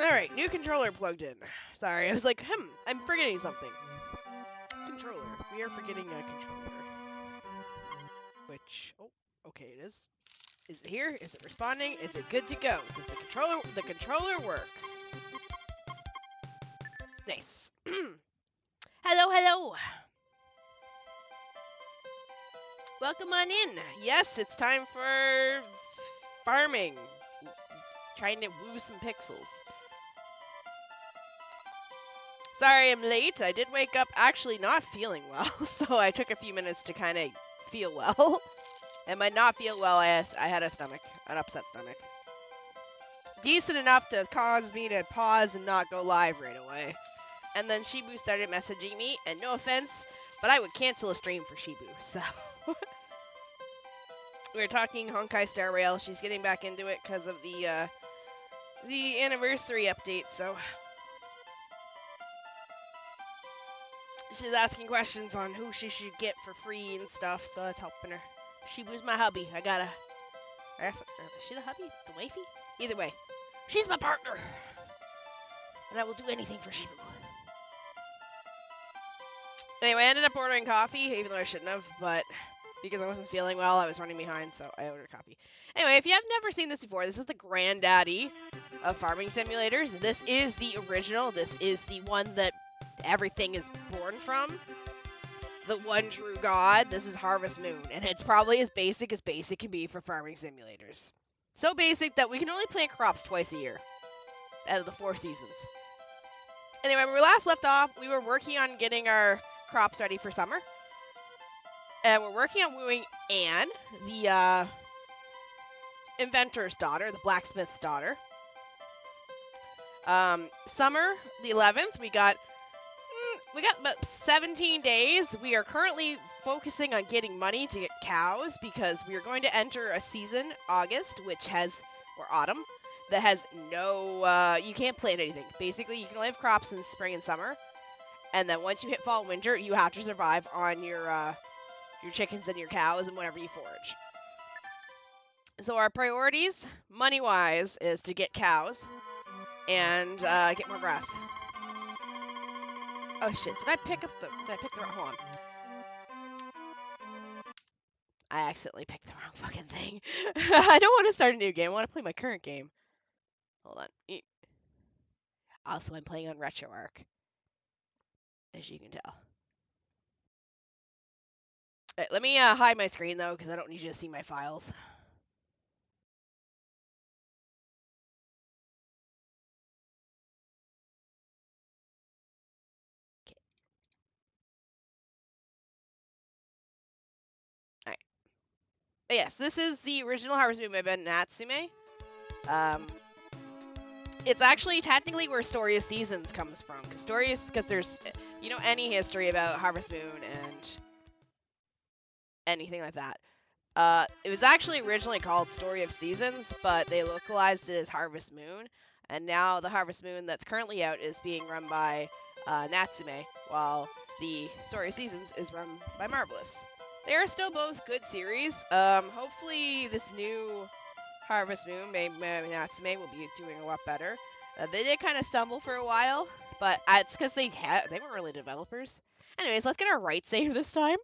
Alright, new controller plugged in. Sorry, I was like, I'm forgetting something. Controller. We are forgetting a controller. Which, oh, okay, it is. Is it here? Is it responding? Is it good to go? Does the controller works? Nice. Hello, hello. Welcome on in. Yes, it's time for farming. Trying to woo some pixels. Sorry I'm late. I did wake up actually not feeling well, so I took a few minutes to kind of feel well. And by not feel well, I had an upset stomach. Decent enough to cause me to pause and not go live right away. And then Shibu started messaging me, and no offense, but I would cancel a stream for Shibu, so... We were talking Honkai Star Rail. She's getting back into it because of the the anniversary update, so she's asking questions on who she should get for free and stuff, so I was helping her. Shibu's my hubby. Is she the hubby? The wifey? Either way, she's my partner. And I will do anything for Shibu. Anyway, I ended up ordering coffee, even though I shouldn't have, but because I wasn't feeling well, I was running behind, so I ordered coffee. Anyway, if you have never seen this before, this is the granddaddy of farming simulators. This is the original. This is the one that everything is born from. The one true god. This is Harvest Moon, and it's probably as basic can be for farming simulators. So basic that we can only plant crops twice a year out of the 4 seasons. Anyway, when we last left off, we were working on getting our crops ready for summer. And we're working on wooing Anne, the inventor's daughter, the blacksmith's daughter. Summer, the 11th, we got about 17 days. We are currently focusing on getting money to get cows because we are going to enter a season, August, or autumn, that has no, you can't plant anything. Basically, you can only have crops in spring and summer. And then once you hit fall and winter, you have to survive on your chickens and your cows and whatever you forage. So our priorities, money-wise, is to get cows and get more grass. Oh shit, did I pick the wrong, hold on. I accidentally picked the wrong fucking thing. I don't want to start a new game, I want to play my current game. Hold on. Also, I'm playing on RetroArch, as you can tell. Right, let me hide my screen though, because I don't need you to see my files. Okay. Alright. But yes, this is the original Harvest Moon by Natsume. It's actually technically where Story of Seasons comes from, because there's, you know, any history about Harvest Moon and anything like that. It was actually originally called Story of Seasons, but they localized it as Harvest Moon, and now the Harvest Moon that's currently out is being run by Natsume, while the Story of Seasons is run by Marvelous. They are still both good series. Hopefully this new Harvest Moon, Natsume, will be doing a lot better. They did kind of stumble for a while, but it's because they weren't really developers. Anyways, let's get our right save this time.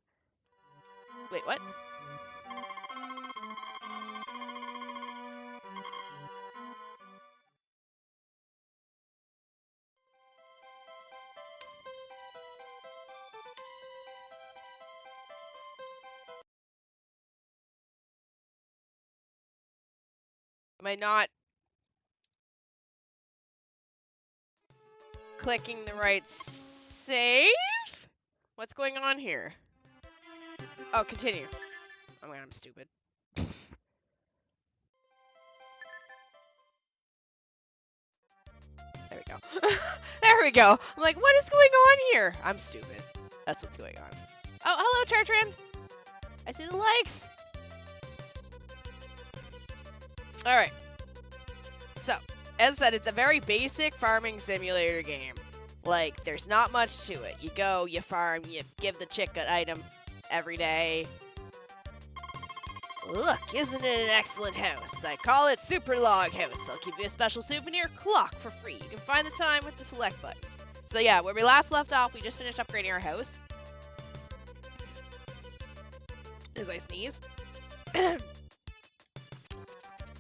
Wait, what? Am I not clicking the right save? What's going on here? Oh, continue. Oh my god, I'm stupid. There we go. There we go. I'm like, what is going on here? I'm stupid. That's what's going on. Oh, hello, Chartran. I see the likes. Alright. So, as I said, it's a very basic farming simulator game. Like, there's not much to it. You go, you farm, you give the chick an item every day. Look, isn't it an excellent house? I call it Super Log House. I'll give you a special souvenir clock for free. You can find the time with the select button. So yeah, where we last left off, we just finished upgrading our house. As I sneeze.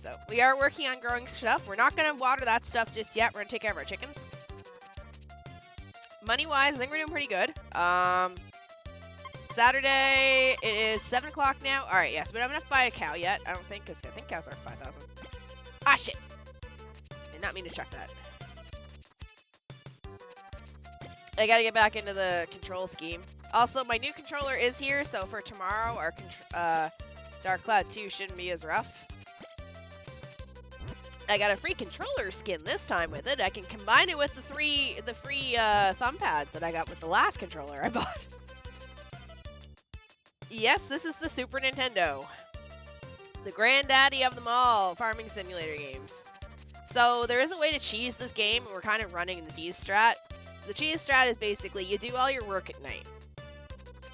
So, we are working on growing stuff. We're not going to water that stuff just yet. We're going to take care of our chickens. Money-wise, I think we're doing pretty good. Saturday, it is 7 o'clock now. Alright, yes, we don't have enough to buy a cow yet. I don't think, because I think cows are 5,000. Ah, shit! Did not mean to check that. I gotta get back into the control scheme. Also, my new controller is here, so for tomorrow, our Dark Cloud 2 shouldn't be as rough. I got a free controller skin this time with it. I can combine it with the free thumb pads that I got with the last controller I bought. Yes, this is the Super Nintendo. The granddaddy of them all, farming simulator games. So there is a way to cheese this game. We're kind of running the cheese strat. The cheese strat is basically you do all your work at night.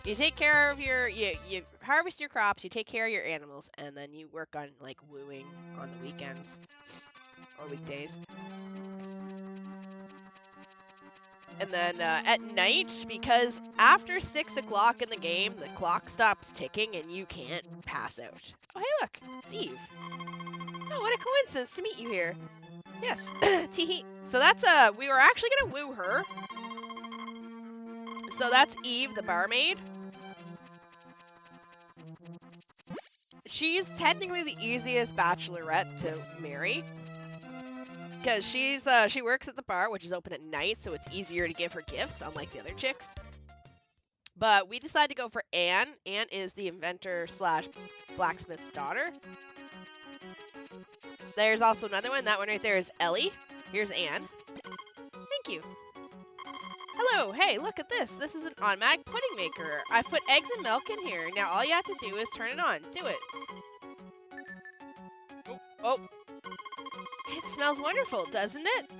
You take care of your, you harvest your crops, you take care of your animals, and then you work on like wooing on the weekends or weekdays. And then at night, because after 6 o'clock in the game, the clock stops ticking and you can't pass out. Oh, hey, look, it's Eve. Oh, what a coincidence to meet you here. Yes, teehee. So that's, we were actually gonna woo her. So that's Eve, the barmaid. She's technically the easiest bachelorette to marry. Because she works at the bar, which is open at night, so it's easier to give her gifts, unlike the other chicks. But we decided to go for Anne. Anne is the inventor slash blacksmith's daughter. There's also another one. That one right there is Ellie. Here's Anne. Thank you. Hello. Hey, look at this. This is an automatic pudding maker. I've put eggs and milk in here. Now all you have to do is turn it on. Do it. Oh. It smells wonderful, doesn't it?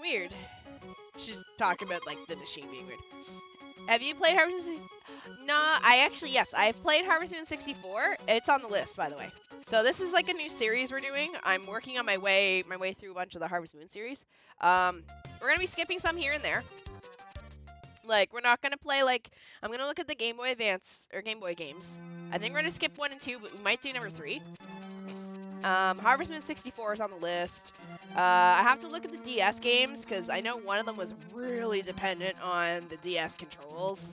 Weird. She's talking about, like, the machine being weird. Have you played Harvest Moon 64? Nah, yes, I've played Harvest Moon 64. It's on the list, by the way. So this is, like, a new series we're doing. I'm working on my way through a bunch of the Harvest Moon series. We're gonna be skipping some here and there. Like, we're not gonna play, like, I'm gonna look at the Game Boy Advance, or Game Boy games. I think we're gonna skip 1 and 2, but we might do number 3. Harvest Moon 64 is on the list. I have to look at the DS games, because I know one of them was really dependent on the DS controls.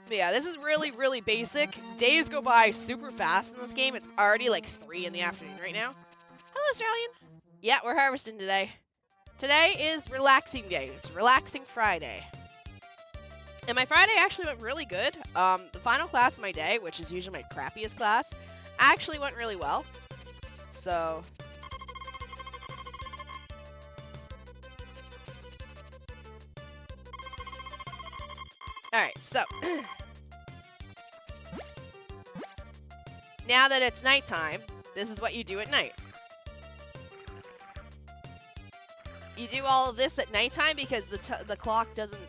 But yeah, this is really, really basic. Days go by super fast in this game. It's already like 3 in the afternoon right now. Hello, Australian. Yeah, we're harvesting today. Today is relaxing day. It's relaxing Friday. And my Friday actually went really good. The final class of my day, which is usually my crappiest class, actually went really well. So... Alright, so... now that it's nighttime, this is what you do at night. You do all of this at nighttime because the clock doesn't...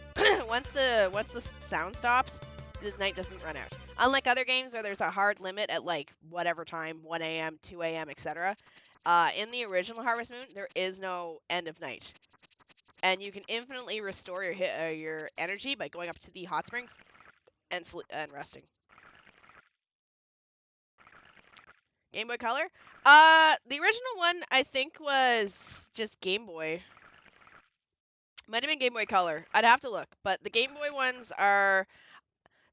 once the sound stops, the night doesn't run out. Unlike other games where there's a hard limit at like whatever time, 1 a.m., 2 a.m., etc. In the original Harvest Moon, there is no end of night. And you can infinitely restore your energy by going up to the hot springs and resting. Game Boy Color? The original one, I think, was just Game Boy. Might have been Game Boy Color. I'd have to look. But the Game Boy ones are...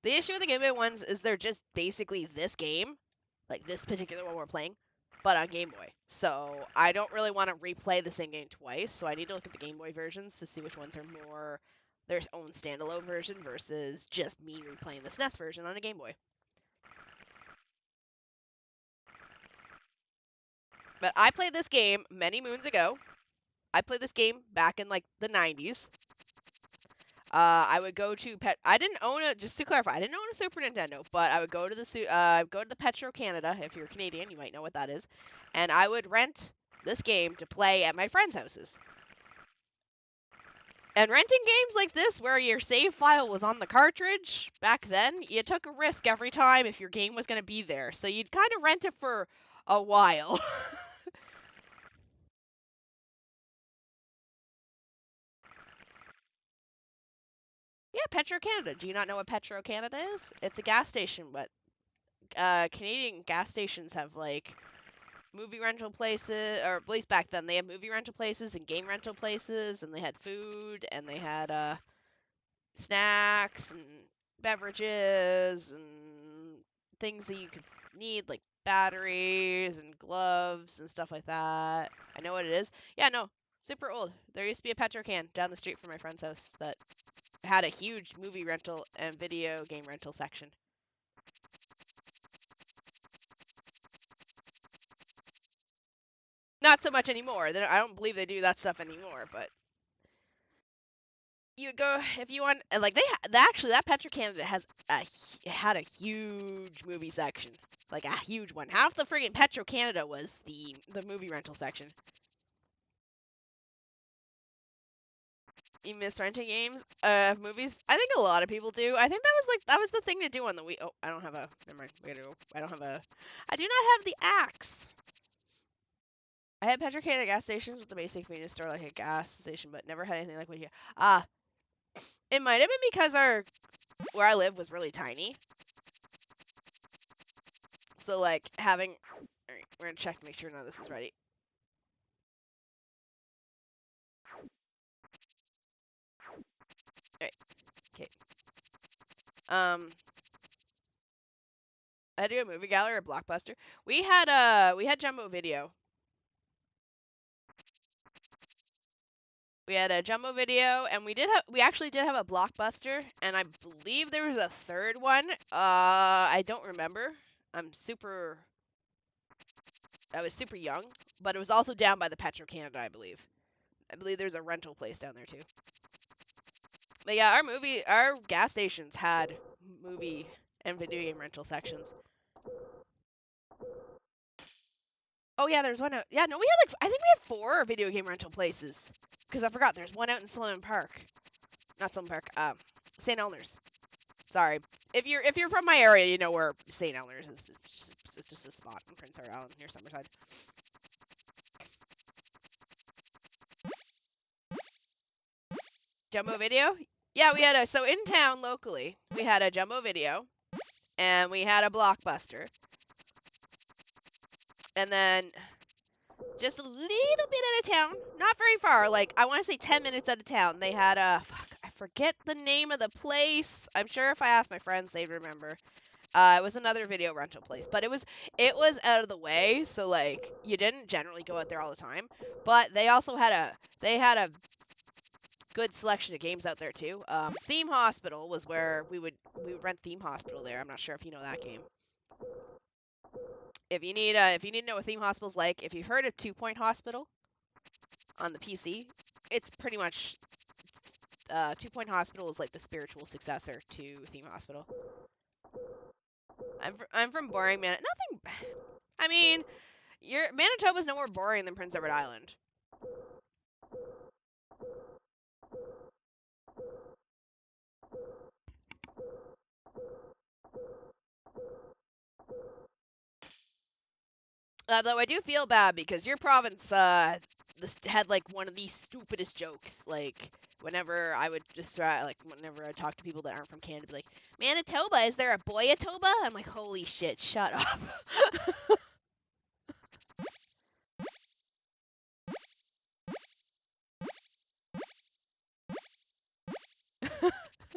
The issue with the Game Boy ones is they're just basically this game. Like this particular one we're playing. But on Game Boy. So I don't really want to replay the same game twice. So I need to look at the Game Boy versions to see which ones are more their own standalone version versus just me replaying the SNES version on a Game Boy. But I played this game many moons ago. I played this game back in like the 90s. I would go to I didn't own a. Just to clarify, I didn't own a Super Nintendo, but I would go to the Petro Canada. If you're Canadian, you might know what that is, and I would rent this game to play at my friends' houses. And renting games like this, where your save file was on the cartridge back then, you took a risk every time if your game was going to be there. So you'd kind of rent it for a while. Yeah, Petro Canada. Do you not know what Petro Canada is? It's a gas station, but Canadian gas stations have like movie rental places, or at least back then they had movie rental places and game rental places, and they had food, and they had snacks and beverages and things that you could need, like batteries and gloves and stuff like that. I know what it is. Yeah, no, super old. There used to be a Petrocan down the street from my friend's house that had a huge movie rental and video game rental section. Not so much anymore. I don't believe they do that stuff anymore, but you go if you want like actually that Petro Canada had a huge movie section, like a huge one. Half the friggin' Petro Canada was the movie rental section. You miss renting games, movies? I think a lot of people do. I think that was the thing to do on the Wii. Oh, I don't have a. Never mind. We gotta go. I don't have a. I do not have the axe. I had Petro Canada gas stations with the basic convenience store, like a gas station, but never had anything like what here. Ah, it might have been because where I live was really tiny. So like having. All right, we're gonna check to make sure none of this is ready. All right. Okay. I had to go movie gallery or Blockbuster. We had Jumbo Video. We had a Jumbo Video, and we actually did have a Blockbuster, and I believe there was a third one. I don't remember. I was super young, but it was also down by the Petro Canada, I believe. I believe there's a rental place down there too. But yeah, our gas stations had movie and video game rental sections. Oh yeah, there's one out. Yeah, no, we had I think we had 4 video game rental places. Because I forgot, there's one out in Sloan Park. Not Sloan Park. St. Elners. Sorry. If you're from my area, you know where St. Elners is. It's just a spot in Prince Edward Island near Summerside. Jumbo Video? Yeah, we had so in town locally, we had a Jumbo Video, and we had a Blockbuster. And then just a little bit out of town, not very far, like I want to say 10 minutes out of town, they had I forget the name of the place. I'm sure if I asked my friends, they'd remember. It was another video rental place, but it was out of the way, so like you didn't generally go out there all the time. But they also had a good selection of games out there too. Theme Hospital was where we would rent Theme Hospital there. I'm not sure if you know that game. If you need to know what Theme Hospital's like, if you've heard of 2 Point Hospital on the PC, it's pretty much 2 Point Hospital is like the spiritual successor to Theme Hospital. I'm from boring man. Nothing. I mean, Manitoba's no more boring than Prince Edward Island. Though I do feel bad because your province had like one of the stupidest jokes. Like whenever I would just whenever I talk to people that aren't from Canada, be like, Manitoba, is there a Boyatoba? I'm like, holy shit, shut up.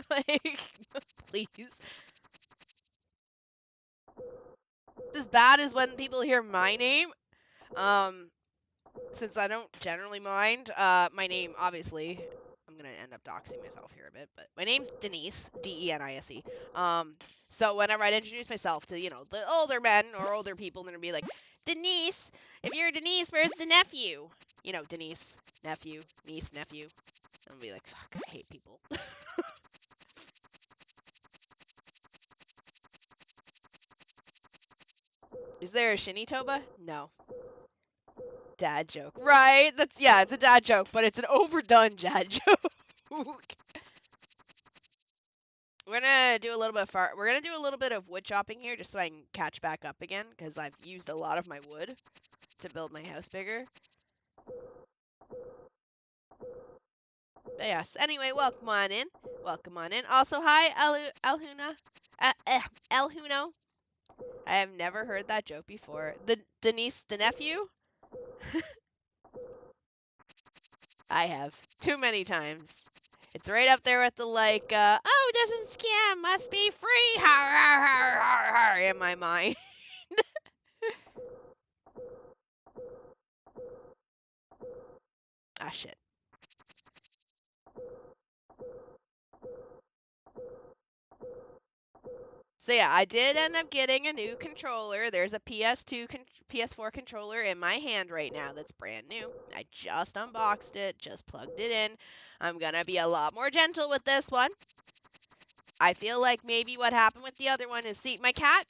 Like, please. It's as bad as when people hear my name. Since I don't generally mind, my name, obviously, I'm gonna end up doxing myself here a bit, but my name's Denise, Denise. So whenever I'd introduce myself to, the older men or older people, then it'd be like, Denise, if you're Denise, where's the nephew? Denise, nephew, niece, nephew. And I'd be like, fuck, I hate people. Is there a Shini Toba? No. Dad joke. Right? It's a dad joke, but it's an overdone dad joke. We're gonna do a little bit We're gonna do a little bit of wood chopping here, just so I can catch back up again, because I've used a lot of my wood to build my house bigger. But yes. Anyway, welcome on in. Welcome on in. Also, hi, Elhuna. Elhuno. I have never heard that joke before. The Denise, the nephew. I have too many times. It's right up there with the oh, doesn't scam, must be free, har, har, har, har, har, in my mind. Ah, shit. So yeah, I did end up getting a new controller. There's a PS4 controller in my hand right now that's brand new. I just unboxed it, just plugged it in. I'm gonna be a lot more gentle with this one. I feel like maybe what happened with the other one is, see, my cat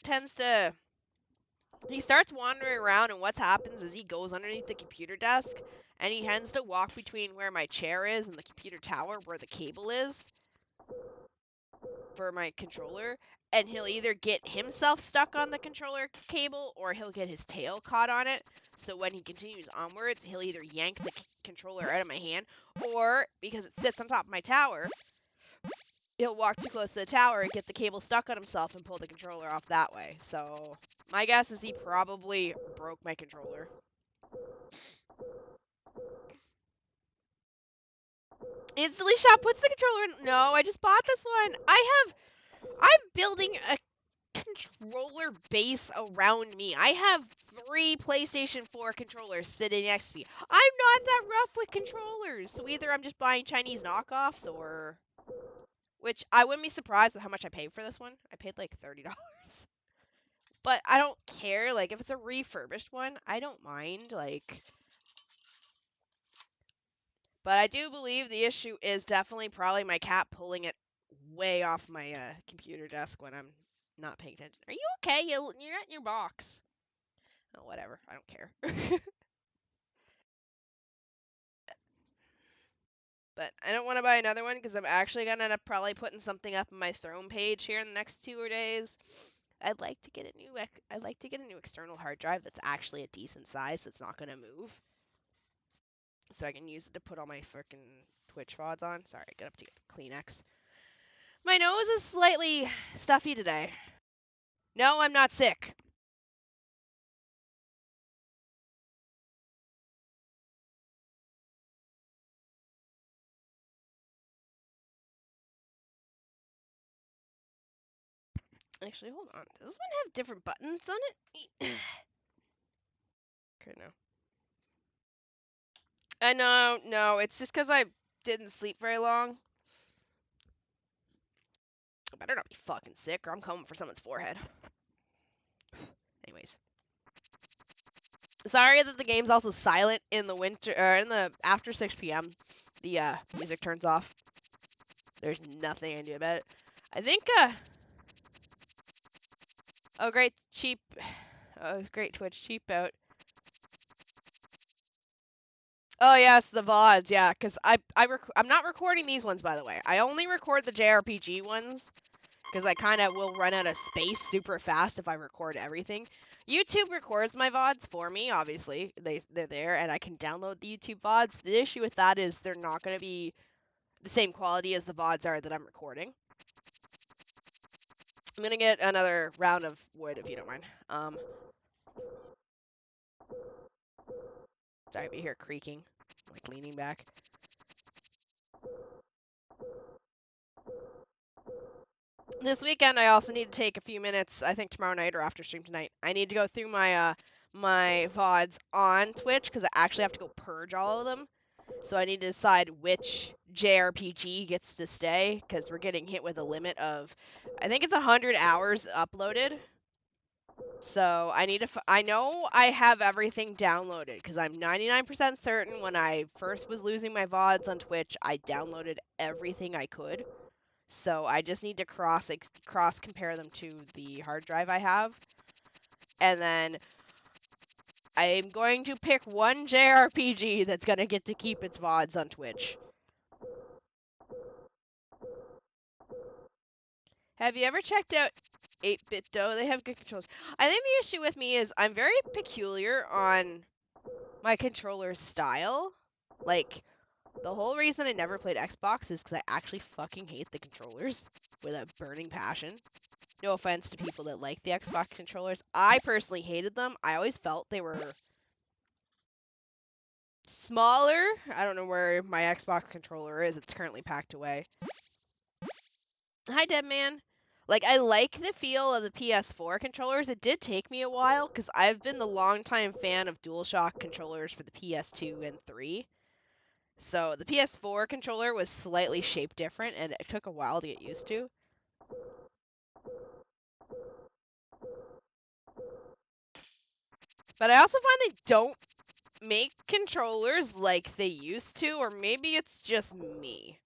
he starts wandering around, and what happens is he goes underneath the computer desk, and he tends to walk between where my chair is and the computer tower where the cable is for my controller, and he'll either get himself stuck on the controller cable or he'll get his tail caught on it. So when he continues onwards, he'll either yank the controller out of my hand, or because it sits on top of my tower, he'll walk too close to the tower and get the cable stuck on himself and pull the controller off that way. So my guess is he probably broke my controller. Instantly shop puts the controller in. No, I just bought this one. I'm building a controller base around me. I have 3 PlayStation 4 controllers sitting next to me. I'm not that rough with controllers. So either I'm just buying Chinese knockoffs, or... Which, I wouldn't be surprised with how much I paid for this one. I paid like $30. But I don't care. Like, if it's a refurbished one, I don't mind. Like... But I do believe the issue is definitely probably my cat pulling it way off my computer desk when I'm not paying attention. Are you okay? You're not in your box. Oh, whatever. I don't care. But I don't want to buy another one because I'm actually going to end up probably putting something up on my throne page here in the next 2 days. I'd like to get a new external hard drive that's actually a decent size that's not going to move. So I can use it to put all my freaking Twitch VODs on. Sorry, I got up to get Kleenex. My nose is slightly stuffy today. No, I'm not sick. Actually, hold on. Does this one have different buttons on it? Okay, no. No, it's just because I didn't sleep very long. I better not be fucking sick or I'm coming for someone's forehead. Anyways. Sorry that the game's also silent in the winter, or in the after 6 p.m. The music turns off. There's nothing I can do about it. I think oh great cheap, oh great Twitch cheap out. Oh yes, the VODs, yeah, because I'm not recording these ones, by the way. I only record the JRPG ones because I kind of will run out of space super fast if I record everything. YouTube records my VODs for me, obviously. They're there, and I can download the YouTube VODs. The issue with that is they're not going to be the same quality as the VODs are that I'm recording. I'm going to get another round of wood, if you don't mind. Sorry if you hear creaking, like leaning back. This weekend, I also need to take a few minutes, I think tomorrow night or after stream tonight. I need to go through my my VODs on Twitch, because I actually have to go purge all of them. So I need to decide which JRPG gets to stay, because we're getting hit with a limit of, I think it's 100 hours uploaded. So I need to, I know I have everything downloaded, because I'm 99% certain when I first was losing my VODs on Twitch, I downloaded everything I could. So I just need to cross compare them to the hard drive I have. And then I'm going to pick one JRPG that's going to get to keep its VODs on Twitch. Have you ever checked out 8-Bit Do? They have good controls. I think the issue with me is I'm very peculiar on my controller's style. Like, the whole reason I never played Xbox is because I actually fucking hate the controllers with a burning passion. No offense to people that like the Xbox controllers. I personally hated them. I always felt they were smaller. I don't know where my Xbox controller is. It's currently packed away. Hi, Deadman. Like, I like the feel of the PS4 controllers. It did take me a while, because I've been the longtime fan of DualShock controllers for the PS2 and 3. So, the PS4 controller was slightly shaped different, and it took a while to get used to. But I also find they don't make controllers like they used to, or maybe it's just me.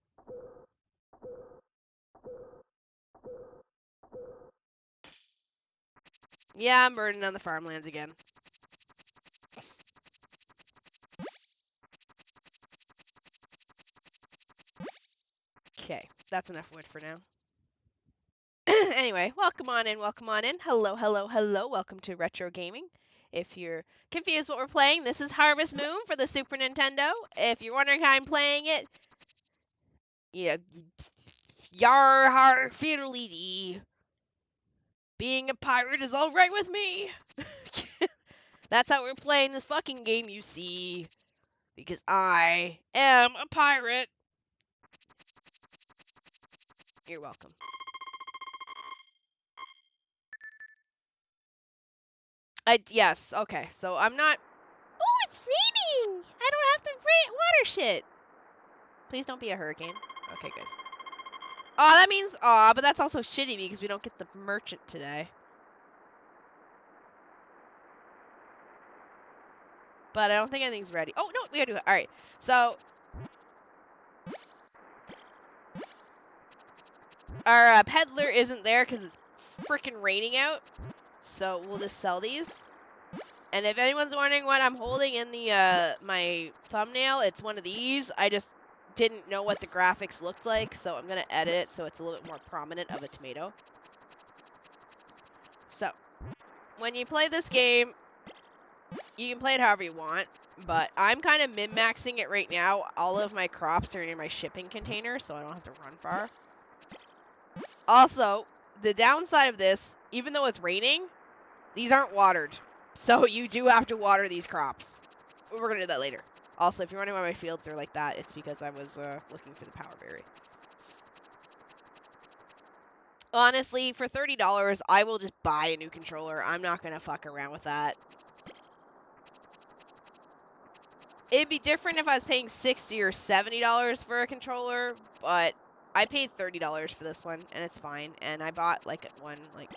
Yeah, I'm burning on the farmlands again. Okay, that's enough wood for now. Anyway, welcome on in, welcome on in. Hello, hello, hello. Welcome to Retro Gaming. If you're confused what we're playing, this is Harvest Moon for the Super Nintendo. If you're wondering how I'm playing it, yeah, yar har fiddly. Being a pirate is all right with me. That's how we're playing this fucking game, you see. Because I am a pirate. You're welcome. Yes, okay. So I'm not. Oh, it's raining. I don't have to water shit. Please don't be a hurricane. Okay, good. Oh, that means but that's also shitty because we don't get the merchant today. But I don't think anything's ready. Oh no, we gotta do it. All right. So our peddler isn't there because it's freaking raining out. So we'll just sell these. And if anyone's wondering what I'm holding in the my thumbnail, it's one of these. I just didn't know what the graphics looked like, so I'm gonna edit it so it's a little bit more prominent of a tomato. So when you play this game, you can play it however you want, but I'm kind of min-maxing it right now. All of my crops are in my shipping container, so I don't have to run far. Also, the downside of this, even though it's raining, these aren't watered. So you do have to water these crops. We're going to do that later. Also, if you're wondering why my fields are like that, it's because I was looking for the power berry. Honestly, for $30, I will just buy a new controller. I'm not going to fuck around with that. It'd be different if I was paying $60 or $70 for a controller, but I paid $30 for this one, and it's fine. And I bought, like, one, like...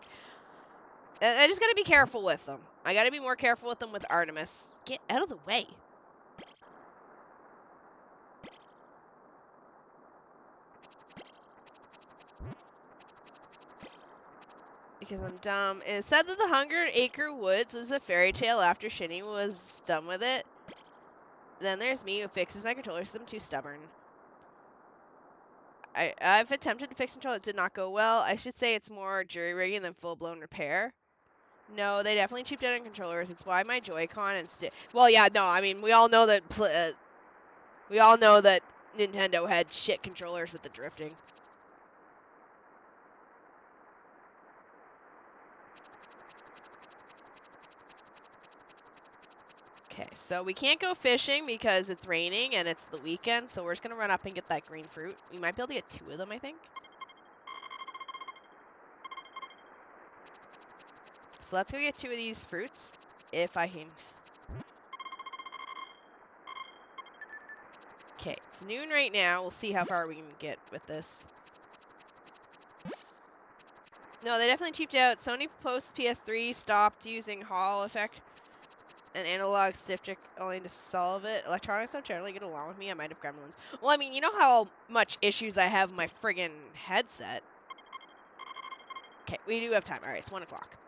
I just gotta be careful with them. I gotta be more careful with them with Artemis. Get out of the way. Because I'm dumb. It said that the 100 Acre Woods was a fairy tale after Shini was done with it. Then there's me who fixes my controller because I'm too stubborn. I've attempted to fix controller. It did not go well. I should say it's more jury-rigging than full-blown repair. No, they definitely cheaped out on controllers. It's why my Joy-Con and well, yeah, no, I mean, we all know that Nintendo had shit controllers with the drifting. Okay, so we can't go fishing because it's raining and it's the weekend, so we're just gonna run up and get that green fruit. We might be able to get 2 of them, I think. So let's go get 2 of these fruits, if I can. Okay, it's noon right now. We'll see how far we can get with this. No, they definitely cheaped out. Sony post PS3 stopped using Hall effect and analog stick only to solve it. Electronics don't generally get along with me. I might have gremlins. Well, I mean, you know how much issues I have with my friggin' headset. Okay, we do have time. Alright, it's 1 o'clock.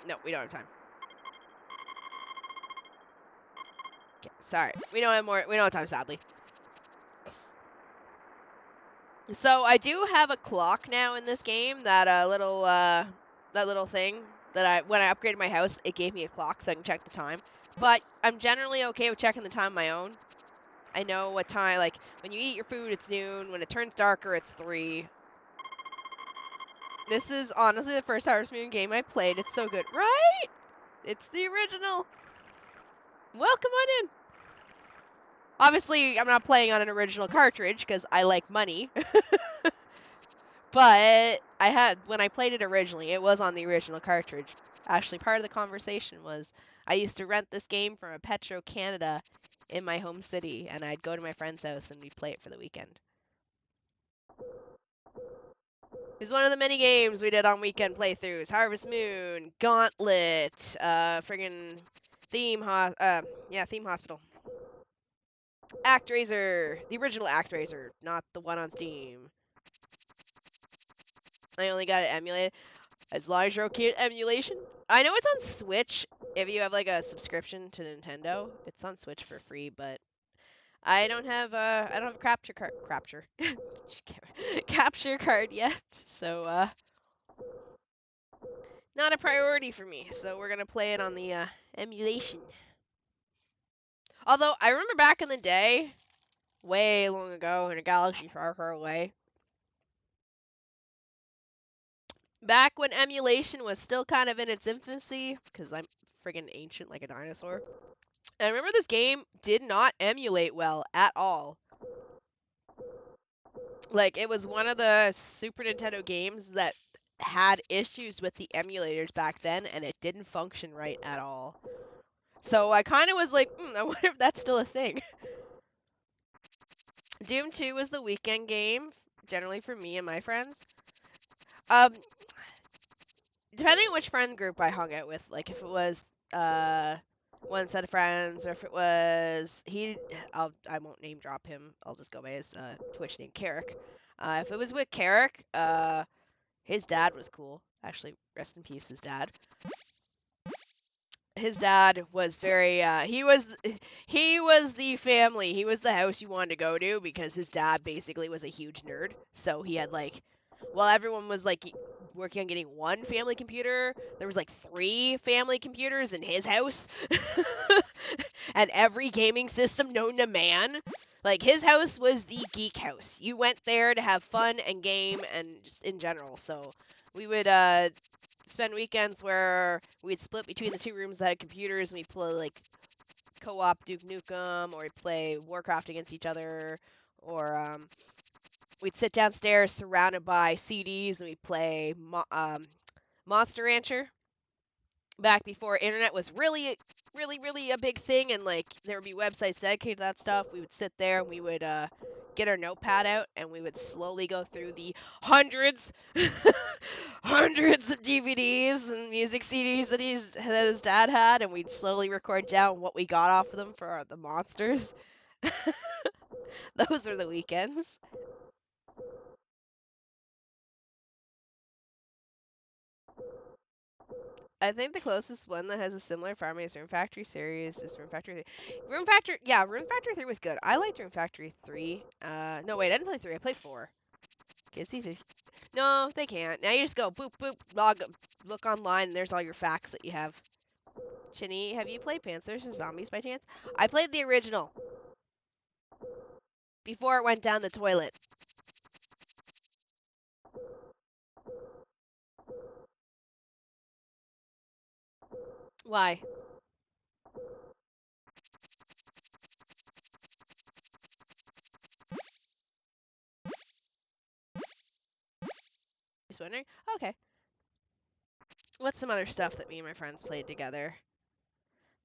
No, we don't have time. Okay, sorry. We don't have time, sadly. So I do have a clock now in this game. That little thing that when I upgraded my house, it gave me a clock so I can check the time. But I'm generally okay with checking the time on my own. I know what time, like, when you eat your food, it's noon. When it turns darker, it's 3. This is honestly the first Harvest Moon game I played. It's so good, right? It's the original. Welcome on in. Obviously, I'm not playing on an original cartridge because I like money. But when I played it originally, it was on the original cartridge. Actually, part of the conversation was I used to rent this game from a Petro Canada in my home city, and I'd go to my friend's house and we'd play it for the weekend. It was one of the many games we did on weekend playthroughs. Harvest Moon, Gauntlet, friggin' Theme Hospital. ActRaiser, the original ActRaiser, not the one on Steam. I only got it emulated. As long as you're okay with emulation. I know it's on Switch if you have like a subscription to Nintendo. It's on Switch for free, but I don't have a capture card yet, so not a priority for me. So we're gonna play it on the emulation. Although I remember back in the day, way long ago in a galaxy far, far away, back when emulation was still kind of in its infancy, because I'm friggin' ancient like a dinosaur. I remember this game did not emulate well at all. Like, it was one of the Super Nintendo games that had issues with the emulators back then, and it didn't function right at all. So I kind of was like, I wonder if that's still a thing. Doom 2 was the weekend game, generally for me and my friends. Depending on which friend group I hung out with, like if it was one set of friends, or if it was I won't name drop him. I'll just go by his Twitch name, Carrick. If it was with Carrick, his dad was cool. Actually, rest in peace, his dad. His dad was very he was the family. He was the house you wanted to go to because his dad basically was a huge nerd. So he had like, while everyone was like working on getting one family computer, there was like 3 family computers in his house. And every gaming system known to man. Like, his house was the geek house. You went there to have fun and game and just in general. So we would spend weekends where we'd split between the 2 rooms that had computers, and we'd play like co-op Duke Nukem, or we'd play Warcraft against each other, or we'd sit downstairs surrounded by CDs and we'd play Monster Rancher. Back before internet was really a big thing, and like there would be websites dedicated to that stuff. We would sit there and we would get our notepad out and we would slowly go through the hundreds hundreds of DVDs and music CDs that his dad had, and we'd slowly record down what we got off of them for the monsters. Those were the weekends. I think the closest one that has a similar Farming Room Factory series is Room Factory 3. Room Factory 3 was good. I liked Room Factory 3. No, wait, I didn't play 3. I played 4. Okay, it's easy. No, they can't. Now you just go boop, boop, look online, and there's all your facts that you have. Shini, have you played Plants vs. Zombies by chance? I played the original. Before it went down the toilet. Why? Just wondering? Okay. What's some other stuff that me and my friends played together?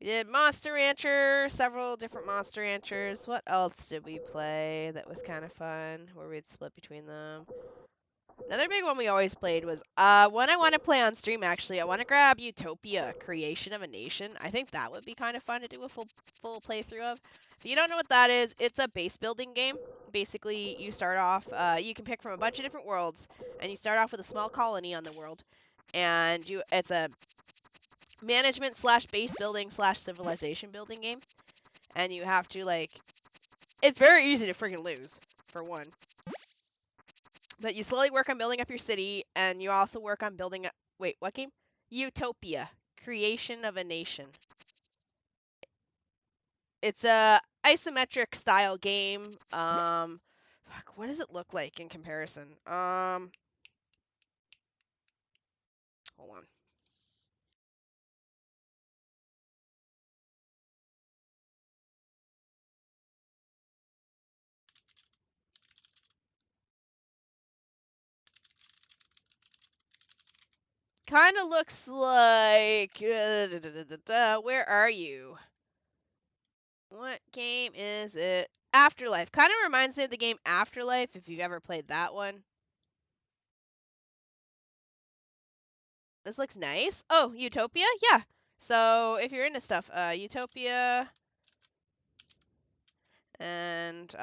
We did Monster Rancher, several different Monster Ranchers. What else did we play that was kind of fun, where we'd split between them? Another big one we always played was one I want to play on stream, actually. I want to grab Utopia, Creation of a Nation. I think that would be kind of fun to do a full playthrough of. If you don't know what that is, it's a base building game. Basically, you start off, you can pick from a bunch of different worlds, and you start off with a small colony on the world. And it's a management / base building / civilization building game. And you have to, like, it's very easy to freaking lose, for one. But you slowly work on building up your city, and you also work on building up... Wait, what game? Utopia. Creation of a Nation. It's a isometric style game. Fuck, what does it look like in comparison? Hold on. Kind of looks like... where are you? What game is it? Afterlife. Kind of reminds me of the game Afterlife, if you've ever played that one. This looks nice. Oh, Utopia? Yeah. So, if you're into stuff, Utopia. And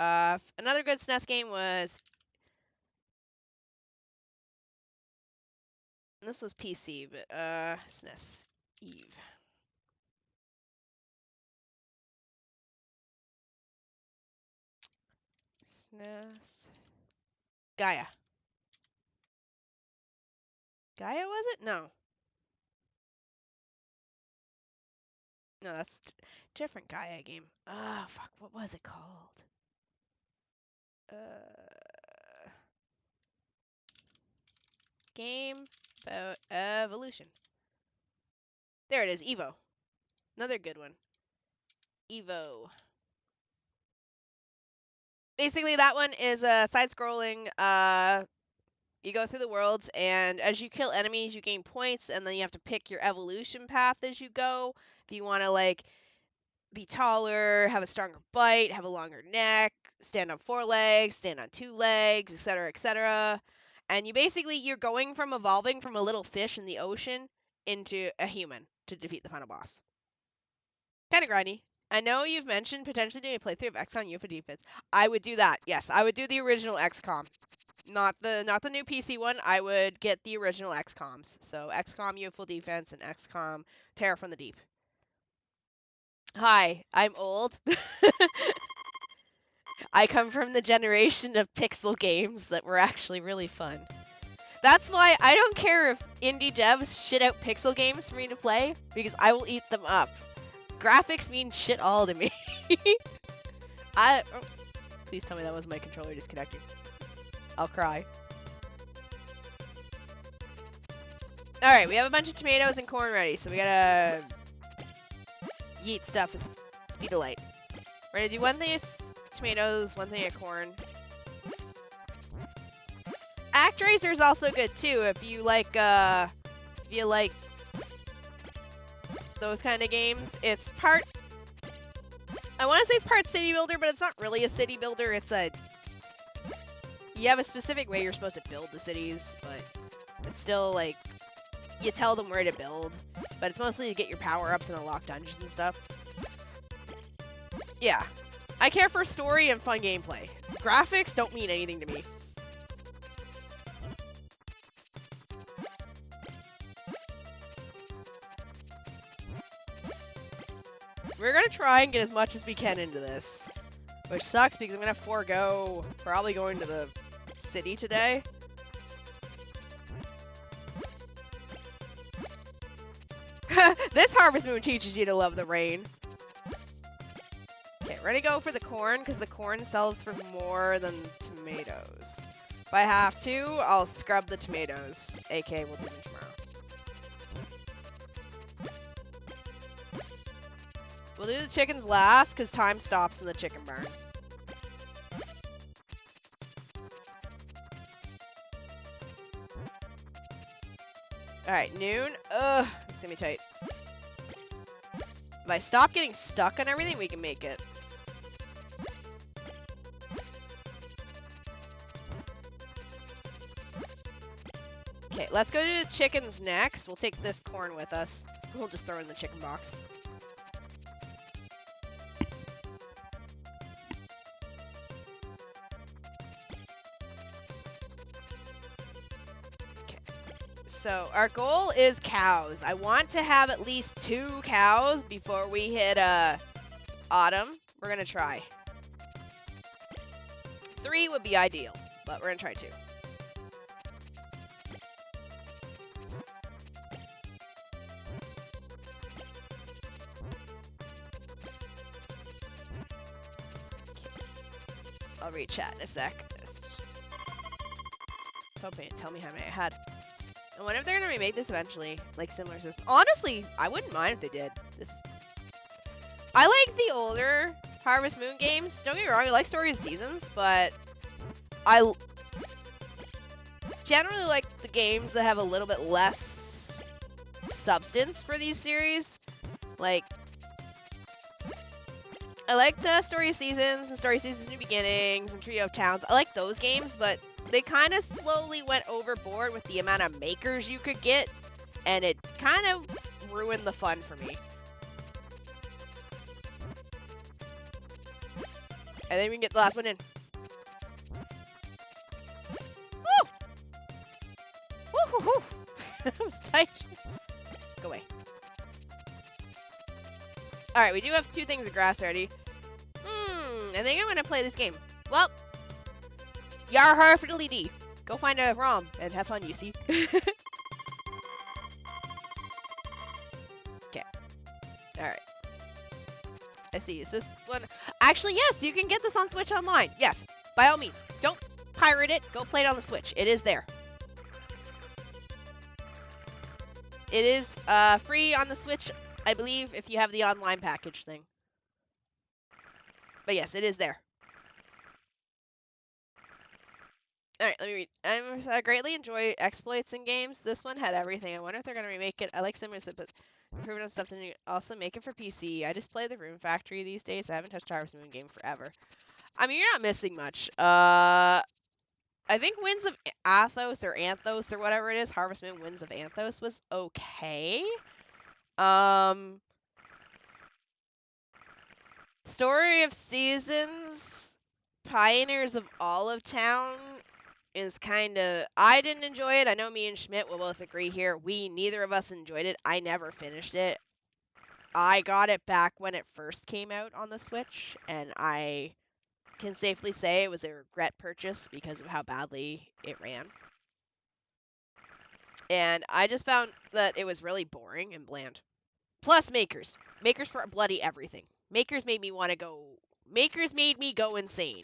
another good SNES game was... This was PC, but SNES Eve. SNES... Gaia. Gaia, was it? No. No, that's different Gaia game. Ah, fuck, what was it called? Game about evolution. There it is, Evo. Another good one. Evo. Basically, that one is a side-scrolling, you go through the worlds, and as you kill enemies, you gain points, and then you have to pick your evolution path as you go. If you want to, like, be taller, have a stronger bite, have a longer neck, stand on 4 legs, stand on 2 legs, etc., etc. And you're going from evolving from a little fish in the ocean into a human to defeat the final boss. Kind of grindy. I know you've mentioned potentially doing a playthrough of XCOM UFO Defense. I would do that. Yes, I would do the original XCOM. Not the new PC one. I would get the original XCOMs. So XCOM UFO Defense and XCOM Terror from the Deep. Hi, I'm old. I come from the generation of pixel games that were actually really fun. That's why I don't care if indie devs shit out pixel games for me to play, because I will eat them up. Graphics mean shit all to me. Please tell me that was my controller disconnecting. I'll cry. Alright, we have a bunch of tomatoes and corn ready, so we gotta yeet stuff as speed of light. We're gonna do one thing of tomatoes, one thing of corn. ActRaiser is also good too if you like those kind of games. It's part, I want to say it's part city builder, but it's not really a city builder. It's you have a specific way you're supposed to build the cities, but it's still like you tell them where to build, but it's mostly to get your power-ups and unlock dungeons and stuff. Yeah, I care for story and fun gameplay. Graphics don't mean anything to me. We're gonna try and get as much as we can into this, which sucks because I'm gonna forego probably going to the city today. This Harvest Moon teaches you to love the rain. Okay, ready to go for the corn, because the corn sells for more than tomatoes. If I have to, I'll scrub the tomatoes. AK, we'll do them tomorrow. We'll do the chickens last, because time stops in the chicken barn. Alright, noon. Ugh, it's gonna be tight. If I stop getting stuck on everything, we can make it. Okay, let's go to the chickens next. We'll take this corn with us. We'll just throw it in the chicken box. So our goal is cows. I want to have at least 2 cows before we hit autumn. We're gonna try. 3 would be ideal, but we're gonna try 2. I'll read chat in a sec. I was hoping it'd tell me how many I had. I wonder if they're gonna remake this eventually, like similar system. Honestly, I wouldn't mind if they did. I like the older Harvest Moon games. Don't get me wrong, I like Story of Seasons, but I generally like the games that have a little bit less substance for these series. Like, I liked Story Seasons and Story Seasons New Beginnings and Trio of Towns. I like those games, but they kind of slowly went overboard with the amount of makers you could get, and it kind of ruined the fun for me. I think we can get the last one in. Woo! Woo hoo hoo! That was tight. Go away. Alright, we do have 2 things of grass already. I think I'm gonna play this game. Well, yar har fiddly dee. Go find a ROM and have fun, you see. Okay. Alright. I see. Is this one? Actually, yes, you can get this on Switch Online. Yes, by all means. Don't pirate it. Go play it on the Switch. It is there. It is free on the Switch, I believe, if you have the online package thing. But yes, it is there. Alright, let me read. I greatly enjoy exploits in games. This one had everything. I wonder if they're going to remake it. I like Simulators, but improving on stuff to also make it for PC. I just play the Room Factory these days. I haven't touched Harvest Moon game forever. I mean, you're not missing much. I think Winds of Athos or Anthos or whatever it is, Harvest Moon Winds of Anthos was okay. Story of Seasons, Pioneers of Olive Town is kind of... I didn't enjoy it. I know me and Schmidt will both agree here. Neither of us enjoyed it. I never finished it. I got it back when it first came out on the Switch, and I can safely say it was a regret purchase because of how badly it ran. And I just found that it was really boring and bland. Plus Makers. Makers for bloody everything. Makers made me want to go... Makers made me go insane.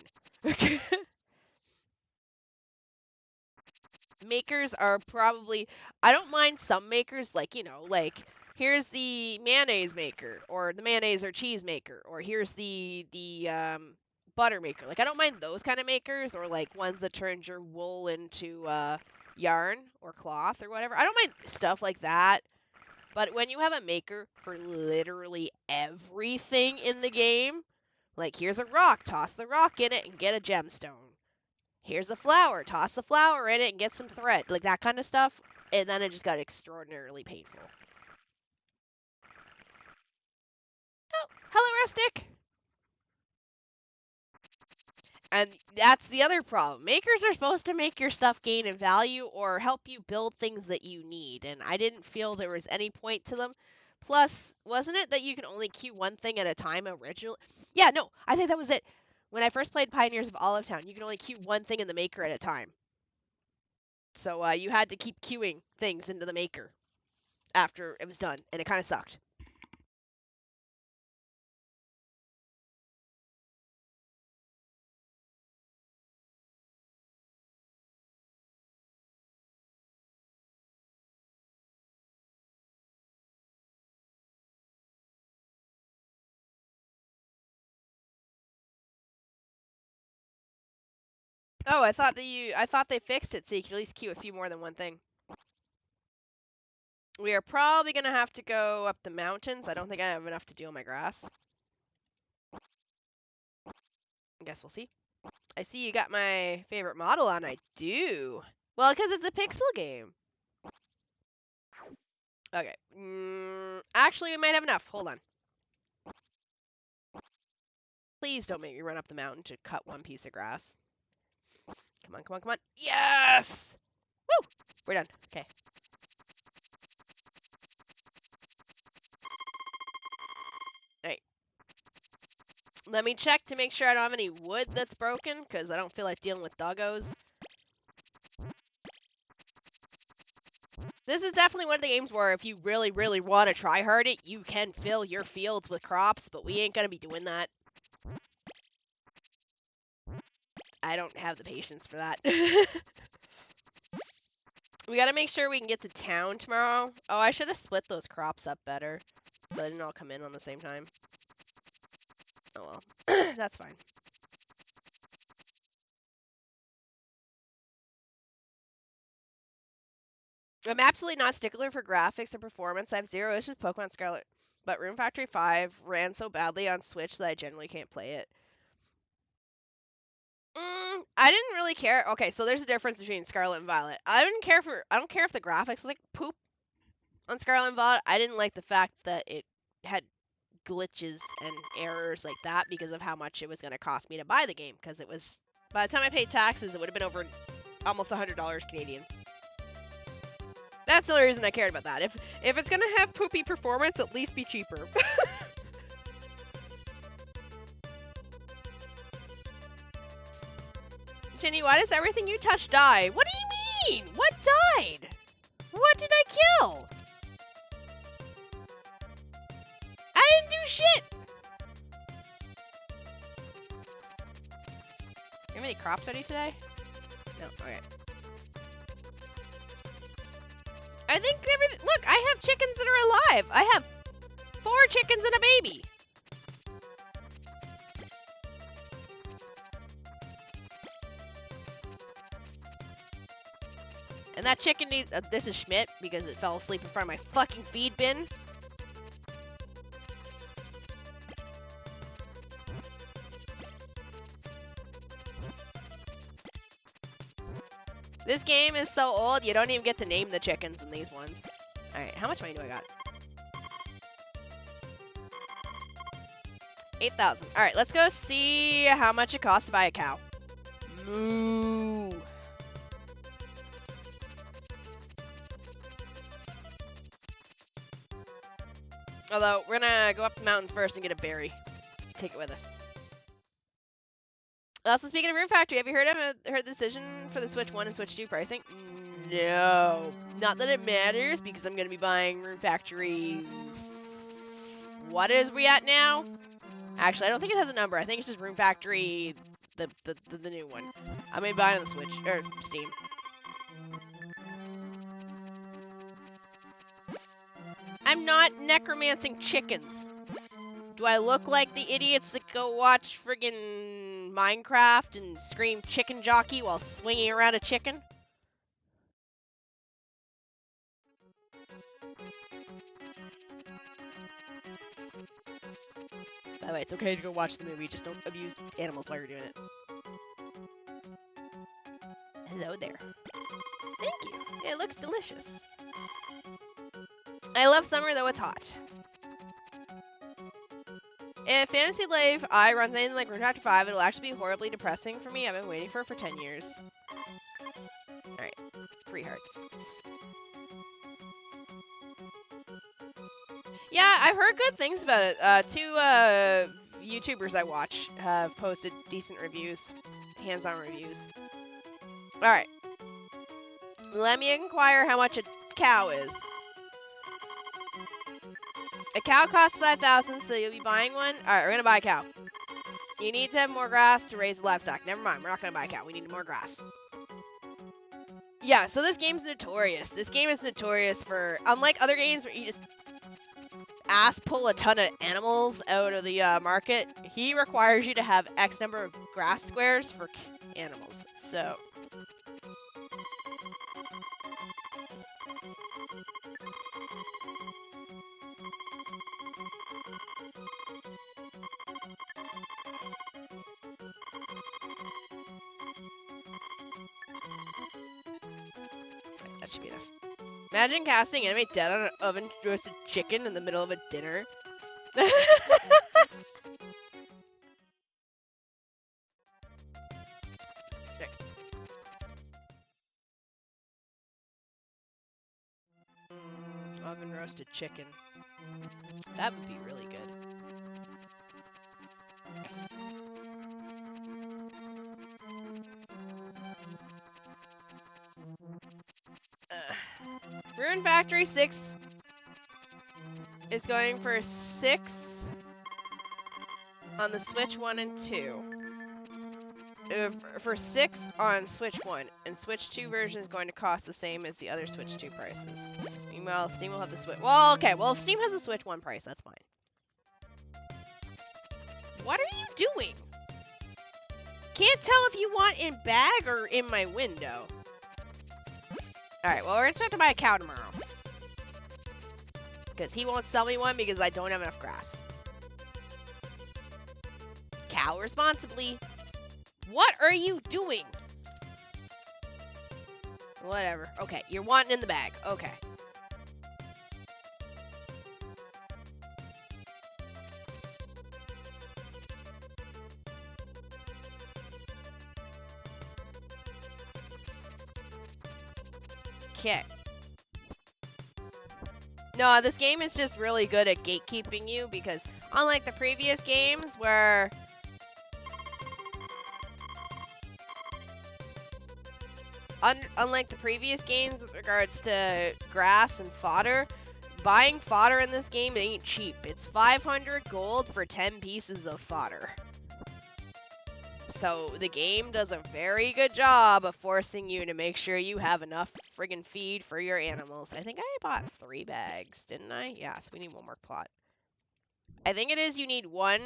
Makers are probably... I don't mind some makers, like, you know, like, here's the mayonnaise maker, or the mayonnaise or cheese maker, or here's the butter maker. Like, I don't mind those kind of makers, or, like, ones that turns your wool into yarn or cloth or whatever. I don't mind stuff like that. But when you have a maker for literally everything in the game, like, here's a rock, toss the rock in it and get a gemstone. Here's a flower, toss the flower in it and get some thread. Like, that kind of stuff. And then it just got extraordinarily painful. Oh, hello, Rustic! And that's the other problem. Makers are supposed to make your stuff gain in value or help you build things that you need. And I didn't feel there was any point to them. Plus, wasn't it that you can only queue one thing at a time originally? Yeah, no, I think that was it. When I first played Pioneers of Olive Town, you can only queue one thing in the maker at a time. So you had to keep queuing things into the maker after it was done, and it kind of sucked. Oh, I thought they fixed it so you could at least queue a few more than one thing. We are probably gonna have to go up the mountains. I don't think I have enough to do on my grass. I guess we'll see. I see you got my favorite model on. I do. Well, because it's a pixel game. Okay. Actually, we might have enough. Hold on. Please don't make me run up the mountain to cut one piece of grass. Come on, come on, come on. Yes! Woo! We're done. Okay. Alright. Let me check to make sure I don't have any wood that's broken, because I don't feel like dealing with doggos. This is definitely one of the games where if you really, really want to try hard it, you can fill your fields with crops, but we ain't gonna be doing that. I don't have the patience for that. We gotta make sure we can get to town tomorrow. Oh, I should have split those crops up better, so they didn't all come in on the same time. Oh well, that's fine. I'm absolutely not a stickler for graphics and performance. I have zero issues with Pokemon Scarlet. But Rune Factory 5 ran so badly on Switch that I generally can't play it. I didn't really care. Okay, so there's a difference between Scarlet and Violet. I don't care if the graphics like poop on Scarlet and Violet. I didn't like the fact that it had glitches and errors like that because of how much it was going to cost me to buy the game, because it was, by the time I paid taxes, it would have been over almost $100 Canadian. That's the only reason I cared about that. If it's going to have poopy performance, at least be cheaper. Shini, why does everything you touch die? What do you mean? What died? What did I kill? I didn't do shit! You have any crops ready today? No, okay. I think everything. Look, I have chickens that are alive. I have 4 chickens and a baby. And that chicken needs. This is Schmidt because it fell asleep in front of my fucking feed bin. This game is so old, you don't even get to name the chickens in these ones. Alright, how much money do I got? 8,000. Alright, let's go see how much it costs to buy a cow. Moo. Although, we're gonna go up the mountains first and get a berry. Take it with us. Also, speaking of Rune Factory, have you heard the decision for the Switch 1 and Switch 2 pricing? No. Not that it matters, because I'm gonna be buying Rune Factory... What is we at now? Actually, I don't think it has a number. I think it's just Rune Factory, the new one. I'm gonna buy it on the Switch, or Steam. I'm not necromancing chickens. Do I look like the idiots that go watch friggin' Minecraft and scream chicken jockey while swinging around a chicken? By the way, it's okay to go watch the movie, just don't abuse animals while you're doing it. Hello there. Thank you. It looks delicious. I love summer, though it's hot. If Fantasy Life I runs anything like Rune Factory 5, it'll actually be horribly depressing for me. I've been waiting for it for 10 years. Alright. 3 hearts. Yeah, I've heard good things about it. 2 YouTubers I watch have posted decent reviews. Hands-on reviews. Alright. Let me inquire how much a cow is. A cow costs 5,000, so you'll be buying one. Alright, we're gonna buy a cow. You need to have more grass to raise the livestock. Never mind, we're not gonna buy a cow. We need more grass. Yeah, so this game's notorious. This game is notorious for, unlike other games where you just ass pull a ton of animals out of the market, he requires you to have X number of grass squares for animals. So... That should be enough. Imagine casting anime dead on an oven roasted chicken in the middle of a dinner. Oven roasted chicken. That would be really good. Rune Factory 6 is going for 6 on the Switch 1 and 2. For 6 on Switch 1, and Switch 2 version is going to cost the same as the other Switch 2 prices. Meanwhile, Steam will have the Switch... Well, okay, well, if Steam has the Switch 1 price, that's fine. What are you doing? Can't tell if you want in bag or in my window. Alright, well, we're gonna start to buy a cow tomorrow. Because he won't sell me one because I don't have enough grass. Cow responsibly. What are you doing? Whatever. Okay, you're wanting in the bag. Okay. Okay. No, this game is just really good at gatekeeping you because unlike the previous games where unlike the previous games with regards to grass and fodder, buying fodder in this game ain't cheap. It's 500 gold for 10 pieces of fodder. So the game does a very good job of forcing you to make sure you have enough friggin' feed for your animals. I think I bought 3 bags, didn't I? Yeah, so we need one more plot. I think it is you need 1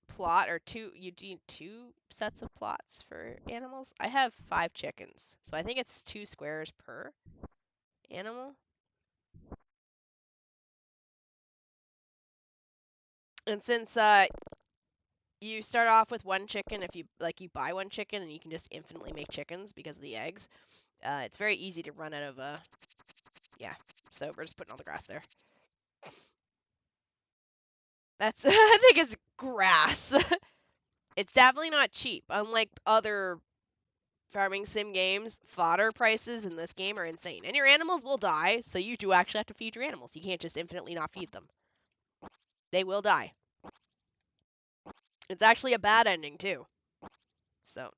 plot or 2, you need 2 sets of plots for animals. I have 5 chickens, so I think it's 2 squares per animal. And since you start off with 1 chicken, if you buy 1 chicken and you can just infinitely make chickens because of the eggs, it's very easy to run out of yeah. So we're just putting all the grass there. That's I think it's grass. It's definitely not cheap. Unlike other farming sim games, fodder prices in this game are insane. And your animals will die, so you do actually have to feed your animals. You can't just infinitely not feed them. They will die. It's actually a bad ending too. So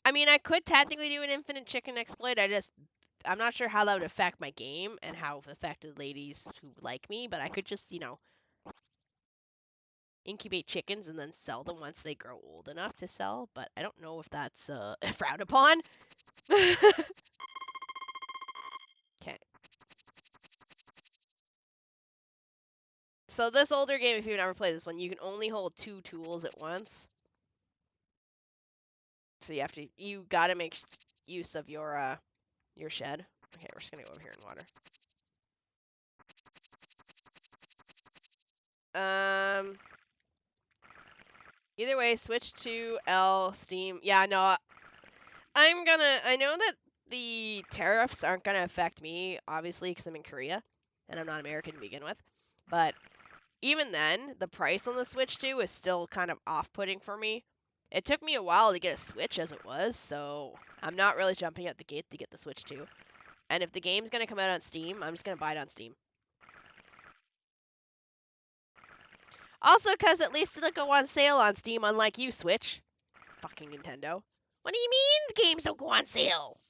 I mean, I could technically do an infinite chicken exploit. I'm not sure how that would affect my game and how it affected ladies who like me, but I could just, incubate chickens and then sell them once they grow old enough to sell, but I don't know if that's frowned upon. Okay. So this older game, if you've never played this one, you can only hold 2 tools at once. So you gotta make use of your shed. Okay, we're just gonna go over here in water. Either way, switch to L, Steam. Yeah, no, I know that the tariffs aren't gonna affect me, obviously, because I'm in Korea, and I'm not American to begin with. But even then, the price on the Switch 2 is still kind of off-putting for me. It took me a while to get a Switch as it was, so I'm not really jumping out the gate to get the Switch 2. And if the game's gonna come out on Steam, I'm just gonna buy it on Steam. Also, because at least it'll go on sale on Steam, unlike you, Switch. Fucking Nintendo. What do you mean the games don't go on sale?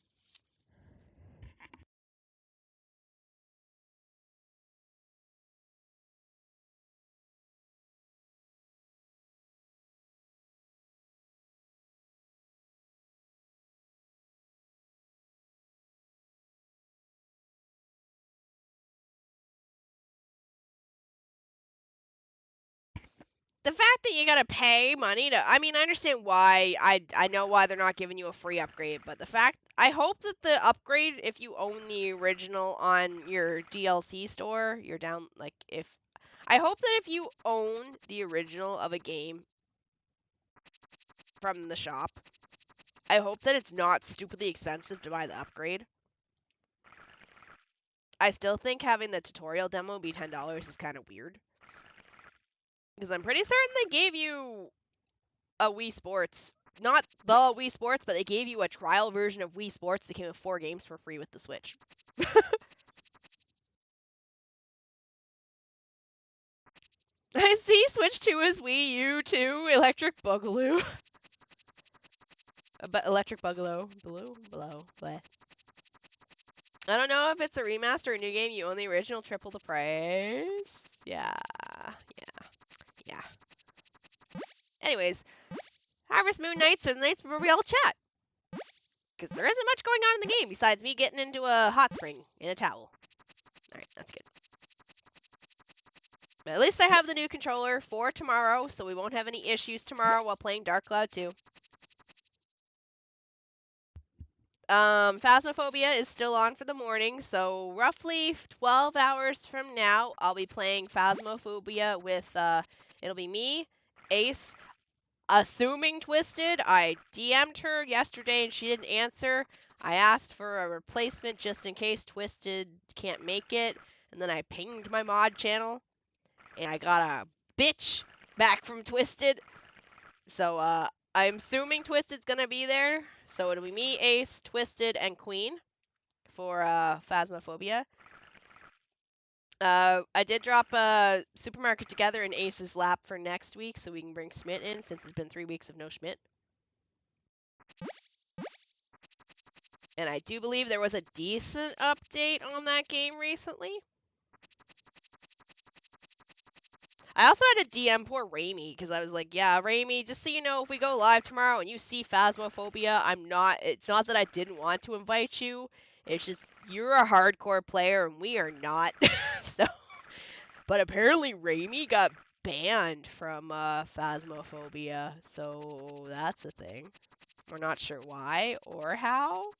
The fact that you gotta pay money to, I mean, I understand why, I know why they're not giving you a free upgrade, but the fact, I hope that the upgrade, if you own the original on your DLC store, I hope that if you own the original of a game from the shop, I hope that it's not stupidly expensive to buy the upgrade. I still think having the tutorial demo be $10 is kind of weird. Because I'm pretty certain they gave you a Wii Sports. Not the Wii Sports, but they gave you a trial version of Wii Sports that came with 4 games for free with the Switch. I see Switch 2 is Wii U 2, Electric Boogaloo. But Electric Boogaloo. Below. Bleh. I don't know if it's a remaster or a new game. You own the original, triple the price. Yeah. Anyways, Harvest Moon nights are the nights where we all chat. Because there isn't much going on in the game besides me getting into a hot spring in a towel. Alright, that's good. But at least I have the new controller for tomorrow, so we won't have any issues tomorrow while playing Dark Cloud 2. Phasmophobia is still on for the morning, so roughly 12 hours from now, I'll be playing Phasmophobia with, it'll be me, Ace, assuming Twisted. I DM'd her yesterday and she didn't answer. I asked for a replacement just in case Twisted can't make it, and then I pinged my mod channel, and I got a bitch back from Twisted. So, I'm assuming Twisted's gonna be there. So it'll be me, Ace, Twisted, and Queen for Phasmophobia. I did drop a Supermarket Together in Ace's lap for next week, so we can bring Schmidt in since it's been 3 weeks of no Schmidt. And I do believe there was a decent update on that game recently. I also had to DM poor Raimi, because I was like, yeah, Raimi, just so you know, if we go live tomorrow and you see Phasmophobia, it's not that I didn't want to invite you, it's just, you're a hardcore player and we are not, so, but apparently Raimi got banned from, Phasmophobia, so that's a thing. We're not sure why or how.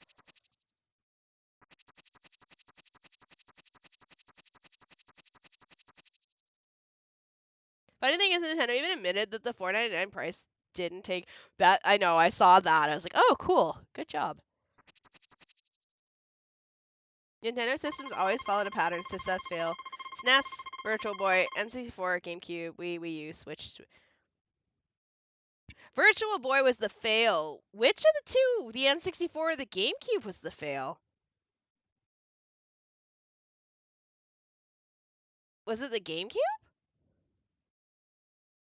Funny thing is, Nintendo even admitted that the $4.99 price didn't take that. I know, I saw that. I was like, oh, cool. Good job. Nintendo systems always followed a pattern. Success, fail. SNES, Virtual Boy, N64, GameCube, Wii U, Switch. Virtual Boy was the fail. Which of the two? The N64 or the GameCube was the fail? Was it the GameCube?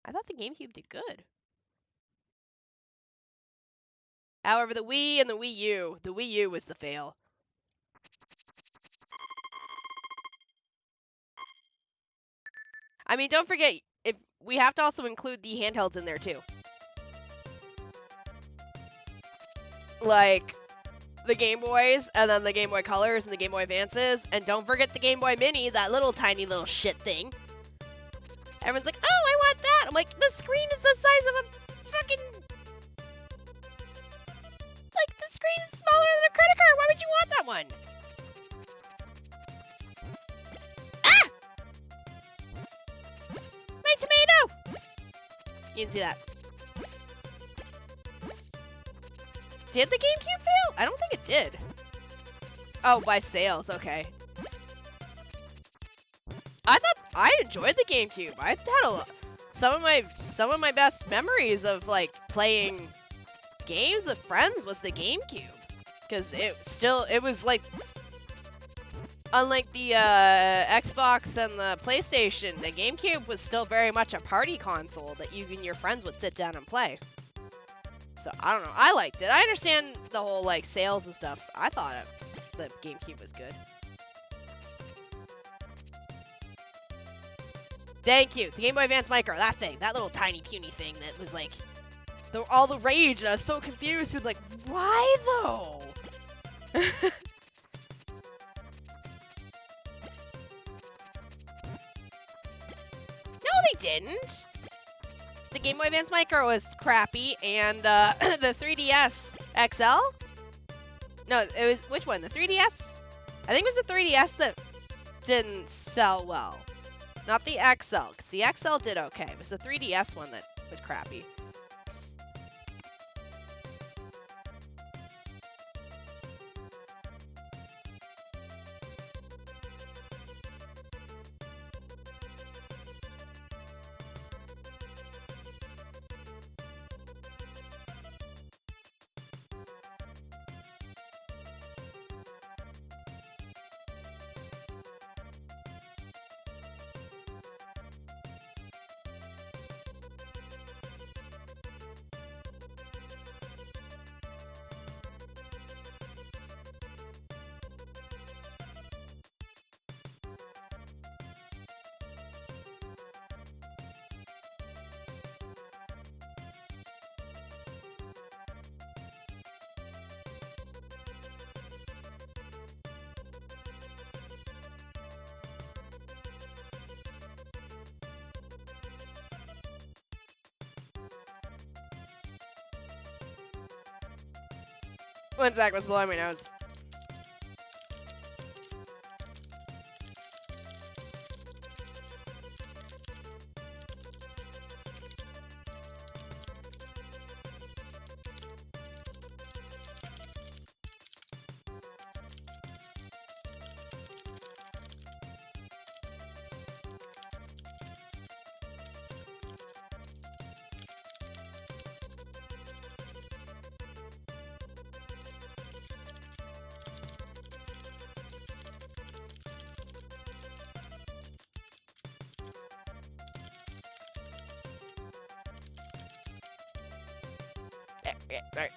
I thought the GameCube did good. However, the Wii and the Wii U was the fail. I mean, don't forget, if we have to also include the handhelds in there too. Like the Game Boys, and then the Game Boy Colors and the Game Boy Advances, and don't forget the Game Boy Mini, that little tiny little shit thing. Everyone's like, oh, I want that! I'm like, the screen is the size of a fucking... Like, the screen is smaller than a credit card! Why would you want that one? Ah! My tomato! You didn't see that. Did the GameCube fail? I don't think it did. Oh, by sales, okay. I thought I enjoyed the GameCube. I had some of my best memories of like playing games with friends was the GameCube, because it was like, unlike the Xbox and the PlayStation, the GameCube was still very much a party console that you and your friends would sit down and play. So, I don't know. I liked it. I understand the whole, like, sales and stuff. I thought the GameCube was good. Thank you. The Game Boy Advance Micro. That thing. That little tiny puny thing that was, like, all the rage. And I was so confused. And, like, why, though? No, they didn't. The Game Boy Advance Micro was crappy, and the 3DS XL? No, it was, which one? The 3DS? I think it was the 3DS that didn't sell well. Not the XL, because the XL did okay. It was the 3DS one that was crappy. When Zach was blowing my nose. Yeah, sorry.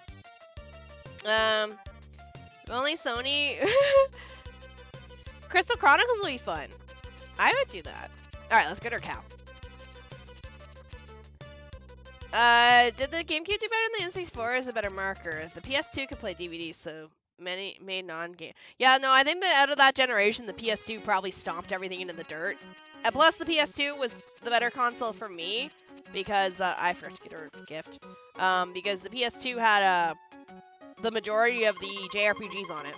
Only Sony. Crystal Chronicles will be fun. I would do that. Alright, let's get our cow. Did the GameCube do better than the N64 is a better marker? The PS2 could play DVDs, so many made non-game. Yeah, no, I think that out of that generation, the PS2 probably stomped everything into the dirt. And plus, the PS2 was the better console for me, because, I forgot to get her a gift. Because the PS2 had, the majority of the JRPGs on it.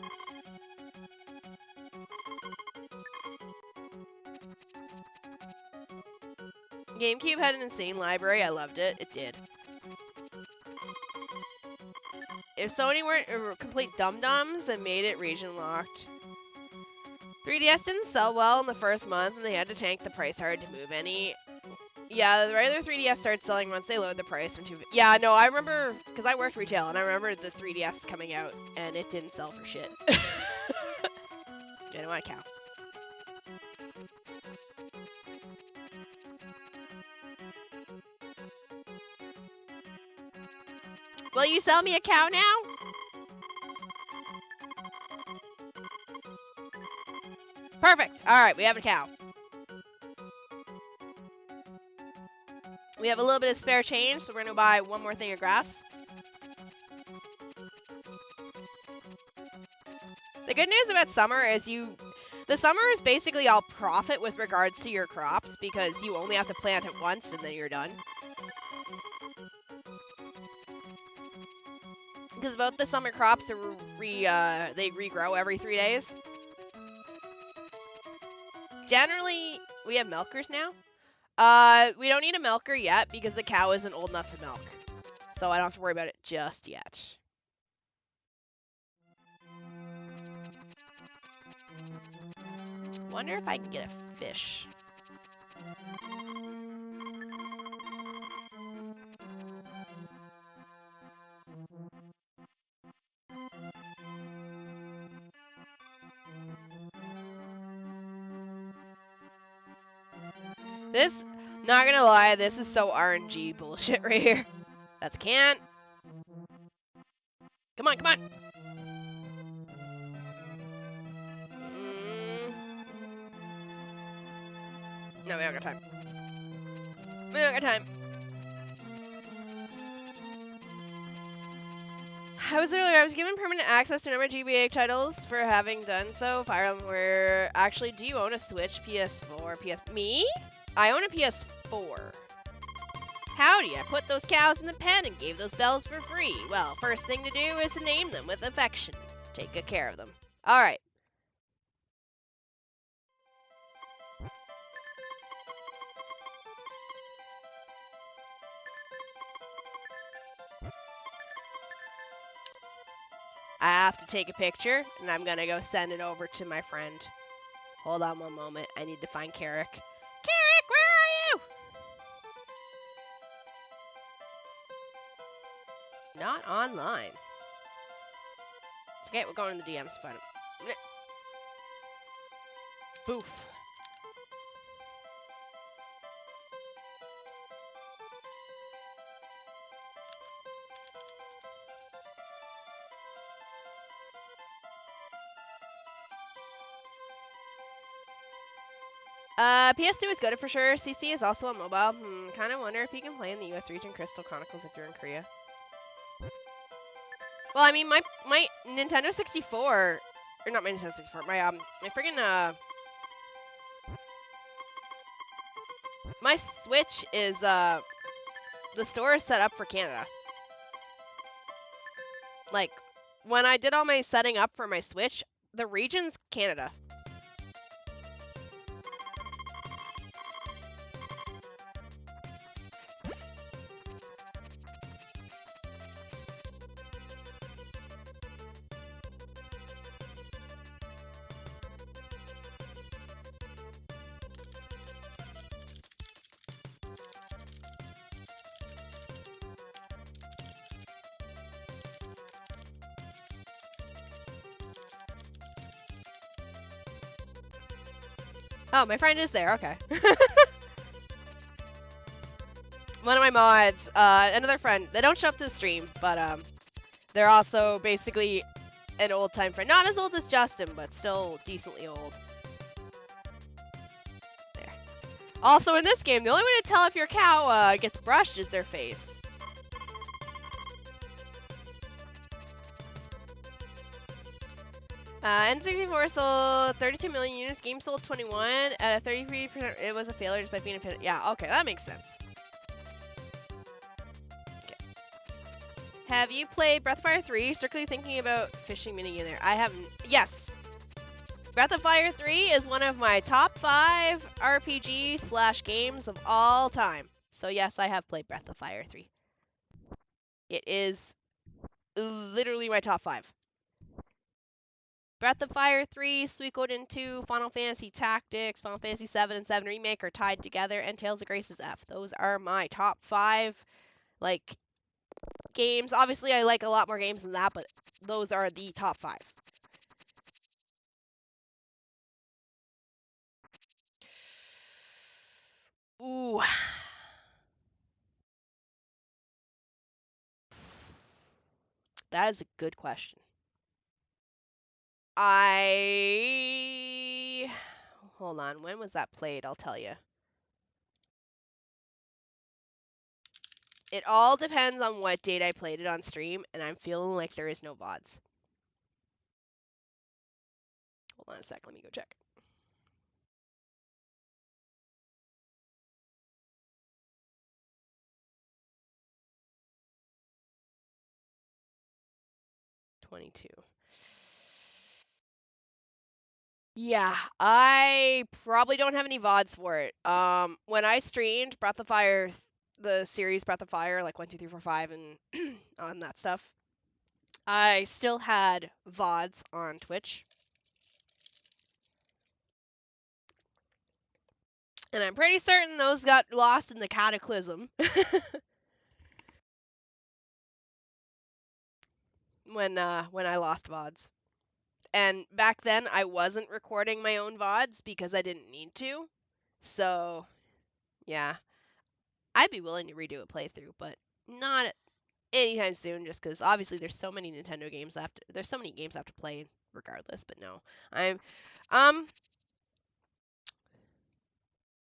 GameCube had an insane library. I loved it. It did. If Sony weren't complete dum-dums and made it region locked. 3DS didn't sell well in the first month, and they had to tank the price hard to move any. Yeah, the regular 3DS started selling once they lowered the price from 2. Yeah, no, I remember, because I worked retail, and I remember the 3DS coming out, and it didn't sell for shit. I don't want a cow. Will you sell me a cow now? Perfect. All right, we have a cow. We have a little bit of spare change, so we're going to buy one more thing of grass. The good news about summer is the summer is basically all profit with regards to your crops because you only have to plant it once and then you're done. Because both the summer crops they regrow every 3 days. Generally, we have milkers now. We don't need a milker yet because the cow isn't old enough to milk. So I don't have to worry about it just yet. Wonder if I can get a fish. This, not gonna lie, this is so RNG bullshit right here. That's a can. Come on, come on. No, we don't got time. We don't got time. I was given permanent access to a number of GBA titles for having done so. Fire Emblem were actually, do you own a Switch, PS4, Me? I own a PS4. Howdy, I put those cows in the pen and gave those bells for free. Well, first thing to do is to name them with affection. Take good care of them. Alright. I have to take a picture, and I'm gonna go send it over to my friend. Hold on one moment. I need to find Carrick. Carrick, where are you? Not online. It's okay, we're going to the DMs to find him. Boof. PS2 is good for sure. CC is also on mobile. Kind of wonder if you can play in the US region Crystal Chronicles if you're in Korea. Well, I mean, my Nintendo 64, or not my Nintendo 64, my friggin', my Switch is, the store is set up for Canada. Like, when I did all my setting up for my Switch, the region's Canada. Oh, my friend is there. Okay. One of my mods, another friend. They don't show up to the stream, but they're also basically an old-time friend. Not as old as Justin, but still decently old. There. Also, in this game, the only way to tell if your cow gets brushed is their face. N64 sold 32 million units. Game sold 21 at a 33%. It was a failure just by being a yeah. Okay, that makes sense. Okay. Have you played Breath of Fire 3? Strictly thinking about fishing minigame there. I haven't. Yes. Breath of Fire 3 is one of my top 5 RPG / games of all time. So yes, I have played Breath of Fire 3. It is literally my top 5. Breath of Fire 3, Suikoden 2, Final Fantasy Tactics, Final Fantasy 7 and 7 Remake are tied together, and Tales of Grace's F. Those are my top 5, like, games. Obviously, I like a lot more games than that, but those are the top 5. Ooh. That is a good question. Hold on, when was that played? I'll tell you. It all depends on what date I played it on stream, and I'm feeling like there is no VODs. Hold on a sec, let me go check. Yeah, I probably don't have any VODs for it. When I streamed Breath of Fire, the series Breath of Fire, like 1, 2, 3, 4, 5, and on that stuff, I still had VODs on Twitch. And I'm pretty certain those got lost in the cataclysm. when I lost VODs. And back then, I wasn't recording my own VODs because I didn't need to. So, yeah. I'd be willing to redo a playthrough, but not anytime soon, just because obviously there's so many Nintendo games there's so many games I have to play regardless, but no.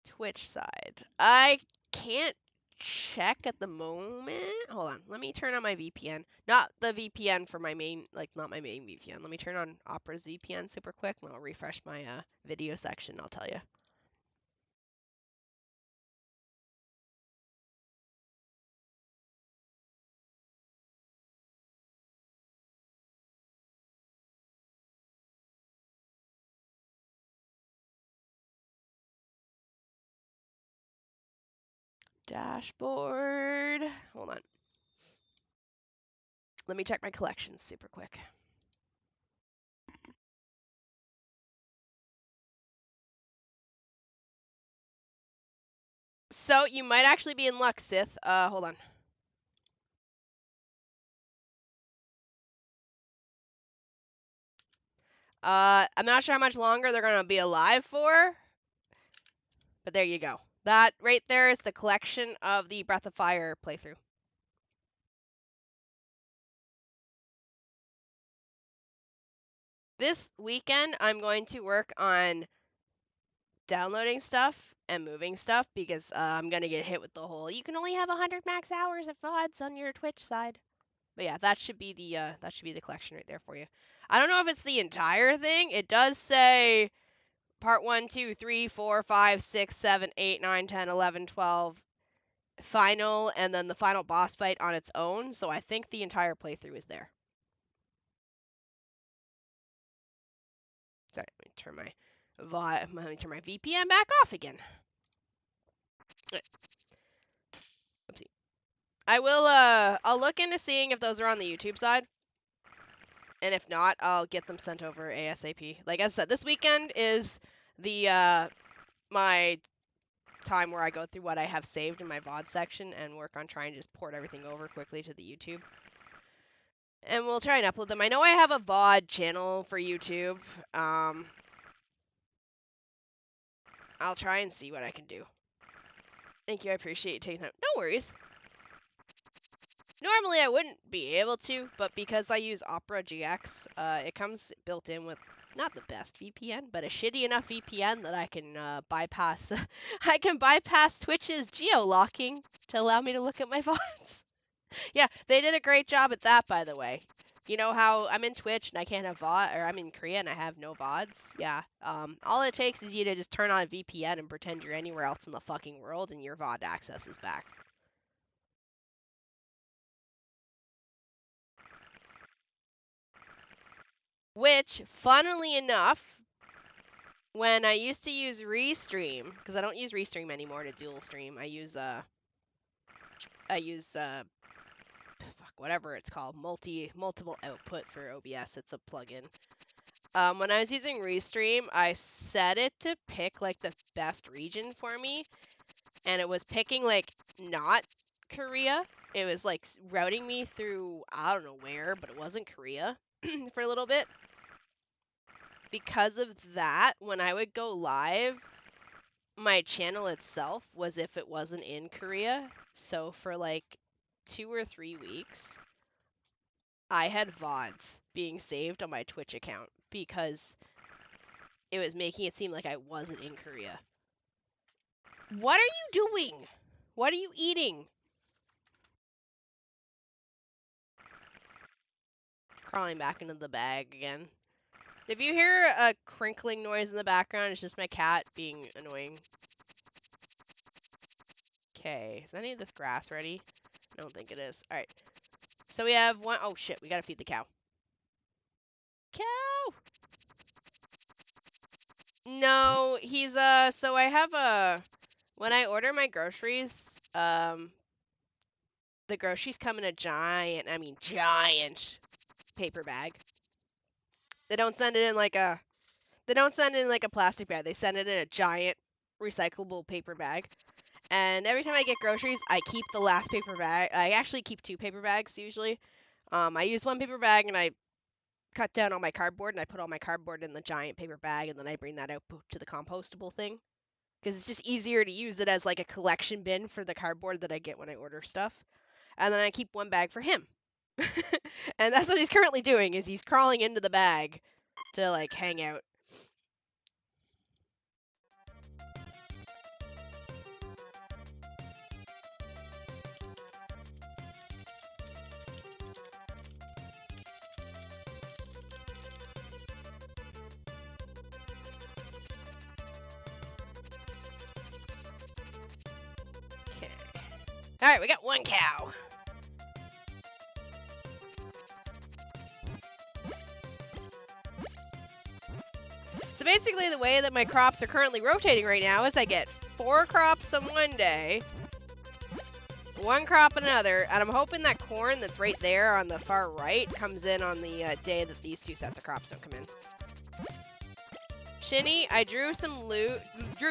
Twitch side. I can't check at the moment. Hold on. Let me turn on my VPN. Not the VPN for my main, like, not my main VPN. Let me turn on Opera's VPN super quick, and I'll refresh my video section, I'll tell you. Dashboard. Hold on. Let me check my collections super quick. So, you might actually be in luck, Sith. Hold on. I'm not sure how much longer they're gonna be alive for, but there you go. That right there is the collection of the Breath of Fire playthrough. This weekend, I'm going to work on downloading stuff and moving stuff because I'm gonna get hit with the whole you can only have 100 max hours of VODs on your Twitch side. But yeah, that should be the collection right there for you. I don't know if it's the entire thing. It does say part 1, 2, 3, 4, 5, 6, 7, 8, 9, 10, 11, 12 final, and then the final boss fight on its own. So I think the entire playthrough is there. turn my VPN back off again. Right. Oopsie. I will, I'll look into seeing if those are on the YouTube side. And if not, I'll get them sent over ASAP. Like I said, this weekend is the, my time where I go through what I have saved in my VOD section and work on trying to just port everything over quickly to the YouTube. And we'll try and upload them. I know I have a VOD channel for YouTube. I'll try and see what I can do. Thank you, I appreciate you taking time. No worries. Normally I wouldn't be able to, but because I use Opera GX, it comes built in with not the best VPN, but a shitty enough VPN that I can bypass. I can bypass Twitch's geo-locking to allow me to look at my VODs. Yeah, they did a great job at that, by the way. You know how I'm in Twitch and I can't have VOD, or I'm in Korea and I have no VODs? Yeah. All it takes is you to just turn on VPN and pretend you're anywhere else in the fucking world and your VOD access is back. Which, funnily enough, when I used to use Restream, because I don't use Restream anymore to dual stream, I use fuck, whatever it's called, multiple output for OBS. It's a plugin. When I was using Restream, I set it to pick like the best region for me, and it was picking like not Korea. It was like routing me through I don't know where, but it wasn't Korea for a little bit. Because of that, when I would go live, my channel itself was if it wasn't in Korea. So for like 2 or 3 weeks, I had VODs being saved on my Twitch account because it was making it seem like I wasn't in Korea. What are you doing? What are you eating? Crawling back into the bag again. If you hear a crinkling noise in the background, it's just my cat being annoying. Okay, is any of this grass ready? I don't think it is. Alright. So we have one. Oh shit, we gotta feed the cow. Cow! No, he's, so I have when I order my groceries, the groceries come in a giant paper bag. They don't send it in like a plastic bag. They send it in a giant recyclable paper bag. And every time I get groceries, I keep the last paper bag. I actually keep 2 paper bags usually. I use 1 paper bag and I cut down all my cardboard and I put all my cardboard in the giant paper bag and then I bring that out to the compostable thing. Because it's just easier to use it as like a collection bin for the cardboard that I get when I order stuff. And then I keep 1 bag for him. And that's what he's currently doing, is he's crawling into the bag to like hang out. Okay. Alright, we got 1 cow. So basically the way that my crops are currently rotating right now is I get 4 crops on one day, 1 crop on another, and I'm hoping that corn that's right there on the far right comes in on the day that these 2 sets of crops don't come in. Shini, I drew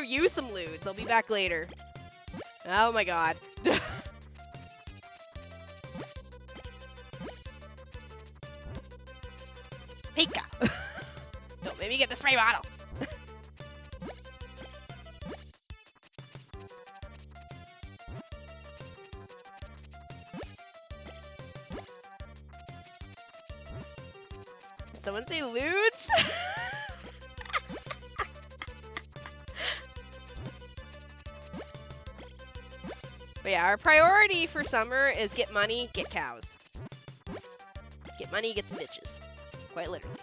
you some lewds. I'll be back later. Oh my god. Pika! Don't make me get the spray bottle! Did someone say lewds? But yeah, our priority for summer is get money, get cows. Get money, get some bitches. Quite literally.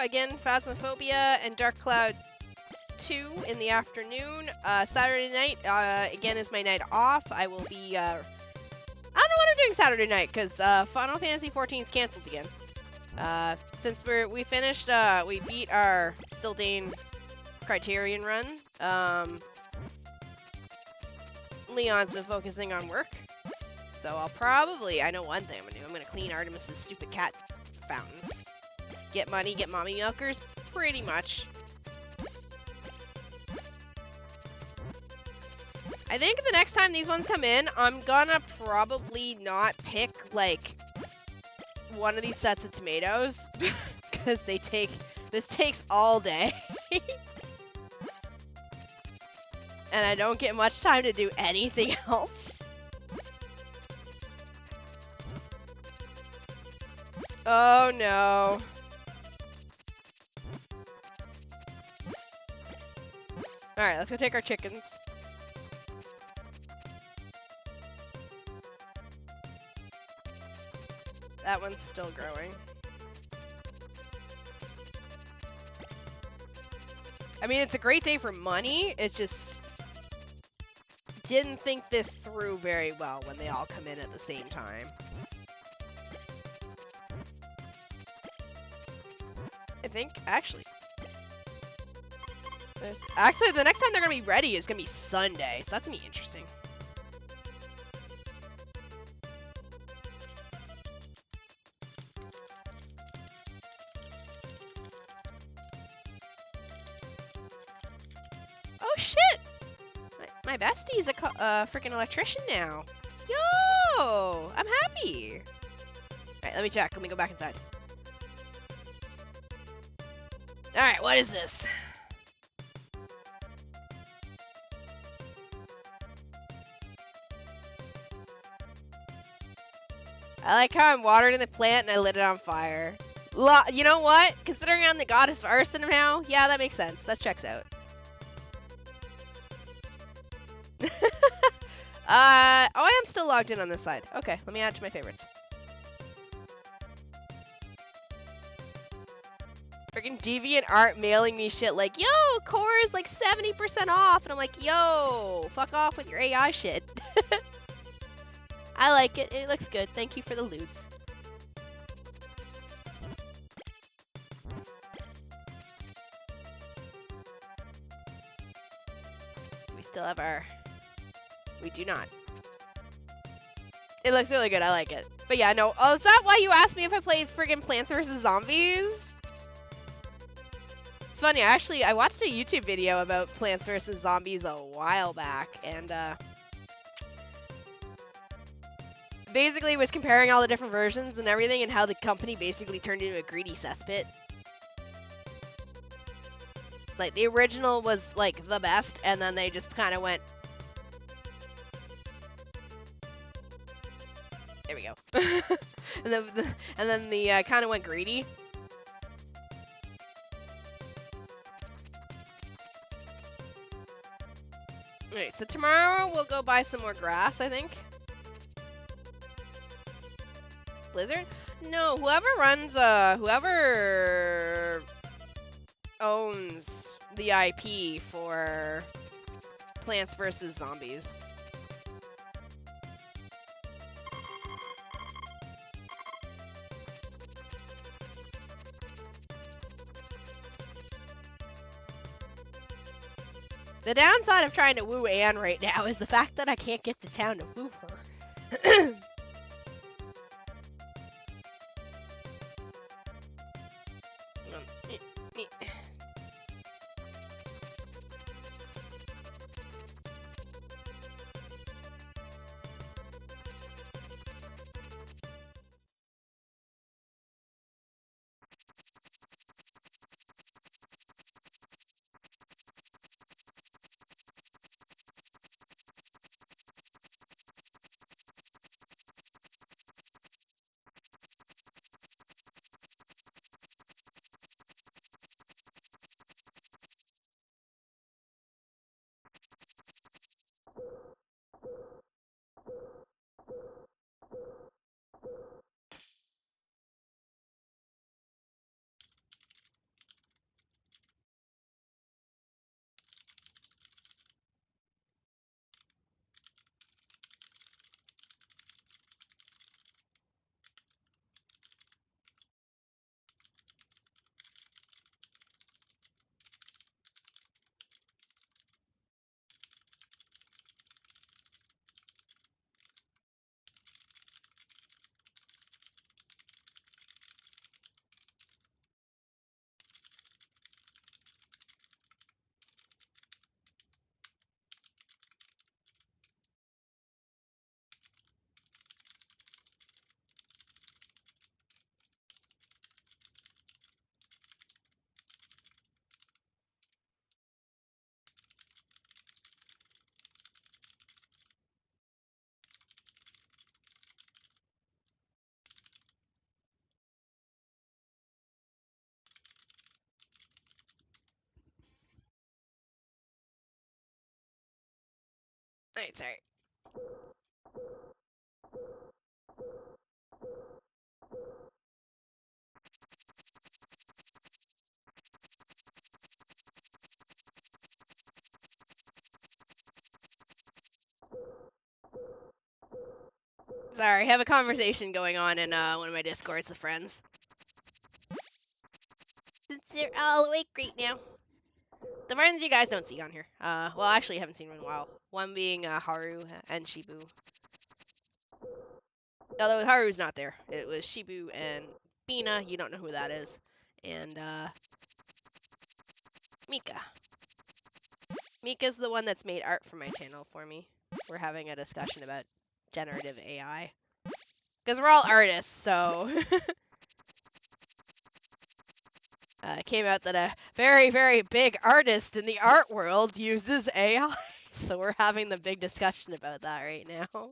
again, Phasmophobia and Dark Cloud 2 in the afternoon. Saturday night, again, is my night off. I will be, I don't know what I'm doing Saturday night, because Final Fantasy XIV is canceled again. Since we finished, we beat our Sylvain Criterion run, Leon's been focusing on work. So I'll probably, I know one thing I'm gonna do. I'm gonna clean Artemis's stupid cat fountain. Get money, get mommy milkers, pretty much. I think the next time these ones come in, I'm gonna probably not pick, like, one of these sets of tomatoes. Because this takes all day. And I don't get much time to do anything else. Oh no. Alright, let's go take our chickens. That one's still growing. I mean, it's a great day for money. It's just didn't think this through very well when they all come in at the same time. I think, actually, the next time they're gonna be ready is gonna be Sunday, so that's gonna be interesting. Oh shit! My bestie's a freaking electrician now. Yo! I'm happy! Alright, let me check. Let me go back inside. Alright, what is this? I like how I'm watering the plant and I lit it on fire. You know what? Considering I'm the goddess of arson now, yeah, that makes sense. That checks out. Oh, I am still logged in on this side. Okay, let me add it to my favorites. Freaking DeviantArt mailing me shit like, yo, core is like 70% off. And I'm like, yo, fuck off with your AI shit. I like it. It looks good. Thank you for the loots. We still have our... We do not. It looks really good. I like it. But yeah, no. Oh, is that why you asked me if I played friggin' Plants vs. Zombies? It's funny. I watched a YouTube video about Plants vs. Zombies a while back, and basically was comparing all the different versions and everything, and how the company basically turned into a greedy cesspit. Like, the original was, like, the best, and then they just kind of went... There we go. and then the kind of went greedy. Alright, so tomorrow we'll go buy some more grass, I think. Blizzard? No, whoever owns the IP for Plants vs. Zombies. The downside of trying to woo Anne right now is the fact that I can't get to town to woo her. Alright, sorry. Sorry, I have a conversation going on in one of my Discords with friends. Since they're all awake right now. The friends you guys don't see on here. Well, actually, I haven't seen one in a while. One being Haru and Shibu. Although Haru's not there. It was Shibu and Bina. You don't know who that is. And Mika. Mika's the one that's made art for my channel for me. We're having a discussion about generative AI. Because we're all artists, so... it came out that a very, very big artist in the art world uses AI. So we're having the big discussion about that right now.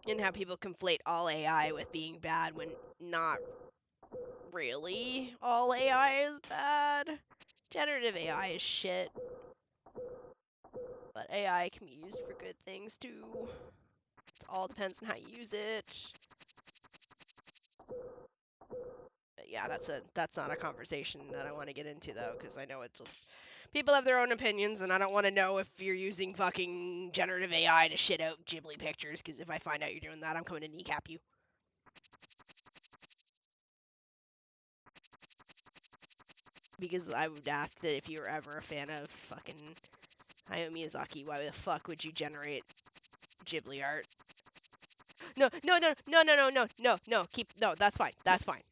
And how people conflate all AI with being bad when not really all AI is bad. Generative AI is shit. But AI can be used for good things too. It all depends on how you use it. But yeah, that's not a conversation that I want to get into though, because I know it's just people have their own opinions, and I don't want to know if you're using fucking generative AI to shit out Ghibli pictures, because if I find out you're doing that, I'm coming to kneecap you. Because I would ask that if you were ever a fan of fucking Hayao Miyazaki, why the fuck would you generate Ghibli art? No, that's fine. That's fine.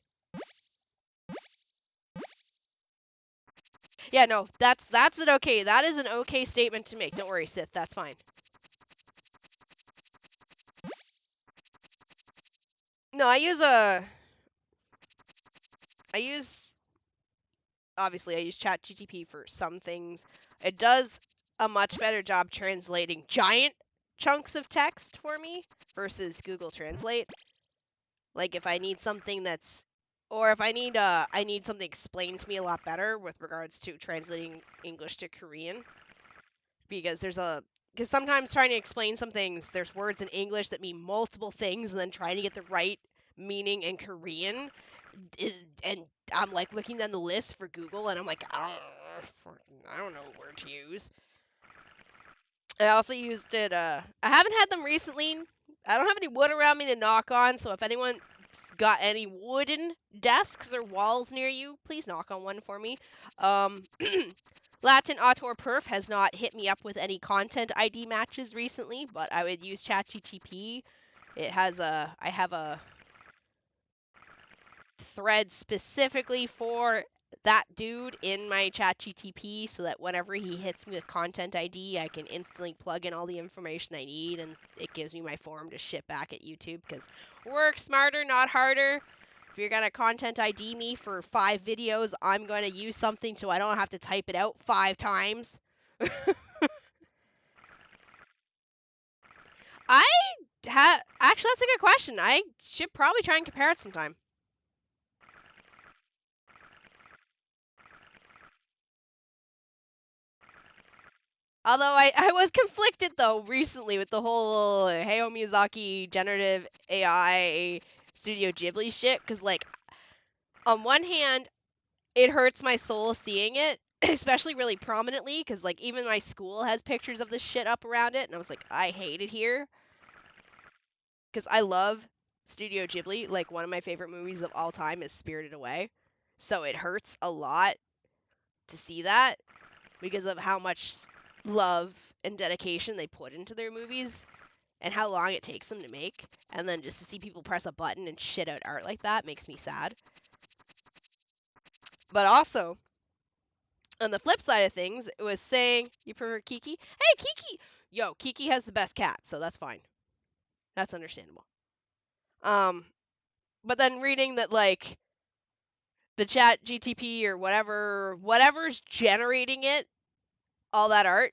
Yeah, no, that's an okay. That is an okay statement to make. Don't worry, Sith. That's fine. No, I use obviously I use ChatGPT for some things. It does a much better job translating giant chunks of text for me versus Google Translate. Like if I need something that's, or if I need something explained to me a lot better with regards to translating English to Korean, because because sometimes trying to explain some things, there's words in English that mean multiple things, and then trying to get the right meaning in Korean, and I'm like looking down the list for Google, and I'm like, I don't know what word to use. I also used it, I haven't had them recently. I don't have any wood around me to knock on, so if anyone got any wooden desks or walls near you, please knock on one for me. Latin Autor Perf has not hit me up with any content ID matches recently, but I would use ChatGPT. I have a thread specifically for that dude in my ChatGPT, so that whenever he hits me with content ID, I can instantly plug in all the information I need, and it gives me my form to ship back at YouTube, because work smarter, not harder. If you're gonna content ID me for 5 videos, I'm gonna use something so I don't have to type it out 5 times. Actually, that's a good question. I should probably try and compare it sometime. Although I was conflicted though recently with the whole Hayao Miyazaki generative AI Studio Ghibli shit, because like on one hand it hurts my soul seeing it, especially really prominently, because like even my school has pictures of this shit up around it, and I was like, I hate it here, because I love Studio Ghibli. Like one of my favorite movies of all time is Spirited Away, so it hurts a lot to see that because of how much love and dedication they put into their movies and how long it takes them to make, and then just to see people press a button and shit out art like that makes me sad. But also, on the flip side of things, it was saying you prefer Kiki. Hey, Kiki! Yo, Kiki has the best cat, so that's fine. That's understandable. But then reading that, like, the chat GTP or whatever's generating it, all that art,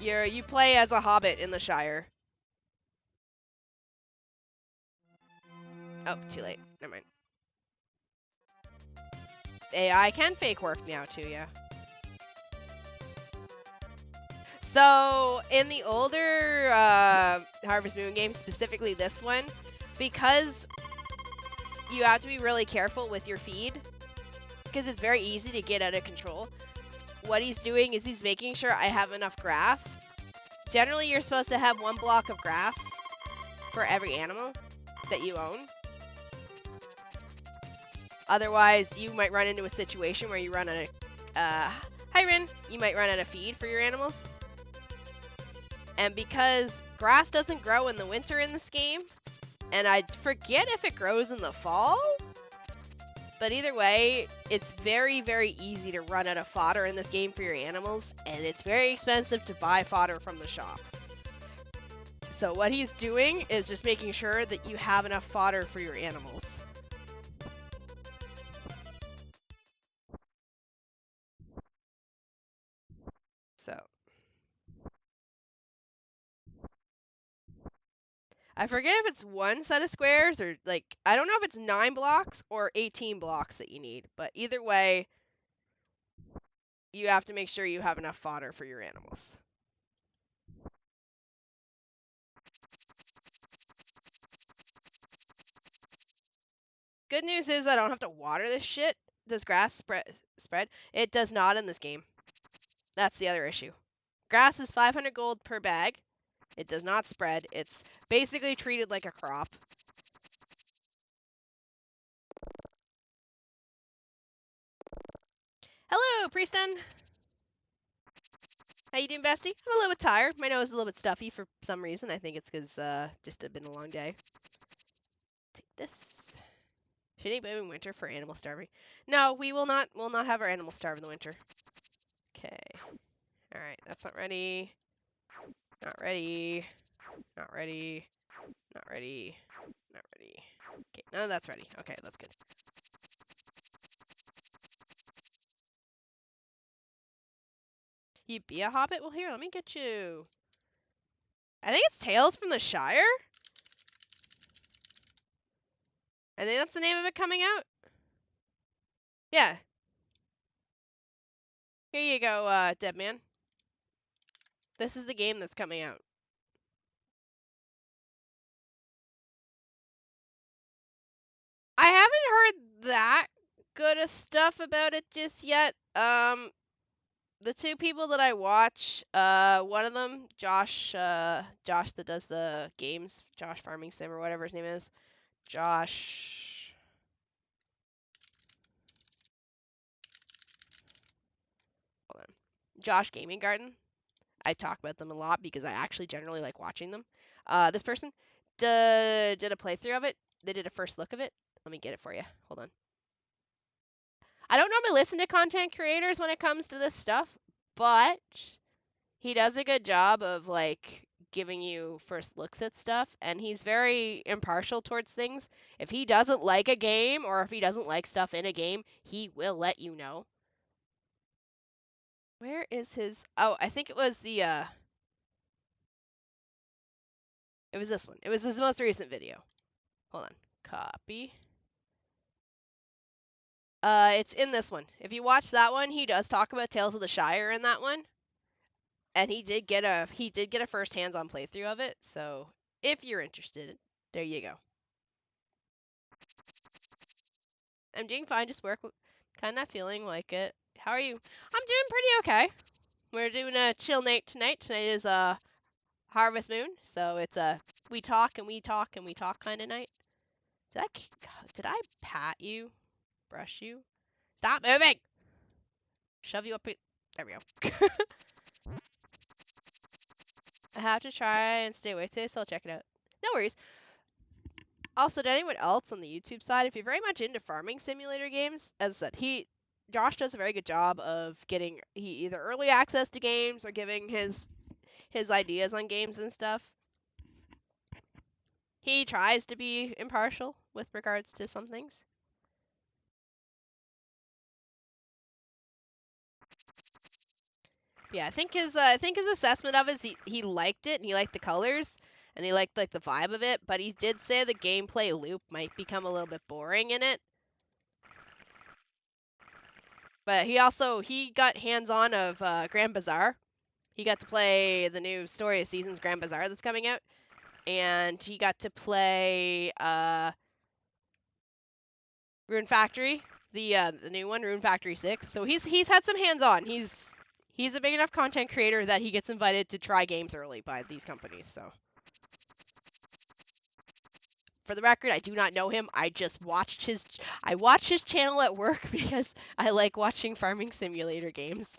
You play as a hobbit in the Shire. Oh, too late. Never mind. AI can fake work now too, yeah. So, in the older Harvest Moon games, specifically this one, because you have to be really careful with your feed, because it's very easy to get out of control, what he's doing is he's making sure I have enough grass. Generally, you're supposed to have 1 block of grass for every animal that you own. Otherwise, you might run into a situation where you run out of... hi, Rin! You might run out of feed for your animals. And because grass doesn't grow in the winter in this game, and I forget if it grows in the fall, but either way, it's very, very easy to run out of fodder in this game for your animals, and it's very expensive to buy fodder from the shop. So what he's doing is just making sure that you have enough fodder for your animals. So I forget if it's 1 set of squares or like, I don't know if it's 9 blocks or 18 blocks that you need, but either way, you have to make sure you have enough fodder for your animals. Good news is I don't have to water this shit. Does grass spread? It does not in this game. That's the other issue. Grass is 500 gold per bag. It does not spread. It's basically treated like a crop. Hello, Prieston. How you doing, bestie? I'm a little bit tired. My nose is a little bit stuffy for some reason. I think it's because just been a long day. Take this. Shitty booming winter for animal starving. No, we will not. We'll not have our animals starve in the winter. Okay. All right. That's not ready. Not ready. Not ready. Not ready. Not ready. Okay. No, that's ready. Okay, that's good. You be a hobbit? Well, here, let me get you. I think it's Tales from the Shire. I think that's the name of it coming out. Yeah. Here you go, Deadman. This is the game that's coming out. I haven't heard that good of stuff about it just yet. The 2 people that I watch, one of them, Josh that does the games, Josh Farming Sim or whatever his name is. Josh. Hold on. Josh Gaming Garden. I talk about them a lot because I actually generally like watching them. This person did a playthrough of it. They did a first look of it. Let me get it for you. Hold on. I don't normally listen to content creators when it comes to this stuff, but he does a good job of like giving you first looks at stuff, and he's very impartial towards things. If he doesn't like a game or if he doesn't like stuff in a game, he will let you know. Where is his... Oh, I think it was the it was this one. It was his most recent video. Hold on. Copy. It's in this one. If you watch that one, he does talk about Tales of the Shire in that one. And he did get a first hands-on playthrough of it. So if you're interested, there you go. I'm doing fine, just work, kind of feeling like it. How are you? I'm doing pretty okay. We're doing a chill night tonight. Tonight is Harvest Moon, so it's a we talk and we talk and we talk kind of night. Did I pat you? Brush you? Stop moving! Shove you up. There we go. I have to try and stay awake today, so I'll check it out. No worries. Also, to anyone else on the YouTube side, if you're very much into farming simulator games, as I said, Josh does a very good job of getting either early access to games or giving his ideas on games and stuff. He tries to be impartial with regards to some things. Yeah, I think his assessment of it is he liked it and he liked the colors and he liked like the vibe of it, but he did say the gameplay loop might become a little bit boring in it. But he got hands-on of Grand Bazaar. He got to play the new Story of Seasons Grand Bazaar that's coming out, and he got to play Rune Factory, the new one, Rune Factory 6. So he's had some hands-on. He's a big enough content creator that he gets invited to try games early by these companies. So for the record, I do not know him. I watch his channel at work because I like watching farming simulator games.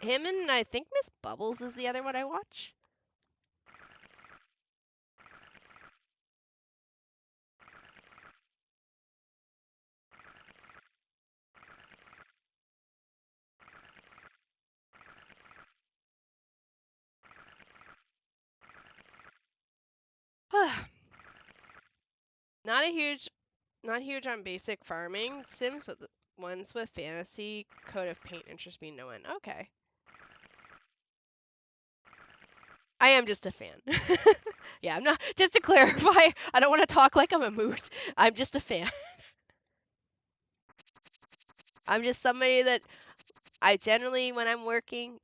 Him and I think Miss Bubbles is the other one I watch. Not huge on basic farming sims, but the ones with fantasy coat of paint interest me no end. Okay. I am just a fan. Yeah, I'm not. Just to clarify, I don't want to talk like I'm a moot. I'm just a fan. I'm just somebody that I generally, when I'm working,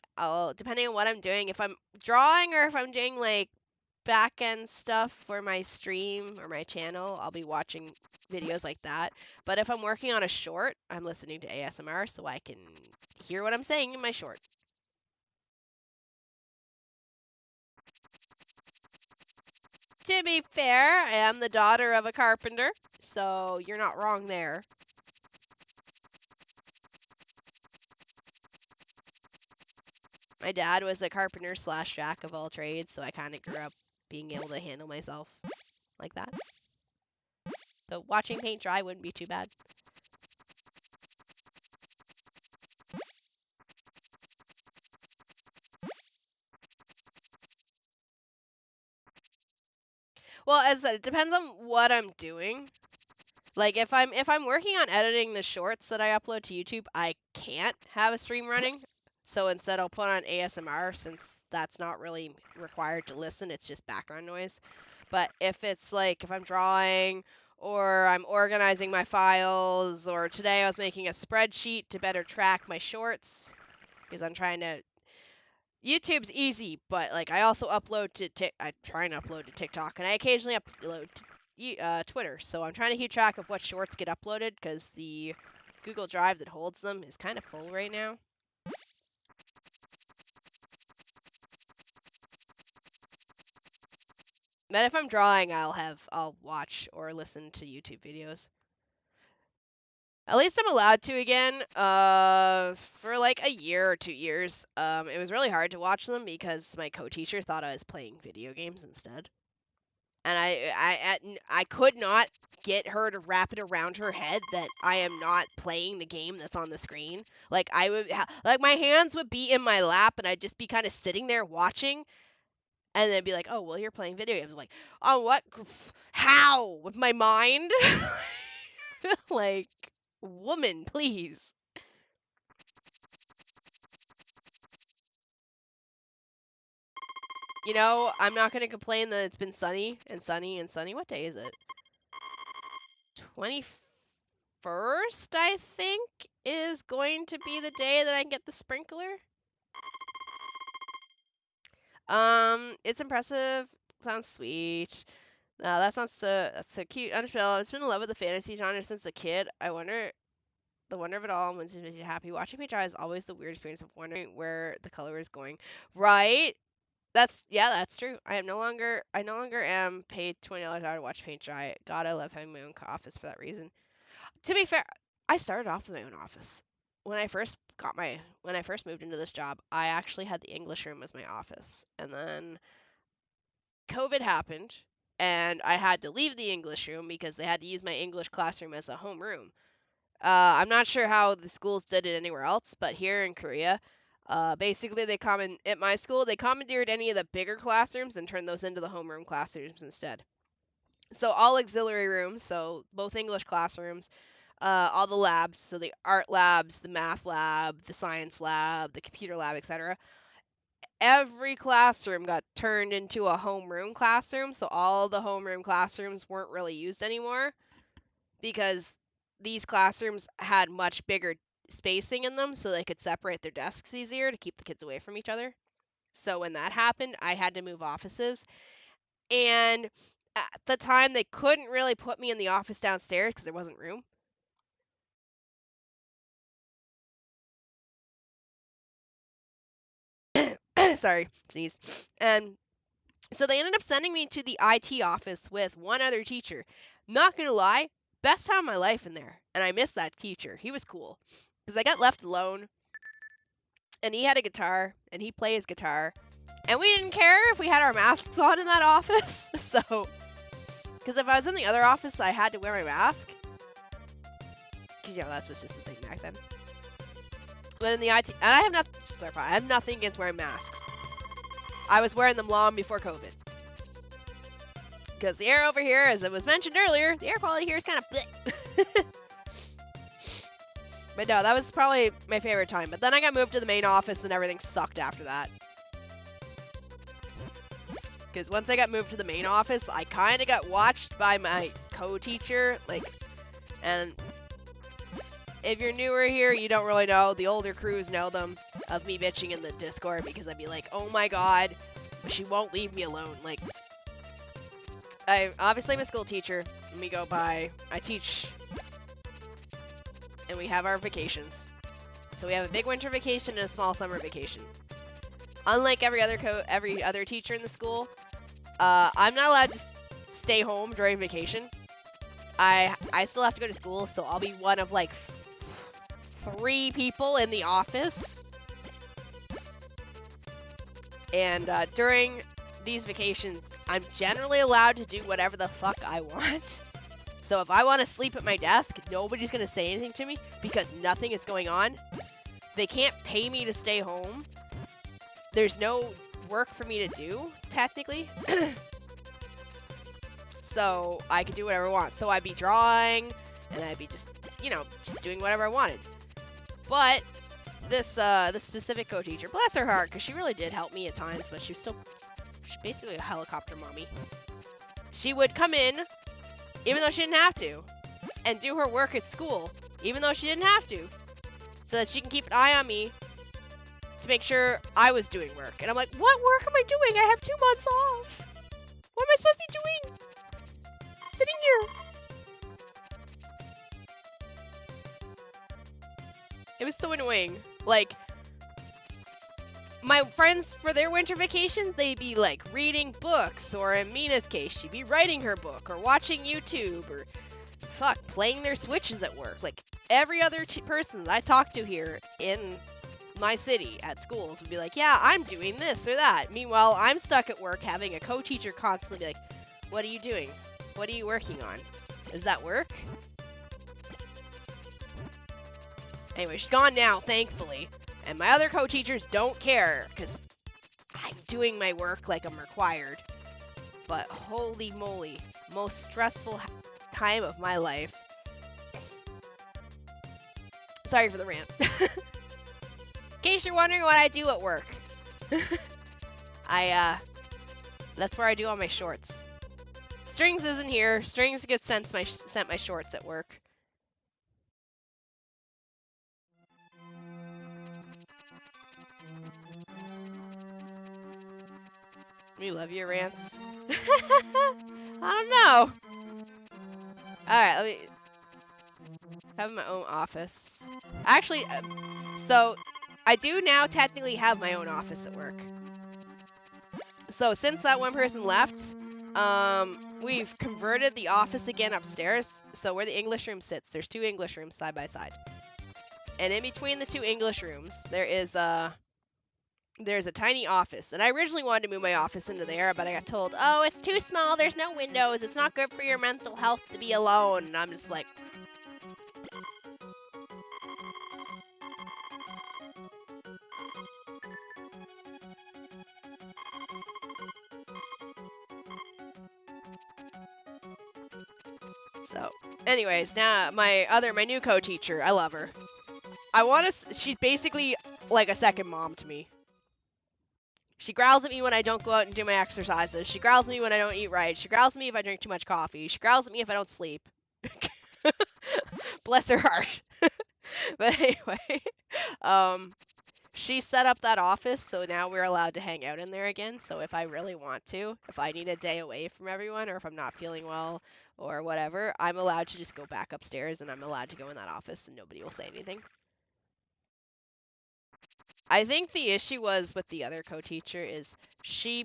depending on what I'm doing, if I'm drawing or if I'm doing like back end stuff for my stream or my channel, I'll be watching videos like that. But if I'm working on a short, I'm listening to ASMR so I can hear what I'm saying in my short. To be fair, I am the daughter of a carpenter, so you're not wrong there. My dad was a carpenter / jack of all trades, so I kind of grew up being able to handle myself like that. So watching paint dry wouldn't be too bad. Well, as I said, it depends on what I'm doing. Like if I'm working on editing the shorts that I upload to YouTube, I can't have a stream running. So instead I'll put on ASMR since that's not really required to listen, it's just background noise. But if it's like if I'm drawing or I'm organizing my files or today I was making a spreadsheet to better track my shorts because I'm trying to YouTube's easy, but like I also upload to I try and upload to TikTok and I occasionally upload to Twitter. So I'm trying to keep track of what shorts get uploaded because the Google Drive that holds them is kind of full right now. But if I'm drawing, I'll watch or listen to YouTube videos. At least I'm allowed to again. For like a year or 2 years, it was really hard to watch them because my co-teacher thought I was playing video games instead, and I could not get her to wrap it around her head that I am not playing the game that's on the screen. Like I would, like my hands would be in my lap, and I'd just be kind of sitting there watching, and then be like, "Oh, well, you're playing video games." I'm like, "Oh, what? How? With my mind?" Like, woman, please. You know, I'm not gonna complain that it's been sunny and sunny and sunny. What day is it? 21st, I think, is going to be the day that I can get the sprinkler. It's impressive. Sounds sweet. That's so cute. Unspelled. I've been in love with the fantasy genre since a kid. The wonder of it all makes me happy. Watching paint dry is always the weird experience of wondering where the color is going. Right? That's true. I no longer am paid $20 an hour to watch paint dry. God, I love having my own office for that reason. To be fair, I started off with my own office. When I first moved into this job, I actually had the English room as my office. And then COVID happened and I had to leave the English room because they had to use my English classroom as a home room. I'm not sure how the schools did it anywhere else, but here in Korea, basically at my school, they commandeered any of the bigger classrooms and turned those into the homeroom classrooms instead. So all auxiliary rooms, so both English classrooms, all the labs, so the art labs, the math lab, the science lab, the computer lab, etc. Every classroom got turned into a homeroom classroom, so all the homeroom classrooms weren't really used anymore because these classrooms had much bigger spacing in them so they could separate their desks easier to keep the kids away from each other. So when that happened, I had to move offices. And at the time, they couldn't really put me in the office downstairs because there wasn't room. Sorry, sneeze. And so they ended up sending me to the IT office with one other teacher. Not gonna lie, best time of my life in there. And I miss that teacher. He was cool. Because I got left alone. And he had a guitar. And he played his guitar. And we didn't care if we had our masks on in that office. So, because if I was in the other office, I had to wear my mask. Because, you know, that was just the thing back then. But in the IT, and I have nothing, just clarify, I have nothing against wearing masks. I was wearing them long before COVID. Because the air over here, as it was mentioned earlier, the air quality here is kind of bleh. But no, that was probably my favorite time. But then I got moved to the main office and everything sucked after that. Because once I got moved to the main office, I kind of got watched by my co-teacher. And if you're newer here, you don't really know. The older crews know them of me bitching in the Discord because I'd be like, oh my god, she won't leave me alone. Like, obviously I'm a school teacher. Let me go by. I teach, and we have our vacations. So we have a big winter vacation and a small summer vacation. Unlike every other teacher in the school, I'm not allowed to stay home during vacation. I still have to go to school, so I'll be one of like 3 people in the office. And during these vacations, I'm generally allowed to do whatever the fuck I want. So if I want to sleep at my desk, nobody's going to say anything to me because nothing is going on. They can't pay me to stay home. There's no work for me to do, technically. So I could do whatever I want. So I'd be drawing, and I'd be just, you know, just doing whatever I wanted. But this specific co-teacher, bless her heart, because she really did help me at times, but she's basically a helicopter mommy. She would come in, even though she didn't have to, and do her work at school, even though she didn't have to, so that she can keep an eye on me to make sure I was doing work. And I'm like, what work am I doing? I have 2 months off. What am I supposed to be doing? Sitting here. It was so annoying. Like, my friends, for their winter vacations, they'd be like reading books, or in Mina's case, she'd be writing her book, or watching YouTube, or playing their Switches at work. Like, every other person that I talk to here in my city at schools would be like, yeah, I'm doing this or that. Meanwhile, I'm stuck at work having a co-teacher constantly be like, what are you doing? What are you working on? Is that work? Anyway, she's gone now, thankfully. And my other co-teachers don't care, because I'm doing my work like I'm required. But holy moly, most stressful time of my life. Sorry for the rant. In case you're wondering what I do at work. That's where I do all my shorts. Strings isn't here. Strings gets sent my shorts at work. We love your rants. I don't know. Alright, let me have my own office. Actually, so I do now technically have my own office at work. So since that one person left, we've converted the office again upstairs. So where the English room sits, there's 2 English rooms side by side. And in between the 2 English rooms, there's a tiny office. And I originally wanted to move my office into there, but I got told, oh, it's too small, there's no windows, it's not good for your mental health to be alone. And I'm just like, So, anyways, now my new co-teacher, I love her. She's basically like a second mom to me. She growls at me when I don't go out and do my exercises. She growls at me when I don't eat right. She growls at me if I drink too much coffee. She growls at me if I don't sleep. Bless her heart. But anyway, she set up that office, so now we're allowed to hang out in there again. So if I really want to, if I need a day away from everyone, or if I'm not feeling well, or whatever, I'm allowed to just go back upstairs, and I'm allowed to go in that office, and nobody will say anything. I think the issue was with the other co-teacher is she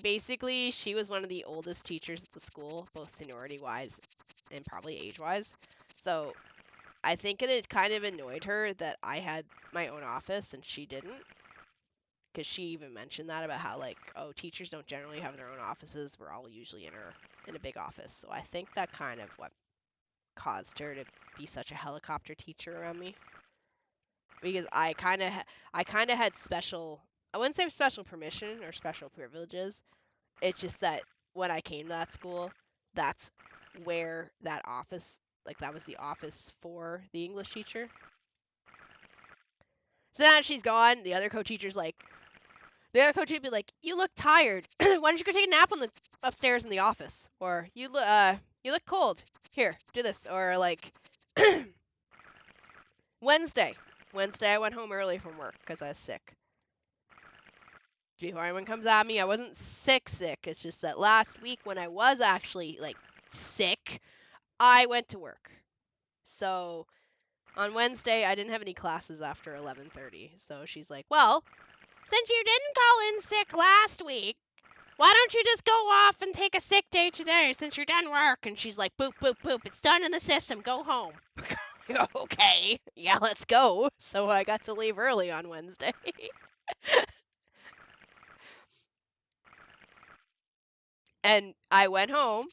was one of the oldest teachers at the school, both seniority-wise and probably age-wise. So I think it had kind of annoyed her that I had my own office and she didn't. Because she even mentioned that about how, like, oh, teachers don't generally have their own offices. We're all usually in a big office. So I think that kind of what caused her to be such a helicopter teacher around me. Because I kind of had special, I wouldn't say special permission or special privileges. It's just that when I came to that school, that's where that office, like that was the office for the English teacher. So now she's gone, the other co-teacher's like, the other coach would be like, "You look tired. Why don't you go take a nap on the upstairs in the office?" Or you look cold. Here, do this. Or like Wednesday I went home early from work because I was sick. Before anyone comes at me, I wasn't sick. It's just that last week when I was actually like sick, I went to work. So on Wednesday, I didn't have any classes after 11:30. So she's like, "Well, since you didn't call in sick last week, why don't you just go off and take a sick day today since you're done work?" And she's like, "Boop, boop, boop. It's done in the system. Go home." Okay. Yeah, let's go. So I got to leave early on Wednesday. And I went home,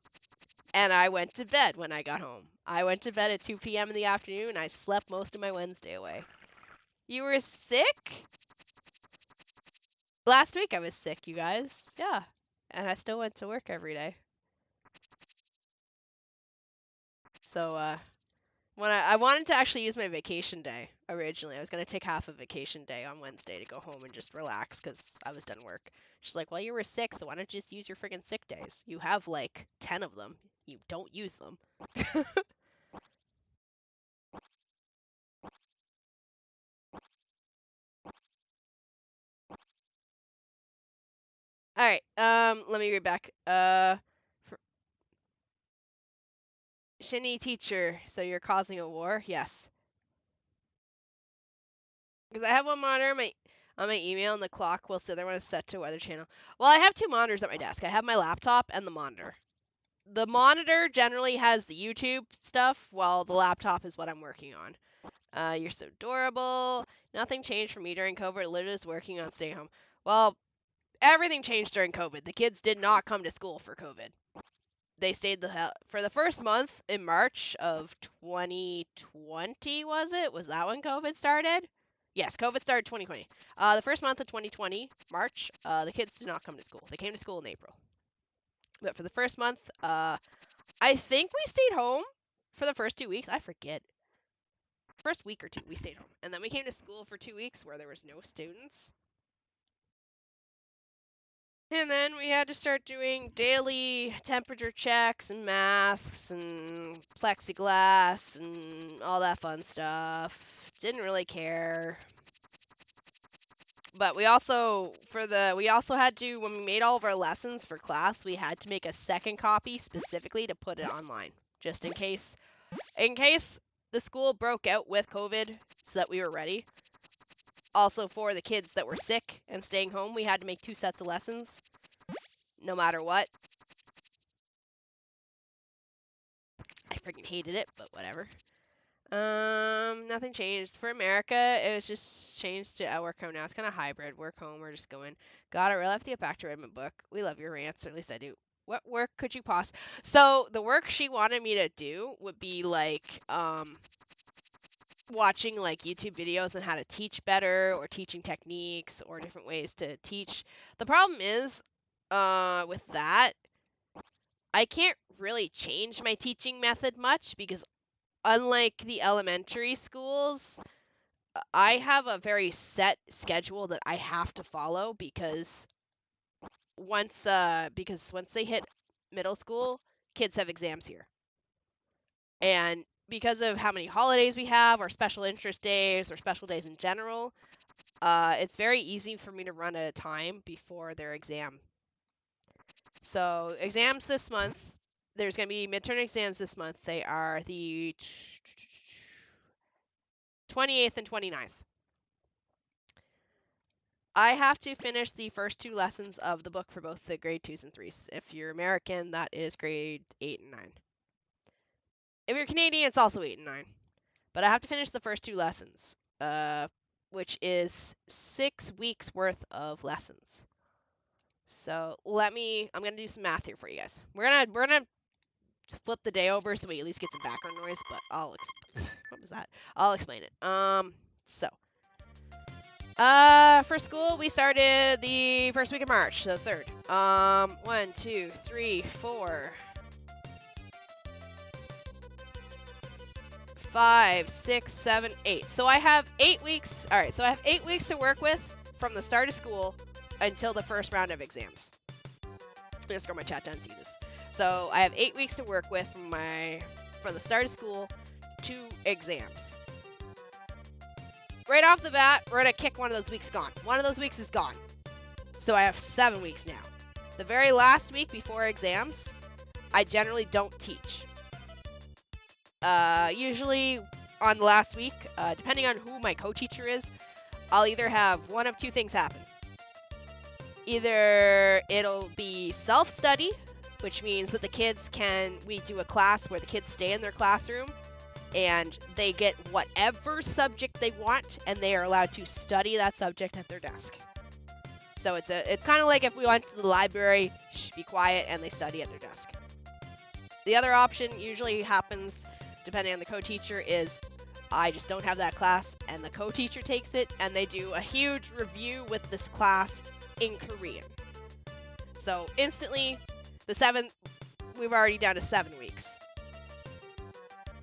and I went to bed when I got home. I went to bed at 2 p.m. in the afternoon, and I slept most of my Wednesday away. You were sick? Last week I was sick, you guys. Yeah. And I still went to work every day. So, when I wanted to actually use my vacation day originally. I was going to take half a vacation day on Wednesday to go home and just relax because I was done work. She's like, "Well, you were sick, so why don't you just use your friggin' sick days? You have like 10 of them. You don't use them." All right. Let me read back. Shini teacher, so you're causing a war? Yes. Because I have one monitor on my email, and the clock whilst the other one is set to Weather Channel. Well, I have two monitors at my desk. I have my laptop and the monitor. The monitor generally has the YouTube stuff, while the laptop is what I'm working on. You're so adorable. Nothing changed for me during COVID. Literally just working on stay home. Well, everything changed during COVID. The kids did not come to school for COVID. They stayed for the first month in March of 2020, was it? Was that when COVID started? Yes, COVID started 2020. The first month of 2020, March, the kids did not come to school. They came to school in April. But for the first month, I think we stayed home for the first 2 weeks. I forget. First week or two, we stayed home. And then we came to school for 2 weeks where there was no students. And then we had to start doing daily temperature checks and masks and plexiglass and all that fun stuff. Didn't really care. But we also had to, when we made all of our lessons for class, we had to make a second copy specifically to put it online, just in case the school broke out with COVID, so that we were ready. Also, for the kids that were sick and staying home, we had to make 2 sets of lessons, no matter what. I freaking hated it, but whatever. Nothing changed. For America, it was just changed to work home now. It's kind of hybrid. Work home or just going. God, I really have to get back to Redmond book. We love your rants, or at least I do. What work could you possibly... So, the work she wanted me to do would be, like, watching like YouTube videos on how to teach better, or teaching techniques, or different ways to teach. The problem is, with that, I can't really change my teaching method much because unlike the elementary schools, I have a very set schedule that I have to follow because once they hit middle school, kids have exams here. And because of how many holidays we have, or special interest days, or special days in general, it's very easy for me to run at a time before their exam. So exams this month, there's going to be midterm exams this month. They are the 28th and 29th. I have to finish the first 2 lessons of the book for both the grade 2s and 3s. If you're American, that is grade 8 and 9. If you're Canadian, it's also 8 and 9. But I have to finish the first 2 lessons, which is 6 weeks worth of lessons. So I'm gonna do some math here for you guys. We're gonna flip the day over so we at least get some background noise, but what was that? I'll explain it. For school, we started the first week of March, so 3rd. 1, 2, 3, 4, 5, 6, 7, 8. So I have 8 weeks. All right, so I have 8 weeks to work with from the start of school until the first round of exams. I'm gonna scroll my chat down and see this. So I have 8 weeks to work with from the start of school to exams. Right off the bat, we're gonna kick one of those weeks gone. One of those weeks is gone. So I have 7 weeks now. The very last week before exams, I generally don't teach. Usually on the last week, depending on who my co-teacher is, I'll either have one of 2 things happen. Either it'll be self-study, which means that we do a class where the kids stay in their classroom and they get whatever subject they want and they are allowed to study that subject at their desk. So it's kind of like if we went to the library, be quiet, and they study at their desk. The other option usually happens, depending on the co-teacher, is I just don't have that class and the co-teacher takes it and they do a huge review with this class in Korean. So instantly, we've already down to 7 weeks.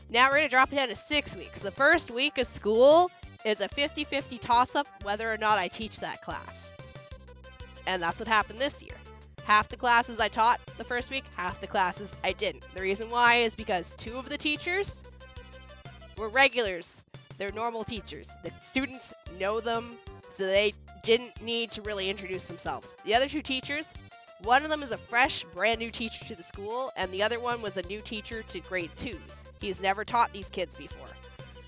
Now we're going to drop it down to 6 weeks. The first week of school is a 50-50 toss-up whether or not I teach that class. And that's what happened this year. Half the classes I taught the first week, half the classes I didn't. The reason why is because 2 of the teachers were regulars. They're normal teachers. The students know them, so they didn't need to really introduce themselves. The other 2 teachers, one of them is a fresh, brand new teacher to the school, and the other one was a new teacher to grade 2s. He's never taught these kids before.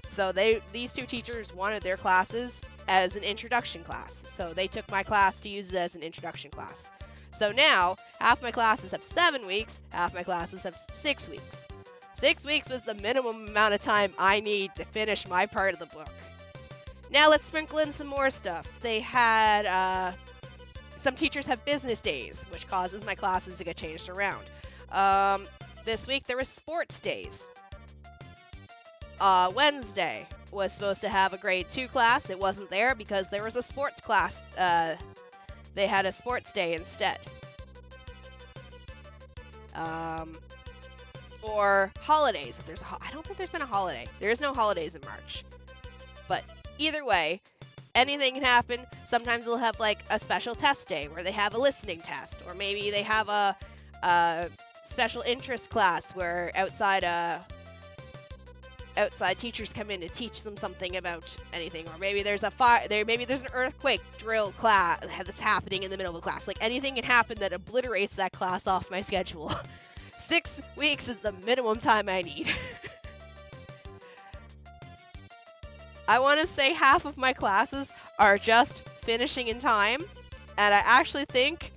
So these 2 teachers wanted their classes as an introduction class. So they took my class to use it as an introduction class. So now, half my classes have 7 weeks, half my classes have 6 weeks. 6 weeks was the minimum amount of time I need to finish my part of the book. Now let's sprinkle in some more stuff. They had, some teachers have business days, which causes my classes to get changed around. This week there was sports days. Wednesday was supposed to have a grade 2 class. It wasn't there because there was a sports class. They had a sports day instead. Or holidays. If I don't think there's been a holiday. There is no holidays in March. But either way, anything can happen. Sometimes they'll have like a special test day where they have a listening test, or maybe they have a special interest class where outside teachers come in to teach them something about anything, or maybe there's maybe there's an earthquake drill class that's happening in the middle of the class. Like anything can happen that obliterates that class off my schedule. 6 weeks is the minimum time I need. I want to say half of my classes are just finishing in time, and I actually think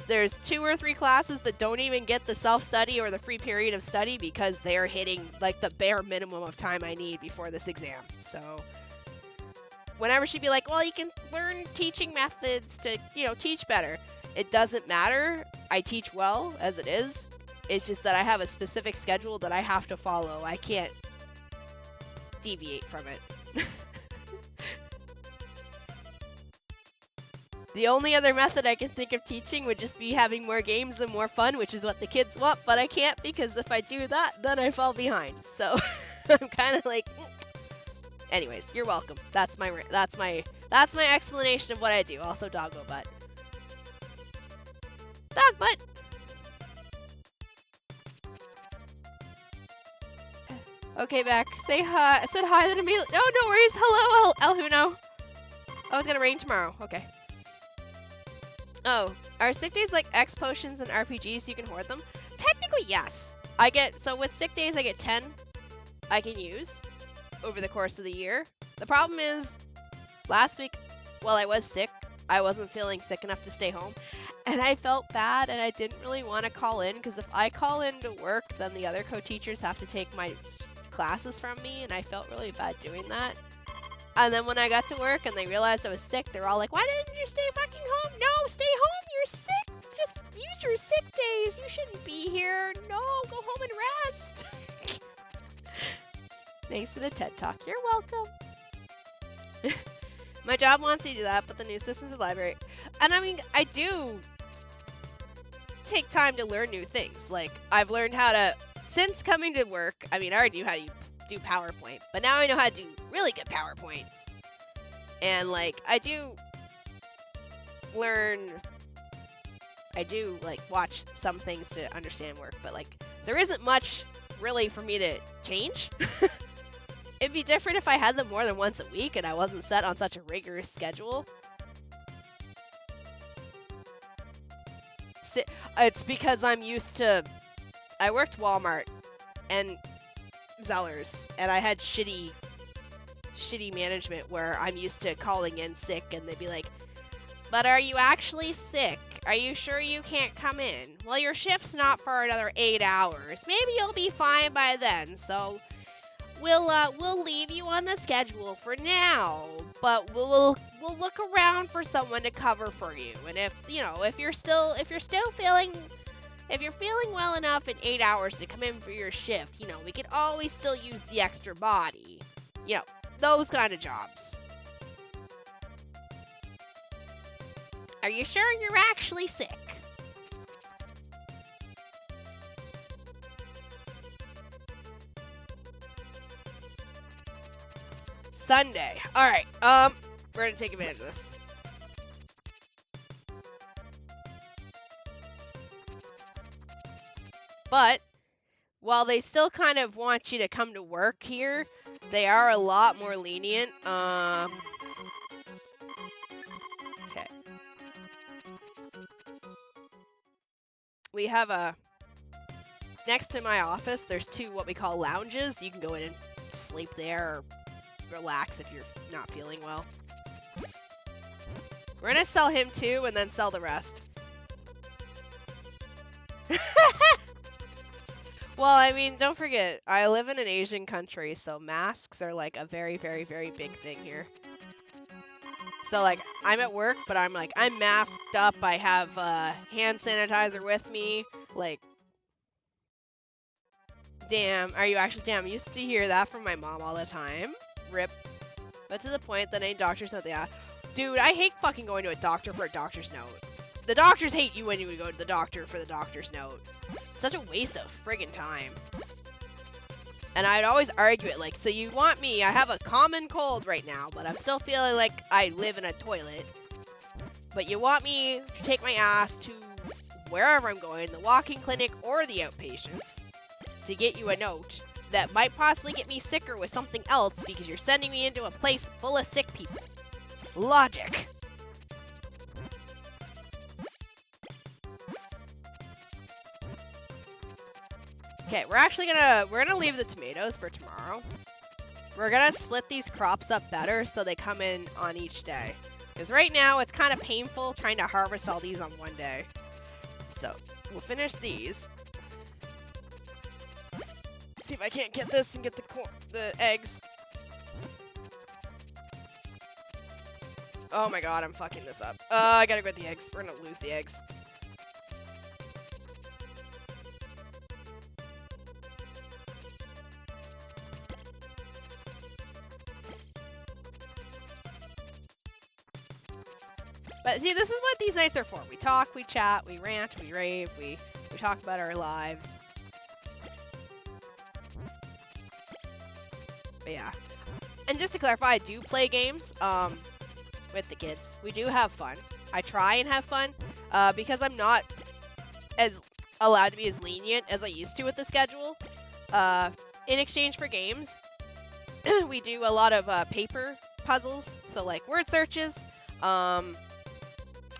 there's 2 or 3 classes that don't even get the self-study or the free period of study because they're hitting like the bare minimum of time I need before this exam. So whenever she'd be like, well, you can learn teaching methods to, teach better. It doesn't matter. I teach well as it is. It's just that I have a specific schedule that I have to follow. I can't deviate from it. The only other method I can think of teaching would just be having more games and more fun, which is what the kids want, but I can't because if I do that, then I fall behind. So I'm kind of like, anyways, you're welcome. That's my explanation of what I do. Also, doggo butt. Dog butt. Okay, back. Say hi. I said hi then immediately. Oh, no worries. Hello, El Huno. Oh, it's gonna rain tomorrow. Okay. Oh, are sick days like X potions and RPGs? You can hoard them? Technically, yes. So with sick days, I get 10 I can use over the course of the year. The problem is, last week, while I was sick, I wasn't feeling sick enough to stay home. And I felt bad, and I didn't really want to call in, because if I call in to work, then the other co-teachers have to take my classes from me, and I felt really bad doing that. And then when I got to work and they realized I was sick, they're all like, why didn't you stay fucking home? No, stay home, you're sick. Just use your sick days. You shouldn't be here. No, go home and rest. Thanks for the TED Talk. You're welcome. My job wants me to do that, but the new system's a library. And I mean, I do take time to learn new things. Like, I've learned how to, since coming to work, I mean, I already knew how to do PowerPoint, but now I know how to do really good PowerPoints. And like, I do like watch some things to understand work, but like, there isn't much really for me to change. It'd be different if I had them more than once a week and I wasn't set on such a rigorous schedule. It's because I'm used to, I worked Walmart and Zellers, and I had shitty management where I'm used to calling in sick and they'd be like, but are you actually sick? Are you sure you can't come in? Well, your shift's not for another 8 hours. Maybe you'll be fine by then, so we'll leave you on the schedule for now, but we'll look around for someone to cover for you. And if you're feeling well enough in 8 hours to come in for your shift, we could always still use the extra body. Those kind of jobs. Are you sure you're actually sick? Sunday. Alright, we're gonna take advantage of this. But while they still kind of want you to come to work here, they are a lot more lenient. Okay. We have next to my office, there's 2 what we call lounges. You can go in and sleep there or relax if you're not feeling well. We're gonna sell him 2 and then sell the rest. Well, I mean, don't forget, I live in an Asian country, so masks are like a very, very, very big thing here. So like, I'm at work, but I'm masked up. I have hand sanitizer with me. Like, damn, I used to hear that from my mom all the time. Rip. But to the point that any doctor's note, yeah. Dude, I hate fucking going to a doctor for a doctor's note. The doctors hate you when you go to the doctor for the doctor's note. Such a waste of friggin' time. And I'd always argue it, like, so you want me, I have a common cold right now, but I'm still feeling like I live in a toilet. But you want me to take my ass to wherever I'm going, the walking clinic or the outpatients, to get you a note that might possibly get me sicker with something else because you're sending me into a place full of sick people. Logic. Okay, we're gonna leave the tomatoes for tomorrow. We're gonna split these crops up better so they come in on each day. Because right now it's kind of painful trying to harvest all these on one day. So we'll finish these. See if I can't get this and get the eggs. Oh my god, I'm fucking this up. I gotta go get the eggs. We're gonna lose the eggs. But see, this is what these nights are for. We talk, we chat, we rant, we rave, we talk about our lives. But yeah. And just to clarify, I do play games with the kids. We do have fun. I try and have fun because I'm not as allowed to be as lenient as I used to with the schedule. In exchange for games, we do a lot of paper puzzles, so like word searches.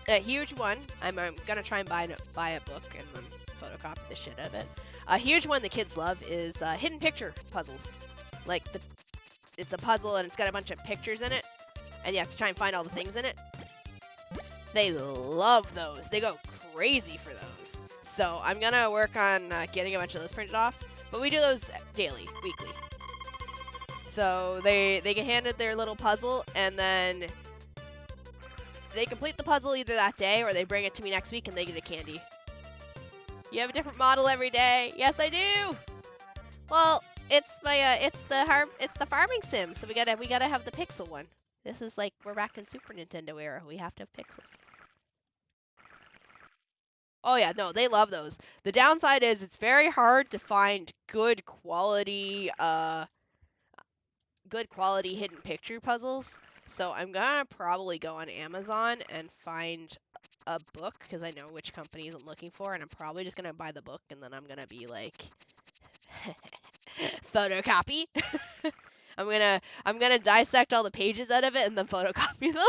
A huge one, I'm gonna try and buy a book and then photocopy the shit out of it. A huge one the kids love is hidden picture puzzles. Like it's a puzzle and it's got a bunch of pictures in it, and you have to try and find all the things in it. They love those. They go crazy for those. So I'm gonna work on getting a bunch of those printed off. But we do those daily, weekly. So they get handed their little puzzle, and then they complete the puzzle either that day or they bring it to me next week and they get a candy. You have a different model every day. Yes, I do. Well, it's my it's the farming sim, so we gotta have the pixel one. This is like we're back in Super Nintendo era. We have to have pixels. Oh yeah, no, they love those. The downside is it's very hard to find good quality hidden picture puzzles. So I'm gonna probably go on Amazon and find a book because I know which companies I'm looking for, and I'm probably just gonna buy the book and then I'm gonna be like photocopy. I'm gonna dissect all the pages out of it and then photocopy them.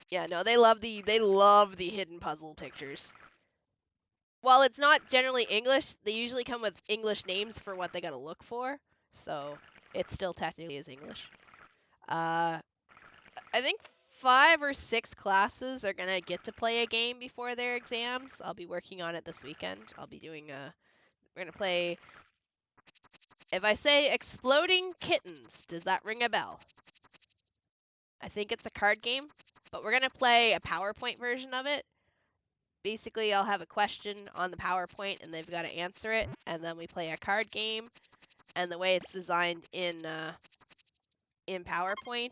Yeah, no, they love the hidden puzzle pictures. While it's not generally English, they usually come with English names for what they gotta look for, so it still technically is English. I think 5 or 6 classes are gonna get to play a game before their exams. I'll be working on it this weekend. I'll be doing we're gonna play. If I say Exploding Kittens, does that ring a bell? I think it's a card game, but we're gonna play a PowerPoint version of it. Basically, I'll have a question on the PowerPoint, and they've got to answer it, and then we play a card game. And the way it's designed in PowerPoint,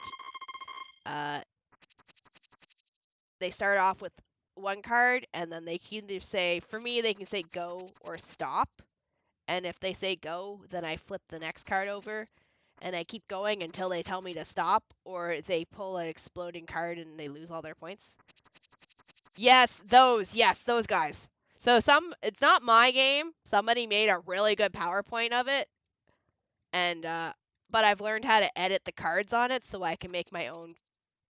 they start off with one card, and then they can either say, for me, they can say go or stop. And if they say go, then I flip the next card over, and I keep going until they tell me to stop, or they pull an exploding card and they lose all their points. Yes, those guys. So it's not my game. Somebody made a really good PowerPoint of it, and but I've learned how to edit the cards on it so I can make my own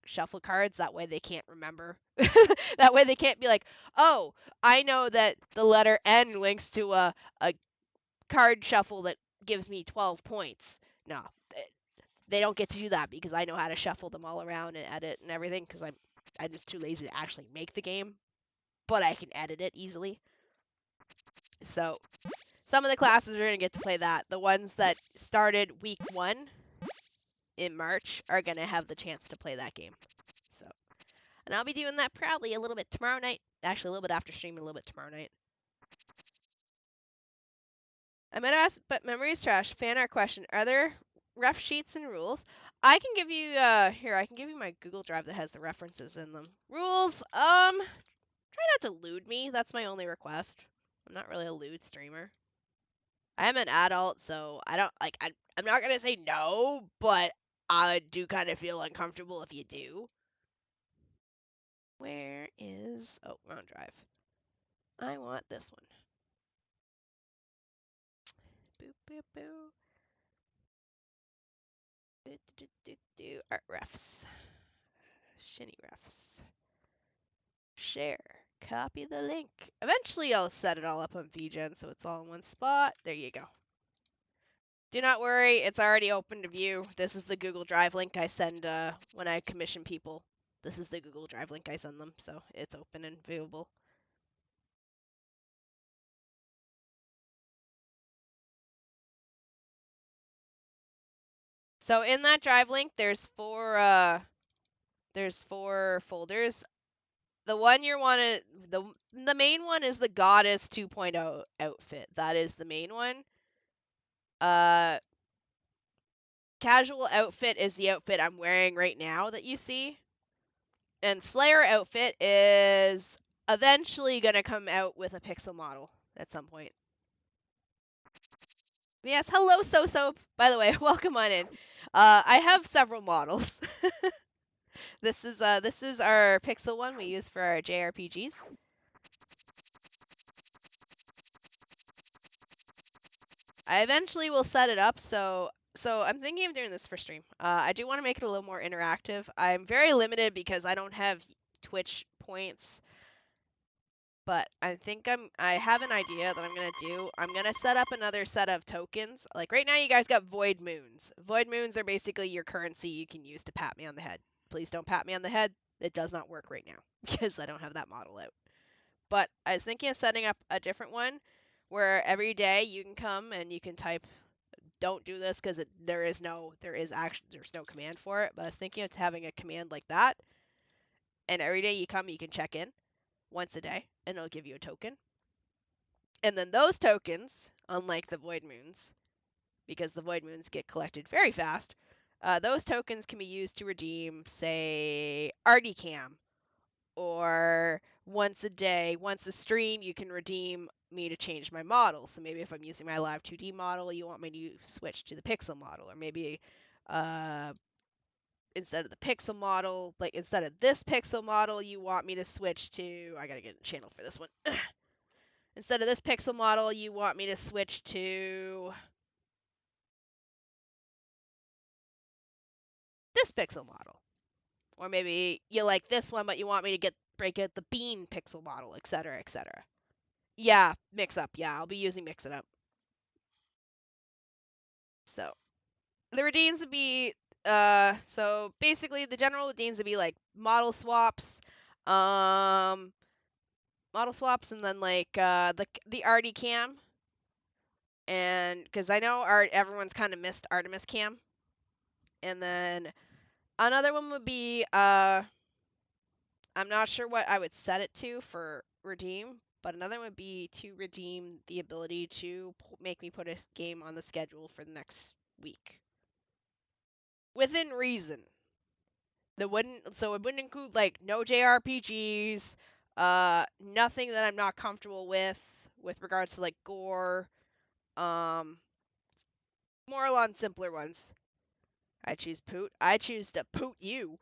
shuffle cards. That way they can't remember. That way they can't be like, oh, I know that the letter N links to a card shuffle that gives me 12 points. No, they don't get to do that because I know how to shuffle them all around and edit and everything because I'm just too lazy to actually make the game, but I can edit it easily. So some of the classes are going to get to play that. The ones that started week 1 in March are going to have the chance to play that game. So, and I'll be doing that probably a little bit tomorrow night. Actually, a little bit after stream and a little bit tomorrow night. I might ask, but memories trash. Fan art question. Are there ref sheets and rules? I can give you, here, I can give you my Google Drive that has the references in them. Rules, try not to lewd me. That's my only request. I'm not really a lewd streamer. I am an adult, so I don't, like, I'm not gonna say no, but I do kind of feel uncomfortable if you do. Where is, oh, wrong drive. I want this one. Boop, boop, boop. Art refs. Shini refs. Share. Copy the link. Eventually I'll set it all up on VGen so it's all in one spot. There you go. Do not worry, it's already open to view. This is the Google Drive link I send when I commission people. This is the Google Drive link I send them, so it's open and viewable. So in that Drive link, there's four folders. The one you want to, the main one is the Goddess 2.0 outfit. That is the main one. casual outfit is the outfit I'm wearing right now that you see. And Slayer outfit is eventually going to come out with a pixel model at some point. Yes, hello, So. By the way, welcome on in. I have several models. This is our pixel one we use for our JRPGs. I eventually will set it up, so I'm thinking of doing this for stream. I do want to make it a little more interactive. I'm very limited because I don't have Twitch points, but I think I have an idea that I'm gonna do. I'm gonna set up another set of tokens. Like right now, you guys got Void Moons. Void Moons are basically your currency you can use to pat me on the head. Please don't pat me on the head. It does not work right now because I don't have that model out. But I was thinking of setting up a different one where every day you can come and you can type. Don't do this because there's no command for it. But I was thinking of having a command like that, and every day you come, you can check in once a day, and it'll give you a token. And then those tokens, unlike the Void Moons, because the Void Moons get collected very fast, those tokens can be used to redeem, say, Articam, or once a day, once a stream, you can redeem me to change my model. So maybe if I'm using my live 2D model, you want me to switch to the pixel model, or maybe instead of the pixel model, like instead of this pixel model, you want me to switch to, I gotta get a channel for this one. Instead of this pixel model, you want me to switch to this pixel model. Or maybe you like this one, but you want me to break out the bean pixel model, etc., etc. Yeah, mix up. Yeah, I'll be using mix it up. So the redeems would be so basically the general redeems would be like model swaps, and then like the Artie cam, and because I know everyone's kind of missed Artemis cam, and then another one would be I'm not sure what I would set it to for redeem, but another would be to redeem the ability to make me put a game on the schedule for the next week. Within reason. It wouldn't include like no JRPGs, nothing that I'm not comfortable with regards to like gore, more on simpler ones. I choose poot. I choose to poot you.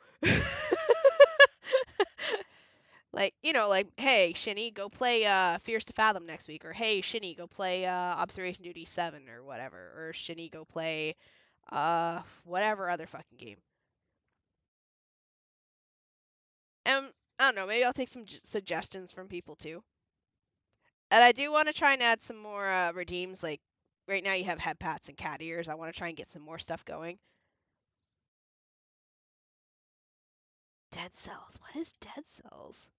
Like, like, hey, Shini, go play Fears to Fathom next week. Or, hey, Shini, go play Observation Duty 7 or whatever. Or, Shini, go play whatever other fucking game. And, I don't know, maybe I'll take some suggestions from people, too. And I do want to try and add some more redeems. Like, right now you have head pats and cat ears. I want to try and get some more stuff going. Dead Cells. What is Dead Cells?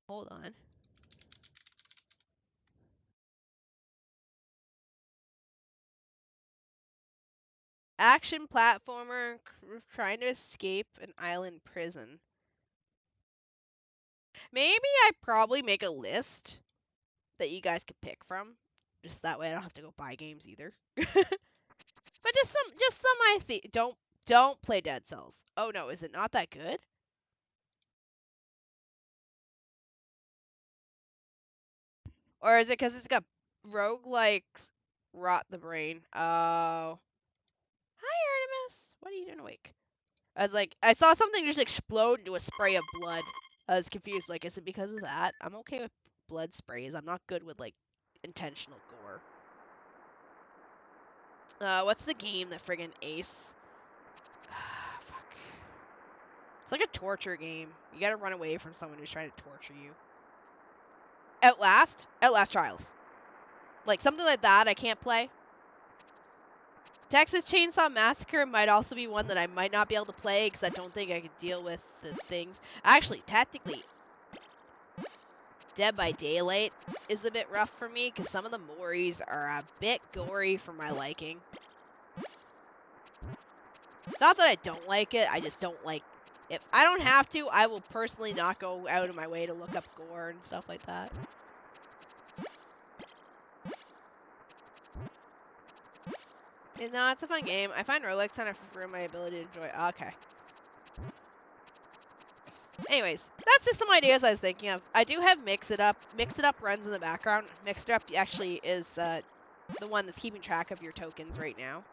Hold on. Action platformer trying to escape an island prison. Maybe I probably make a list that you guys could pick from. Just that way I don't have to go buy games either. But just some I think don't play Dead Cells. Oh no, is it not that good? Or is it because it's got roguelikes rot the brain? Oh. Hi Artemis. What are you doing awake? I saw something just explode into a spray of blood. I was confused. Like, is it because of that? I'm okay with blood sprays. I'm not good with, like, intentional gore. What's the game that friggin' Ace? Fuck. It's like a torture game. You gotta run away from someone who's trying to torture you. Outlast? Outlast Trials. Like, something like that I can't play. Texas Chainsaw Massacre might also be one that I might not be able to play because I don't think I could deal with the things. Actually, technically, Dead by Daylight is a bit rough for me because some of the Moris are a bit gory for my liking. Not that I don't like it, I just don't like... If I don't have to, I will personally not go out of my way to look up gore and stuff like that. No, it's a fun game. I find roguelikes kind of ruin my ability to enjoy. Okay. Anyways, that's just some ideas I was thinking of. I do have Mix It Up. Mix It Up runs in the background. Mix It Up actually is the one that's keeping track of your tokens right now.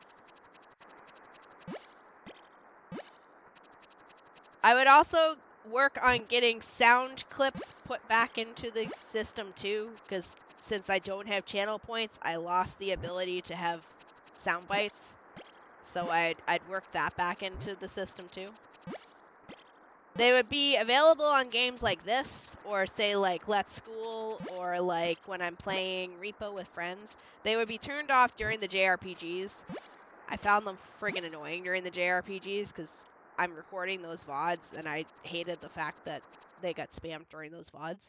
I would also work on getting sound clips put back into the system too, because since I don't have channel points, I lost the ability to have sound bites. So I'd work that back into the system too. They would be available on games like this, or say like Let's School, or like when I'm playing Repo with friends. They would be turned off during the JRPGs. I found them friggin' annoying during the JRPGs because I'm recording those VODs, and I hated the fact that they got spammed during those VODs.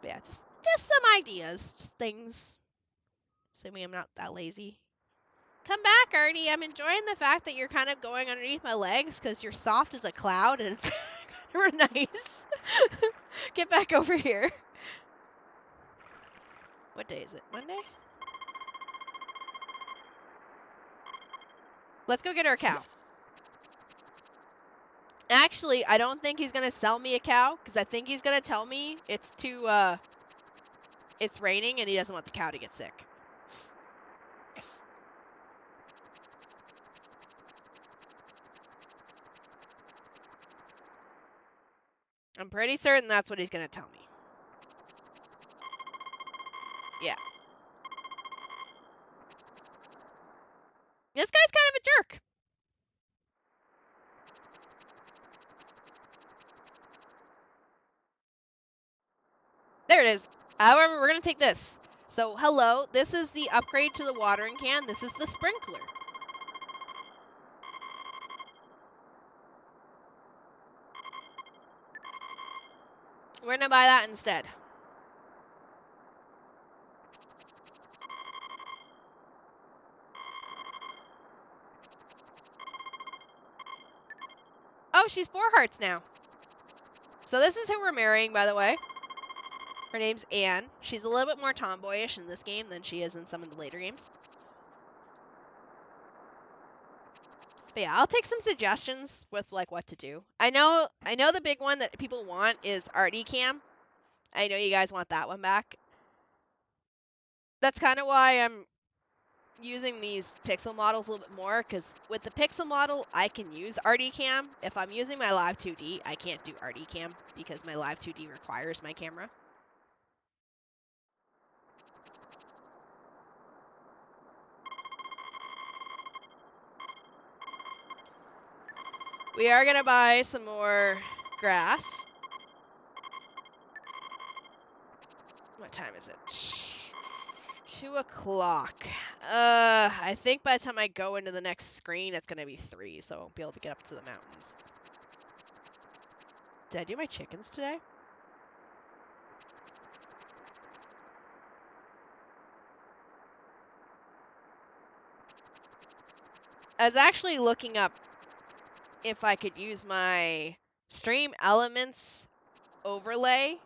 But yeah, just some ideas, just things. Assuming I'm not that lazy. Come back, Artie. I'm enjoying the fact that you're kind of going underneath my legs because you're soft as a cloud and it's kind of nice. Get back over here. What day is it? Monday? Let's go get our cow. Actually, I don't think he's going to sell me a cow because I think he's going to tell me it's raining and he doesn't want the cow to get sick. I'm pretty certain that's what he's going to tell me. Yeah. This guy's kind of a jerk. There it is. However, we're going to take this. So, hello, this is the upgrade to the watering can. This is the sprinkler. We're going to buy that instead. Oh, she's 4 hearts now. So this is who we're marrying, by the way. Her name's Anne. She's a little bit more tomboyish in this game than she is in some of the later games. But yeah, I'll take some suggestions with like what to do. I know the big one that people want is Artie Cam. I know you guys want that one back. That's kind of why I'm using these pixel models a little bit more, because with the pixel model, I can use Artie Cam. If I'm using my Live 2D, I can't do Artie Cam because my Live 2D requires my camera. We are going to buy some more grass. What time is it? 2 o'clock. I think by the time I go into the next screen, it's going to be 3, so I won't be able to get up to the mountains. Did I do my chickens today? I was actually looking up if I could use my Stream Elements overlay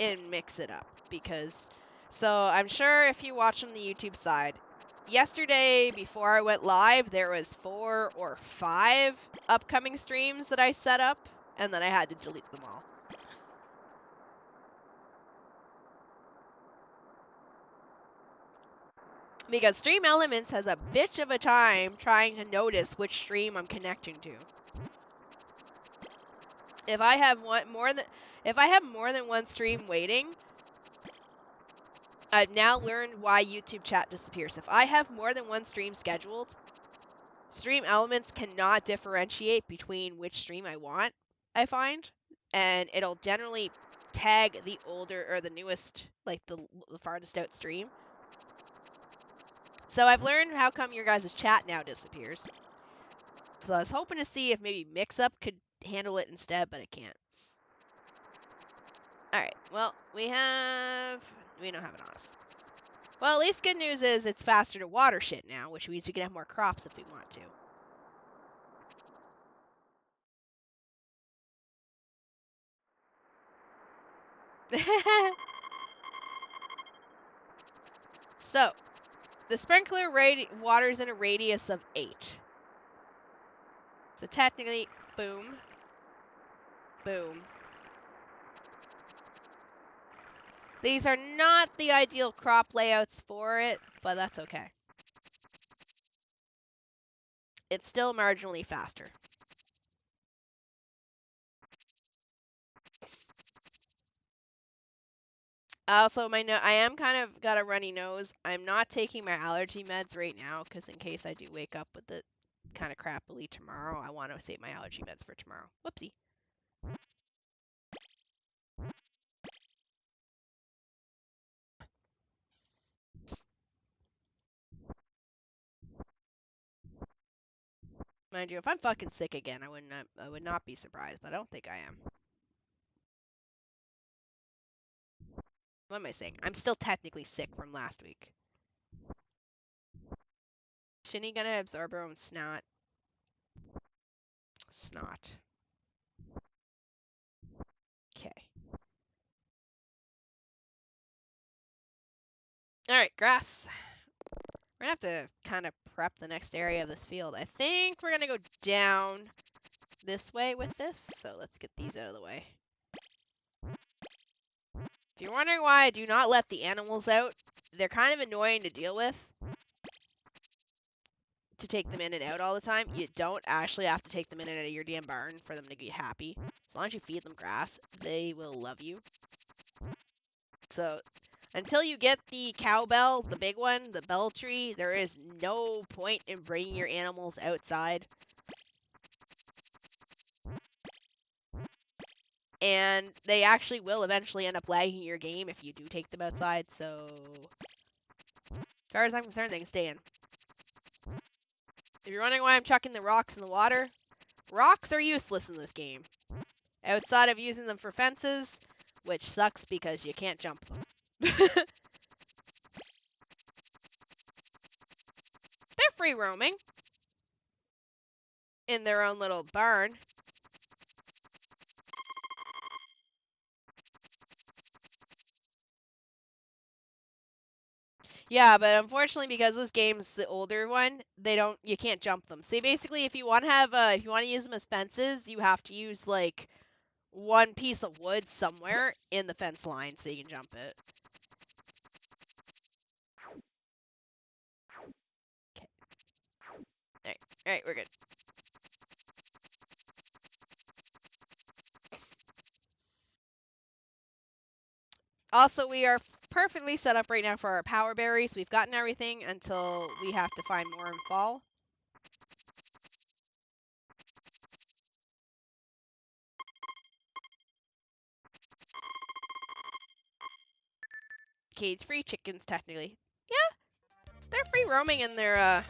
and mix it up, because so I'm sure if you watch on the YouTube side, yesterday before I went live there was 4 or 5 upcoming streams that I set up, and then I had to delete them all. Because Stream Elements has a bitch of a time trying to notice which stream I'm connecting to. If I have more than one stream waiting, I've now learned why YouTube chat disappears. If I have more than one stream scheduled, Stream Elements cannot differentiate between which stream I want, I find, and it'll generally tag the older or the newest, like the farthest out stream. So I've learned how come your guys' chat now disappears. So I was hoping to see if maybe Mix-Up could handle it instead, but it can't. Alright, well, we don't have it on us. Well, at least good news is it's faster to water shit now, which means we can have more crops if we want to. So, The sprinkler waters in a radius of 8. So technically, boom, boom. These are not the ideal crop layouts for it, but that's okay. It's still marginally faster. Also, I am kind of got a runny nose. I'm not taking my allergy meds right now because in case I do wake up with it kind of crappily tomorrow, I want to save my allergy meds for tomorrow. Whoopsie. Mind you, if I'm fucking sick again, I would not be surprised, but I don't think I am. What am I saying? I'm still technically sick from last week. Shini gonna absorb her own snot. Snot. Okay. Alright, grass. We're gonna have to kind of prep the next area of this field. I think we're gonna go down this way with this, so let's get these out of the way. If you're wondering why I do not let the animals out, they're kind of annoying to deal with. To take them in and out all the time. You don't actually have to take them in and out of your damn barn for them to be happy. As long as you feed them grass, they will love you. So, until you get the cowbell, the big one, the bell tree, there is no point in bringing your animals outside. And they actually will eventually end up lagging your game if you do take them outside, so... As far as I'm concerned, they can stay in. If you're wondering why I'm chucking the rocks in the water, rocks are useless in this game. Outside of using them for fences, which sucks because you can't jump them. They're free roaming. In their own little barn. Yeah, but unfortunately, because this game's the older one, you can't jump them. So basically, if you want to use them as fences, you have to use like one piece of wood somewhere in the fence line so you can jump it. Okay. Alright, we're good. Also, we are perfectly set up right now for our power berries. We've gotten everything until we have to find more in fall. Cage-free chickens, technically. Yeah, they're free roaming in their,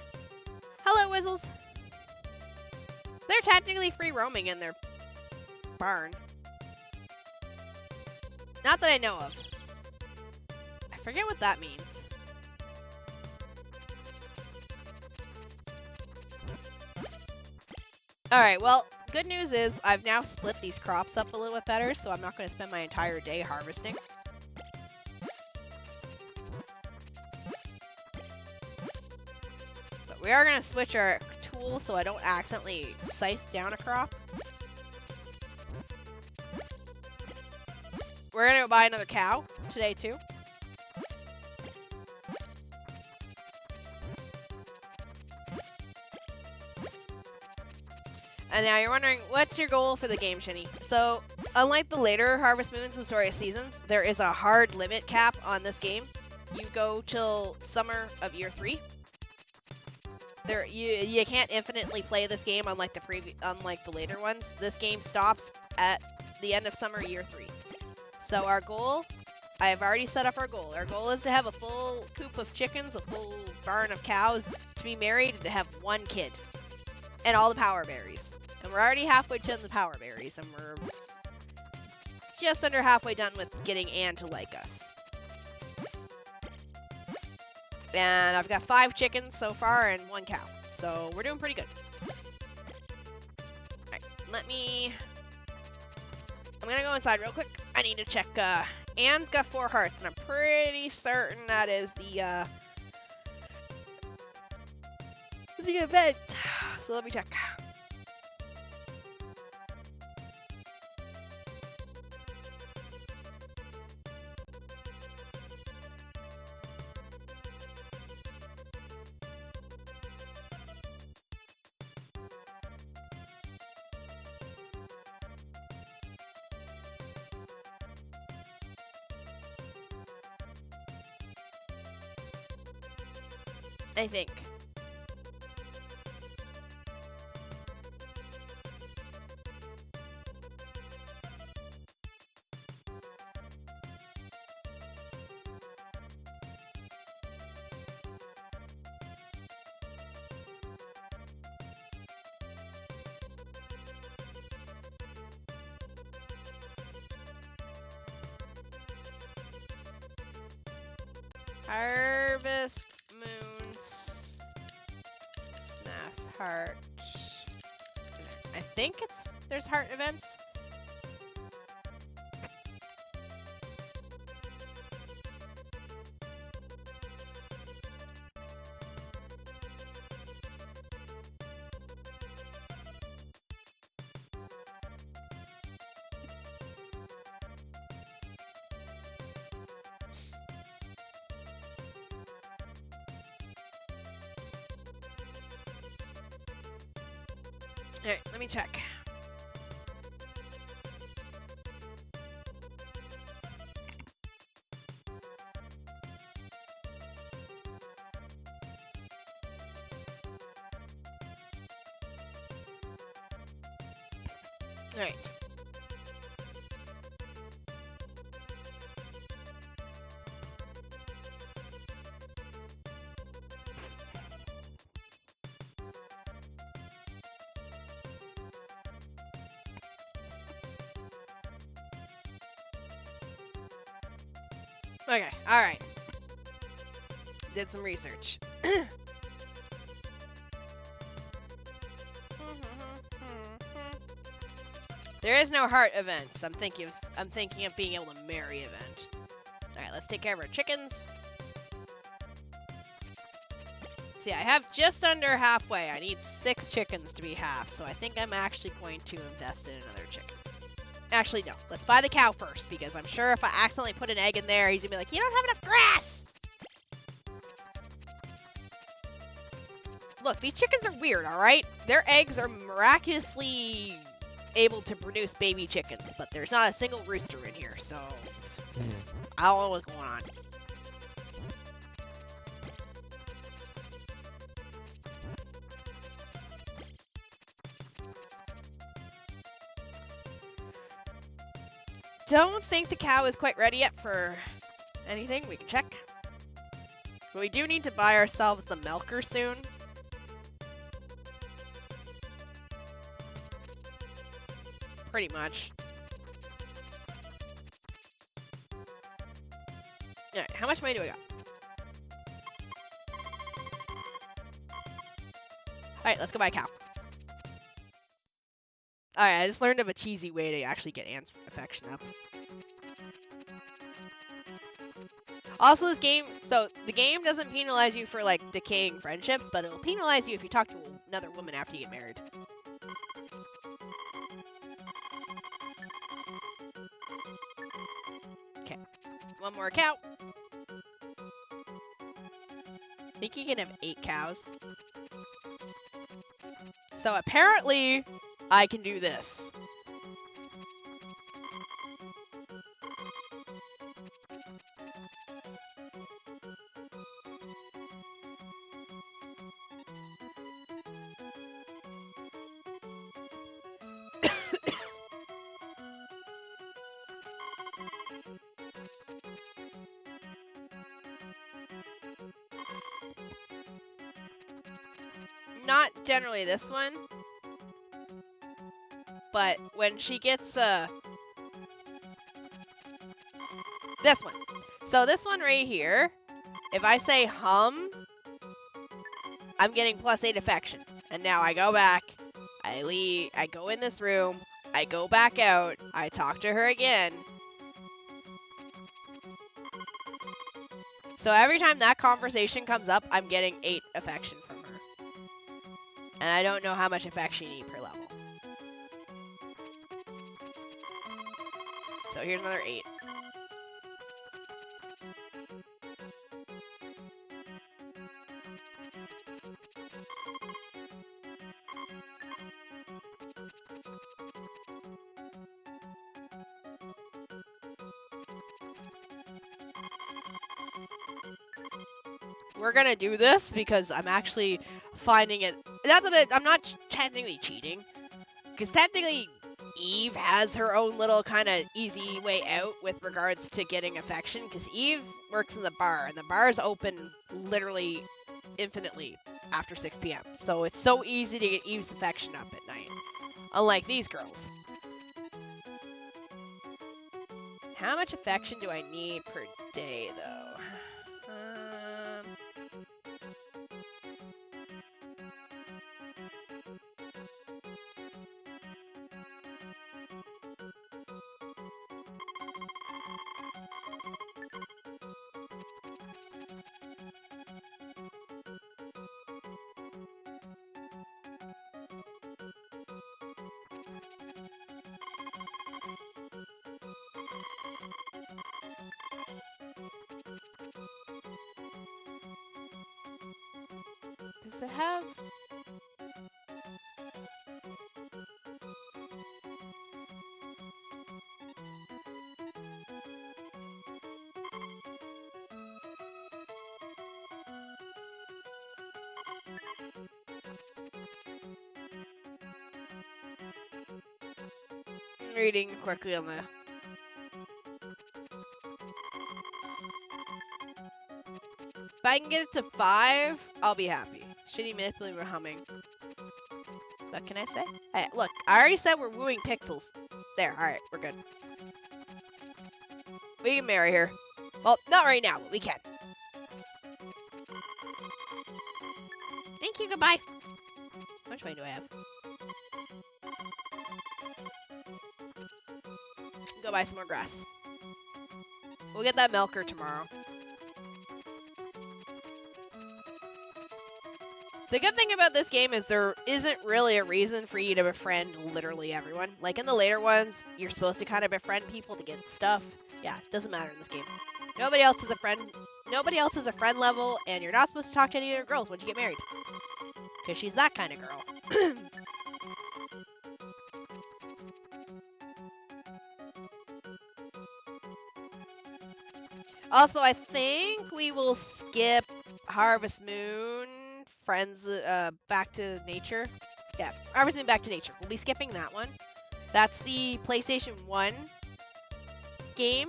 Hello, Whizzles! They're technically free roaming in their barn. Not that I know of. I forget what that means. Alright, well, good news is I've now split these crops up a little bit better, so I'm not going to spend my entire day harvesting. But we are going to switch our tool so I don't accidentally scythe down a crop. We're going to go buy another cow today, too. And now you're wondering, what's your goal for the game, Shini? So, unlike the later Harvest Moons and Story of Seasons, there is a hard limit cap on this game. You go till summer of year 3. You can't infinitely play this game unlike the later ones. This game stops at the end of summer year 3. So our goal, I have already set up our goal. Our goal is to have a full coop of chickens, a full barn of cows, to be married, and to have 1 kid. And all the power berries. And we're already halfway done the power berries, and we're just under halfway done with getting Anne to like us. And I've got 5 chickens so far and 1 cow. So we're doing pretty good. Alright, I'm gonna go inside real quick. I need to check, Anne's got 4 hearts, and I'm pretty certain that is the the event. So let me check. I think. Harvest Moons Smash Heart. I think there's heart events. Alright, let me check. Alright. Okay, alright. Did some research. There is no heart events. I'm thinking of being able to marry event. Alright, let's take care of our chickens. See, I have just under halfway. I need 6 chickens to be half, so I think I'm actually going to invest in another chicken. Actually, no. Let's buy the cow first, because I'm sure if I accidentally put an egg in there, he's gonna be like, you don't have enough grass! Look, these chickens are weird, alright? Their eggs are miraculously able to produce baby chickens, but there's not a single rooster in here, so I don't know what's going on. Don't think the cow is quite ready yet for anything. We can check. But we do need to buy ourselves the milker soon. Pretty much. Alright, how much money do I got? Alright, let's go buy a cow. Alright, I just learned of a cheesy way to actually get Anne's affection up. Also, this game, so the game doesn't penalize you for, like, decaying friendships, but it'll penalize you if you talk to another woman after you get married. Okay, one more cow. I think you can have 8 cows. So apparently, I can do this. Not generally this one. But when she gets, this one. So this one right here, if I say hum, I'm getting +8 affection. And now I go back, I leave, I go in this room, I go back out, I talk to her again. So every time that conversation comes up, I'm getting 8 affection from her. And I don't know how much affection you need per level. So here's another 8. We're gonna do this because I'm actually finding it. Not that I'm not technically cheating, because technically Eve has her own little kind of easy way out with regards to getting affection. Because Eve works in the bar, and the bar is open literally infinitely after 6 p.m. So it's so easy to get Eve's affection up at night, unlike these girls. How much affection do I need per day, though? Does it have... I'm reading quickly on the... If I can get it to 5, I'll be happy. Shitty manipulating or humming. What can I say? Hey, look, I already said we're wooing pixels. There, alright, we're good. We can marry her. Well, not right now, but we can. Thank you, goodbye. How much money do I have? Go buy some more grass. We'll get that milker tomorrow. The good thing about this game is there isn't really a reason for you to befriend literally everyone. Like in the later ones, you're supposed to kind of befriend people to get stuff. Yeah, it doesn't matter in this game. Nobody else is a friend. Nobody else is a friend level, and you're not supposed to talk to any other girls once you get married. Because she's that kind of girl. Also, I think we will skip Harvest Moon. Friends, Back to Nature. Yeah, Harvest Moon Back to Nature. We'll be skipping that one. That's the PlayStation 1 game.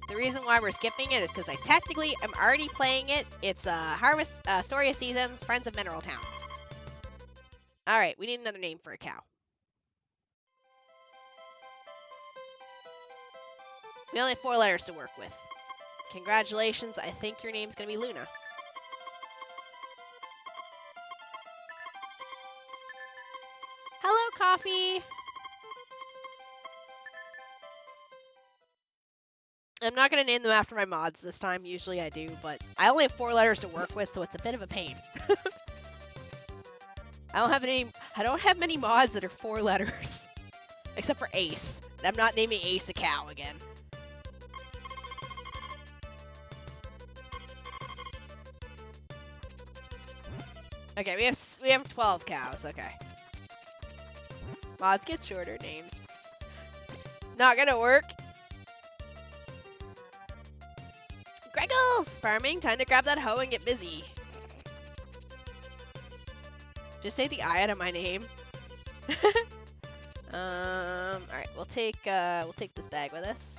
The reason why we're skipping it is because I technically am already playing it. It's Harvest, Story of Seasons, Friends of Mineral Town. Alright, we need another name for a cow. We only have 4 letters to work with. Congratulations, I think your name's gonna be Luna. Hello, Coffee! I'm not going to name them after my mods this time. Usually I do, but I only have 4 letters to work with, so it's a bit of a pain. I don't have many mods that are 4 letters. Except for Ace. I'm not naming Ace a cow again. Okay, we have 12 cows. Okay. Mods get shorter names. Not gonna work. Greggles! Farming, time to grab that hoe and get busy. Just take the I out of my name. Alright, we'll take this bag with us.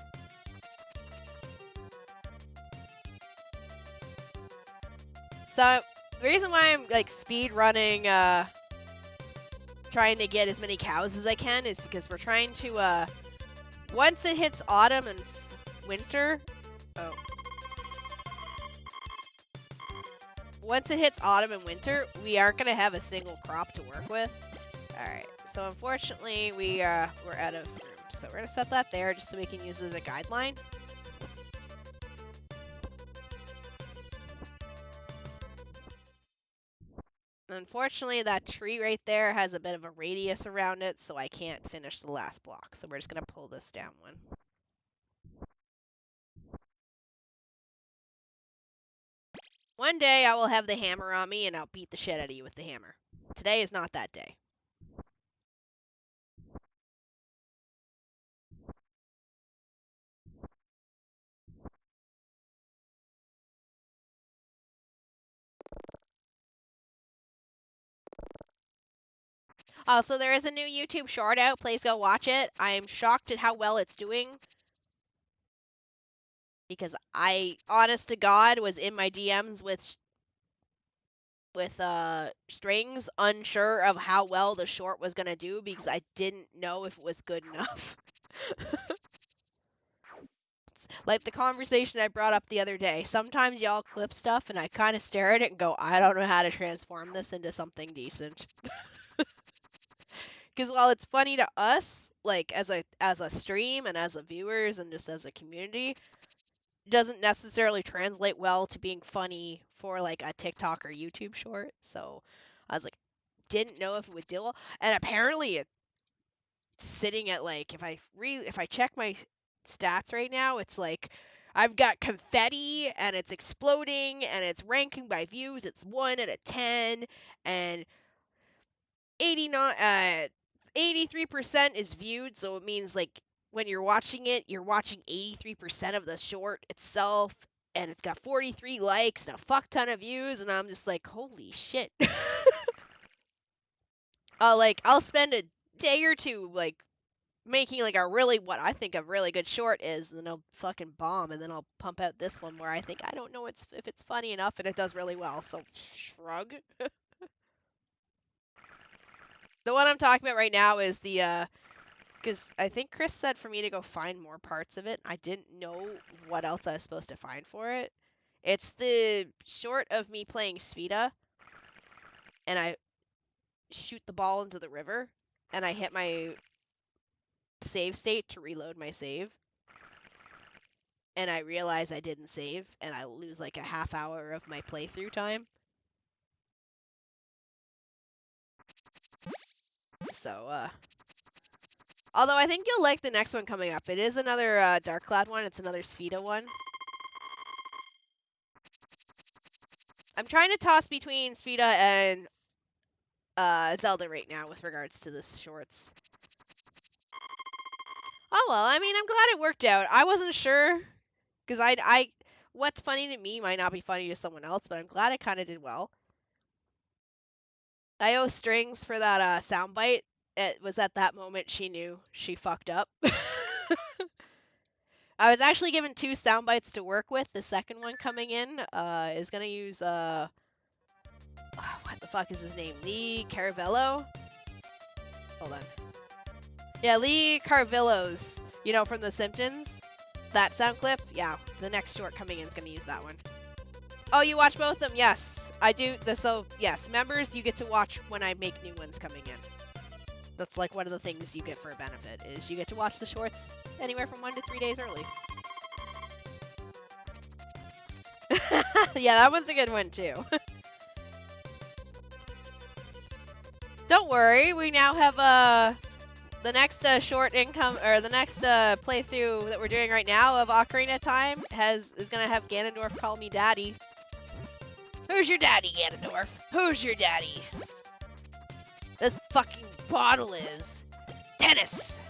So, the reason why I'm like speed running trying to get as many cows as I can is because we're trying to once it hits autumn and winter, once it hits autumn and winter, we aren't gonna have a single crop to work with. Alright, so unfortunately we're out of room. So we're gonna set that there just so we can use it as a guideline. Unfortunately, that tree right there has a bit of a radius around it, so I can't finish the last block. So we're just going to pull this down one. One day I will have the hammer on me and I'll beat the shit out of you with the hammer. Today is not that day. Also, there is a new YouTube short out. Please go watch it. I am shocked at how well it's doing. Because I, honest to God, was in my DMs with strings, unsure of how well the short was gonna do because I didn't know if it was good enough. Like the conversation I brought up the other day. Sometimes y'all clip stuff and I kind of stare at it and go, I don't know how to transform this into something decent. Because while it's funny to us, like as a stream and as a viewers and just as a community, it doesn't necessarily translate well to being funny for like a TikTok or YouTube short. So I was like, didn't know if it would do well, and apparently it's sitting at like if I check my stats right now, it's like I've got confetti and it's exploding and it's ranking by views. It's 1 out of 10 and 83% is viewed, so it means like when you're watching it, you're watching 83% of the short itself, and it's got 43 likes and a fuck ton of views, and I'm just like, holy shit. Like I'll spend a day or two like making like what I think a really good short is, and then I'll fucking bomb, and then I'll pump out this one where I think I don't know if it's funny enough, and it does really well. So shrug. The one I'm talking about right now is the because I think Chris said for me to go find more parts of it. I didn't know what else I was supposed to find for it. It's the short of me playing Sphida, and I shoot the ball into the river, and I hit my save state to reload my save, and I realize I didn't save, and I lose like a half hour of my playthrough time. So, although I think you'll like the next one coming up. It is another Dark Cloud one. It's another Sphida one. I'm trying to toss between Sphida and Zelda right now with regards to the shorts. Oh well, I mean, I'm glad it worked out. I wasn't sure because what's funny to me might not be funny to someone else, but I'm glad it kind of did well. I owe strings for that soundbite. It was at that moment she knew she fucked up. I was actually given 2 soundbites to work with. The second one coming in is gonna use what the fuck is his name? Lee Caravello? Hold on. Yeah, Lee Carvillo's, you know, from The Simpsons. That sound clip? Yeah, the next short coming in is gonna use that one. Oh, you watch both of them? Yes, I do. So yes, members, you get to watch when I make new ones coming in. That's like one of the things you get for a benefit, is you get to watch the shorts anywhere from 1 to 3 days early. Yeah, that one's a good one too. Don't worry, we now have the next short income, or the next playthrough that we're doing right now of Ocarina of Time is gonna have Ganondorf call me daddy. Who's your daddy, Ganondorf? Who's your daddy? This fucking bottle is Dennis.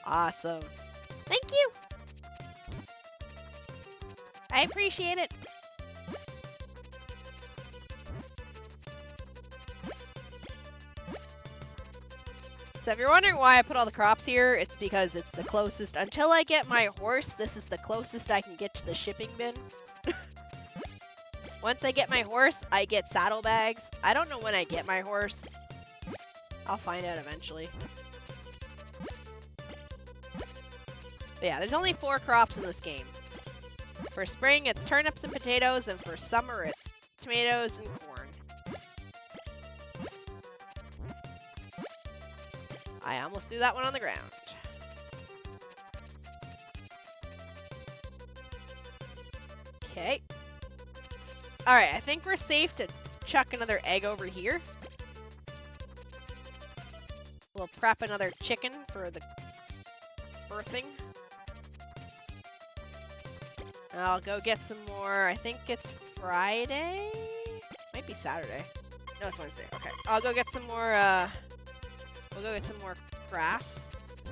Awesome. Thank you. I appreciate it. So if you're wondering why I put all the crops here, it's because it's the closest. Until I get my horse, this is the closest I can get to the shipping bin. Once I get my horse, I get saddlebags. I don't know when I get my horse. I'll find out eventually. But yeah, there's only 4 crops in this game. For spring, it's turnips and potatoes, and for summer, it's tomatoes and corn. I almost threw that one on the ground. Okay. Alright, I think we're safe to chuck another egg over here. We'll prep another chicken for the birthing. I'll go get some more. I think it's Friday? Might be Saturday. No, it's Wednesday. Okay. I'll go get some more, we'll go get some more grass.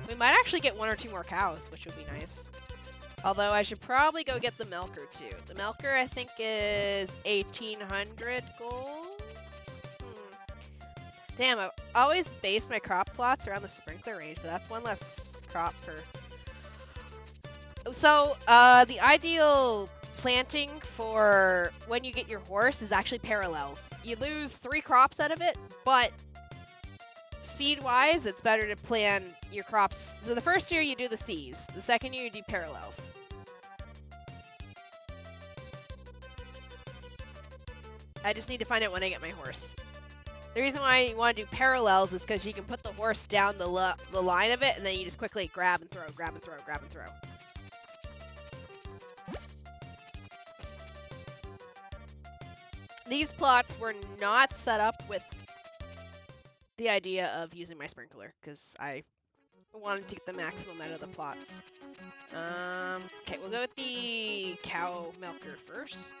We might actually get 1 or 2 more cows, which would be nice. Although I should probably go get the milker too. The milker I think is 1,800 gold. Damn, I've always based my crop plots around the sprinkler range, but that's 1 less crop per. So, the ideal planting for when you get your horse is actually parallels. You lose 3 crops out of it, but speed-wise, it's better to plan your crops. So the first year you do the C's, the second year you do parallels. I just need to find out when I get my horse. The reason why you want to do parallels is because you can put the horse down the line of it, and then you just quickly grab and throw, grab and throw, grab and throw. These plots were not set up with the idea of using my sprinkler, because I wanted to get the maximum out of the plots. Okay, we'll go with the cow milker first.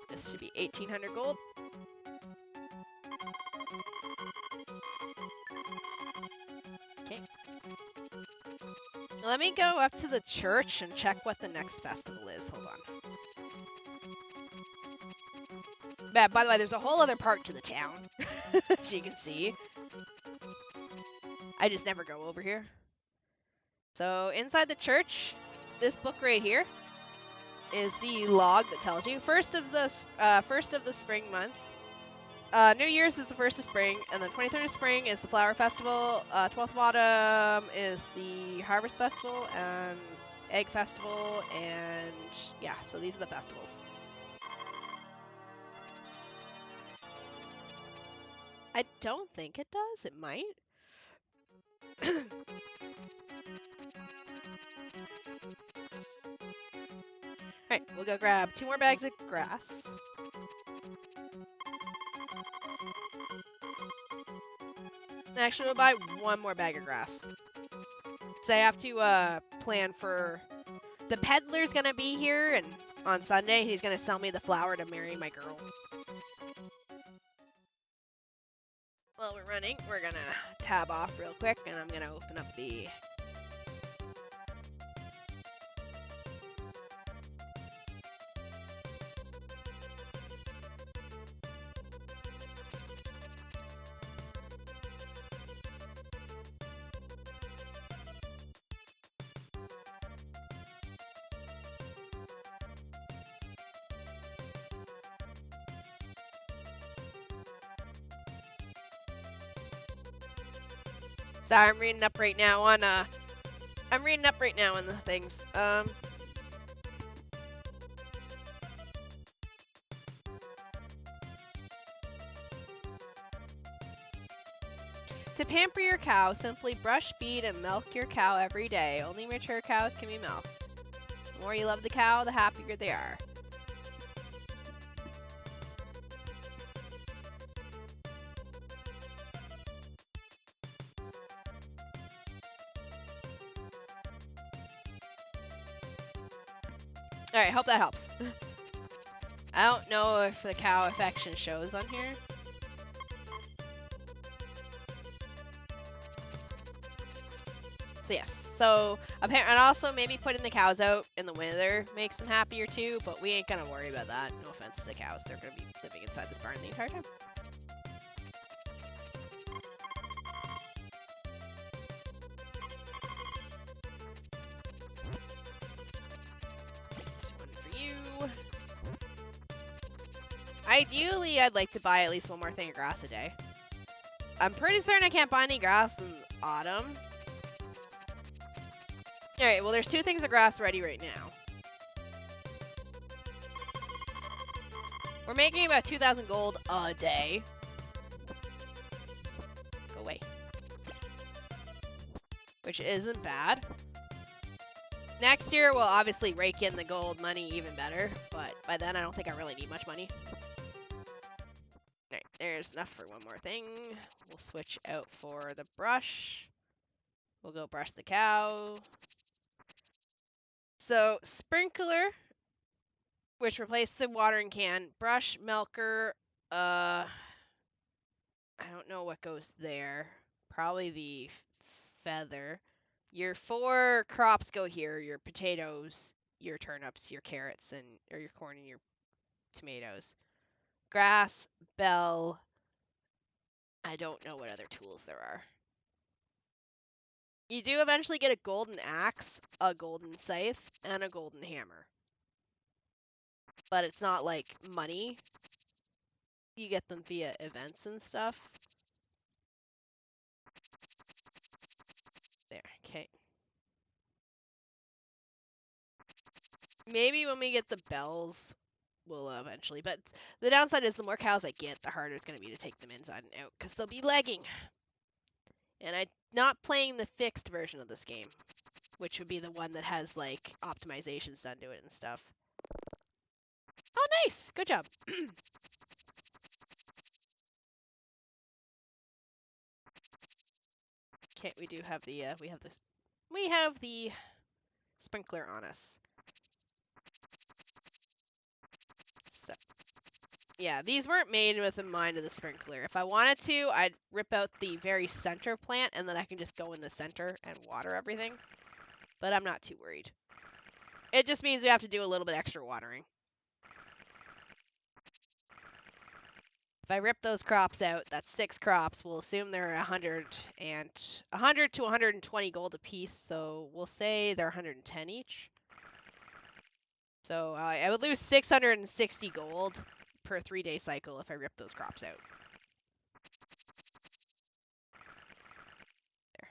This should be 1,800 gold. Okay. Let me go up to the church and check what the next festival is. Hold on. Yeah, by the way, there's a whole other part to the town, as you can see. I just never go over here. So inside the church, this book right here is the log that tells you first of the spring month. New Year's is the 1st of spring, and the 23rd of spring is the flower festival. 12th of autumn is the harvest festival and egg festival, and yeah, so these are the festivals. I don't think it does. It might. Alright, we'll go grab 2 more bags of grass. Actually, we'll buy 1 more bag of grass. So I have to plan for... The peddler's gonna be here, and on Sunday he's gonna sell me the flour to marry my girl. While we're running, we're gonna tab off real quick, and I'm gonna open up the... Sorry, I'm reading up right now on the things. To pamper your cow, simply brush, feed, and milk your cow every day. Only mature cows can be milked. The more you love the cow, the happier they are. Alright, hope that helps. I don't know if the cow affection shows on here. So yes, so apparently, and also maybe putting the cows out in the winter makes them happier too, but we ain't gonna worry about that. No offense to the cows, they're gonna be living inside this barn the entire time. Ideally, I'd like to buy at least 1 more thing of grass a day. I'm pretty certain I can't buy any grass in autumn. Alright, well there's 2 things of grass ready right now. We're making about 2,000 gold a day. Go away. Which isn't bad. Next year, we'll obviously rake in the gold money even better, but by then I don't think I really need much money. Alright, there's enough for one more thing. We'll switch out for the brush. We'll go brush the cow. So, sprinkler, which replaced the watering can. Brush, milker, I don't know what goes there. Probably the feather. Your 4 crops go here. Your potatoes, your turnips, your carrots, or your corn and your tomatoes. Grass, bell. I don't know what other tools there are. You do eventually get a golden axe, a golden scythe, and a golden hammer. But it's not like money. You get them via events and stuff. There, okay. Maybe when we get the bells, we'll eventually. But the downside is the more cows I get, the harder it's going to be to take them inside and out, because they'll be lagging. And I'm not playing the fixed version of this game, which would be the one that has, like, optimizations done to it and stuff. Oh, nice! Good job. Okay, we do have the, we have the sprinkler on us. So, yeah, these weren't made with in mind of the sprinkler. If I wanted to, I'd rip out the very center plant, and then I can just go in the center and water everything. But I'm not too worried. It just means we have to do a little bit extra watering. If I rip those crops out, that's 6 crops. We'll assume they're 100 to 120 gold a piece, so we'll say they're 110 each. So I would lose 660 gold per 3-day cycle if I rip those crops out. There.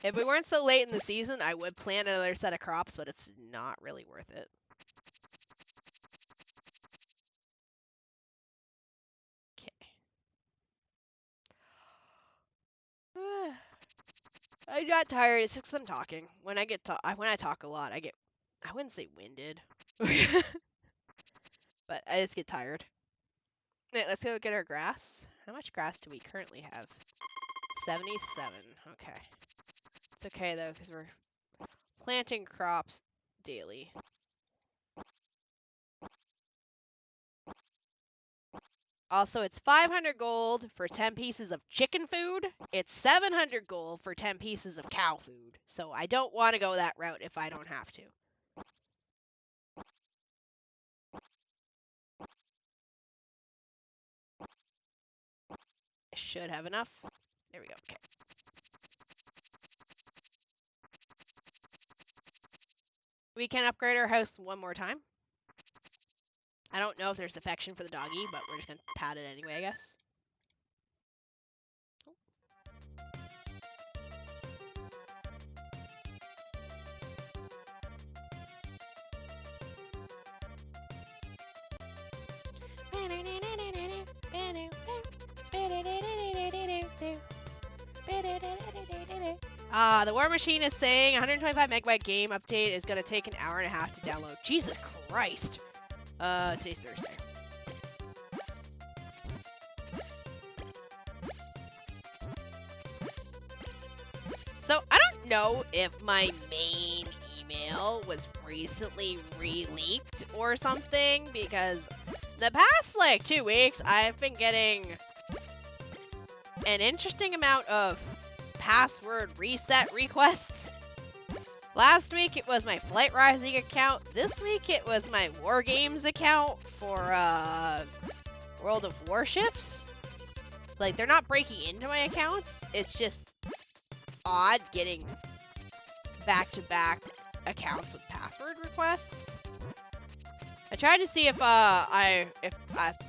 If we weren't so late in the season, I would plant another set of crops, but it's not really worth it. Okay. I got tired. It's just 'cause I'm talking. When I talk a lot, I wouldn't say winded, but I just get tired. Right, let's go get our grass. How much grass do we currently have? 77. Okay. It's okay though, because we're planting crops daily. Also, it's 500 gold for 10 pieces of chicken food. It's 700 gold for 10 pieces of cow food. So I don't want to go that route if I don't have to. I should have enough. There we go. Okay. We can upgrade our house one more time. I don't know if there's affection for the doggy, but we're just going to pat it anyway, I guess. The War Machine is saying 125 megabyte game update is going to take an hour and a half to download. Jesus Christ. Today's Thursday. So, I don't know if my main email was recently re-leaked or something, because the past, like, 2 weeks, I've been getting an interesting amount of password reset requests. Last week it was my Flight Rising account. This week it was my War Games account for World of Warships. Like, they're not breaking into my accounts. It's just odd getting back-to-back accounts with password requests. I tried to see if the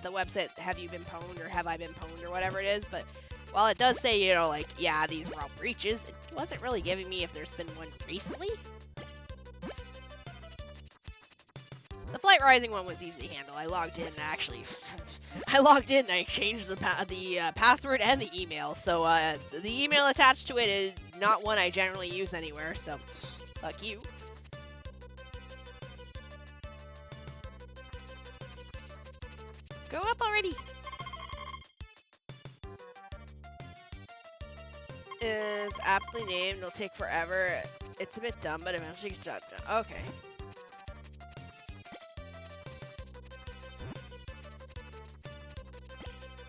website Have You Been Pwned or Have I Been Pwned or whatever it is, but while it does say, you know, like, yeah, these were all breaches, it wasn't really giving me if there's been one recently. The Slight Rising one was easy to handle. I logged in and actually, I changed the password and the email. So the email attached to it is not one I generally use anywhere. So fuck you. Go up already. Is aptly named. It'll take forever. It's a bit dumb, but eventually it's done. Okay.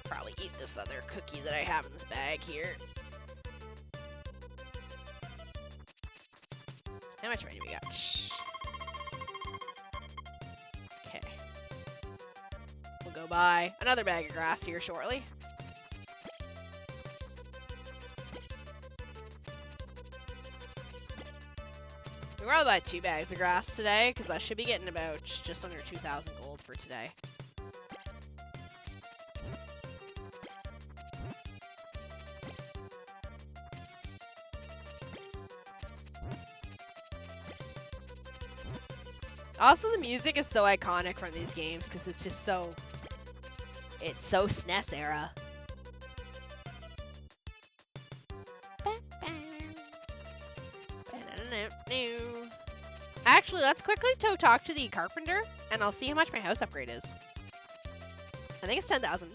Probably eat this other cookie that I have in this bag here. How much money we got? Okay. We'll go buy another bag of grass here shortly. We'll probably buy 2 bags of grass today, because I should be getting about just under 2,000 gold for today. Also, the music is so iconic from these games because it's just so... It's so SNES era. Actually, let's quickly talk to the carpenter, and I'll see how much my house upgrade is. I think it's 10,000.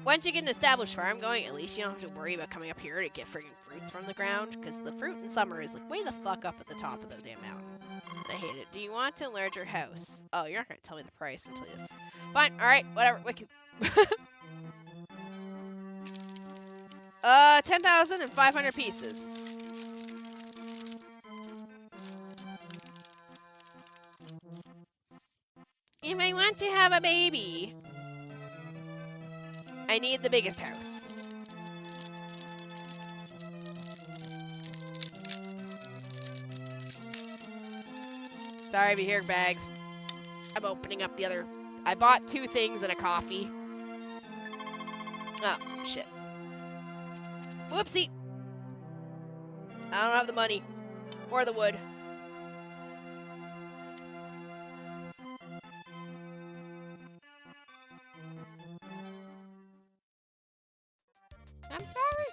Once you get an established farm going, at least you don't have to worry about coming up here to get friggin' fruits from the ground, because the fruit in summer is like way the fuck up at the top of the damn mountain. I hate it. Do you want to enlarge your house? Oh, you're not gonna tell me the price until you... Fine, alright, whatever, wiki. 10,500 pieces. You may want to have a baby. I need the biggest house. Sorry if you hear bags. I'm opening up the other... I bought 2 things and a coffee. Oh, shit. Whoopsie. I don't have the money. Or the wood. I'm sorry.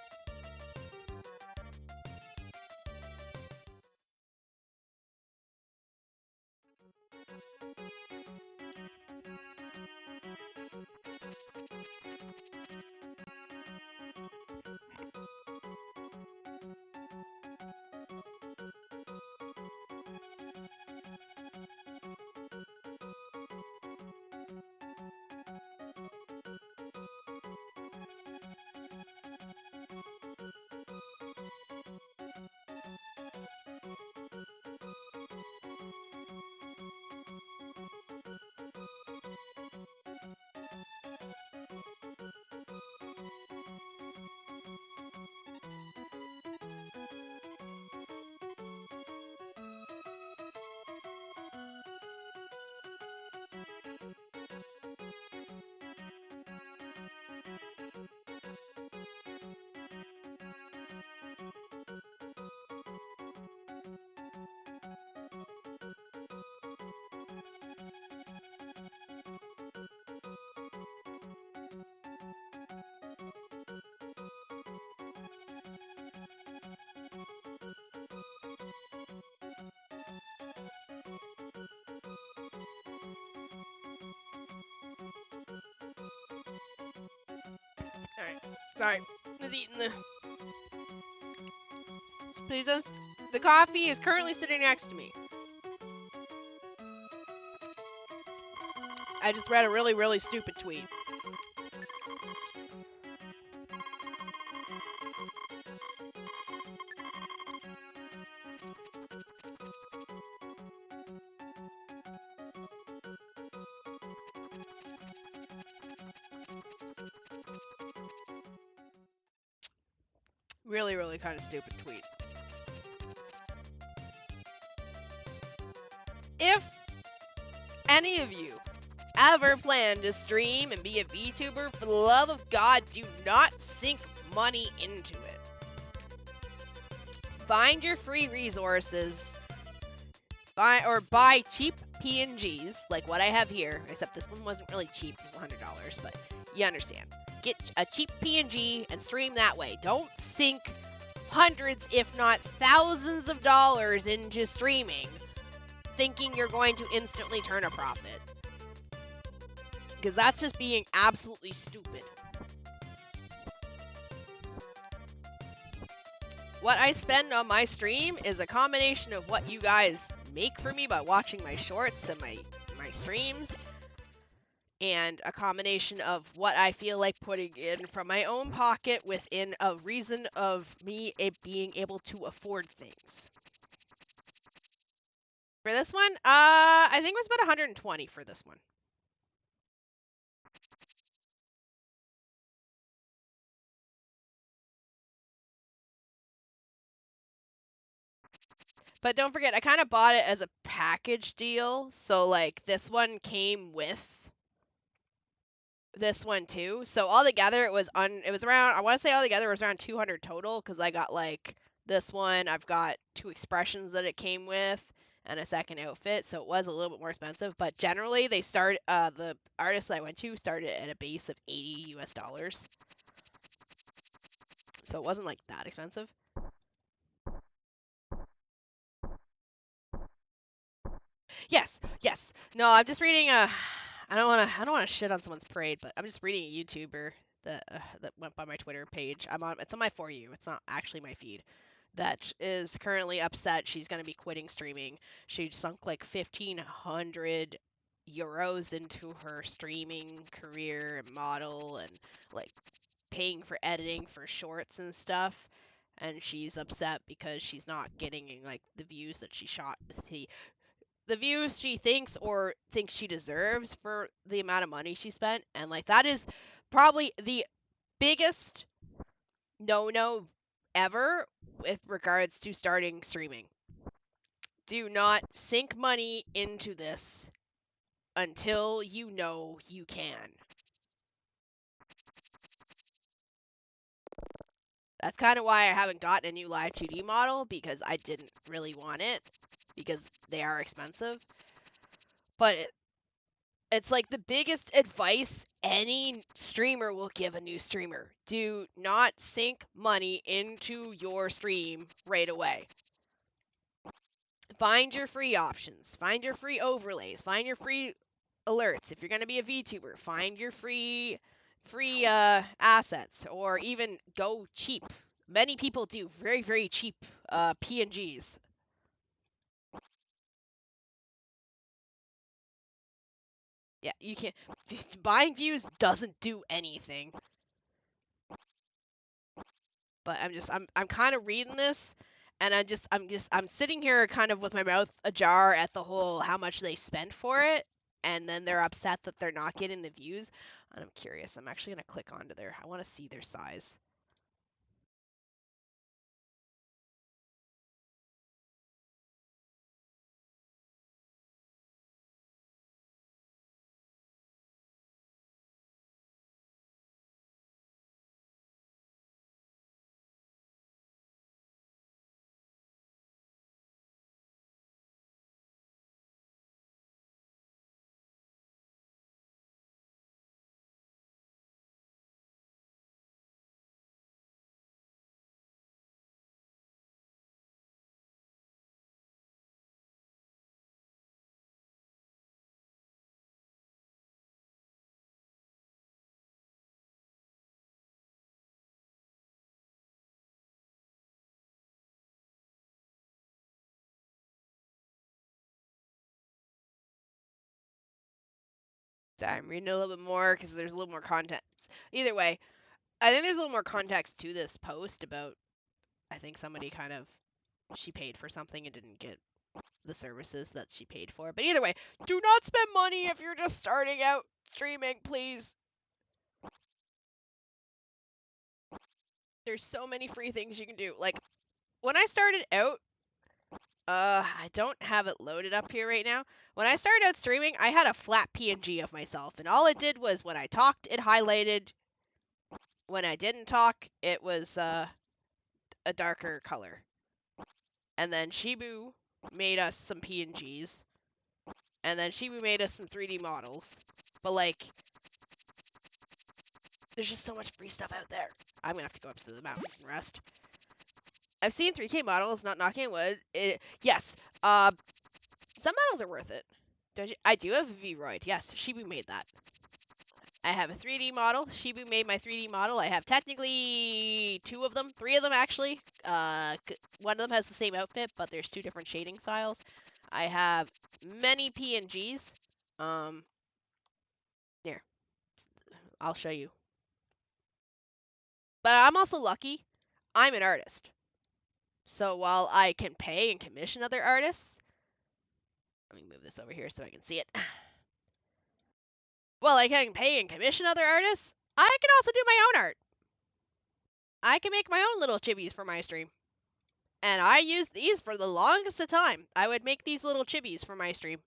Alright, sorry. I was eating the... Please don't... The coffee is currently sitting next to me. I just read a really, really stupid tweet. Really, really kind of stupid tweet. If any of you ever plan to stream and be a VTuber, for the love of God, do not sink money into it. find your free resources, buy cheap PNGs, like what I have here, except this one wasn't really cheap, it was $100, but you understand. Get a cheap PNG and stream that way. Don't sink hundreds, if not thousands of dollars into streaming, thinking you're going to instantly turn a profit. Because that's just being absolutely stupid. What I spend on my stream is a combination of what you guys make for me by watching my shorts and my streams, and a combination of what I feel like putting in from my own pocket within a reason of me being able to afford things. For this one, I think it was about 120 for this one. But don't forget, I kind of bought it as a package deal, so like this one came with this one too. So all together it was around, I want to say all together it was around 200 total, because I got like this one, I've got 2 expressions that it came with and a second outfit, so it was a little bit more expensive. But generally they the artist I went to started at a base of $80 US, so it wasn't like that expensive. Yes. No, I'm just reading I don't want to shit on someone's parade, but I'm just reading a YouTuber that went by my Twitter page. It's on my For You. It's not actually my feed. That is currently upset. She's going to be quitting streaming. She sunk like 1,500 euros into her streaming career and model, and like paying for editing for shorts and stuff. And she's upset because she's not getting like the views that she shot, the views she thinks she deserves for the amount of money she spent. And like that is probably the biggest no ever with regards to starting streaming. Do not sink money into this until you know you can. That's kind of why I haven't gotten a new live 2D model, because I didn't really want it, because they are expensive. But it's like the biggest advice any streamer will give a new streamer. Do not sink money into your stream right away. Find your free options. Find your free overlays. Find your free alerts. If you're going to be a VTuber, find your free assets, or even go cheap. Many people do very, very cheap PNGs. Yeah, you can't. Buying views doesn't do anything. But I'm kind of reading this, and I'm sitting here kind of with my mouth ajar at the whole how much they spent for it, and then they're upset that they're not getting the views. And I'm curious. I'm actually gonna click onto I want to see their size. So I'm reading a little bit more because there's a little more context. Either way, I think there's a little more context to this post about, I think somebody she paid for something and didn't get the services that she paid for. But either way, do not spend money if you're just starting out streaming, please. There's so many free things you can do. Like, when I started out, I don't have it loaded up here right now. When I started out streaming, I had a flat PNG of myself, and all it did was when I talked, it highlighted. When I didn't talk, it was a darker color. And then Shibu made us some PNGs. And then Shibu made us some 3D models. But, like, there's just so much free stuff out there. I'm gonna have to go up to the mountains and rest. I've seen 3K models, not knocking on wood. Yes. Some models are worth it. Don't you? I do have a V-Roid. Yes, Shibu made that. I have a 3D model. Shibu made my 3D model. I have technically 2 of them. 3 of them, actually. One of them has the same outfit, but there's 2 different shading styles. I have many PNGs. Here. I'll show you. But I'm also lucky. I'm an artist. So while I can pay and commission other artists... Let me move this over here so I can see it. Well, I can pay and commission other artists. I can also do my own art. I can make my own little chibis for my stream. And I used these for the longest of time. I would make these little chibis for my stream.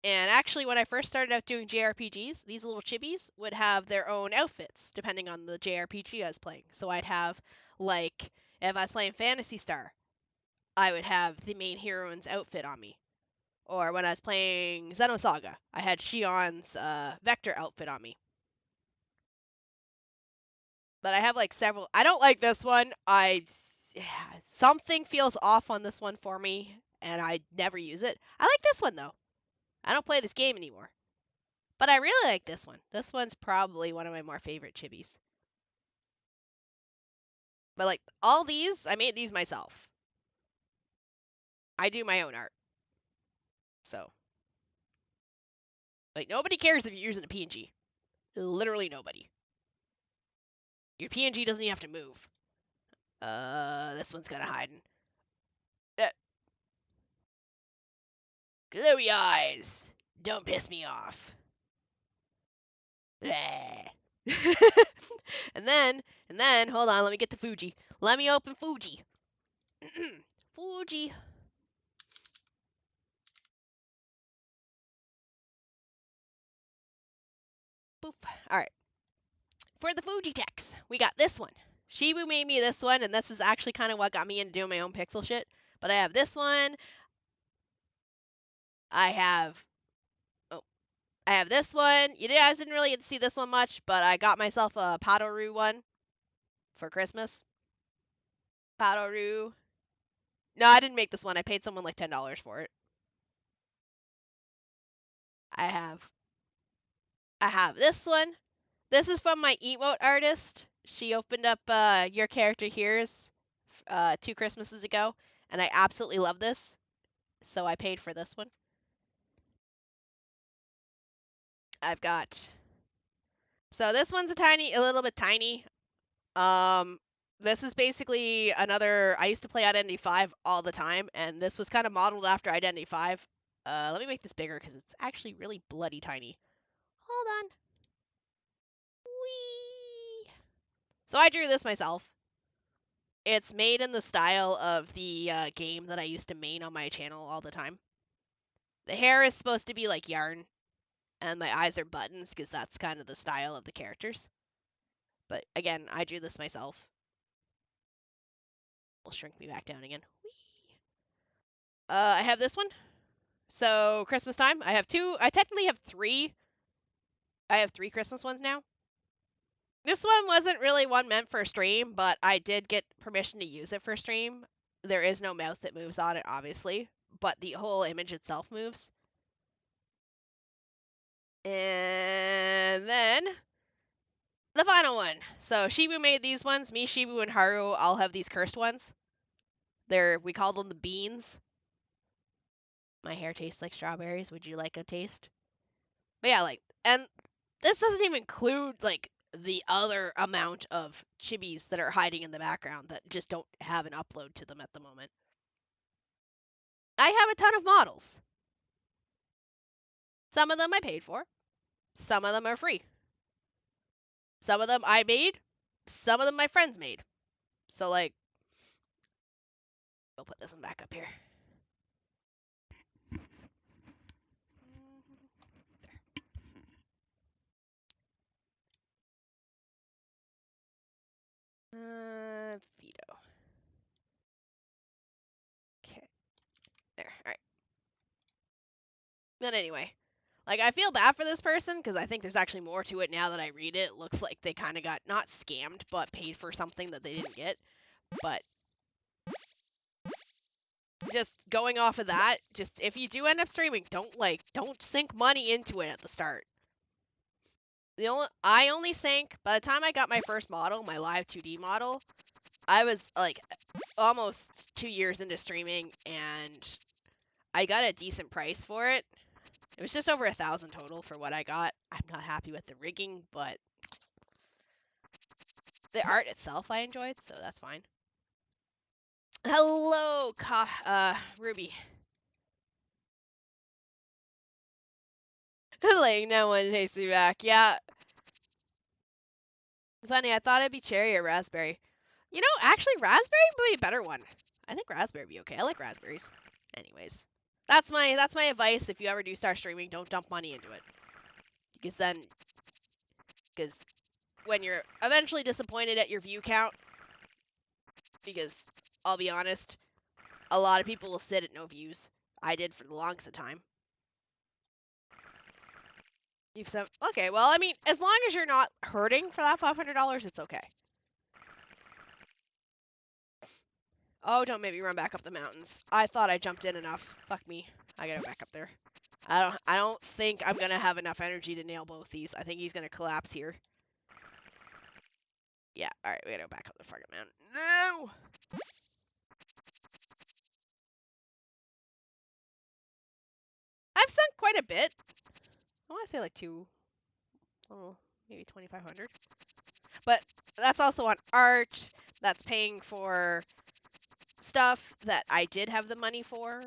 And actually, when I first started out doing JRPGs, these little chibis would have their own outfits, depending on the JRPG I was playing. So I'd have, like, if I was playing Phantasy Star, I would have the main heroine's outfit on me. Or when I was playing Xenosaga, I had Shion's Vector outfit on me. But I have like several. I don't like this one. Something feels off on this one for me, and I never use it. I like this one though. I don't play this game anymore. But I really like this one. This one's probably one of my more favorite chibis. But like all these, I made these myself. I do my own art. So like nobody cares if you're using a PNG. Literally nobody. Your PNG doesn't even have to move. This one's kind of hiding. Glowy eyes. Don't piss me off. and then, hold on, let me get to Fuji. Let me open Fuji. Fuji. Poof. Alright. For the Fuji techs, we got this one. Shibu made me this one, and this is actually kind of what got me into doing my own pixel shit. But I have this one. I have this one. You guys didn't really get to see this one much, but I got myself a Padoru one for Christmas. Padoru. No, I didn't make this one. I paid someone like $10 for it. I have this one. This is from my emote artist. She opened up Your Character Here's 2 Christmases ago, and I absolutely love this. So I paid for this one. I've got... So this one's a little bit tiny. This is basically another... I used to play Identity V all the time, and this was kind of modeled after Identity V. Let me make this bigger because it's actually really bloody tiny. Hold on. Whee! So I drew this myself. It's made in the style of the game that I used to main on my channel all the time. The hair is supposed to be like yarn, and my eyes are buttons because that's kind of the style of the characters. But again, I drew this myself. Will shrink me back down again. Whee! I have this one. So Christmas time, I have 2. I technically have 3. I have 3 Christmas ones now. This one wasn't really one meant for stream, but I did get permission to use it for stream. There is no mouth that moves on it, obviously, but the whole image itself moves. And then the final one. So Shibu made these ones. Me, Shibu, and Haru all have these cursed ones. We call them the beans. My hair tastes like strawberries. Would you like a taste? But yeah, like, and this doesn't even include like the other amount of chibis that are hiding in the background that just don't have an upload to them at the moment. I have a ton of models. Some of them I paid for. Some of them are free. Some of them I made. Some of them my friends made. So, like, I'll put this one back up here. Veto. But anyway, like, I feel bad for this person because I think there's actually more to it now that I read it. It looks like they kind of got, not scammed, but paid for something that they didn't get. But just going off of that, just if you do end up streaming, don't sink money into it at the start. I only sank, by the time I got my first model, my live 2D model, I was like almost 2 years into streaming, and I got a decent price for it. It was just over 1,000 total for what I got. I'm not happy with the rigging, but the art itself I enjoyed, so that's fine. Hello, Ruby. Laying down one takes me back. Yeah. Funny, I thought it'd be cherry or raspberry. You know, actually, raspberry would be a better one. I think raspberry would be okay. I like raspberries. Anyways, that's my advice. If you ever do start streaming, don't dump money into it. Because when you're eventually disappointed at your view count, because I'll be honest, a lot of people will sit at no views. I did for the longest of time. Okay, well, I mean, as long as you're not hurting for that $500, it's okay. Oh, don't make me run back up the mountains. I thought I jumped in enough. Fuck me. I gotta go back up there. I don't think I'm gonna have enough energy to nail both these. I think he's gonna collapse here. Yeah, alright, we gotta go back up the fucking mountain. No! I've sunk quite a bit. I want to say like maybe 2,500. But that's also on art. That's paying for stuff that I did have the money for.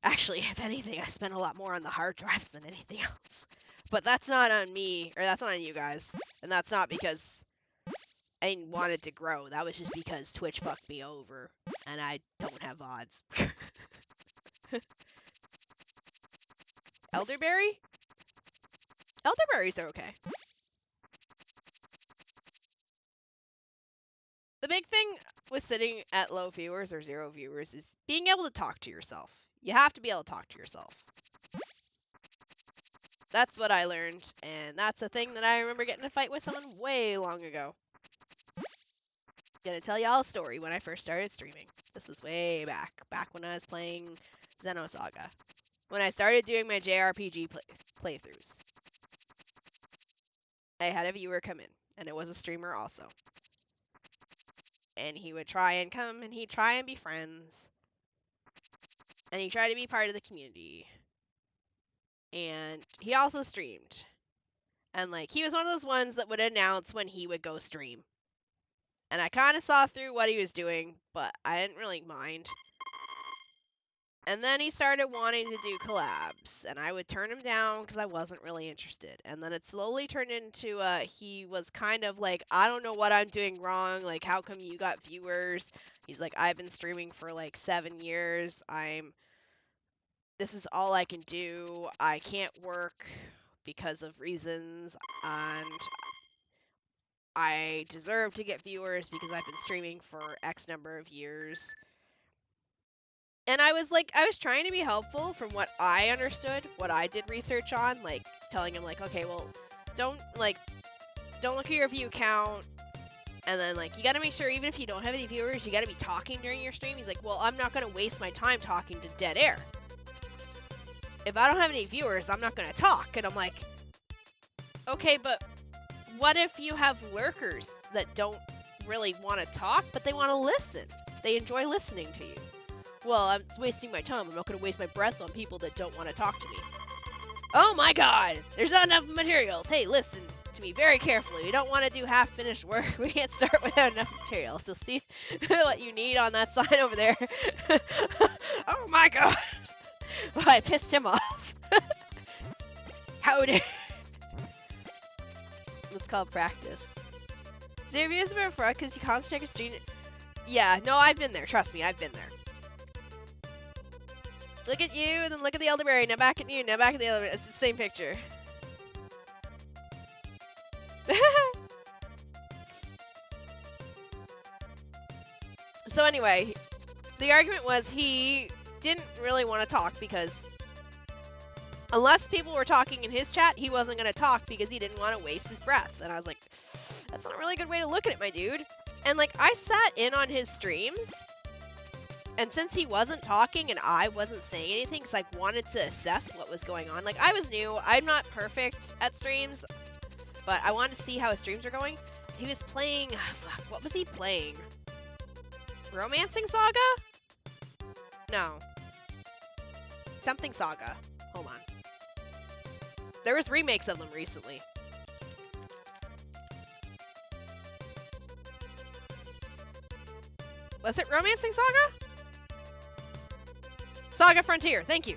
Actually, if anything, I spent a lot more on the hard drives than anything else. But that's not on me, or that's not on you guys. And that's not because I wanted to grow. That was just because Twitch fucked me over, and I don't have odds. Elderberry? Elderberries are okay. The big thing with sitting at low viewers or 0 viewers is being able to talk to yourself. You have to be able to talk to yourself. That's what I learned, and that's a thing that I remember getting in a fight with someone way long ago. Gonna tell y'all a story when I first started streaming. This is way back when I was playing Xenosaga. When I started doing my JRPG playthroughs. I had a viewer come in, and it was a streamer also. And he would try and come, and he'd try and be friends. And he tried to be part of the community. And he also streamed. And, like, he was one of those ones that would announce when he would go stream. And I kind of saw through what he was doing, but I didn't really mind. And then he started wanting to do collabs, and I would turn him down because I wasn't really interested. And then it slowly turned into, he was kind of like, I don't know what I'm doing wrong, like, how come you got viewers? He's like, I've been streaming for, like, 7 years, this is all I can do, I can't work because of reasons, and I deserve to get viewers because I've been streaming for X number of years. And I was trying to be helpful from what I understood, what I did research on, like, telling him, like, okay, well, don't look at your view count, and then, like, you gotta make sure, even if you don't have any viewers, you gotta be talking during your stream. He's like, well, I'm not gonna waste my time talking to dead air. If I don't have any viewers, I'm not gonna talk. And I'm like, okay, but what if you have lurkers that don't really want to talk, but they want to listen? They enjoy listening to you. Well, I'm wasting my time. I'm not going to waste my breath on people that don't want to talk to me. Oh my god! There's not enough materials! Hey, listen to me very carefully. We don't want to do half-finished work. We can't start without enough materials. So see what you need on that sign over there. Oh my god! Well, I pissed him off. How dare... It's called practice. So your views are for because you concentrate your stream. Yeah, no, I've been there. Trust me, I've been there. Look at you, and then look at the elderberry. Now back at you. Now back at the elderberry. It's the same picture. So anyway, the argument was he didn't really want to talk because unless people were talking in his chat, he wasn't going to talk because he didn't want to waste his breath. And I was like, that's not a really good way to look at it, my dude. And like, I sat in on his streams, and since he wasn't talking and I wasn't saying anything, because I wanted to assess what was going on. Like, I was new. I'm not perfect at streams, but I wanted to see how his streams were going. He was playing, what was he playing? Romancing Saga? No. Something Saga. Hold on. There was remakes of them recently. Was it Romancing Saga? Saga Frontier, thank you.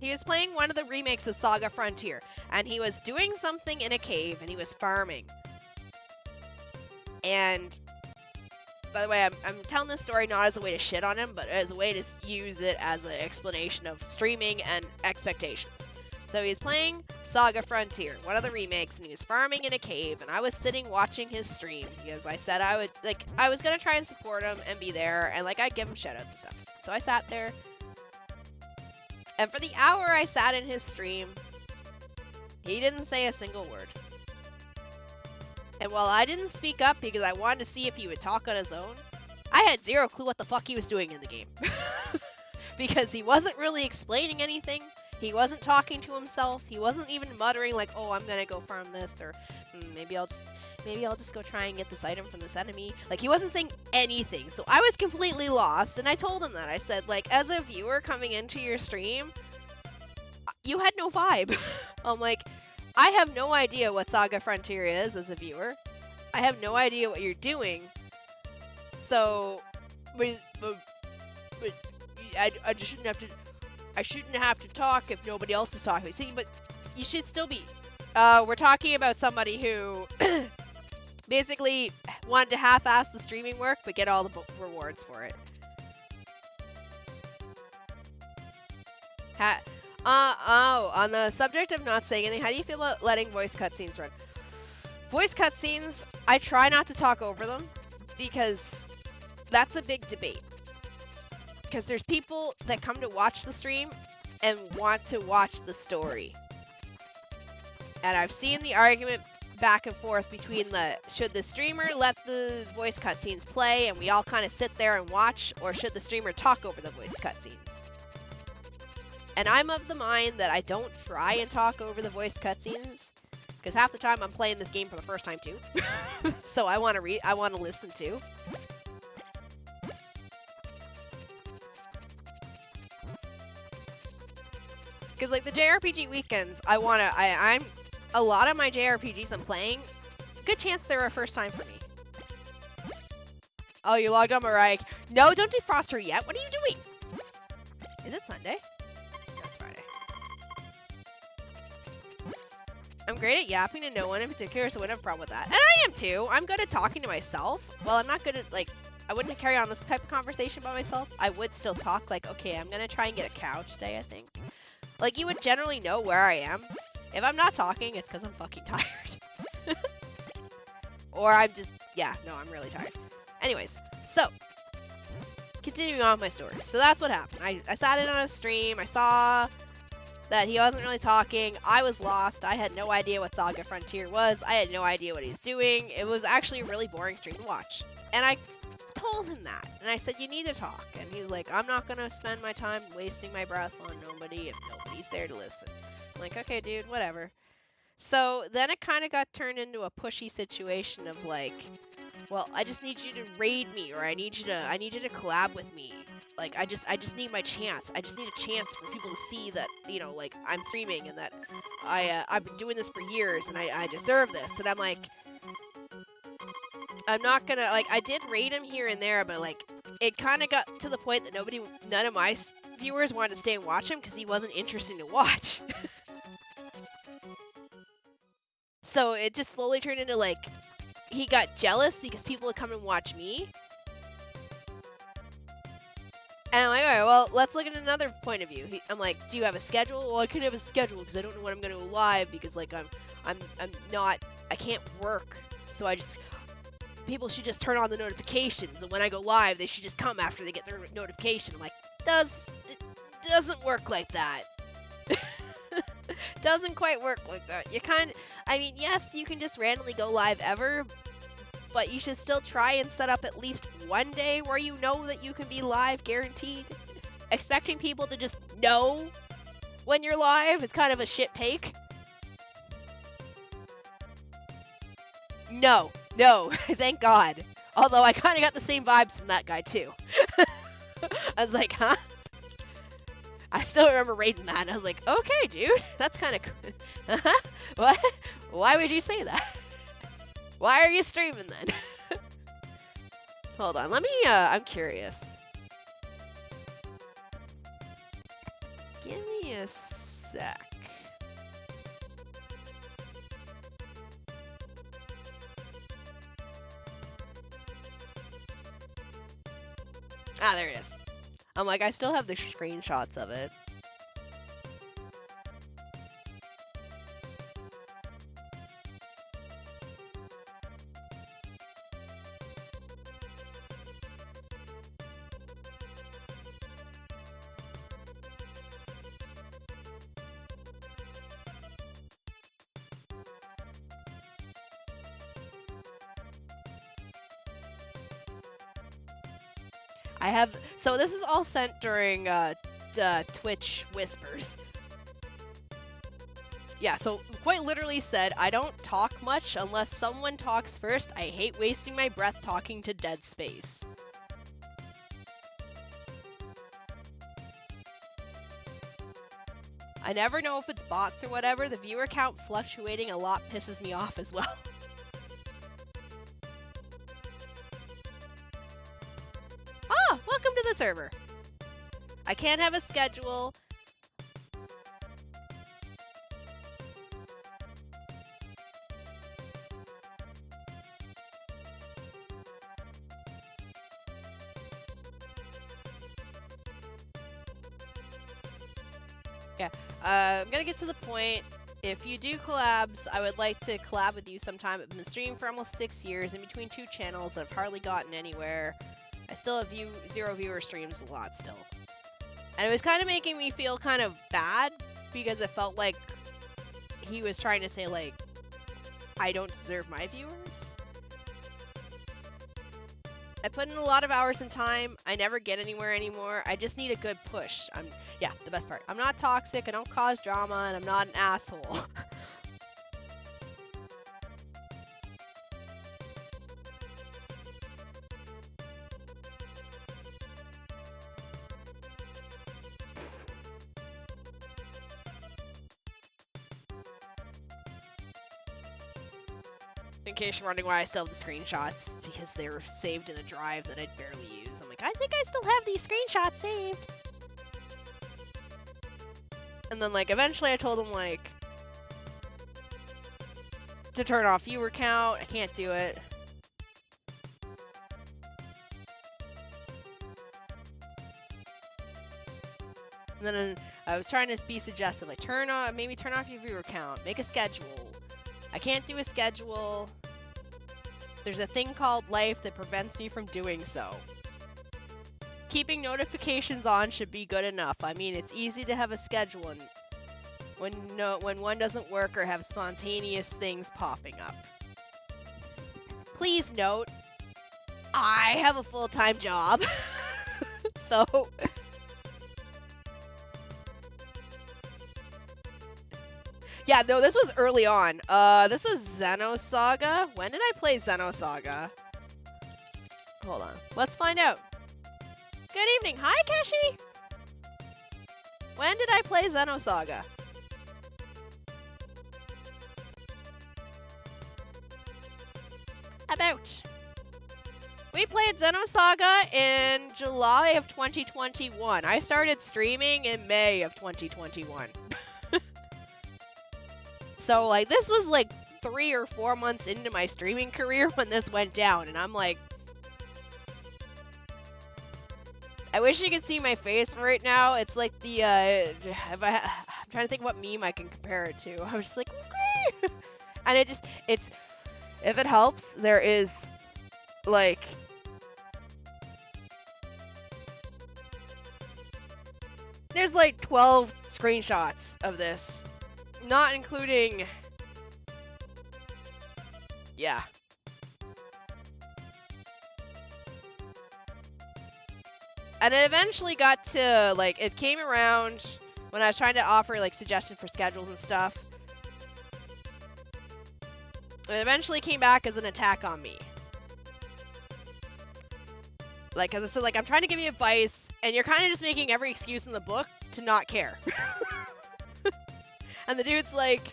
He was playing one of the remakes of Saga Frontier, and he was doing something in a cave, and he was farming. And, by the way, I'm telling this story not as a way to shit on him, but as a way to use it as an explanation of streaming and expectations. So he was playing Saga Frontier, one of the remakes, and he was farming in a cave, and I was sitting watching his stream, because I said I would, like, I was gonna try and support him and be there, and, like, I'd give him shoutouts and stuff. So I sat there, and for the hour I sat in his stream, he didn't say a single word. And while I didn't speak up because I wanted to see if he would talk on his own, I had zero clue what the fuck he was doing in the game. Because he wasn't really explaining anything. He wasn't talking to himself. He wasn't even muttering like, "Oh, I'm gonna go farm this," or maybe I'll just go try and get this item from this enemy. Like, he wasn't saying anything. So I was completely lost, and I told him that. I said, like, as a viewer coming into your stream, you had no vibe. I'm like, I have no idea what Saga Frontier is as a viewer. I have no idea what you're doing. So, but I just shouldn't have to. I shouldn't have to talk if nobody else is talking. See, but you should still be. We're talking about somebody who basically wanted to half-ass the streaming work, but get all the rewards for it. On the subject of not saying anything, how do you feel about letting voice cutscenes run? Voice cutscenes, I try not to talk over them, because that's a big debate. Because there's people that come to watch the stream and want to watch the story. And I've seen the argument back and forth between should the streamer let the voice cutscenes play and we all kind of sit there and watch, or should the streamer talk over the voice cutscenes? And I'm of the mind that I don't try and talk over the voice cutscenes, because half the time I'm playing this game for the first time too. So I want to listen too. Because, like, the JRPG weekends, I'm a lot of my JRPGs I'm playing, good chance they're a first time for me. Oh, you logged on, Mariah. No, don't defrost her yet. What are you doing? Is it Sunday? That's Friday. I'm great at yapping to no one in particular, so I wouldn't have a problem with that. And I am too. I'm good at talking to myself. Well, I'm not good at, like, I wouldn't carry on this type of conversation by myself. I would still talk, like, okay, I'm gonna try and get a couch today, I think. Like, you would generally know where I am. If I'm not talking, it's because I'm fucking tired. Or I'm just, yeah, no, I'm really tired. Anyways, so, continuing on with my story. So that's what happened. I sat in on a stream, I saw that he wasn't really talking, I was lost, I had no idea what Saga Frontier was, I had no idea what he's doing, it was actually a really boring stream to watch. And I told him that, and I said, you need to talk, and he's like, I'm not gonna spend my time wasting my breath on nobody if nobody's there to listen. I'm like, okay, dude, whatever. So then it kind of got turned into a pushy situation of like, well, I just need you to raid me, or I need you to collab with me. Like, I just need my chance. I just need a chance for people to see that, you know, like, I'm streaming and that I've been doing this for years and I deserve this. And I'm like, I'm not gonna, like, I did raid him here and there, but, like, it kind of got to the point that none of my viewers wanted to stay and watch him because he wasn't interesting to watch. So it just slowly turned into, like, he got jealous because people would come and watch me. And I'm like, alright, well, let's look at another point of view. I'm like, do you have a schedule? Well, I couldn't have a schedule because I don't know when I'm going to go live because, like, I can't work. So people should just turn on the notifications, and when I go live, they should just come after they get their notification. I'm like, doesn't work like that. Doesn't quite work like that. I mean, yes, you can just randomly go live ever, but you should still try and set up at least one day where you know that you can be live guaranteed. Expecting people to just know when you're live is kind of a shit take. No, thank God. Although I kind of got the same vibes from that guy too. I was like, huh? I still remember reading that, and I was like, okay, dude, that's kind of cool. What? Why would you say that? Why are you streaming then? Hold on, let me, I'm curious. Give me a sec. Ah, there it is. I'm like, I still have the screenshots of it. So this is all sent during Twitch Whispers. Yeah, so quite literally said, I don't talk much unless someone talks first. I hate wasting my breath talking to dead space. I never know if it's bots or whatever. The viewer count fluctuating a lot pisses me off as well. Welcome to the server. I can't have a schedule. Yeah, I'm gonna get to the point. If you do collabs, I would like to collab with you sometime. I've been streaming for almost 6 years in between 2 channels. I've hardly gotten anywhere. I still have 0 viewer streams a lot still. And it was kind of making me feel kind of bad because it felt like he was trying to say, like, I don't deserve my viewers. I put in a lot of hours and time. I never get anywhere anymore. I just need a good push. Yeah, the best part. I'm not toxic, I don't cause drama, and I'm not an asshole. In case you're wondering why I still have the screenshots, because they were saved in a drive that I'd barely use. I'm like, I think I still have these screenshots saved. And then, like, eventually I told him, like, to turn off viewer count. I can't do it. And then I was trying to be suggestive, like, maybe turn off your viewer count, make a schedule. I can't do a schedule. There's a thing called life that prevents me from doing so. Keeping notifications on should be good enough. I mean, it's easy to have a schedule and when one doesn't work or have spontaneous things popping up. Please note, I have a full-time job. So yeah, no, this was early on. This was Xenosaga. When did I play Xenosaga? Hold on. Let's find out. Good evening. Hi, Keshi! When did I play Xenosaga? About. We played Xenosaga in July of 2021. I started streaming in May of 2021. So, like, this was, like, 3 or 4 months into my streaming career when this went down, and I'm like... I wish you could see my face right now. It's like the, I'm trying to think what meme I can compare it to. I was just like, okay! And it's... If it helps, there is, like... There's like 12 screenshots of this, not including, yeah. And it eventually got to, like, it came around when I was trying to offer, like, suggestions for schedules and stuff. It eventually came back as an attack on me. Like, as I said, like, I'm trying to give you advice, and you're kind of just making every excuse in the book to not care. And the dude's like,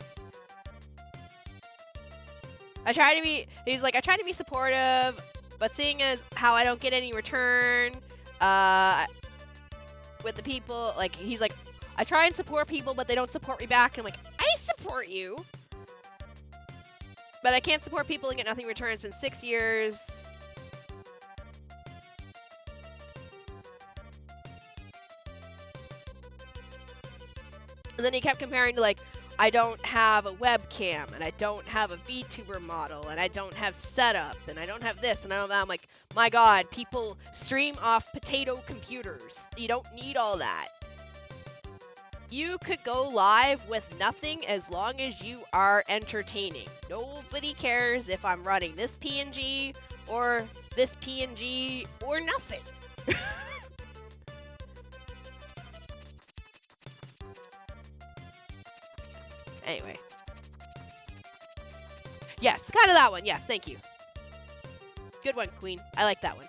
he's like, I try to be supportive, but seeing as how I don't get any return, with the people, like, he's like, I try and support people, but they don't support me back. And I'm like, I support you, but I can't support people and get nothing in return. It's been 6 years. And then he kept comparing to, like, I don't have a webcam, and I don't have a VTuber model, and I don't have setup, and I don't have this, and I don't have that. I'm like, my god, people stream off potato computers. You don't need all that. You could go live with nothing as long as you are entertaining. Nobody cares if I'm running this PNG or this PNG or nothing. Anyway. Yes, kind of that one. Yes, thank you. Good one, Queen. I like that one.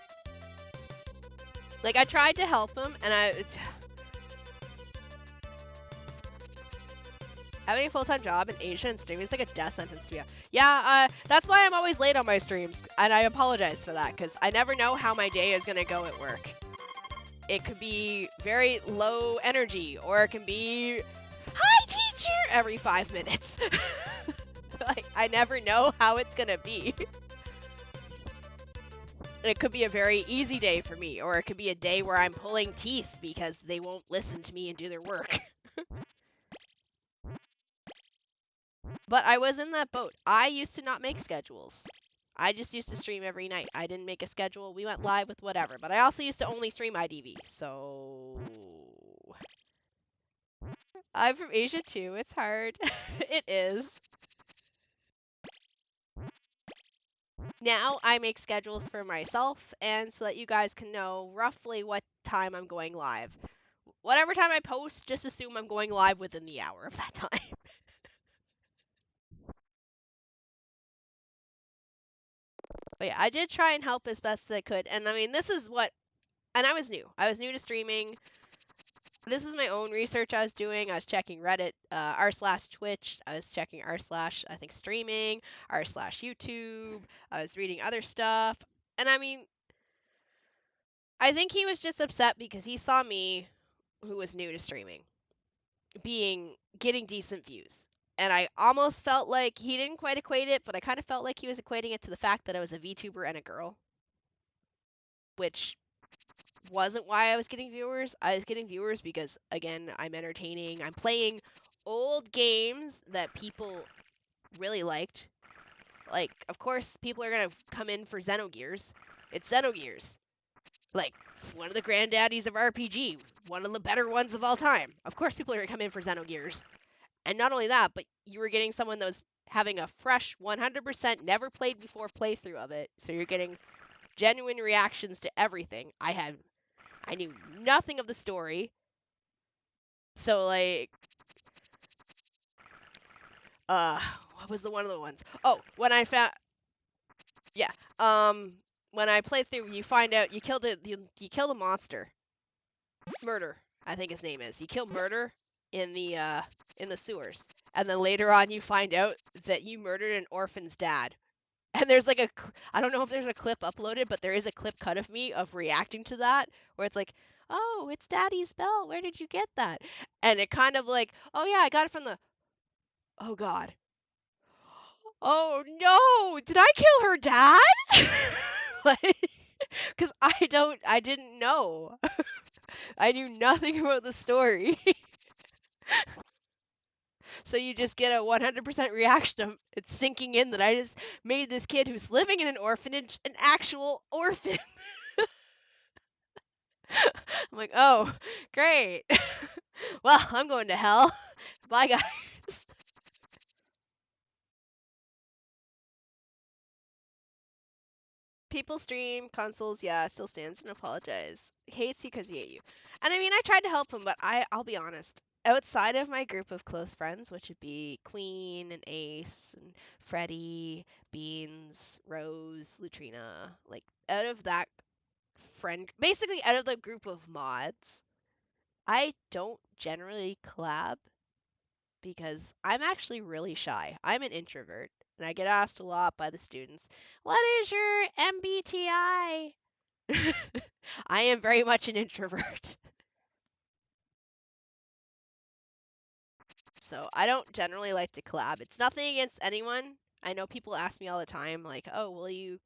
Like, I tried to help him, and having a full-time job in Asia and streaming is like a death sentence to me. Yeah, that's why I'm always late on my streams, and I apologize for that, because I never know how my day is going to go at work. It could be very low energy, or it can be, hi, teacher, every 5 minutes. Like, I never know how it's going to be. It could be a very easy day for me, or it could be a day where I'm pulling teeth because they won't listen to me and do their work. But I was in that boat. I used to not make schedules. I just used to stream every night. I didn't make a schedule. We went live with whatever. But I also used to only stream IDV. So I'm from Asia too. It's hard. It is. Now I make schedules for myself, and so that you guys can know roughly what time I'm going live. Whatever time I post, just assume I'm going live within the hour of that time. But yeah, I did try and help as best as I could. And I mean, this is what, and I was new. I was new to streaming. This is my own research I was doing. I was checking Reddit, r/Twitch. I was checking r/ I think streaming, r/YouTube. I was reading other stuff. And I mean, I think he was just upset because he saw me, who was new to streaming, getting decent views. And I almost felt like he didn't quite equate it, but I kind of felt like he was equating it to the fact that I was a VTuber and a girl. Which wasn't why I was getting viewers. I was getting viewers because, again, I'm entertaining. I'm playing old games that people really liked. Like, of course, people are going to come in for Xenogears. It's Xenogears. Like, one of the granddaddies of RPG. One of the better ones of all time. Of course people are going to come in for Xenogears. And not only that, but you were getting someone that was having a fresh 100% never played before playthrough of it. So you're getting genuine reactions to everything. I knew nothing of the story. So, like, what was one of the ones? Oh, when I found, yeah, when I played through, you find out you kill the monster. Murder, I think his name is. You kill Murder in the sewers, and then later on you find out that you murdered an orphan's dad. And there's like I don't know if there's a clip uploaded, but there is a clip cut of me of reacting to that, where it's like, oh, it's Daddy's belt. Where did you get that? And it kind of like, oh yeah, I got it from the, oh god. Oh no, did I kill her dad? Like, because I didn't know. I knew nothing about the story. So you just get a 100% reaction of it sinking in that I just made this kid who's living in an orphanage an actual orphan. I'm like, oh, great. Well, I'm going to hell. Bye, guys. People stream consoles, yeah, still stands and apologize. Hates you because he hate you. And I mean, I tried to help him, but I'll be honest. Outside of my group of close friends, which would be Queen and Ace and Freddie, Beans, Rose, Lutrina, like out of that basically out of the group of mods, I don't generally collab because I'm actually really shy. I'm an introvert, and I get asked a lot by the students, "What is your MBTI?" I am very much an introvert. So I don't generally like to collab. It's nothing against anyone. I know people ask me all the time, like, "Oh, will you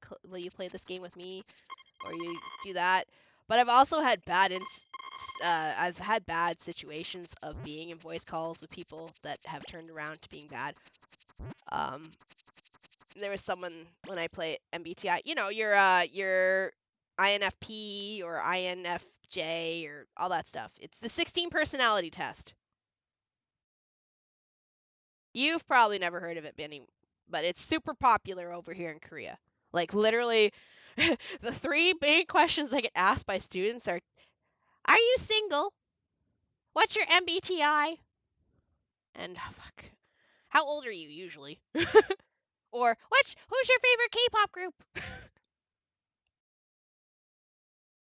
play this game with me, or you do that?" But I've also had I've had bad situations of being in voice calls with people that have turned around to being bad. Um, there was someone when I play MBTI, your INFP or INFJ or all that stuff. It's the 16 personality test. You've probably never heard of it, Benny, but it's super popular over here in Korea. Like literally, the three main questions I get asked by students are you single? What's your MBTI? And oh, fuck, how old are you usually? Or who's your favorite K-pop group?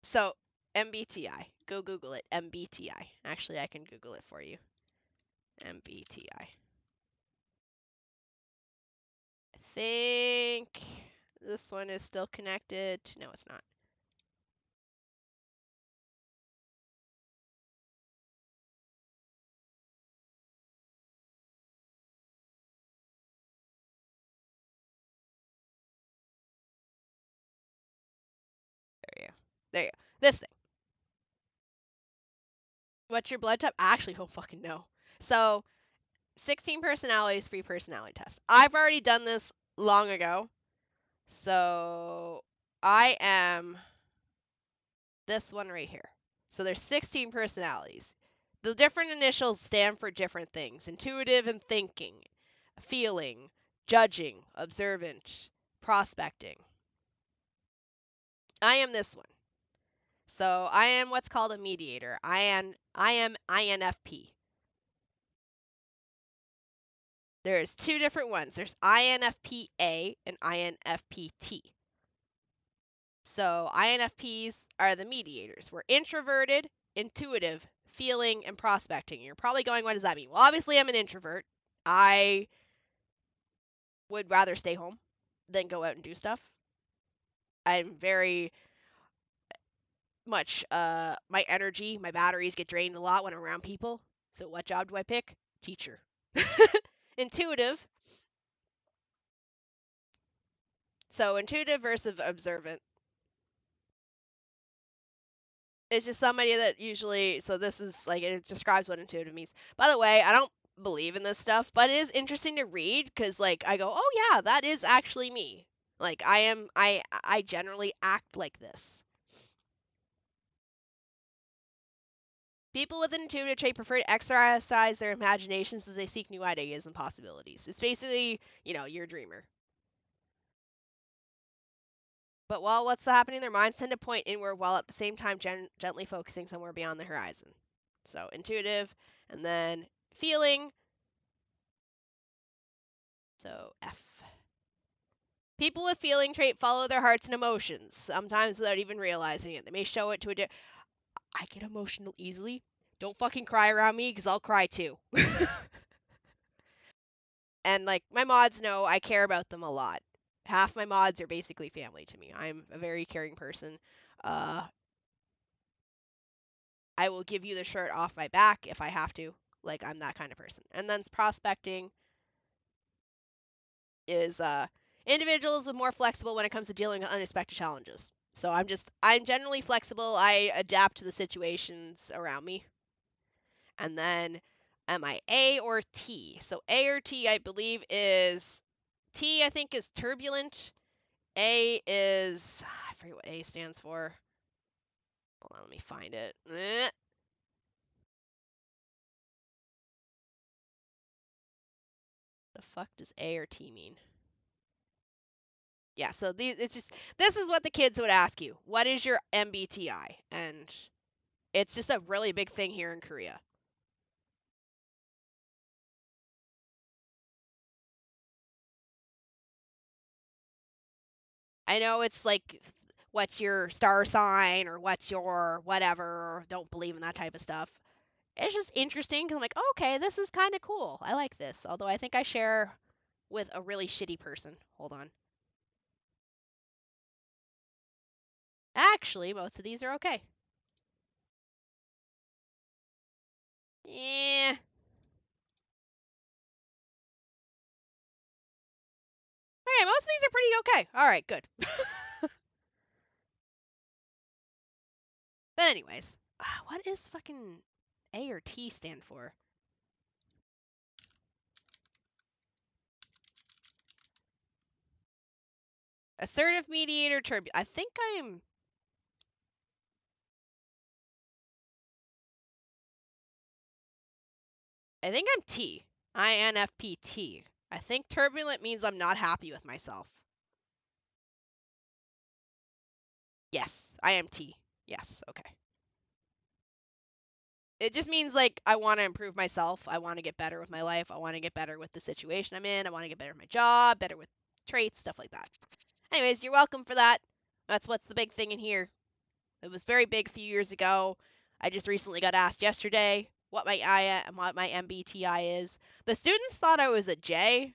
So, MBTI. Go Google it. MBTI. Actually, I can Google it for you. MBTI. I think this one is still connected. No, it's not. There you go. There you go. This thing. What's your blood type? I actually don't fucking know. So, 16 personalities, free personality test. I've already done this long ago. So, I am this one right here. So there's 16 personalities. The different initials stand for different things: intuitive and thinking, feeling, judging, observant, prospecting. I am this one. So I am what's called a mediator. I am INFP. There's two different ones. There's INFPA and INFPT. So INFPs are the mediators. We're introverted, intuitive, feeling, and prospecting. You're probably going, what does that mean? Well, obviously I'm an introvert. I would rather stay home than go out and do stuff. I'm very much my energy, my batteries get drained a lot when I'm around people. So what job do I pick? Teacher. Intuitive. So intuitive versus observant. It's just somebody that usually, so this is like, it describes what intuitive means. By the way, I don't believe in this stuff, but it is interesting to read because like I go, oh yeah, that is actually me. Like I generally act like this. People with an intuitive trait prefer to exercise their imaginations as they seek new ideas and possibilities. It's basically, you're a dreamer. But while what's happening, their minds tend to point inward while at the same time gently focusing somewhere beyond the horizon. So intuitive, and then feeling. So F. People with feeling trait follow their hearts and emotions, sometimes without even realizing it. They may show it to I get emotional easily. Don't fucking cry around me, because I'll cry too. And like my mods know I care about them a lot. Half my mods are basically family to me. I'm a very caring person. Uh, I will give you the shirt off my back if I have to. Like I'm that kind of person. And then prospecting is individuals with more flexible when it comes to dealing with unexpected challenges. So I'm generally flexible. I adapt to the situations around me. And then am I A or T? So A or T I believe is T I think is turbulent. A is I forget what A stands for. Hold on, let me find it. fuck does A or T mean? Yeah, so this is what the kids would ask you. What is your MBTI? And it's just a really big thing here in Korea. I know it's like, what's your star sign or what's your whatever. Don't believe in that type of stuff. It's just interesting because I'm like, oh, okay, this is kind of cool. I like this. Although I think I share with a really shitty person. Hold on. Actually, most of these are okay. Yeah. Alright, most of these are pretty okay. Alright, good. But anyways, what is fucking A or T stand for? Assertive, mediator, turbulent. I think I'm T. INFPT. I think turbulent means I'm not happy with myself. Yes, I am T. Yes, okay. It just means like I want to improve myself. I want to get better with my life. I want to get better with the situation I'm in. I want to get better with my job, better with traits, stuff like that. Anyways, you're welcome for that. That's what's the big thing in here. It was very big a few years ago. I just recently got asked yesterday what my MBTI is. The students thought I was a J,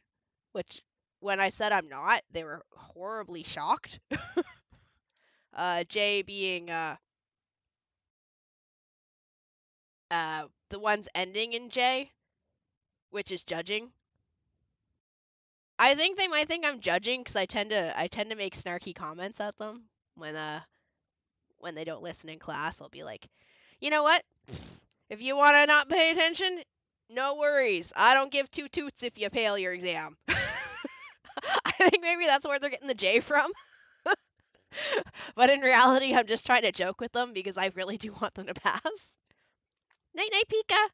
which when I said I'm not, they were horribly shocked. J being the ones ending in J, which is judging. I think they might think I'm judging because I tend to make snarky comments at them when they don't listen in class. I'll be like, you know what? If you want to not pay attention, no worries. I don't give two toots if you fail your exam. I think maybe that's where they're getting the J from. But in reality, I'm just trying to joke with them because I really do want them to pass. Night night, Pika.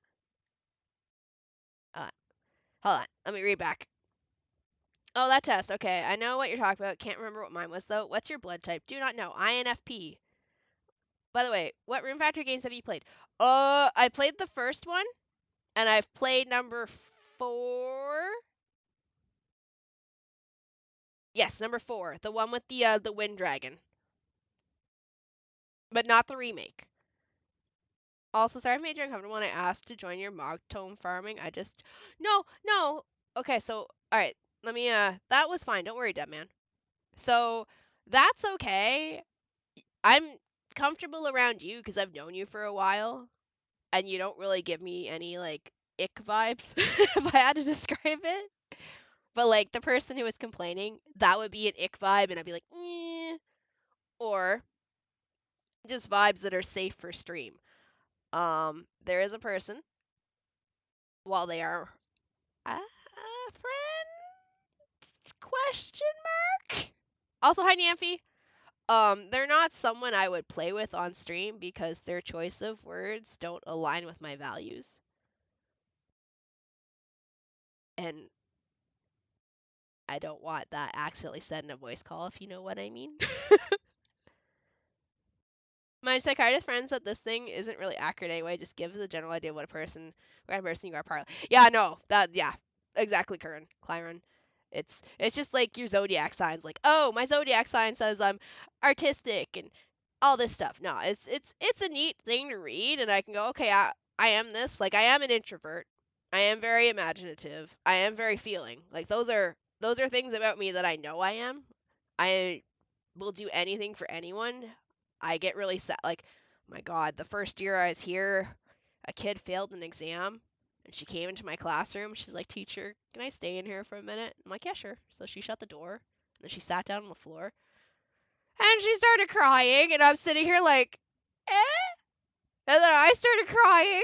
Hold on. Let me read back. Oh, that test. Okay, I know what you're talking about. Can't remember what mine was, though. What's your blood type? Do not know. INFP. By the way, what Room Factory games have you played? I played the first one, and I've played number 4. Yes, number 4. The one with the Wind Dragon. But not the remake. Also, sorry if I made you uncomfortable when I asked to join your Mogtome farming. I just... No. Okay, so, alright. Let me, that was fine. Don't worry, Deadman. So, that's okay. I'm comfortable around you because I've known you for a while. And you don't really give me any, like, ick vibes, if I had to describe it. But, like, the person who was complaining, that would be an ick vibe, and I'd be like, eh. Or just vibes that are safe for stream. There is a person, while they are a friend? Question mark? Also, hi, Namphy. They're not someone I would play with on stream because their choice of words don't align with my values. And I don't want that accidentally said in a voice call, if you know what I mean. My psychiatrist friend said this thing isn't really accurate anyway. Just gives a general idea of what kind of person you are. Partly. Yeah, no, exactly, Clyron. It's just like your zodiac signs. Like, oh, my zodiac sign says I'm artistic and all this stuff. No, it's a neat thing to read, and I can go, okay, I am this. Like, I am an introvert. I am very imaginative. I am very feeling. Like, those are things about me that I know I am. I will do anything for anyone. I get really sad. Like, my God, the first year I was here, a kid failed an exam, and she came into my classroom. She's like, "Teacher, can I stay in here for a minute?" I'm like, "Yeah, sure." So she shut the door, and then she sat down on the floor, and she started crying, and I'm sitting here like, eh? And then I started crying.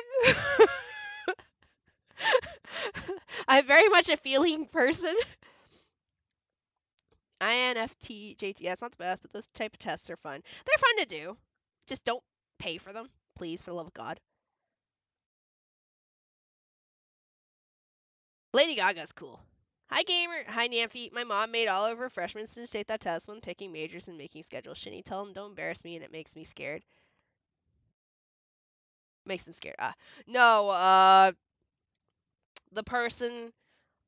I'm very much a feeling person. INFT, JT, yeah, it's not the best, but those type of tests are fun. They're fun to do. Just don't pay for them, please, for the love of God. Lady Gaga's cool. Hi, gamer. Hi, Namphy. My mom made all of her freshmen students take that test when picking majors and making schedules. Shini, tell them don't embarrass me and it makes me scared. Makes them scared. No, the person,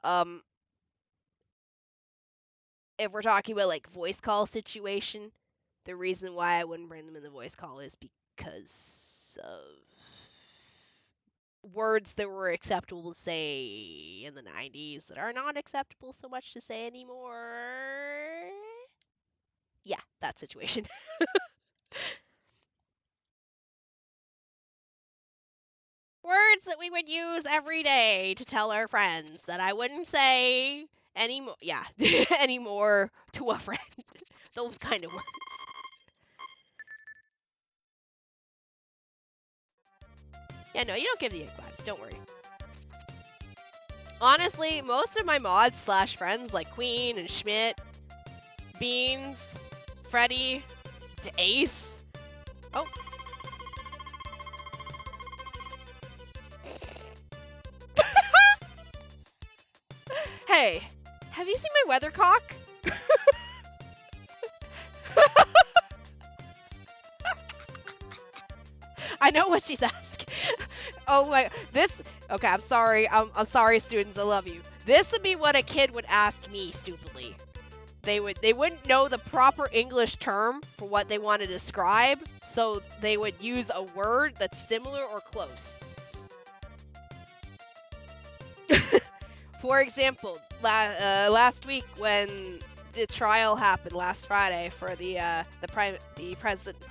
if we're talking about, like, voice call situation, the reason why I wouldn't bring them in the voice call is because of words that were acceptable to say in the 90s that are not acceptable so much to say anymore. Yeah, that situation. Words that we would use every day to tell our friends that I wouldn't say anymore. Yeah, anymore to a friend. Those kind of words. Yeah, no, you don't give the ick vibes. Don't worry. Honestly, most of my mods slash friends like Queen and Schmidt, Beans, Freddy, to Ace. Oh. Hey, have you seen my weathercock? I know what she's asking. Oh my, this. Okay, I'm sorry. I'm sorry, students. I love you. This would be what a kid would ask me stupidly. They wouldn't know the proper English term for what they want to describe, so they would use a word that's similar or close. For example, last week when the trial happened last Friday for the prime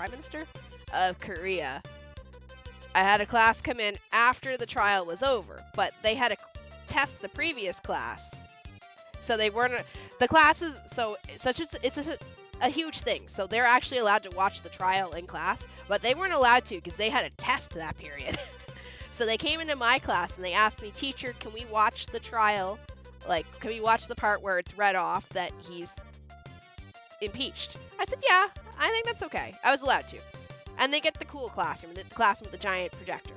minister of Korea, I had a class come in after the trial was over, but they had to test the previous class, so they weren't the classes. So it's a huge thing. So they're actually allowed to watch the trial in class, but they weren't allowed to because they had a test that period. So they came into my class and they asked me, teacher, can we watch the trial? Like, can we watch the part where it's read off that he's impeached? I said, yeah, I think that's okay. I was allowed to. And they get the cool classroom, the classroom with the giant projector.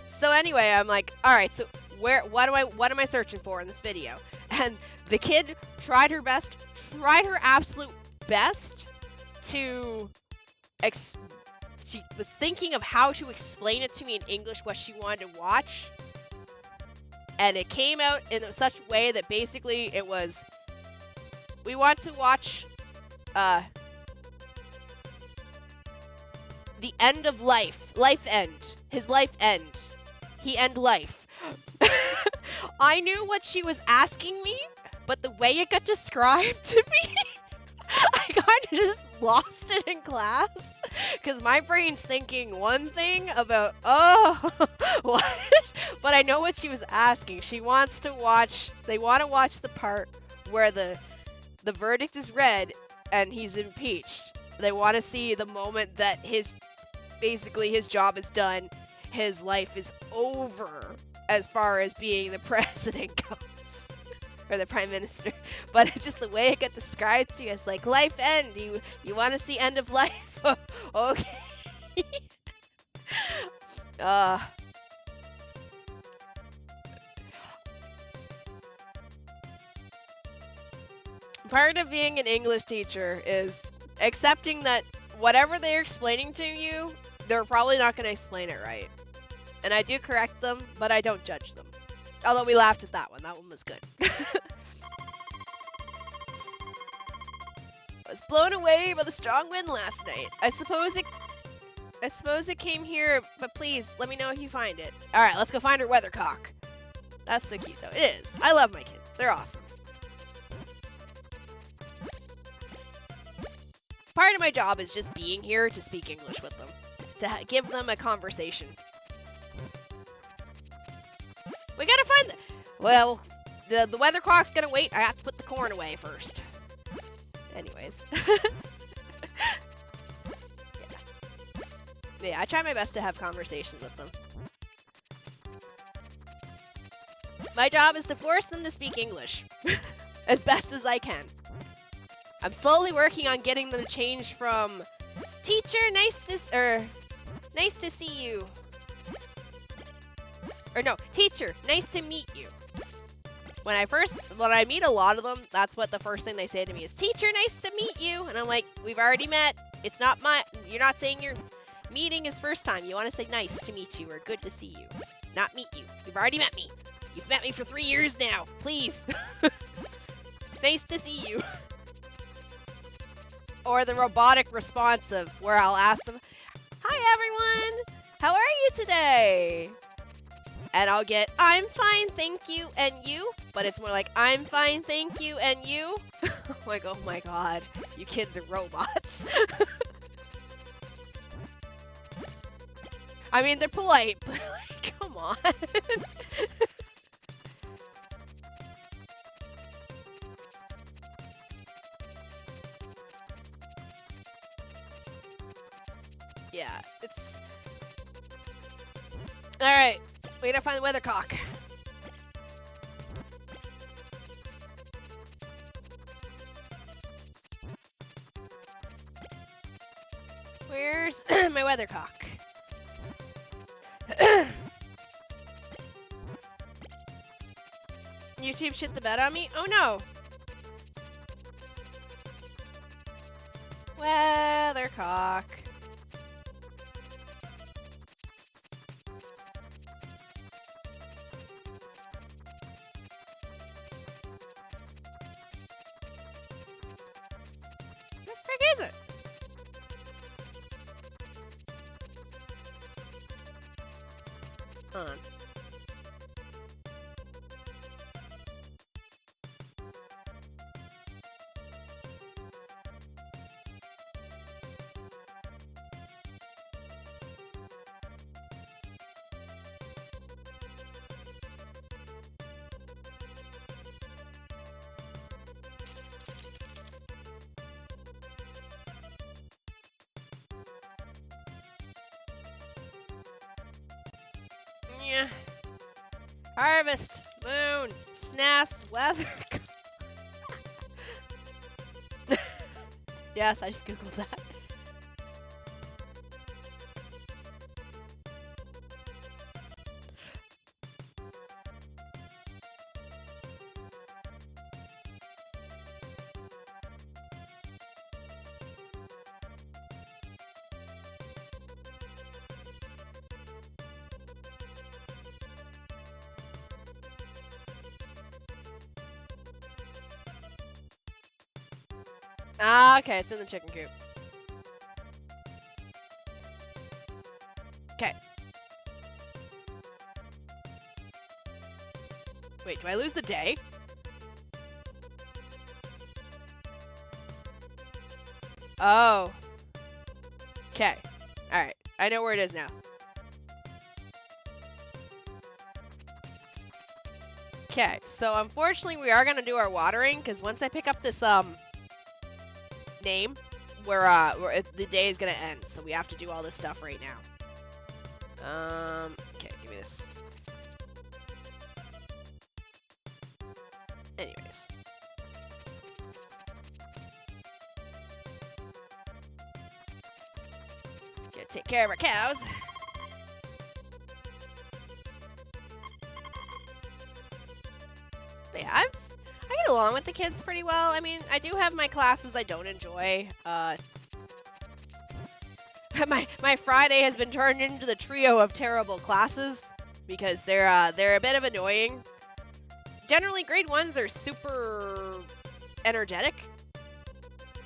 So anyway, I'm like, all right, so what am I searching for in this video? And the kid tried her absolute best to she was thinking of how to explain it to me in English what she wanted to watch. And it came out in such a way that basically it was, we want to watch the end of life end, his life end, he end life. I knew what she was asking me, but the way it got described to me, I kind of just lost it in class, because my brain's thinking one thing about, oh, what? But I know what she was asking. They want to watch the part where the verdict is read and he's impeached. They want to see the moment that his job is done, his life is over as far as being the president goes. Or the prime minister. But it's just the way it got described to you. It's like, life end. You want to see end of life? Okay. Part of being an English teacher is accepting that whatever they're explaining to you, they're probably not going to explain it right. And I do correct them, but I don't judge them. Although we laughed at that one. That one was good. I was blown away by the strong wind last night. I suppose it came here, but please, let me know if you find it. Alright, let's go find her weathercock. That's so cute, though. It is. I love my kids. They're awesome. Part of my job is just being here to speak English with them. To give them a conversation. We gotta find well, the weathercock's gonna wait. I have to put the corn away first. Anyways. Yeah, I try my best to have conversations with them. My job is to force them to speak English. As best as I can. I'm slowly working on getting them to change from teacher, nice to see you. Or no, teacher, nice to meet you. when I meet a lot of them, that's what the first thing they say to me is, "Teacher, nice to meet you." And I'm like, "We've already met. It's not you're not saying your meeting is first time. You want to say nice to meet you or good to see you, not meet you. You've already met me. You've met me for 3 years now. Please." Nice to see you. Or the robotic response of where I'll ask them, "Hi everyone, how are you today?" And I'll get, "I'm fine, thank you, and you?" But it's more like, "I'm fine, thank you, and you?" I'm like, oh my god, you kids are robots. I mean, they're polite, but like, come on. Yeah, it's... Alright, we gotta find the weathercock. Where's my weathercock? YouTube shit the bed on me? Oh no! Weathercock. The frick is it? Hold on. Yeah. Harvest, moon, SNES, weather. Yes, I just googled that. Ah, okay, it's in the chicken coop. Okay. Wait, do I lose the day? Oh. Okay. Alright. I know where it is now. Okay, so unfortunately we are gonna do our watering, because once I pick up this, name, the day is gonna end, so we have to do all this stuff right now. Okay, give me this. Anyways. Gotta take care of our cows. But yeah, I get along with the kids pretty well. I mean, I do have my classes I don't enjoy. My Friday has been turned into the trio of terrible classes because they're a bit of annoying. Generally, grade 1s are super energetic.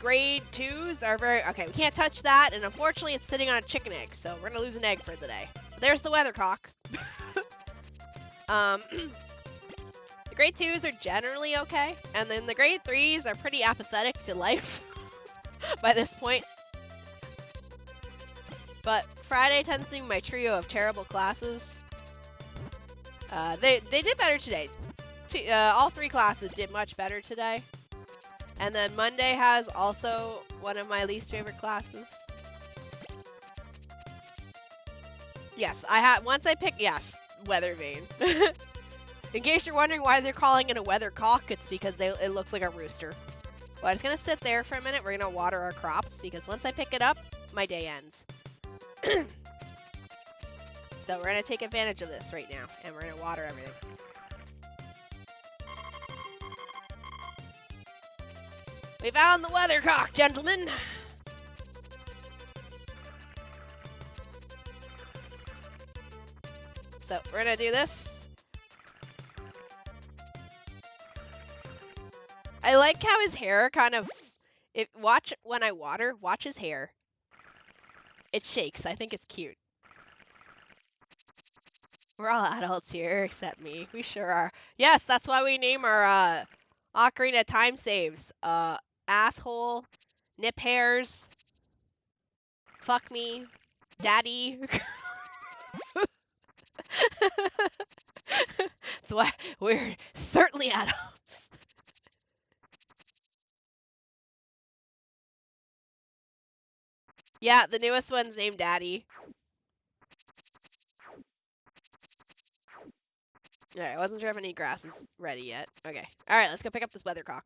Grade 2s are very... Okay, we can't touch that, and unfortunately it's sitting on a chicken egg, so we're gonna lose an egg for the day. But there's the weathercock. The grade 2s are generally okay, and then the grade 3s are pretty apathetic to life by this point. But Friday tends to be my trio of terrible classes. They did better today. All 3 classes did much better today. And then Monday has also one of my least favorite classes. Yes, yes, weather vane. In case you're wondering why they're calling it a weathercock, it's because it looks like a rooster. Well, I'm just gonna sit there for a minute. We're gonna water our crops because once I pick it up, my day ends. So we're gonna take advantage of this right now, and we're gonna water everything. We found the weathercock, gentlemen! So, we're gonna do this. I like how his hair kind of... watch when I water, watch his hair. It shakes. I think it's cute. We're all adults here, except me. We sure are. Yes, that's why we name our Ocarina time saves. Asshole, nip hairs, fuck me, daddy. That's why we're certainly adults. Yeah, the newest one's named Daddy. Alright, I wasn't sure if any grass is ready yet. Okay. Alright, let's go pick up this weathercock.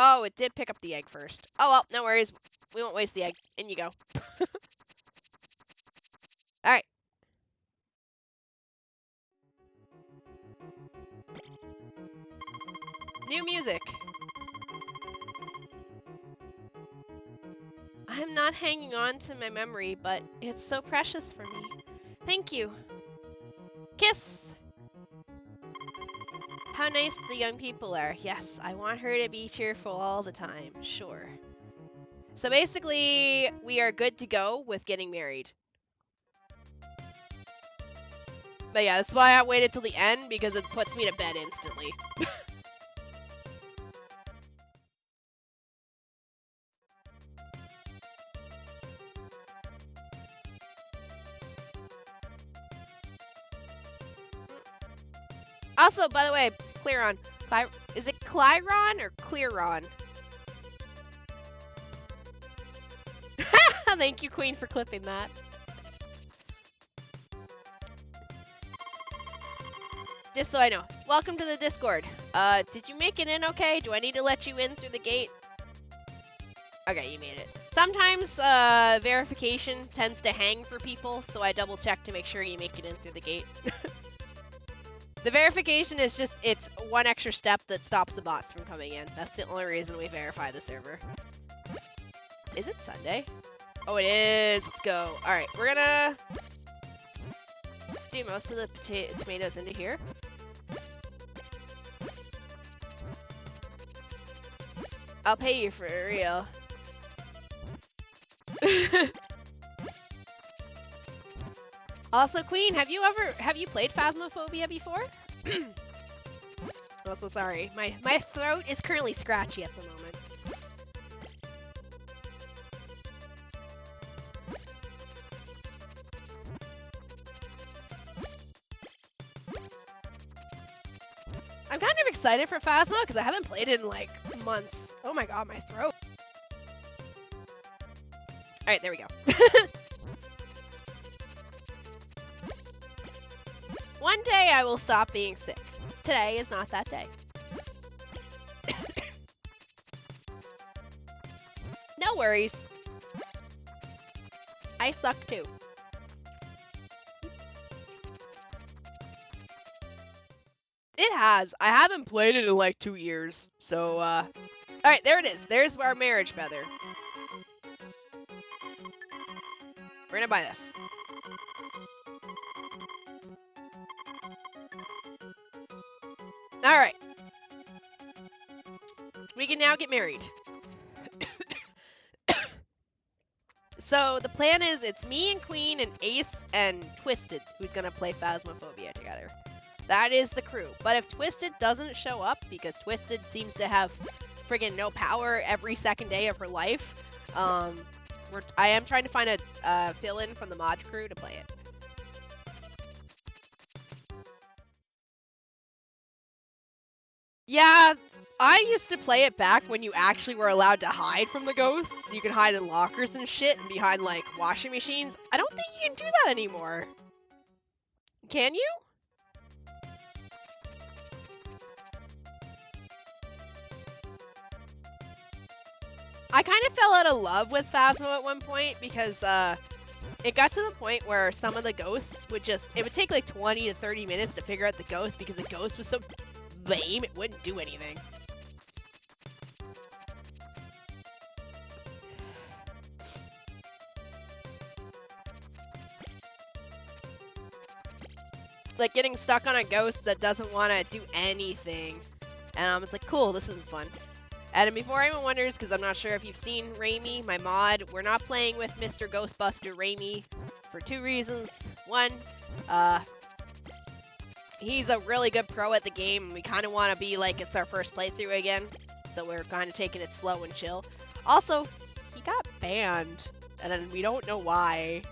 Oh, it did pick up the egg first. Oh well, no worries. We won't waste the egg. In you go. Alright. New music. I'm not hanging on to my memory, but it's so precious for me. Thank you. Kiss! How nice the young people are. Yes, I want her to be cheerful all the time. Sure. So basically, we are good to go with getting married. But yeah, that's why I waited till the end, because it puts me to bed instantly. Also, by the way, Clearon. Is it Clyron or Clearon? Thank you, Queen, for clipping that. Just so I know. Welcome to the Discord. Did you make it in okay? Do I need to let you in through the gate? Okay, you made it. Sometimes verification tends to hang for people, so I double check to make sure you make it in through the gate. The verification is just, it's one extra step that stops the bots from coming in. That's the only reason we verify the server. Is it Sunday? Oh, it is. Let's go. All right, we're gonna do most of the tomatoes into here. I'll pay you for real. Also, Queen, have you played Phasmophobia before? Also, sorry. My throat is currently scratchy at the moment. I'm kind of excited for Phasmo because I haven't played it in like months. Oh my god, my throat. Alright, there we go. One day I will stop being sick. Today is not that day. No worries. I suck too. It has. I haven't played it in like 2 years. So, alright, there it is. There's our marriage feather. We're gonna buy this. Alright. We can now get married. So, the plan is it's me and Queen and Ace and Twisted who's gonna play Phasmophobia together. That is the crew. But if Twisted doesn't show up, because Twisted seems to have friggin' no power every second day of her life, I am trying to find a fill-in from the mod crew to play it. Yeah, I used to play it back when you actually were allowed to hide from the ghosts. You could hide in lockers and shit and behind, like, washing machines. I don't think you can do that anymore. Can you? I kind of fell out of love with Phasmo at one point because it got to the point where some of the ghosts would just, it would take like 20 to 30 minutes to figure out the ghost because the ghost was so lame. It wouldn't do anything. Like getting stuck on a ghost that doesn't want to do anything. And I'm just like, cool, this is fun. And before anyone wonders, because I'm not sure if you've seen Raimi, my mod, we're not playing with Mr. Ghostbuster Raimi for 2 reasons. One, he's a really good pro at the game, and we kind of want to be like it's our first playthrough again. So we're kind of taking it slow and chill. Also, he got banned, and then we don't know why.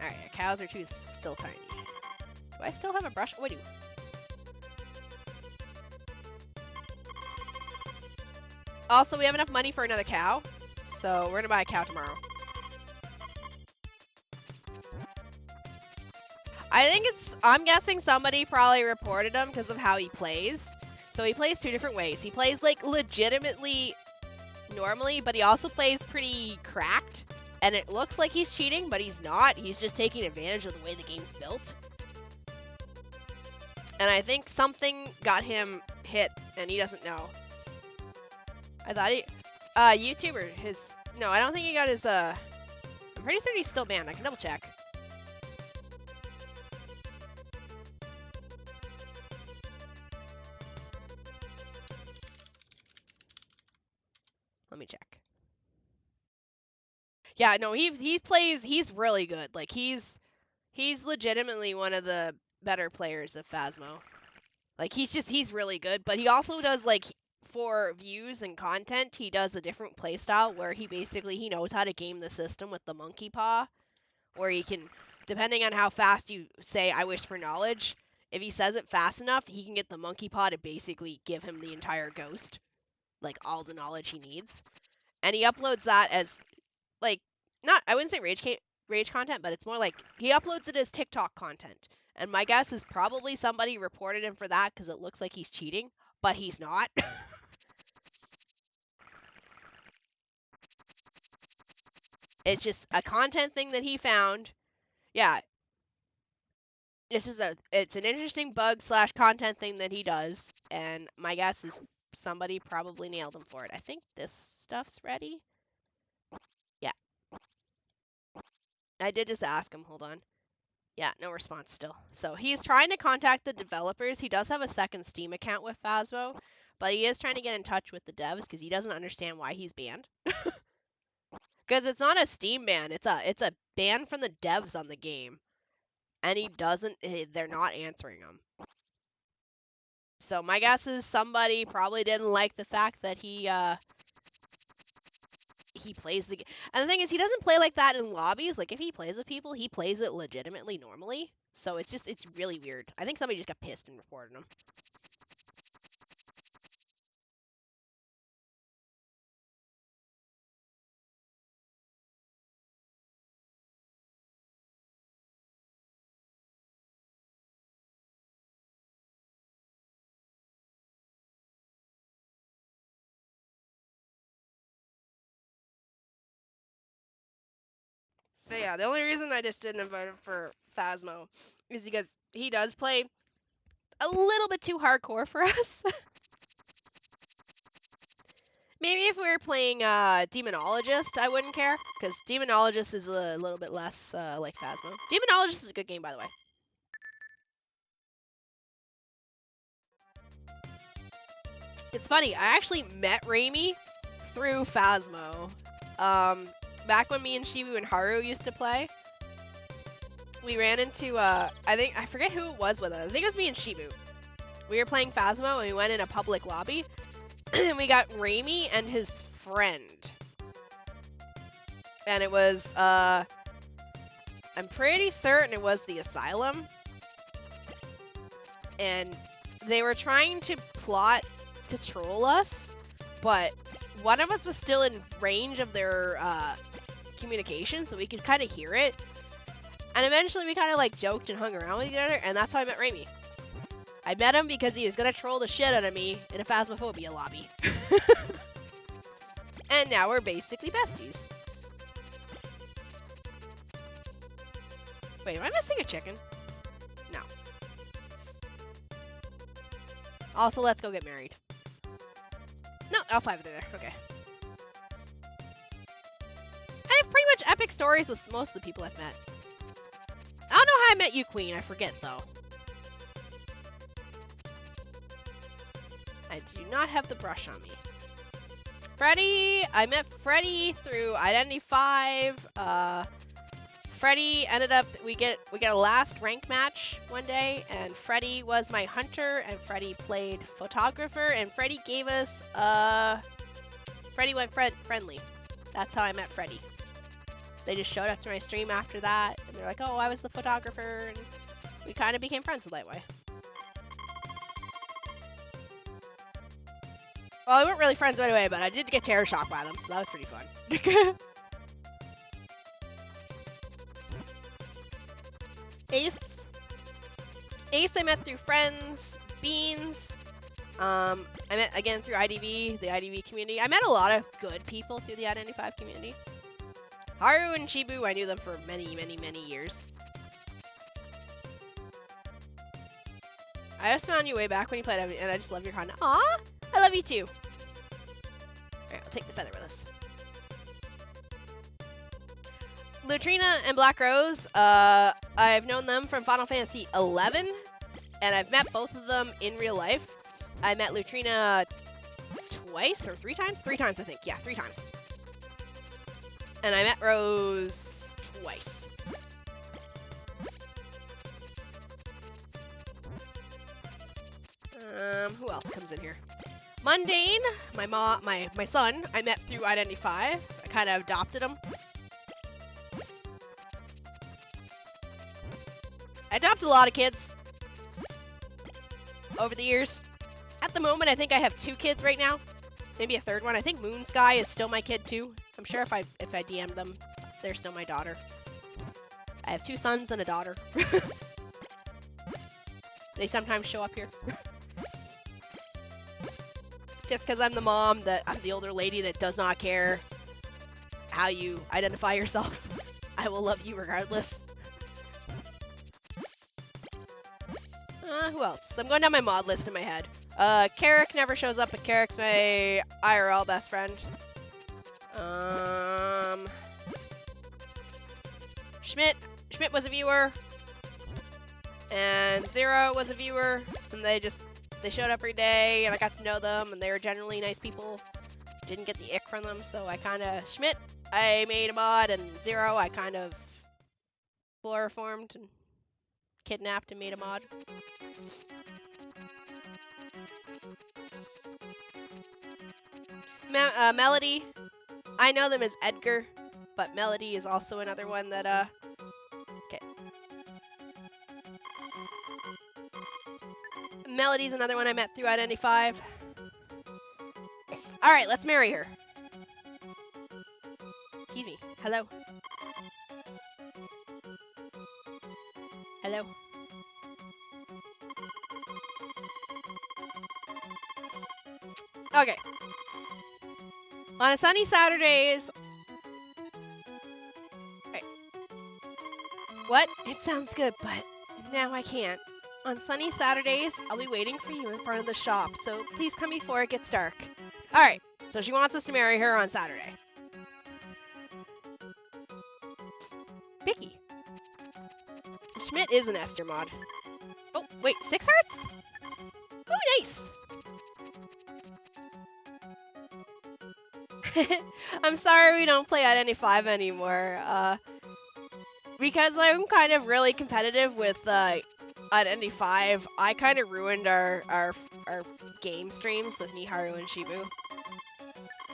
Alright, cows are still tiny. Do I still have a brush? Oh, I do. Also, we have enough money for another cow, so we're gonna buy a cow tomorrow. I'm guessing somebody probably reported him because of how he plays. So he plays 2 different ways. He plays like legitimately normally, but he also plays pretty cracked. And it looks like he's cheating, but he's not. He's just taking advantage of the way the game's built. And I think something got him hit, and he doesn't know. I thought he... YouTuber, no, I don't think he got his, I'm pretty certain he's still banned. I can double check. Let me check. Yeah, no, he's really good. Like, he's legitimately one of the better players of Phasmo. Like, he's really good, but he also does, like, for views and content, he does a different playstyle where he knows how to game the system with the monkey paw, where he can, depending on how fast you say, I wish for knowledge, if he says it fast enough, he can get the monkey paw to basically give him the entire ghost, like, all the knowledge he needs. And he uploads that as, like, I wouldn't say rage content, but it's more like he uploads it as TikTok content. And my guess is probably somebody reported him for that because it looks like he's cheating, but he's not. It's just a content thing that he found. Yeah. It's an interesting bug / content thing that he does, and my guess is somebody probably nailed him for it. I think this stuff's ready. Yeah. I did just ask him, hold on. Yeah, no response still. So he's trying to contact the developers. He does have a second Steam account with Phasmo, but he is trying to get in touch with the devs because he doesn't understand why he's banned. Because it's not a Steam ban, it's a ban from the devs on the game. And they're not answering him. So my guess is somebody probably didn't like the fact that he plays the game. And the thing is, he doesn't play like that in lobbies. Like, if he plays with people, he plays it legitimately normally. So it's really weird. I think somebody just got pissed and reported him. But yeah, the only reason I just didn't invite him for Phasmo is because he does play a little bit too hardcore for us. Maybe if we were playing Demonologist, I wouldn't care, because Demonologist is a little bit less like Phasmo. Demonologist is a good game, by the way. It's funny, I actually met Raimi through Phasmo. Back when me and Shibu and Haru used to play, we ran into, I forget who it was with us. I think it was me and Shibu. We were playing Phasmo, and we went in a public lobby, and we got Raimi and his friend. And it was, I'm pretty certain it was the Asylum. And they were trying to plot to troll us, but one of us was still in range of their, communication, so we could kind of hear it. And eventually we kind of like joked and hung around with each other, and that's how I met Raimi. I met him because he was gonna troll the shit out of me in a Phasmophobia lobby. And now we're basically besties. Wait, am I missing a chicken? No. Also, let's go get married. No, all 5 are there. Okay. I have pretty much epic stories with most of the people I've met. I don't know how I met you, Queen. I forget, though. I do not have the brush on me. Freddy, I met Freddy through Identity V. Freddy ended up, we get a last rank match one day, and Freddy was my hunter, and Freddy played photographer, and Freddy gave us, Freddy went friendly. That's how I met Freddy. They just showed up to my stream after that, and they're like, oh, I was the photographer, and we kind of became friends that way. Well, we weren't really friends right away, but I did get terror shocked by them, so that was pretty fun. Ace I met through friends. Beans, I met again through IDV, the IDV community. I met a lot of good people through the Identity V community. Haru and Shibu, I knew them for many, many, many years. I just found you way back when you played, and I just love your content. Aw, I love you too. Alright, I'll take the feather with us. Lutrina and Black Rose, I've known them from Final Fantasy XI, and I've met both of them in real life. I met Lutrina twice, or 3 times? 3 times, I think. Yeah, 3 times. And I met Rose twice. Who else comes in here? Mundane, my son, I met through Identity V. I kind of adopted him. I adopted a lot of kids over the years. At the moment, I think I have 2 kids right now. Maybe a 3rd one. I think Moon Sky is still my kid too. I'm sure if I DM'd them, they're still my daughter. I have 2 sons and a daughter. They sometimes show up here. Just because I'm the mom, I'm the older lady that does not care how you identify yourself. I will love you regardless. Who else? I'm going down my mod list in my head. Carrick never shows up, but Carrick's my IRL best friend. Schmidt was a viewer. And Zero was a viewer. And they showed up every day, and I got to know them, and they were generally nice people. Didn't get the ick from them, so I kinda... Schmidt, I made a mod, and Zero, I kind of chloroformed and kidnapped and made a mod. Melody, I know them as Edgar, but Melody is also another one that, okay. Melody's another one I met through Identity V. Alright, let's marry her. Excuse me. Hello. Hello. Okay. On a sunny Saturdays... Right. What? It sounds good, but now I can't. On sunny Saturdays, I'll be waiting for you in front of the shop, so please come before it gets dark. Alright, so she wants us to marry her on Saturday. Vicky. Schmidt is an Esther mod. Oh, wait, 6 hearts? Oh, nice! I'm sorry we don't play Identity V anymore. Because I'm kind of really competitive with Identity V, I kind of ruined our game streams with me, Haru, and Shibu.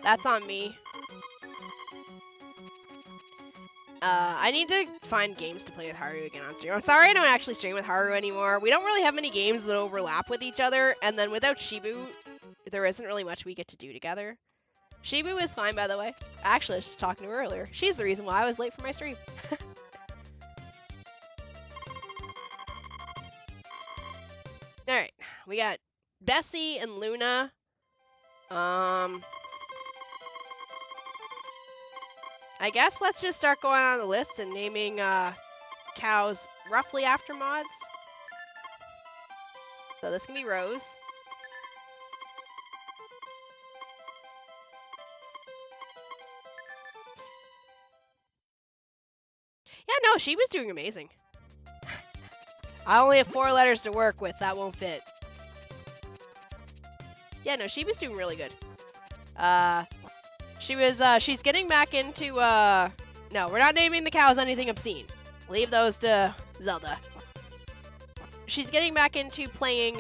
That's on me. I need to find games to play with Haru again on stream. I'm sorry I don't actually stream with Haru anymore. We don't really have many games that overlap with each other, and then without Shibu, there isn't really much we get to do together. Shibu is fine, by the way. Actually, I was just talking to her earlier. She's the reason why I was late for my stream. Alright, we got Bessie and Luna. I guess let's just start going on the list and naming cows roughly after mods. So this can be Rose. Yeah, no, she was doing amazing. I only have 4 letters to work with. That won't fit. Yeah, no, she was doing really good. She's getting back into, no, we're not naming the cows anything obscene. Leave those to Zelda. She's getting back into playing,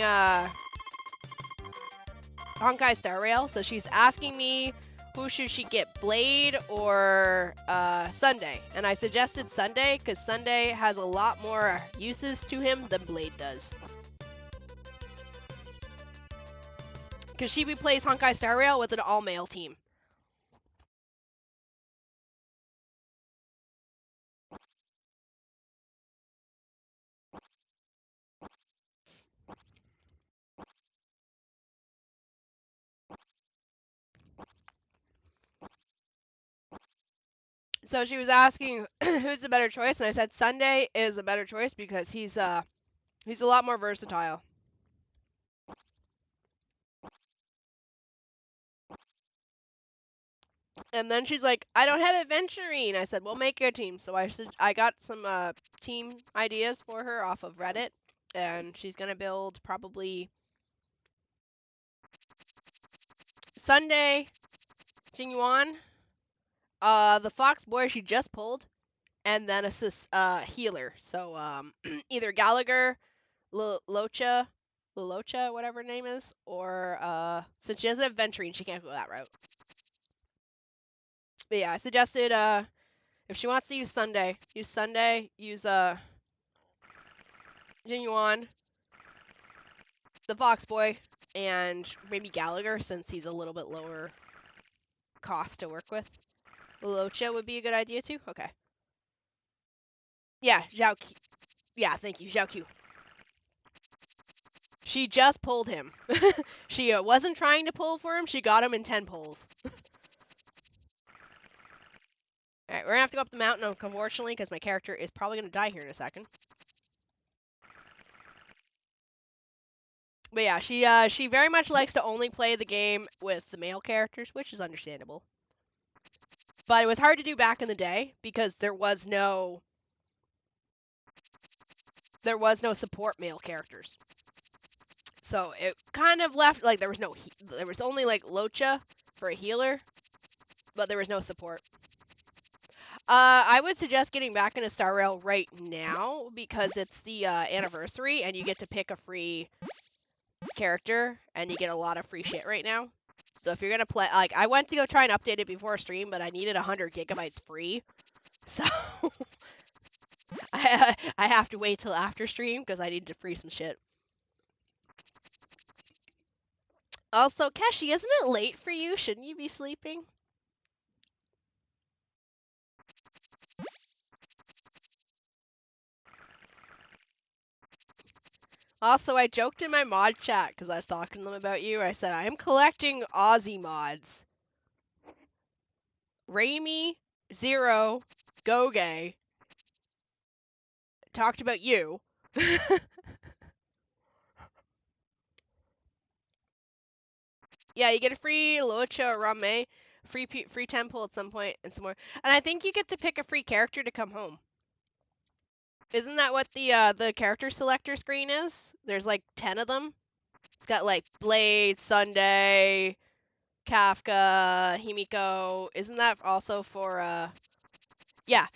Honkai Star Rail, so she's asking me who should she get, Blade or Sunday? And I suggested Sunday because Sunday has a lot more uses to him than Blade does. Because she plays Honkai Star Rail with an all-male team. So she was asking who's the better choice, and I said Sunday is a better choice because he's a lot more versatile. And then she's like, I don't have adventuring. I said, well, make your team. So I got some team ideas for her off of Reddit, and she's gonna build probably Sunday, Jingyuan, the Fox Boy she just pulled, and then a healer. So either Gallagher, Locha, whatever her name is, or since she doesn't have venturing, she can't go that route. But yeah, I suggested if she wants to use Sunday, use Jingyuan, the Fox Boy, and maybe Gallagher since he's a little bit lower cost to work with. Locha would be a good idea too. Okay. Yeah, Zhao Q. Yeah, thank you, Zhao Q. She just pulled him. She wasn't trying to pull for him. She got him in 10 pulls. Alright, we're gonna have to go up the mountain, unfortunately, because my character is probably gonna die here in a second. But yeah, she very much likes to only play the game with the male characters, which is understandable. But it was hard to do back in the day because there was no support male characters. So it kind of left like there was only like Locha for a healer, but there was no support. I would suggest getting back into Star Rail right now because it's the anniversary and you get to pick a free character and you get a lot of free shit right now. So if you're gonna play, like, I went to go try and update it before stream, but I needed 100 gigabytes free, so I have to wait till after stream because I need to free some shit. Also, Keshi, isn't it late for you? Shouldn't you be sleeping? Also, I joked in my mod chat because I was talking to them about you. I said, I am collecting Aussie mods. Raimi, Zero, Goge talked about you. Yeah, you get a free Locha or Rame, free temple at some point, and some more. And I think you get to pick a free character to come home. Isn't that what the character selector screen is? There's like 10 of them. It's got like Blade, Sunday, Kafka, Himiko. Isn't that also for yeah.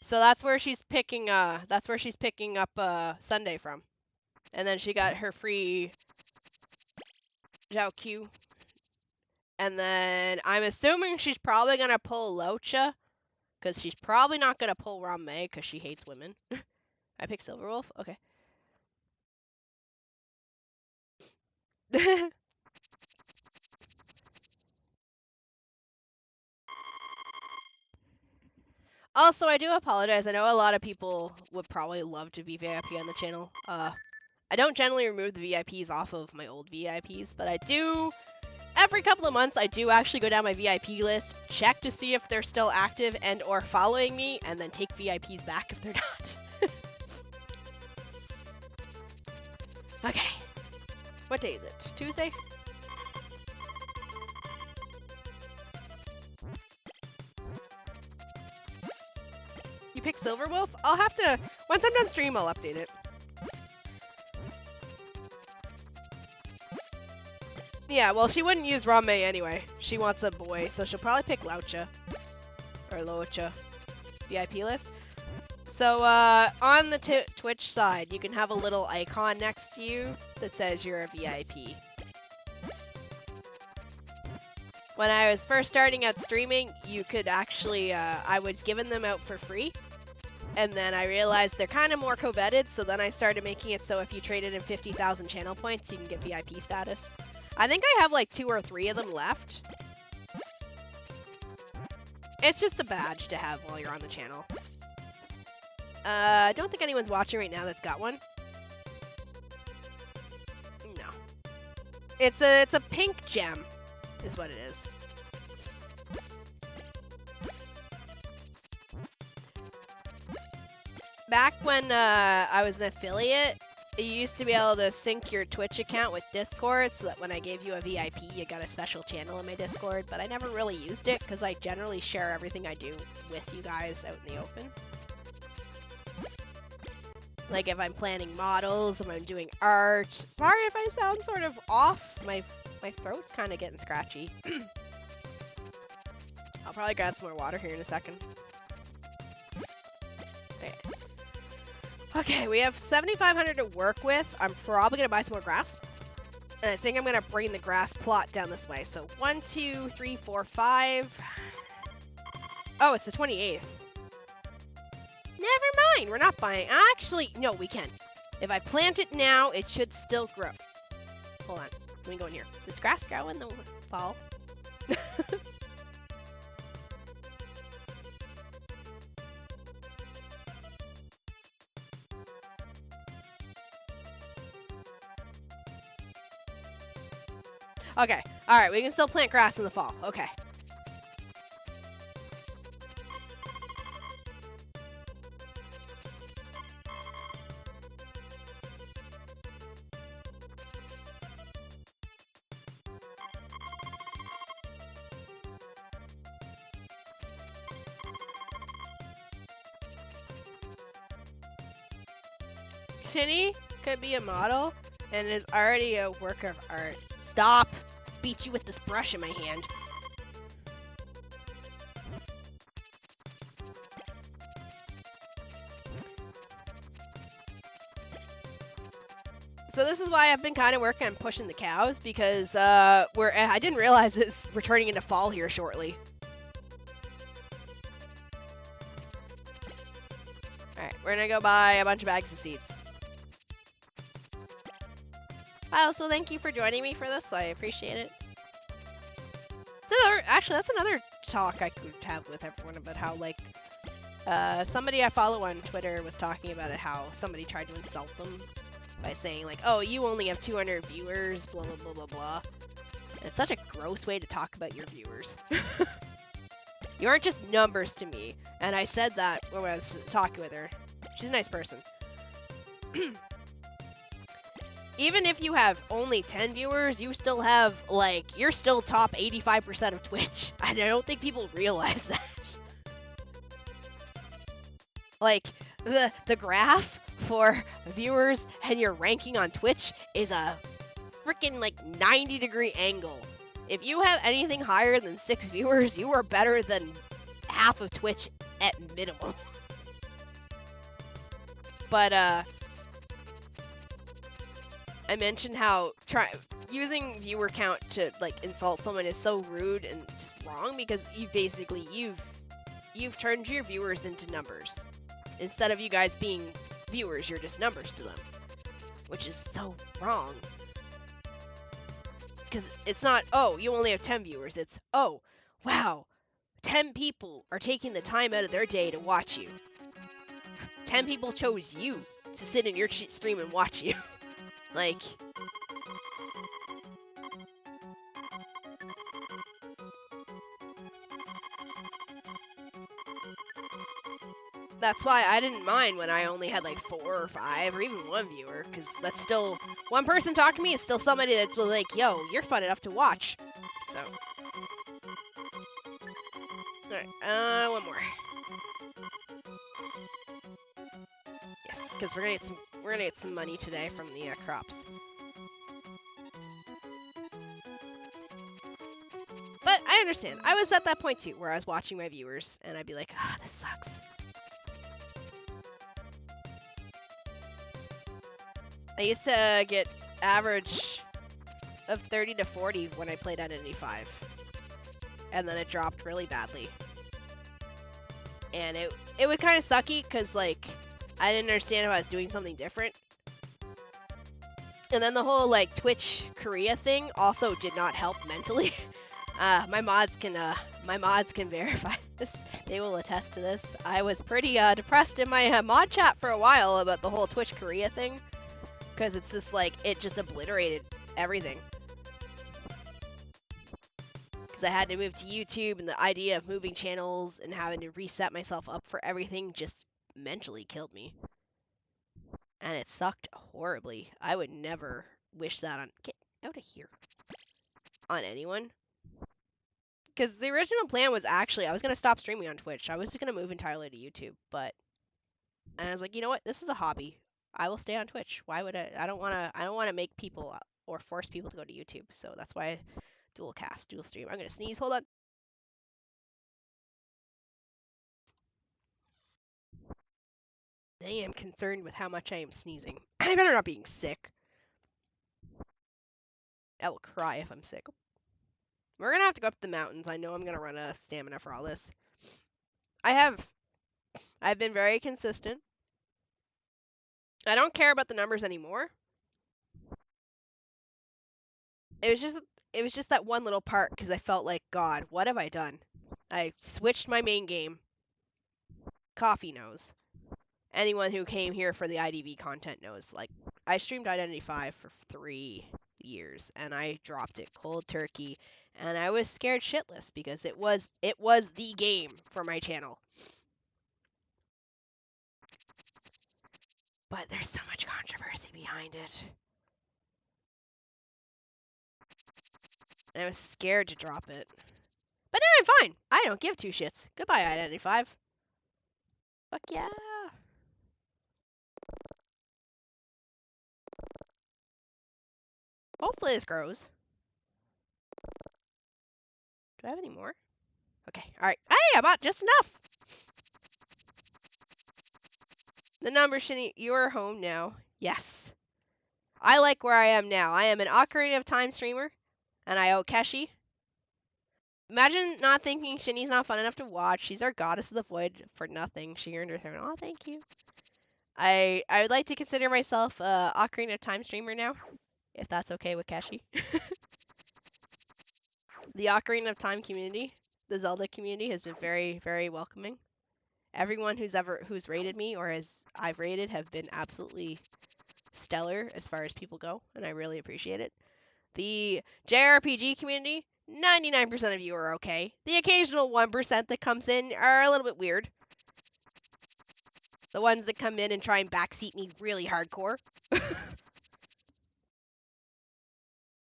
So that's where she's picking up Sunday from. And then she got her free Zhao Q. And then I'm assuming she's probably gonna pull Locha. Because she's probably not gonna pull Rame because she hates women. I picked Silverwolf? Okay. Also, I do apologize. I know a lot of people would probably love to be VIP on the channel. I don't generally remove the VIPs off of my old VIPs, but I do every couple of months, I do actually go down my VIP list, check to see if they're still active and or following me, and then take VIPs back if they're not. Okay. What day is it? Tuesday? You pick Silverwolf? I'll have to... Once I'm done stream, I'll update it. Yeah, well, she wouldn't use Rame anyway. She wants a boy, so she'll probably pick Laucha. Or Locha. VIP list. So, on the Twitch side, you can have a little icon next to you that says you're a VIP. When I was first starting out streaming, you could actually, I was giving them out for free. And then I realized they're kind of more coveted, so then I started making it so if you traded in 50,000 channel points, you can get VIP status. I think I have like 2 or 3 of them left. It's just a badge to have while you're on the channel. I don't think anyone's watching right now that's got one. No. It's a pink gem, is what it is. Back when I was an affiliate, you used to be able to sync your Twitch account with Discord so that when I gave you a VIP, you got a special channel in my Discord, but I never really used it because I generally share everything I do with you guys out in the open. Like if I'm planning models, if I'm doing art. Sorry if I sound sort of off. My throat's kind of getting scratchy. I'll probably grab some more water here in a second. Okay, we have 7,500 to work with. I'm probably gonna buy some more grass. And I think I'm gonna bring the grass plot down this way. So 1, 2, 3, 4, 5. Oh, it's the 28th. Never mind, we're not buying. Actually, no, we can. If I plant it now, it should still grow. Hold on, let me go in here. Does grass grow in the fall? Okay, alright, we can still plant grass in the fall. Okay. Shini could be a model and is already a work of art. Stop! Beat you with this brush in my hand. So this is why I've been kind of working on pushing the cows, because I didn't realize we're turning into fall here shortly. Alright, we're gonna go buy a bunch of bags of seeds. Also, thank you for joining me for this. I appreciate it. Actually, that's another talk I could have with everyone about how, like, somebody I follow on Twitter was talking about it, how somebody tried to insult them by saying, like, oh, you only have 200 viewers, blah, blah, blah, blah, blah. It's such a gross way to talk about your viewers. You aren't just numbers to me. And I said that when I was talking with her. She's a nice person. Even if you have only 10 viewers, you still have, like, you're still top 85% of Twitch. And I don't think people realize that. Like, the graph for viewers and your ranking on Twitch is a freaking, like, 90-degree angle. If you have anything higher than 6 viewers, you are better than half of Twitch at minimum. But, I mentioned how using viewer count to, like, insult someone is so rude and just wrong, because you've turned your viewers into numbers. Instead of you guys being viewers, you're just numbers to them. Which is so wrong. Because it's not, oh, you only have 10 viewers. It's, oh, wow, 10 people are taking the time out of their day to watch you. 10 people chose you to sit in your stream and watch you. Like, That's why I didn't mind when I only had like 4 or 5 or even 1 viewer, because that's still, one person talking to me is still somebody that's like, yo, you're fun enough to watch. So. Alright, one more. Yes, because we're gonna get some money today from the crops. But I understand. I was at that point too, where I was watching my viewers, and I'd be like, ah, this sucks. I used to get average of 30 to 40 when I played Identity 5. And then it dropped really badly. And it was kind of sucky, because, like, I didn't understand if I was doing something different. And then the whole, like, Twitch Korea thing also did not help mentally. My mods can verify this. They will attest to this. I was pretty depressed in my mod chat for a while about the whole Twitch Korea thing, because it's just like, it just obliterated everything. Because I had to move to YouTube, and the idea of moving channels and having to reset myself up for everything just mentally killed me. And it sucked horribly. I would never wish that on, get out of here, on anyone. Because the original plan was actually, I was going to stop streaming on Twitch. I was just going to move entirely to YouTube, and I was like, you know what? This is a hobby. I will stay on Twitch. Why would I don't want to make people or force people to go to YouTube. So that's why I dual stream. I'm going to sneeze. Hold on. I am concerned with how much I am sneezing. I better not being sick. I will cry if I'm sick. We're going to have to go up the mountains. I know I'm going to run out of stamina for all this. I've been very consistent. I don't care about the numbers anymore. It was just that one little part, because I felt like, God, what have I done? I switched my main game. Coffee knows. Anyone who came here for the IDV content knows. Like, I streamed Identity 5 for 3 years, and I dropped it cold turkey, and I was scared shitless because it was the game for my channel. But there's so much controversy behind it. And I was scared to drop it. But now I'm fine. I don't give 2 shits. Goodbye, Identity 5. Fuck yeah. Hopefully this grows. Do I have any more? Okay, alright. Hey, I bought just enough! The number, Shini, you're home now. Yes. I like where I am now. I am an Ocarina of Time streamer, and I owe Keshi. Imagine not thinking Shini's not fun enough to watch. She's our goddess of the void for nothing. She earned her throne. Oh, thank you. I would like to consider myself a Ocarina of Time streamer now, if that's okay with Keshi. The Ocarina of Time community, the Zelda community, has been very, very welcoming. Everyone who's rated me or I've rated have been absolutely stellar as far as people go, and I really appreciate it. The JRPG community, 99% of you are okay. The occasional 1% that comes in are a little bit weird. The ones that come in and try and backseat me really hardcore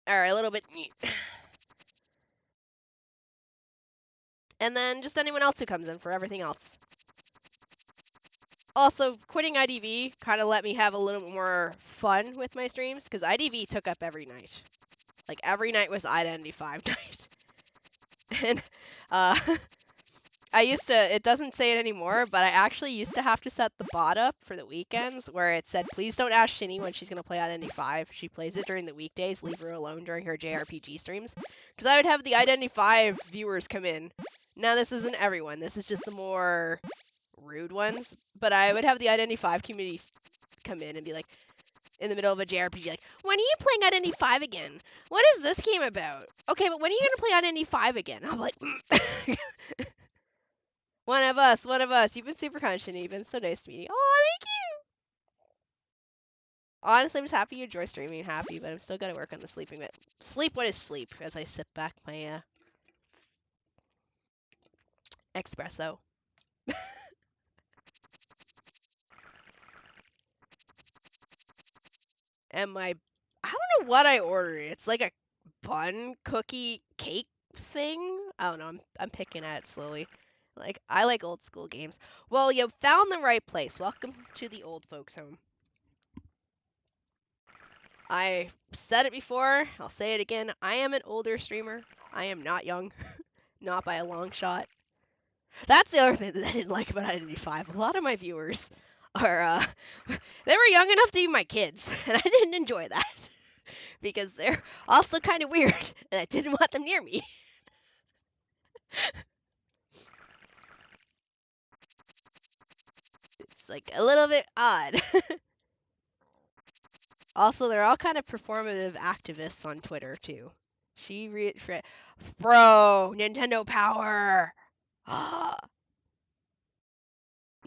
are a little bit neat. And then just anyone else who comes in for everything else. Also, quitting IDV kind of let me have a little bit more fun with my streams, because IDV took up every night. Like, every night was Identity 5 night. And, it doesn't say it anymore, but I actually used to have to set the bot up for the weekends, where it said, please don't ask Shini when she's going to play Identity 5. She plays it during the weekdays, leave her alone during her JRPG streams. Because I would have the Identity 5 viewers come in. Now, this isn't everyone. This is just the more rude ones, but I would have the Identity 5 community come in and be like, in the middle of a JRPG, like, when are you playing Identity 5 again? What is this game about? Okay, but when are you gonna play Identity 5 again? I'm like, one of us. You've been super kind, Shini. You've been so nice to me. Oh, thank you! Honestly, I'm just happy you enjoy streaming and happy, but I'm still gonna work on the sleeping bit. Sleep, what is sleep? As I sip back my, espresso. and I don't know what I ordered. It's like a bun cookie cake thing. I don't know. I'm picking at it slowly. Like, I like old school games. Well, you found the right place. Welcome to the old folks home. I said it before. I'll say it again. I am an older streamer. I am not young. Not by a long shot. That's the other thing that I didn't like about Identity 5. A lot of my viewers are, they were young enough to be my kids, and I didn't enjoy that. Because they're also kind of weird, and I didn't want them near me. It's like a little bit odd. Also, they're all kind of performative activists on Twitter, too. Bro, Nintendo Power!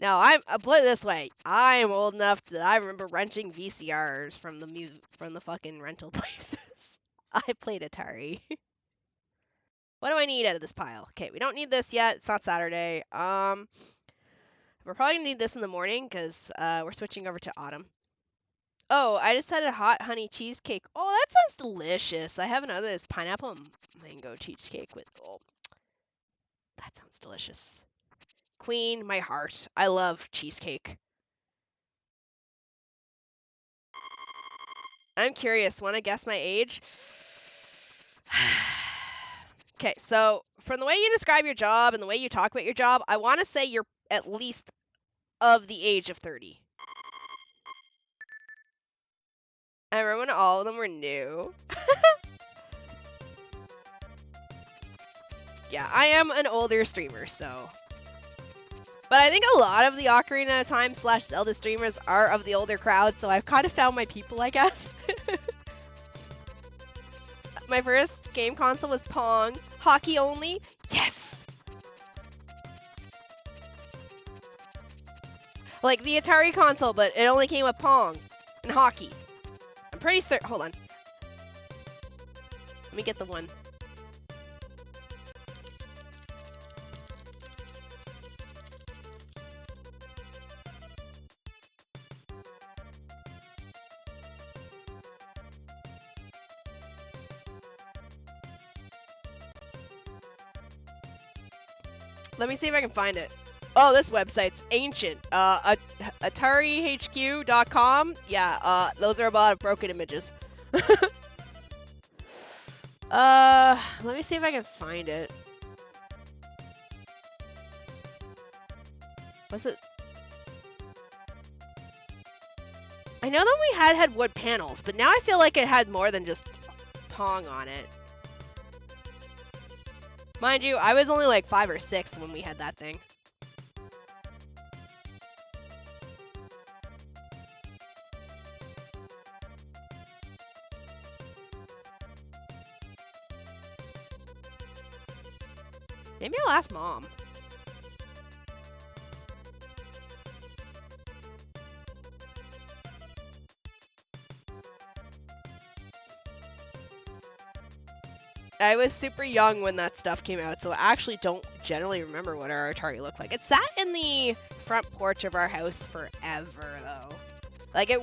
Now, I'll put it this way. I am old enough that I remember renting VCRs from the fucking rental places. I played Atari. What do I need out of this pile? Okay, we don't need this yet. It's not Saturday. We're probably gonna need this in the morning because we're switching over to autumn. Oh, I just had a hot honey cheesecake. Oh, that sounds delicious. I have another this pineapple and mango cheesecake with. Oh, that sounds delicious. Queen, my heart. I love cheesecake. I'm curious. Want to guess my age? Okay, so from the way you describe your job and the way you talk about your job, I want to say you're at least of the age of 30. I remember when all of them were new. Yeah, I am an older streamer, so. But I think a lot of the Ocarina of Time / Zelda streamers are of the older crowd, so I've kind of found my people, I guess. My first game console was Pong. Hockey only? Yes! Like the Atari console, but it only came with Pong and hockey. I'm pretty certain. Hold on. Let me get the one. Let me see if I can find it. Oh, this website's ancient. AtariHQ.com. Yeah, those are a lot of broken images. Let me see if I can find it. Was it? I know that we had wood panels, but now I feel like it had more than just Pong on it. Mind you, I was only like 5 or 6 when we had that thing. Maybe I'll ask Mom. I was super young when that stuff came out, so I actually don't generally remember what our Atari looked like. It sat in the front porch of our house forever, though. Like,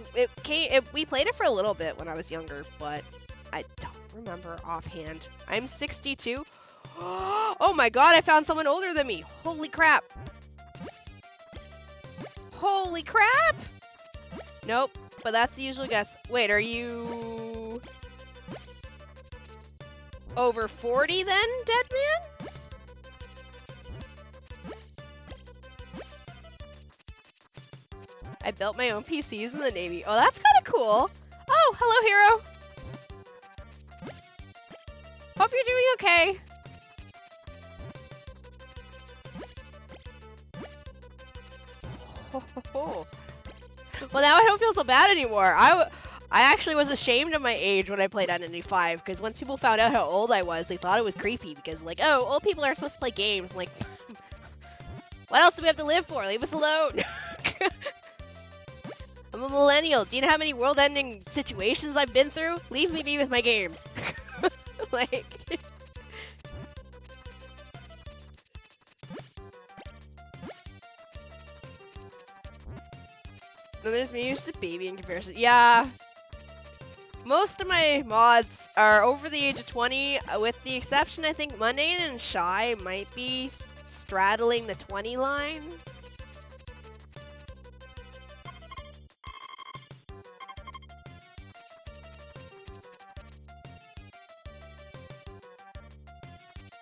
we played it for a little bit when I was younger, but I don't remember offhand. I'm 62. Oh my god, I found someone older than me. Holy crap. Holy crap! Nope, but that's the usual guess. Wait, are you over 40 then, dead man? I built my own PCs in the Navy. Oh, that's kind of cool. Oh, hello, hero. Hope you're doing okay. Well, now I don't feel so bad anymore. I actually was ashamed of my age when I played Identity 5, because once people found out how old I was, they thought it was creepy, because like, oh, old people aren't supposed to play games. I'm like, what else do we have to live for? Leave us alone. I'm a millennial. Do you know how many world-ending situations I've been through? Leave me be with my games. Like... No, there's me just a baby in comparison. Yeah. Most of my mods are over the age of 20, with the exception, I think, Mundane and Shy might be straddling the 20 line.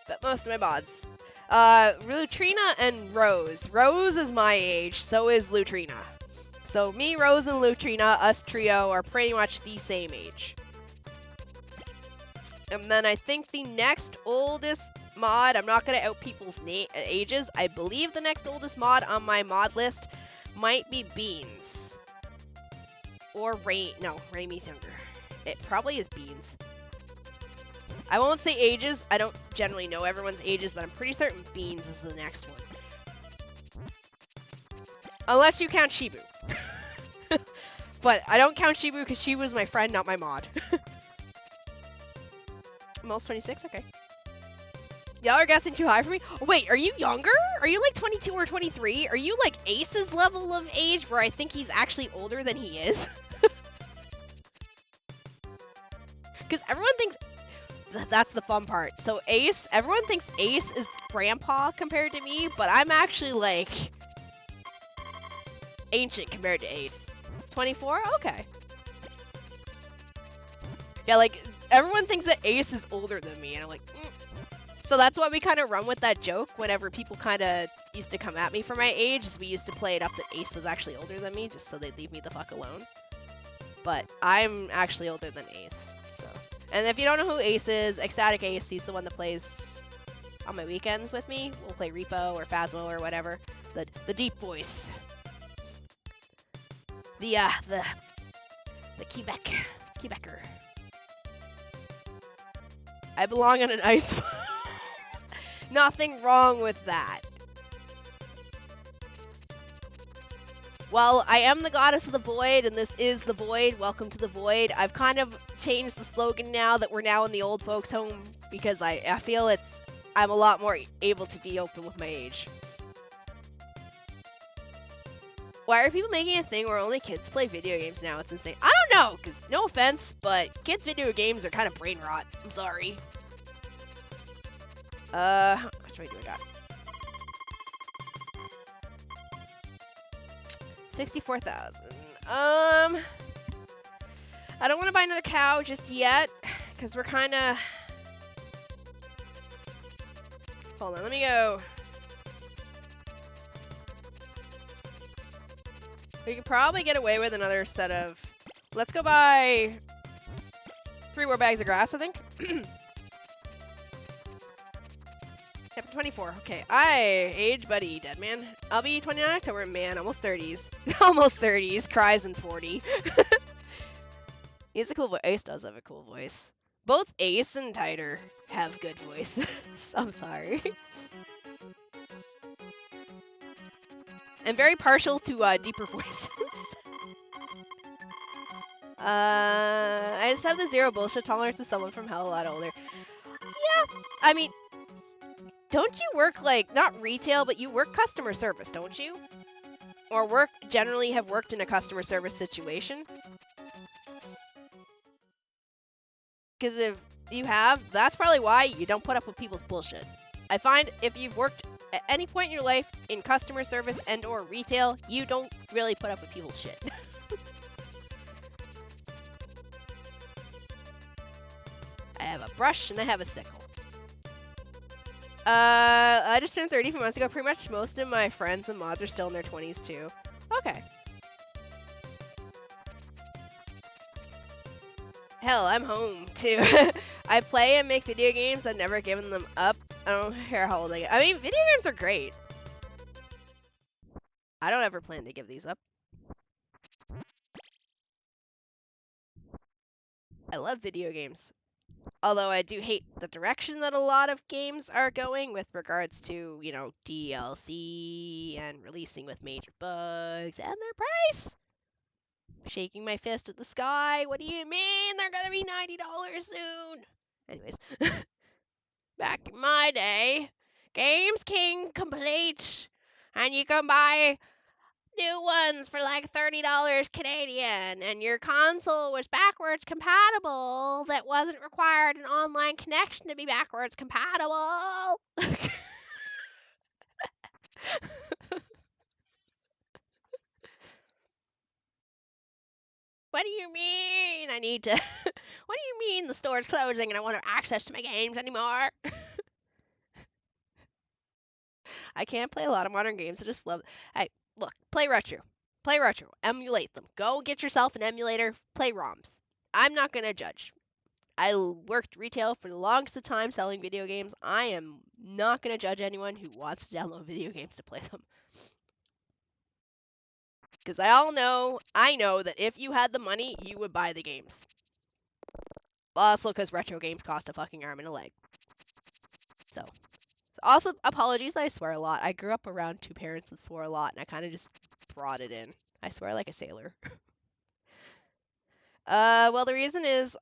But most of my mods. Lutrina and Rose. Rose is my age, so is Lutrina. So me, Rose, and Lutrina, us trio, are pretty much the same age. And then I think the next oldest mod, I'm not going to out people's ages, I believe the next oldest mod on my mod list might be Beans. Or no, Raimi's younger. It probably is Beans. I won't say ages, I don't generally know everyone's ages, but I'm pretty certain Beans is the next one. Unless you count Shibu. But I don't count Shibu because she was my friend, not my mod. Almost 26? Okay. Y'all are guessing too high for me? Oh, wait, are you younger? Are you like 22 or 23? Are you like Ace's level of age where I think he's actually older than he is? Because everyone thinks... That's the fun part. So Ace, everyone thinks Ace is grandpa compared to me, but I'm actually like... ancient compared to Ace. 24? Okay. Yeah, like, everyone thinks that Ace is older than me, and I'm like, So that's why we kind of run with that joke whenever people kind of used to come at me for my age, is we used to play it up that Ace was actually older than me, just so they'd leave me the fuck alone. But I'm actually older than Ace, so. And if you don't know who Ace is, Ecstatic Ace, he's the one that plays on my weekends with me. We'll play Repo or Phasmo or whatever. The deep voice. The Quebecer. I belong on an ice. Nothing wrong with that. Well, I am the goddess of the void, and this is the void. Welcome to the void. I've kind of changed the slogan now that we're now in the old folks' home, because I feel I'm a lot more able to be open with my age. Why are people making a thing where only kids play video games now? It's insane. I don't know, because no offense, but kids' video games are kind of brain rot. I'm sorry. How much money do I got? 64,000. I don't want to buy another cow just yet, because we're kind of... Hold on, let me go... We could probably get away with another set of... Let's go buy 3 more bags of grass, I think. Yep, 24. Okay, age buddy, dead man. I'll be 29 October, man, almost 30s. Almost 30s, cries in 40. He has a cool voice. Ace does have a cool voice. Both Ace and Tighter have good voices. I'm sorry. I'm very partial to deeper voices. I just have the zero bullshit tolerance to someone from hell a lot older. Yeah, I mean, don't you work like, not retail, but you work customer service, don't you? Or generally have worked in a customer service situation? Because if you have, that's probably why you don't put up with people's bullshit. I find if you've worked at any point in your life in customer service and or retail, you don't really put up with people's shit. I have a brush and I have a sickle. I just turned 30 a few months ago. Pretty much most of my friends and mods are still in their 20s too. Okay. Hell, I'm home too. I play and make video games. I've never given them up. I don't care how old I get. I mean, video games are great. I don't ever plan to give these up. I love video games. Although I do hate the direction that a lot of games are going with regards to, you know, DLC and releasing with major bugs and their price. Shaking my fist at the sky. What do you mean? They're gonna be $90 soon. Anyways. Back in my day, games came complete, and you can buy new ones for like $30 Canadian, and your console was backwards compatible that wasn't required an online connection to be backwards compatible. What do you mean I need to... What do you mean the store's closing and I want access to my games anymore? I can't play a lot of modern games. I just love... Hey, look, play retro. Play retro. Emulate them. Go get yourself an emulator. Play ROMs. I'm not going to judge. I worked retail for the longest of time selling video games. I am not going to judge anyone who wants to download video games to play them. Because I know that if you had the money, you would buy the games. Also, because retro games cost a fucking arm and a leg. So, also, apologies that I swear a lot. I grew up around two parents that swore a lot, and I kind of just brought it in. I swear like a sailor. Well, the reason is,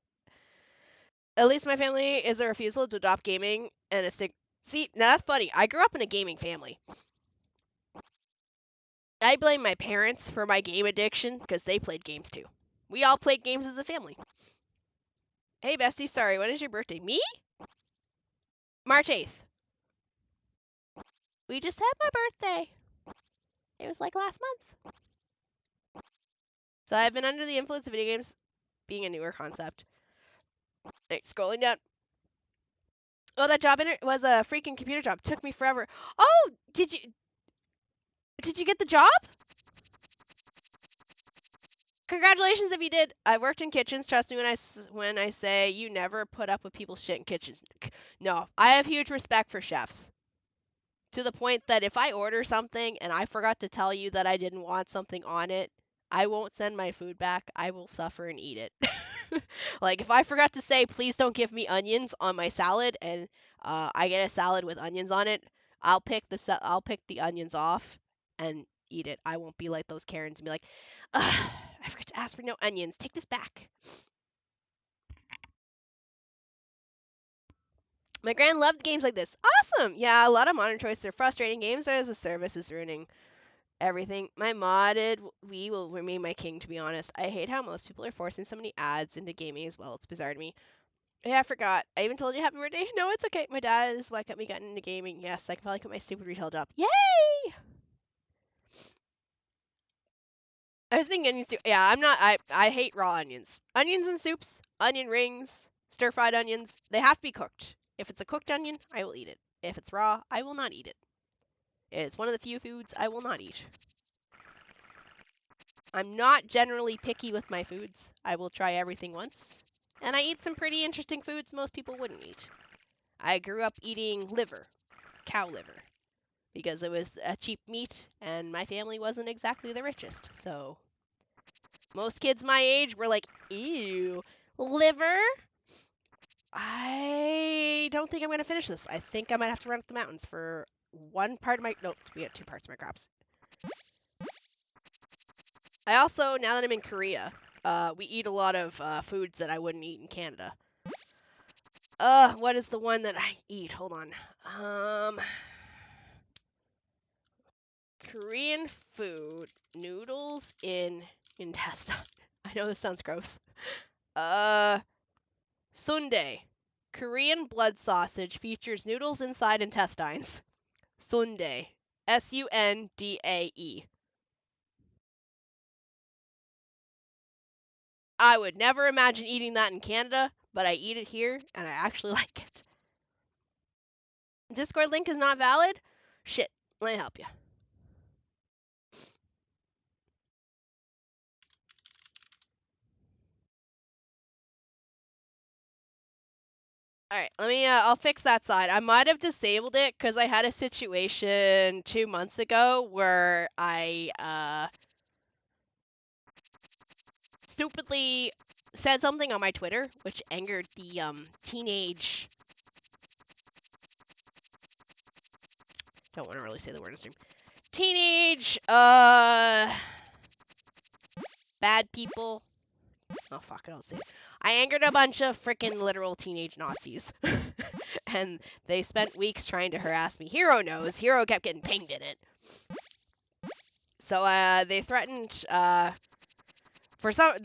at least my family is a refusal to adopt gaming and a stick. See, now that's funny. I grew up in a gaming family. I blame my parents for my game addiction because they played games too. We all played games as a family. Hey, bestie, sorry, when is your birthday? Me? March 8th. We just had my birthday. It was like last month. So I've been under the influence of video games being a newer concept. Right, scrolling down. Oh, that job was a freaking computer job. Took me forever. Oh, did you get the job? Congratulations if you did. I worked in kitchens. Trust me when I say you never put up with people's shit in kitchens. No, I have huge respect for chefs. To the point that if I order something and I forgot to tell you that I didn't want something on it, I won't send my food back. I will suffer and eat it. Like, if I forgot to say, please don't give me onions on my salad, and I get a salad with onions on it, I'll pick the onions off and eat it. I won't be like those Karens and be like, I forgot to ask for no onions. Take this back. My gran loved games like this. Awesome! Yeah, a lot of modern choices are frustrating. Games as a service is ruining everything. My modded Wii will remain my king, to be honest. I hate how most people are forcing so many ads into gaming as well. It's bizarre to me. Yeah, I forgot. I even told you happy birthday. No, it's okay. My dad is what got me gotten into gaming. Yes, I can finally quit my stupid retail job. Yay! I was thinking onions too. Yeah, I'm not. I hate raw onions. Onions and soups, onion rings, stir-fried onions. They have to be cooked. If it's a cooked onion, I will eat it. If it's raw, I will not eat it. It's one of the few foods I will not eat. I'm not generally picky with my foods. I will try everything once. And I eat some pretty interesting foods most people wouldn't eat. I grew up eating liver, cow liver, because it was a cheap meat and my family wasn't exactly the richest. So most kids my age were like, ew, liver? I don't think I'm going to finish this. I think I might have to run up the mountains for one part of my... No, we got two parts of my crops. I also, now that I'm in Korea, we eat a lot of foods that I wouldn't eat in Canada. What is the one that I eat? Hold on. Korean food, noodles in intestine. I know this sounds gross. Sundae. Korean blood sausage features noodles inside intestines. Sundae. Sundae. I would never imagine eating that in Canada, but I eat it here, and I actually like it. Discord link is not valid? Shit, let me help you. Alright, I'll fix that side. I might have disabled it because I had a situation 2 months ago where I, stupidly said something on my Twitter, which angered the, teenage... Don't want to really say the word in stream. Teenage, bad people. Oh, fuck, I don't say it. I angered a bunch of freaking literal teenage Nazis. And they spent weeks trying to harass me. Hero knows. Hero kept getting pinged in it. So they threatened they're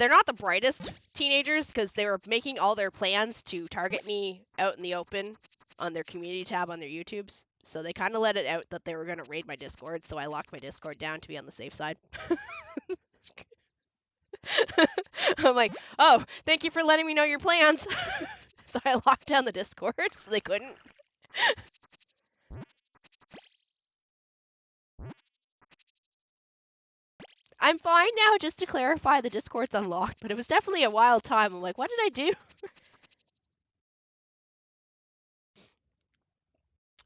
not the brightest teenagers because they were making all their plans to target me out in the open on their community tab on their YouTubes. So they kind of let it out that they were going to raid my Discord, so I locked my Discord down to be on the safe side. I'm like, oh, thank you for letting me know your plans. So I locked down the Discord so they couldn't. I'm fine now, just to clarify, the Discord's unlocked, but it was definitely a wild time. I'm like, what did I do?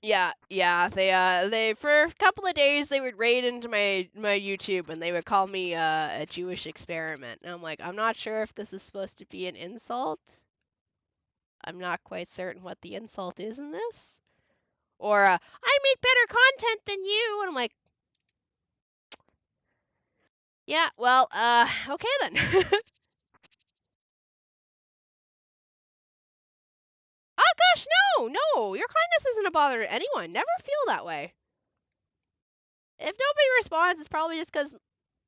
Yeah, they for a couple of days they would raid into my YouTube and they would call me a Jewish experiment. And I'm like, I'm not sure if this is supposed to be an insult. I'm not quite certain what the insult is in this. Or I make better content than you, and I'm like, yeah, well, okay then. Oh gosh, no, your kindness isn't a bother to anyone. Never feel that way. If nobody responds, it's probably just because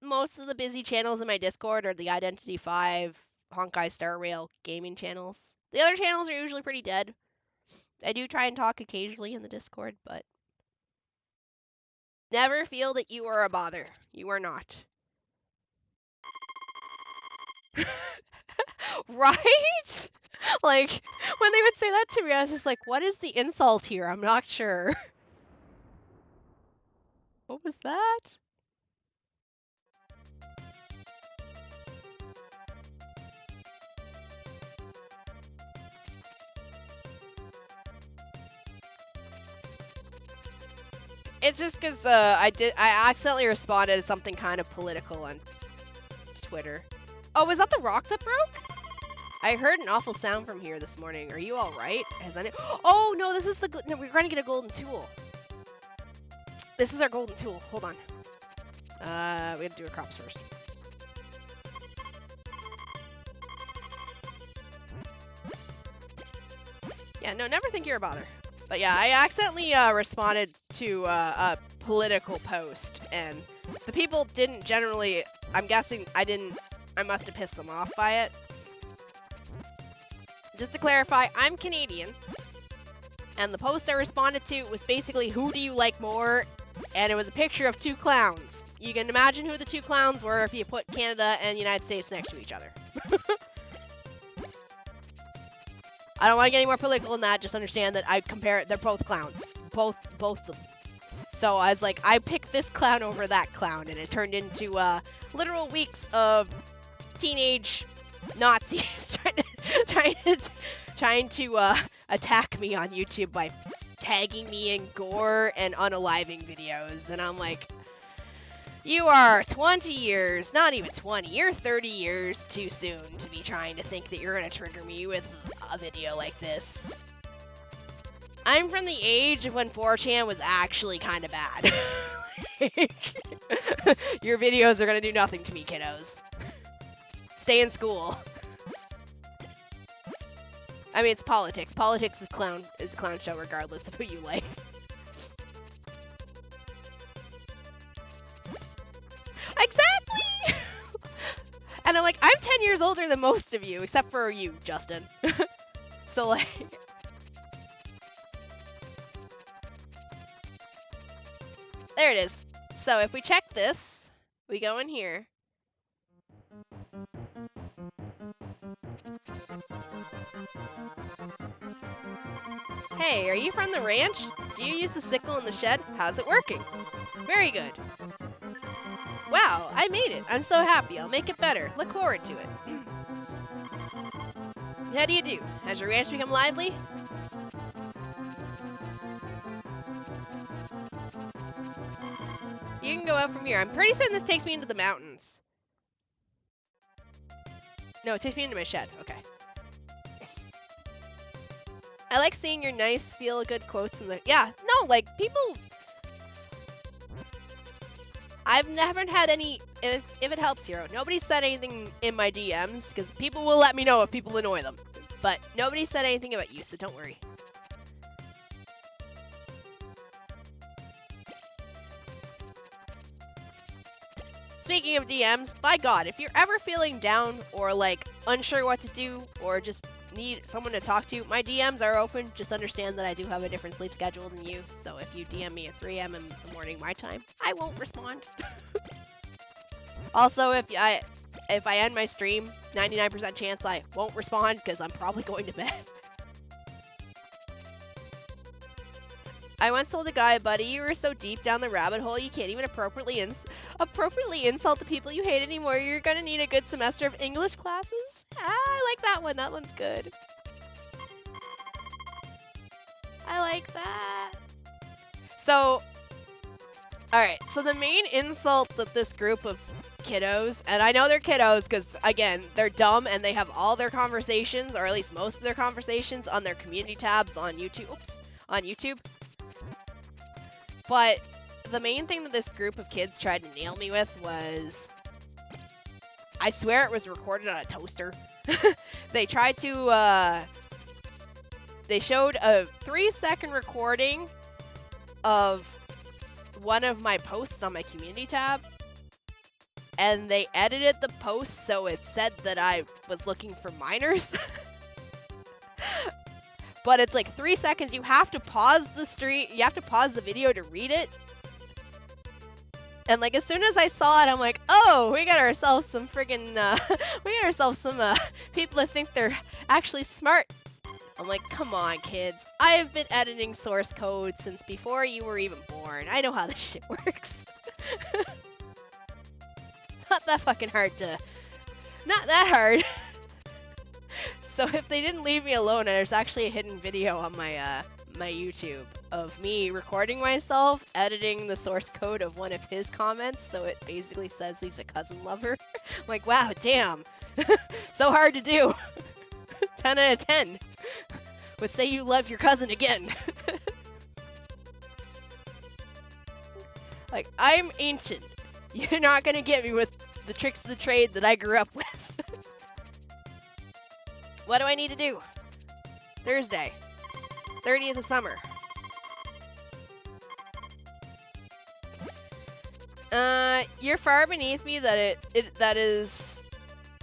most of the busy channels in my Discord are the Identity 5, Honkai Star Rail gaming channels. The other channels are usually pretty dead. I do try and talk occasionally in the Discord, but never feel that you are a bother. You are not. Right? Like, when they would say that to me, I was just like, what is the insult here? I'm not sure. What was that? It's just because I accidentally responded to something kind of political on Twitter. Oh, was that the rock that broke? I heard an awful sound from here this morning. Are you all right? Has any? Oh no, this is the no. We're going to get a golden tool. This is our golden tool. Hold on. We have to do our crops first. Yeah, no, never think you're a bother. But yeah, I accidentally responded to a political post, and the people didn't generally. I'm guessing I must have pissed them off by it. Just to clarify, I'm Canadian, and the post I responded to was basically, who do you like more? And it was a picture of two clowns. You can imagine who the two clowns were if you put Canada and the United States next to each other. I don't want to get any more political than that, just understand that they're both clowns. Both of them. So I was like, I picked this clown over that clown, and it turned into literal weeks of teenage Nazis trying to attack me on YouTube by tagging me in gore and unaliving videos. And I'm like, you are 20 years, not even 20, you're 30 years too soon to be trying to think that you're going to trigger me with a video like this. I'm from the age of when 4chan was actually kind of bad. Your videos are going to do nothing to me, kiddos. Stay in school. I mean, it's politics. Politics is a clown show regardless of who you like. Exactly! And I'm like, I'm 10 years older than most of you, except for you, Justin. So, like... There it is. So, if we check this, we go in here. Hey, are you from the ranch? Do you use the sickle in the shed? How's it working? Very good. Wow, I made it. I'm so happy. I'll make it better. Look forward to it. How do you do? Has your ranch become lively? You can go out from here. I'm pretty certain this takes me into the mountains. No, it takes me into my shed. Okay. I like seeing your nice, feel-good quotes in the... Yeah, no, like, people... I've never had any... If it helps, Hero, nobody said anything in my DMs, because people will let me know if people annoy them. But nobody said anything about you, so don't worry. Speaking of DMs, by God, if you're ever feeling down or like unsure what to do or just need someone to talk to, my DMs are open. Just understand that I do have a different sleep schedule than you, so if you DM me at 3 a.m. in the morning my time, I won't respond. Also, if I end my stream, 99% chance I won't respond because I'm probably going to bed. I once told a guy, buddy, you were so deep down the rabbit hole you can't even appropriately insult the people you hate anymore. You're gonna need a good semester of English classes. I like that one. That one's good. I like that. So, alright, so the main insult that this group of kiddos, and I know they're kiddos because, again, they're dumb and they have all their conversations, or at least most of their conversations, on their community tabs on YouTube. Oops, on YouTube. But the main thing that this group of kids tried to nail me with was, I swear it was recorded on a toaster. They tried to, they showed a 3-second recording of one of my posts on my community tab, and they edited the post so it said that I was looking for minors. But it's like 3 seconds. You have to pause the stream. You have to pause the video to read it. And like as soon as I saw it, I'm like, oh, we got ourselves some friggin' we got ourselves some people that think they're actually smart. I'm like, come on, kids. I have been editing source code since before you were even born. I know how this shit works. Not that fucking hard to. Not that hard. So if they didn't leave me alone, there's actually a hidden video on my my YouTube of me recording myself editing the source code of one of his comments, so it basically says he's a cousin lover. I'm like, wow, damn. So hard to do. 10 out of 10. Would say you love your cousin again. Like, I'm ancient. You're not gonna get me with the tricks of the trade that I grew up with. What do I need to do? Thursday. 30th of summer. You're far beneath me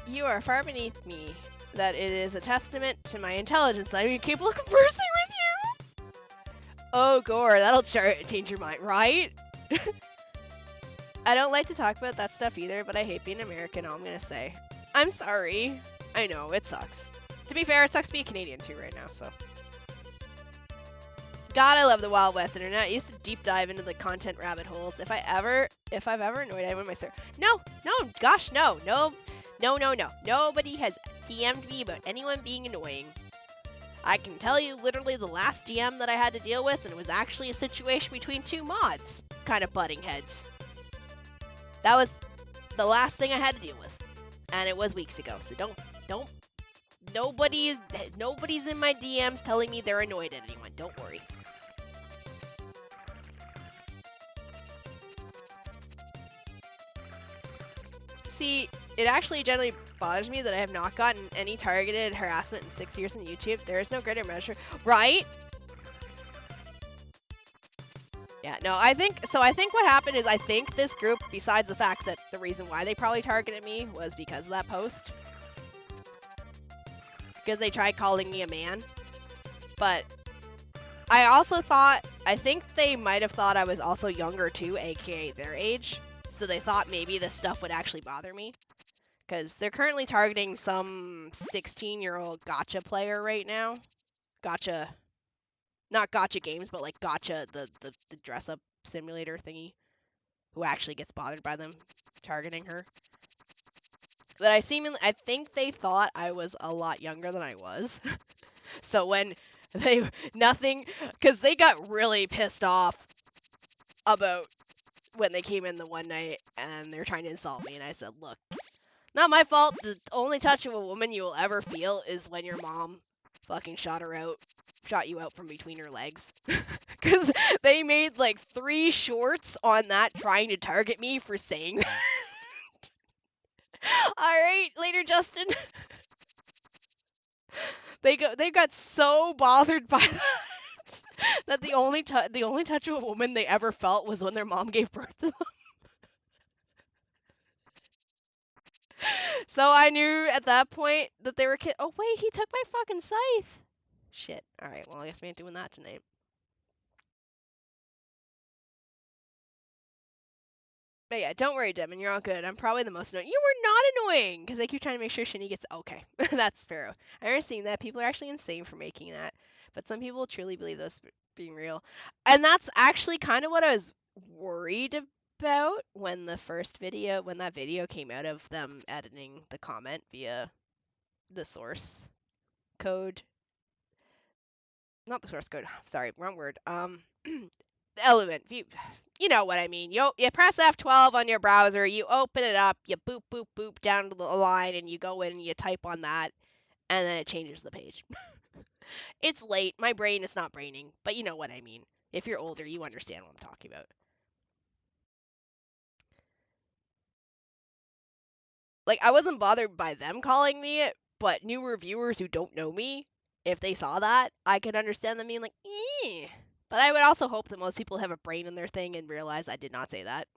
you are far beneath me that it is a testament to my intelligence that I'm capable of conversing with you. Oh, Gore, that'll change your mind, right? I don't like to talk about that stuff either, but I hate being American, all I'm gonna say. I'm sorry. I know, it sucks. To be fair, it sucks to be a Canadian too right now, so. God, I love the Wild West internet. I used to deep dive into the content rabbit holes. If I've ever annoyed anyone myself. No, gosh, no. Nobody has DM'd me about anyone being annoying. I can tell you literally the last DM that I had to deal with, and it was actually a situation between two mods kind of butting heads. That was the last thing I had to deal with. And it was weeks ago, so don't. Nobody's in my DMs telling me they're annoyed at anyone. Don't worry. See, it actually generally bothers me that I have not gotten any targeted harassment in 6 years on YouTube. There is no greater measure, right? Yeah, no, I think what happened is I think this group, besides the fact that the reason why they probably targeted me was because of that post. Because they tried calling me a man. But I think they might have thought I was also younger too, aka their age. So they thought maybe this stuff would actually bother me. Because they're currently targeting some 16-year-old gacha player right now. Gacha. Not gacha games, but like gacha, the dress-up simulator thingy. Who actually gets bothered by them targeting her. But I think they thought I was a lot younger than I was. So when because they got really pissed off about when they came in the one night and they're trying to insult me, and I said, look, not my fault. The only touch of a woman you will ever feel is when your mom fucking shot you out from between her legs. Because they made like 3 shorts on that trying to target me for saying that. Alright, later, Justin. They got so bothered by that that the only touch of a woman they ever felt was when their mom gave birth to them. So I knew at that point that they were oh wait, he took my fucking scythe. Shit. Alright, well I guess we ain't doing that tonight. But yeah, don't worry, Demon, you're all good. I'm probably the most annoying. You were not annoying! Because I keep trying to make sure Shini gets... Okay, that's Sparrow. I remember seeing that. People are actually insane for making that. But some people truly believe this being real. And that's actually kind of what I was worried about when that video came out of them editing the comment via the source code. Not the source code. Sorry, wrong word. Element. You know what I mean. You press F12 on your browser, you open it up, you boop, boop, boop down to the line, and you go in and you type on that, and then it changes the page. It's late. My brain is not braining, but you know what I mean. If you're older, you understand what I'm talking about. Like, I wasn't bothered by them calling me it, but new reviewers who don't know me, if they saw that, I could understand them being like, eh. But I would also hope that most people have a brain in their thing and realize I did not say that.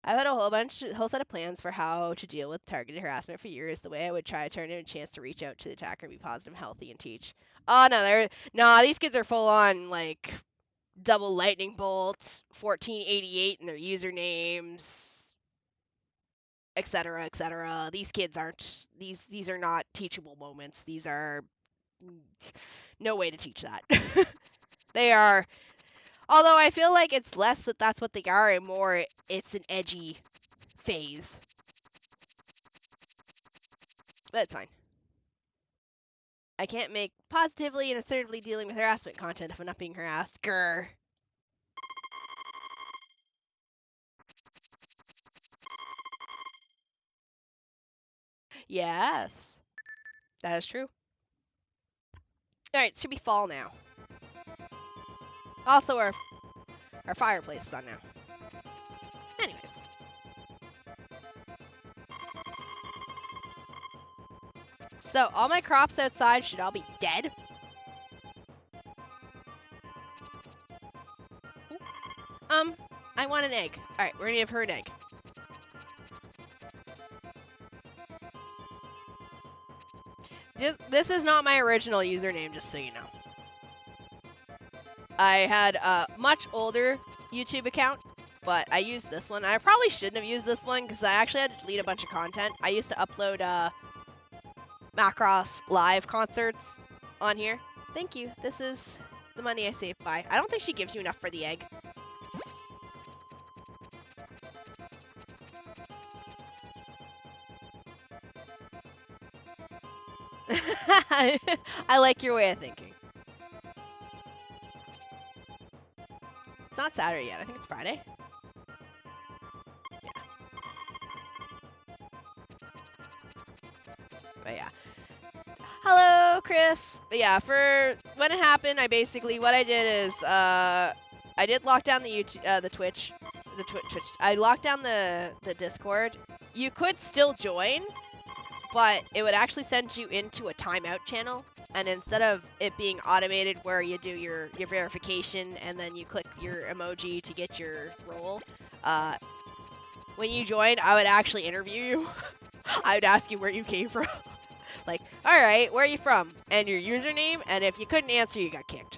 I've had a whole set of plans for how to deal with targeted harassment for years. The way I would try to turn it into a chance to reach out to the attacker and be positive, healthy, and teach. Oh no, these kids are full on like double lightning bolts, 1488 in their usernames, etc., etc. These kids aren't these are not teachable moments. These are no way to teach that. They are. Although I feel like it's less that that's what they are and more it's an edgy phase. But it's fine. I can't make positively and assertively dealing with harassment content if I'm not being harassed. Grr. Yes. That is true. Alright, it should be fall now. Also, our fireplace is on now. Anyways. So, all my crops outside should all be dead. I want an egg. Alright, we're gonna give her an egg. This is not my original username, just so you know. I had a much older YouTube account, but I used this one. I probably shouldn't have used this one because I actually had to delete a bunch of content. I used to upload Macross live concerts on here. Thank you. This is the money I saved by. I don't think she gives you enough for the egg. I like your way of thinking. It's not Saturday yet. I think it's Friday. Yeah. But yeah. Hello, Chris. But yeah, for when it happened, what I did is I did lock down the YouTube, the Twitch. I locked down the Discord. You could still join, but it would actually send you into a timeout channel. And instead of it being automated where you do your verification and then you click your emoji to get your role, when you joined, I would actually interview you. I would ask you where you came from. Like, alright, where are you from? And your username, and if you couldn't answer, you got kicked.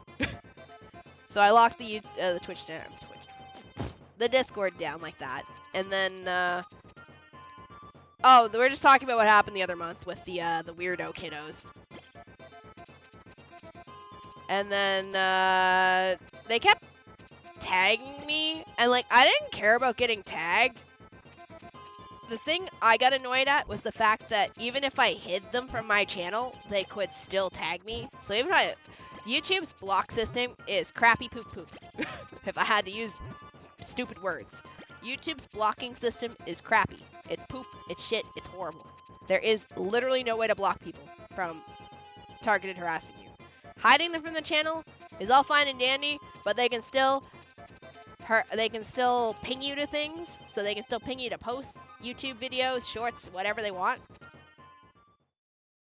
So I locked the Twitch down. The Discord down like that. And then, oh, we're just talking about what happened the other month with the weirdo kiddos. And then, they kept tagging me, and, like, I didn't care about getting tagged. The thing I got annoyed at was the fact that even if I hid them from my channel, they could still tag me. So even if YouTube's block system is crappy poop poop. If I had to use stupid words. YouTube's blocking system is crappy. It's poop, it's shit, it's horrible. There is literally no way to block people from targeted harassing you. Hiding them from the channel is all fine and dandy, but they can still ping you to things, so they can still ping you to posts, YouTube videos, shorts, whatever they want.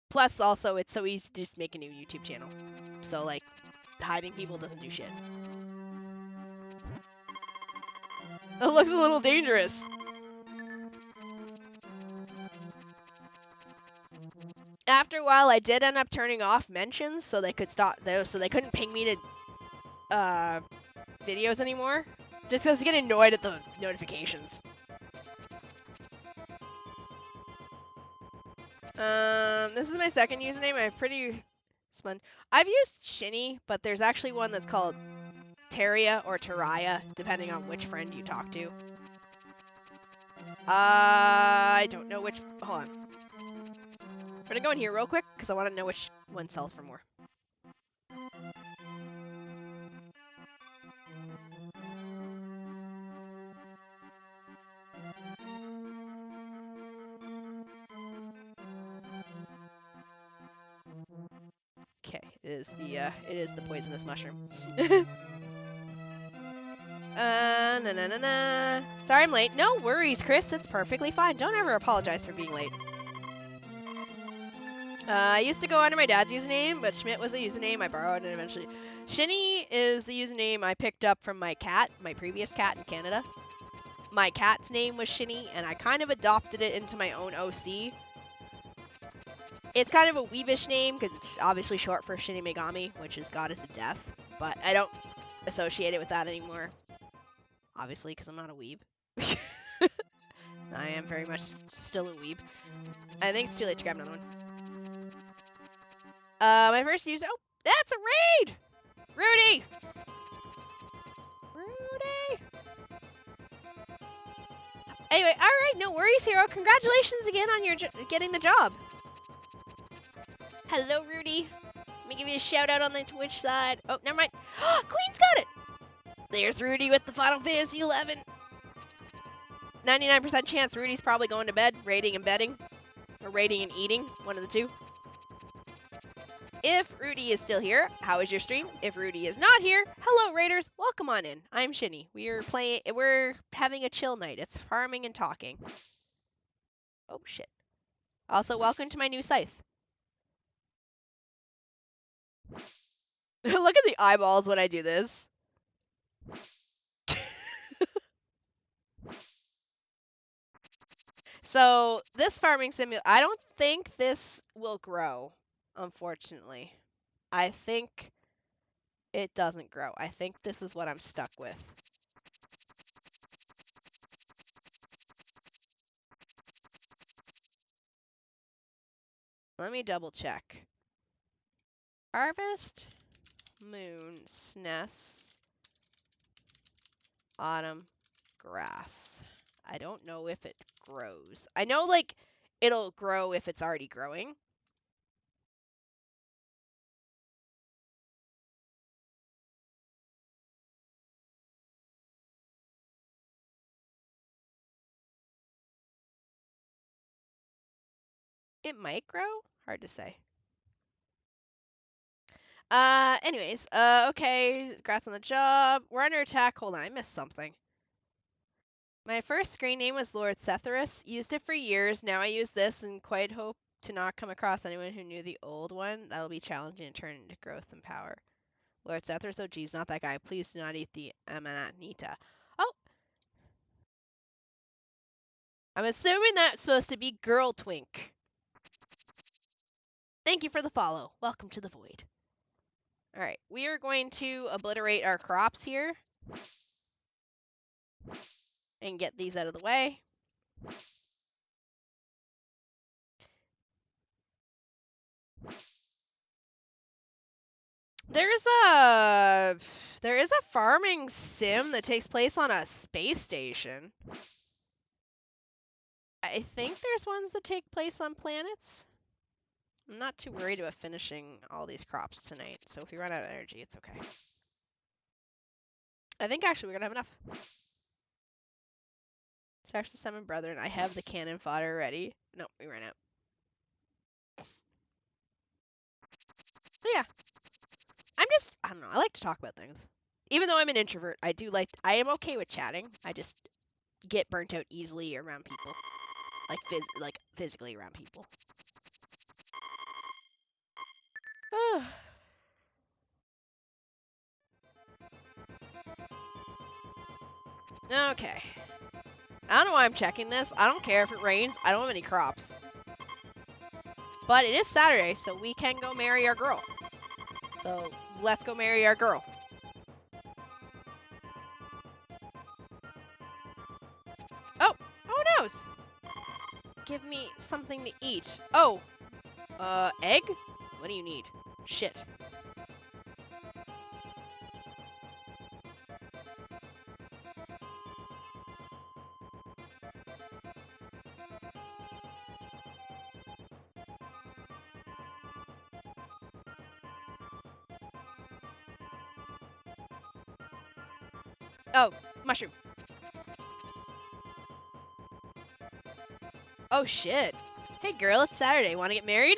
Plus, also, it's so easy to just make a new YouTube channel. So, like, hiding people doesn't do shit. It looks a little dangerous. After a while, I did end up turning off mentions so they could stop those, so they couldn't ping me to videos anymore. Just because I was getting annoyed at the notifications. This is my second username. I have pretty spun. I've used Shini, but there's actually one that's called Teria or Teraya, depending on which friend you talk to. I don't know which. Hold on. We're gonna go in here real quick because I want to know which one sells for more. Okay, it is the poisonous mushroom. Na. Sorry I'm late. No worries, Chris. It's perfectly fine. Don't ever apologize for being late. I used to go under my dad's username, but Schmidt was a username I borrowed and eventually... Shini is the username I picked up from my cat, my previous cat in Canada. My cat's name was Shini, and I kind of adopted it into my own OC. It's kind of a weebish name, because it's obviously short for Shini Megami, which is Goddess of Death, but I don't associate it with that anymore. Obviously, because I'm not a weeb. I am very much still a weeb. I think it's too late to grab another one. My first user... Oh, that's a raid! Rudy! Rudy! Anyway, alright, no worries, Hero. Congratulations again on your getting the job. Hello, Rudy. Let me give you a shout out on the Twitch side. Oh, never mind. Queen's got it! There's Rudy with the Final Fantasy 11. 99% chance Rudy's probably going to bed, raiding and bedding. Or raiding and eating, one of the two. If Rudy is still here, how is your stream? If Rudy is not here, hello Raiders, welcome on in. I'm Shini. We're having a chill night. It's farming and talking. Oh shit. Also, welcome to my new scythe. Look at the eyeballs when I do this. So, this farming simulator, I don't think this will grow, unfortunately. I think it doesn't grow. I think this is what I'm stuck with. Let me double check. Harvest, moon, SNES, autumn, grass. I don't know if it grows. I know, like, it'll grow if it's already growing. It might grow? Hard to say. Anyways, okay. Congrats on the job. We're under attack. Hold on, I missed something. My first screen name was Lord Setherus. Used it for years. Now I use this and quite hope to not come across anyone who knew the old one. That'll be challenging to turn into growth and power. Lord Setherus, oh geez, not that guy. Please do not eat the Amanita. Oh! I'm assuming that's supposed to be Girl Twink. Thank you for the follow. Welcome to the void. Alright, we are going to obliterate our crops here. And get these out of the way. There is a farming sim that takes place on a space station. I think there's ones that take place on planets. I'm not too worried about finishing all these crops tonight, so if we run out of energy, it's okay. I think actually we're gonna have enough. Starts to summon brethren. I have the cannon fodder ready. No, we ran out. But yeah. I don't know, I like to talk about things. Even though I'm an introvert, I am okay with chatting. I just get burnt out easily around people. Like physically around people. Okay. I don't know why I'm checking this. I don't care if it rains. I don't have any crops. But it is Saturday, so we can go marry our girl. So let's go marry our girl. Oh, oh no! Give me something to eat. Oh, egg? What do you need? Shit. Oh, mushroom. Oh shit. Hey girl, it's Saturday. Want to get married?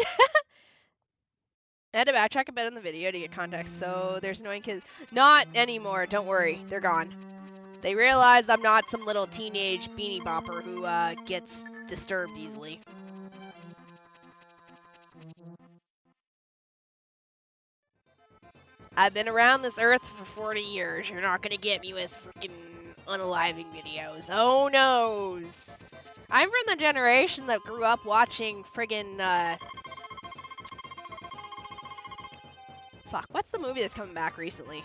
I had to backtrack a bit in the video to get context, so there's annoying kids. Not anymore, don't worry. They're gone. They realized I'm not some little teenage beanie bopper who gets disturbed easily. I've been around this earth for 40 years. You're not gonna get me with freaking unaliving videos. Oh noes. I'm from the generation that grew up watching friggin' fuck, what's the movie that's coming back recently?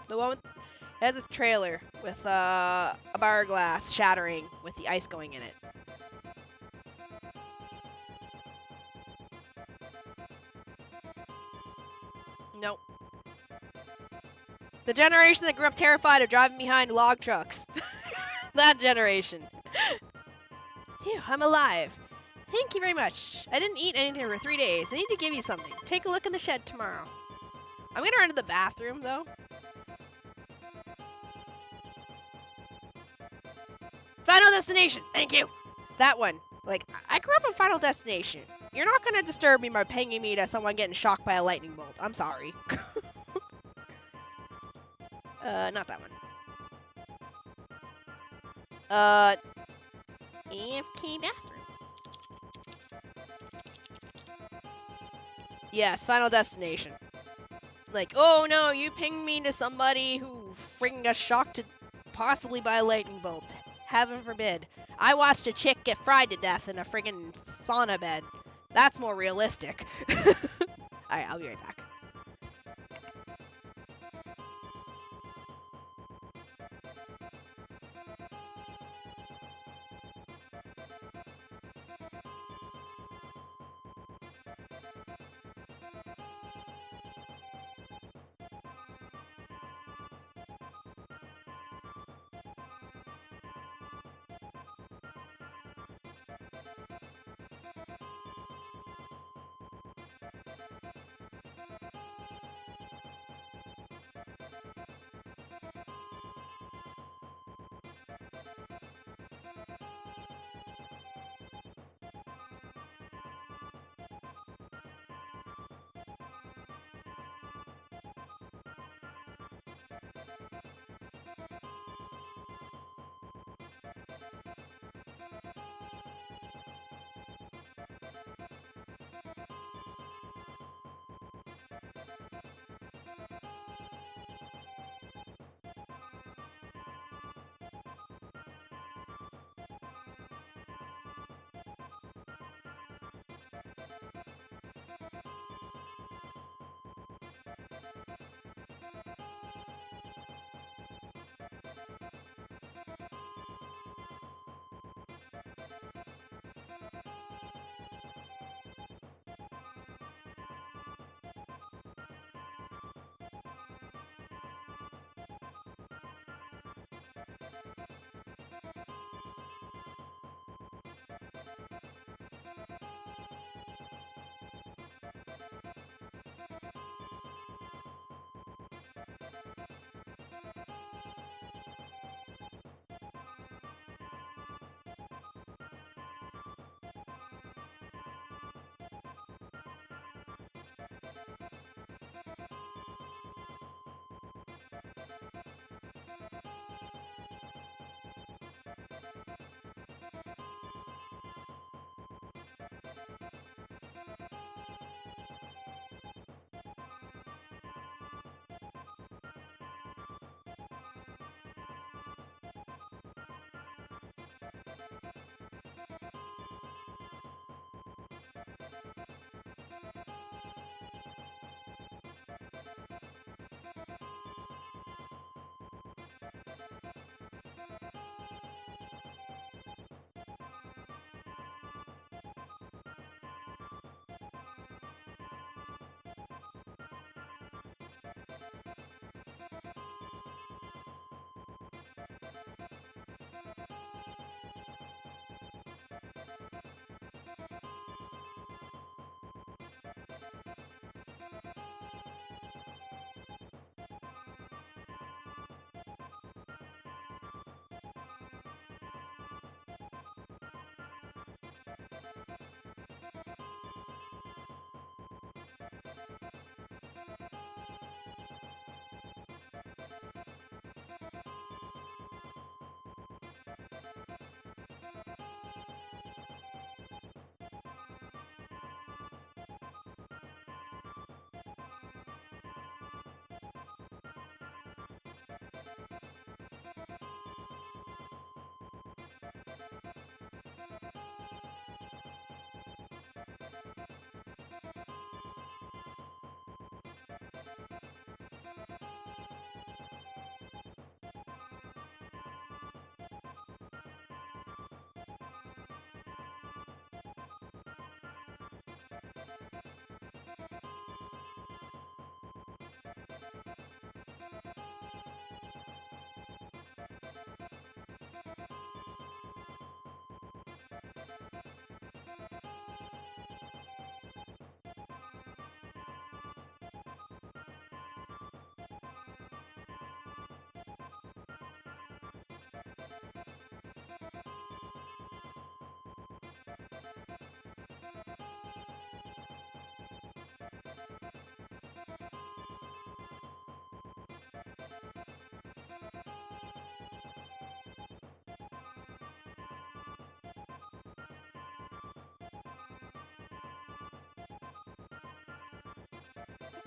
The one with, it has a trailer with a bar glass shattering with the ice going in it. Nope. The generation that grew up terrified of driving behind log trucks. That generation. Phew, I'm alive. Thank you very much. I didn't eat anything for 3 days. I need to give you something. Take a look in the shed tomorrow. I'm gonna run to the bathroom, though. Final Destination! Thank you! That one. Like, I grew up in Final Destination. You're not gonna disturb me by pinging me to someone getting shocked by a lightning bolt. I'm sorry. Not that one. AFK bathroom. Yes, Final Destination. Like, oh no, you pinged me to somebody who freaking got shocked possibly by a lightning bolt. Heaven forbid. I watched a chick get fried to death in a friggin' sauna bed. That's more realistic. Alright, I'll be right back.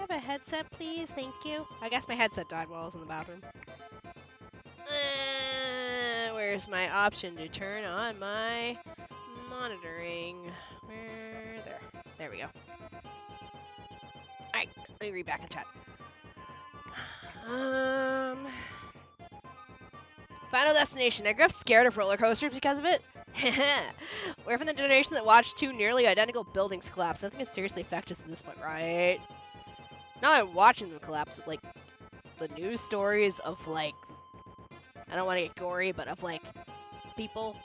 have a headset, please? Thank you. I guess my headset died while I was in the bathroom. Where's my option to turn on my monitoring? There we go. Alright, let me read back in chat. Final Destination. I grew up scared of roller coasters because of it. We're from the generation that watched two nearly identical buildings collapse. I think it seriously affects us at this point, right? Not that I'm watching them collapse, like the news stories of like, I don't want to get gory, but of like people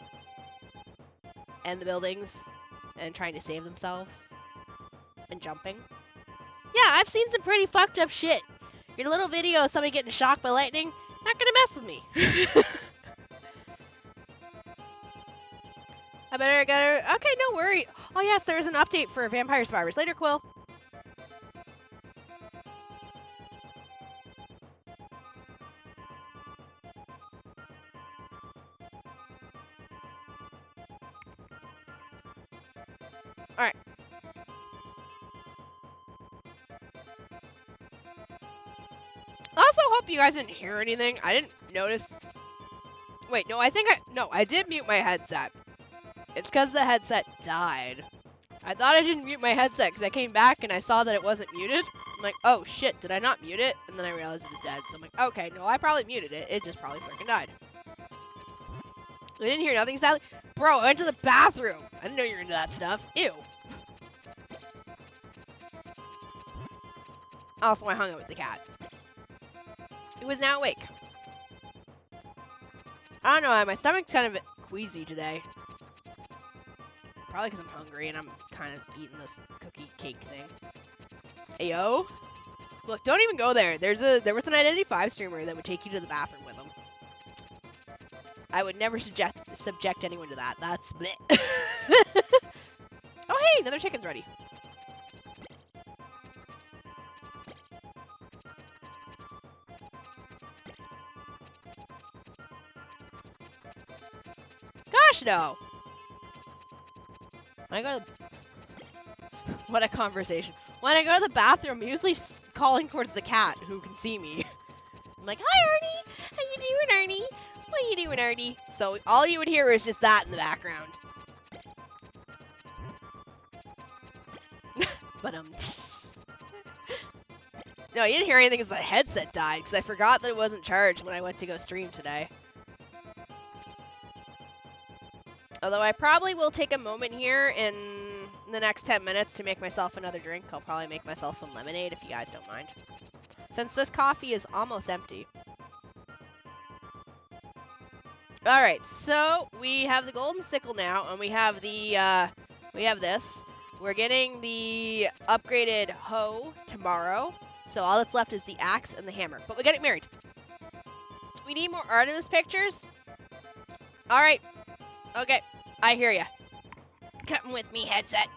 and the buildings and trying to save themselves and jumping. Yeah, I've seen some pretty fucked up shit. Your little video of somebody getting shocked by lightning, not gonna mess with me. I better get her. Okay, no worry. Oh yes, there is an update for Vampire Survivors. Later, Quill. Alright. I also hope you guys didn't hear anything. I didn't notice. Wait, no, I did mute my headset. It's because the headset died. I thought I didn't mute my headset because I came back and I saw that it wasn't muted. I'm like, oh shit, did I not mute it? And then I realized it was dead. So I'm like, okay, no, I probably muted it. It just probably freaking died. I didn't hear nothing, sadly. Bro, I went to the bathroom. I didn't know you were into that stuff. Ew. Also, I hung out with the cat. It was now awake. I don't know why, my stomach's kind of queasy today. Probably because I'm hungry and I'm kind of eating this cookie cake thing. Ayo. Look, don't even go there. There was an Identity V streamer that would take you to the bathroom with him. I would never subject anyone to that. That's bleh. Oh hey, another chicken's ready. Gosh no. When I go to what a conversation. When I go to the bathroom, I'm usually calling towards the cat who can see me. I'm like, hi Arnie! How you doing, Arnie? What you doing, Arnie? So all you would hear is just that in the background. But no, you didn't hear anything because the headset died because I forgot that it wasn't charged when I went to go stream today. Although I probably will take a moment here in the next 10 minutes to make myself another drink. I'll probably make myself some lemonade if you guys don't mind. Since this coffee is almost empty. Alright, so we have the golden sickle now, and we have the, we have this. We're getting the upgraded hoe tomorrow. So all that's left is the axe and the hammer. But we got it married. We need more Artemis pictures. Alright. Okay, I hear ya. Come with me, headset.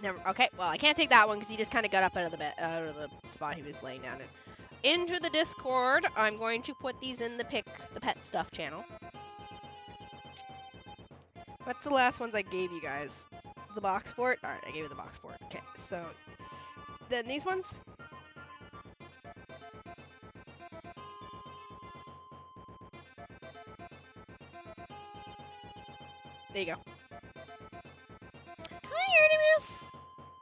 Never. Okay, well, I can't take that one because he just kind of got up out of the bed, out of the spot he was laying down in. Into the Discord, I'm going to put these in the pet stuff channel. What's the last ones I gave you guys? The box fort? Alright, I gave you the box fort. Okay, so then these ones. There you go. Hi, Artemis!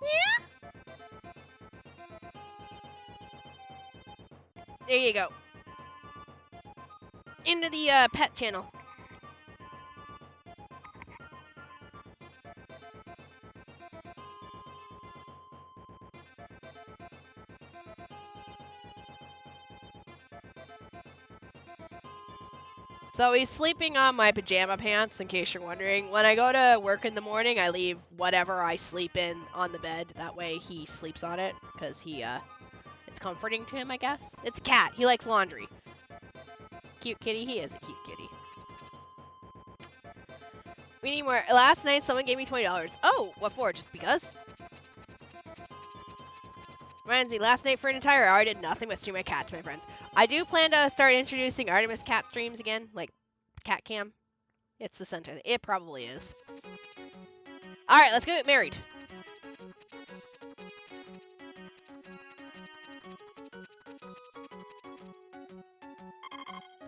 Yeah? There you go. Into the pet channel. So he's sleeping on my pajama pants, in case you're wondering. When I go to work in the morning, I leave whatever I sleep in on the bed. That way he sleeps on it, because it's comforting to him, I guess. It's a cat. He likes laundry. Cute kitty. He is a cute kitty. We need more. Last night, someone gave me $20. Oh, what for? Just because? Ramsey, last night for an entire hour, I did nothing but stream my cat to my friends. I do plan to start introducing Artemis cat streams again, like cat cam. It's the center. It probably is. All right, let's go get married.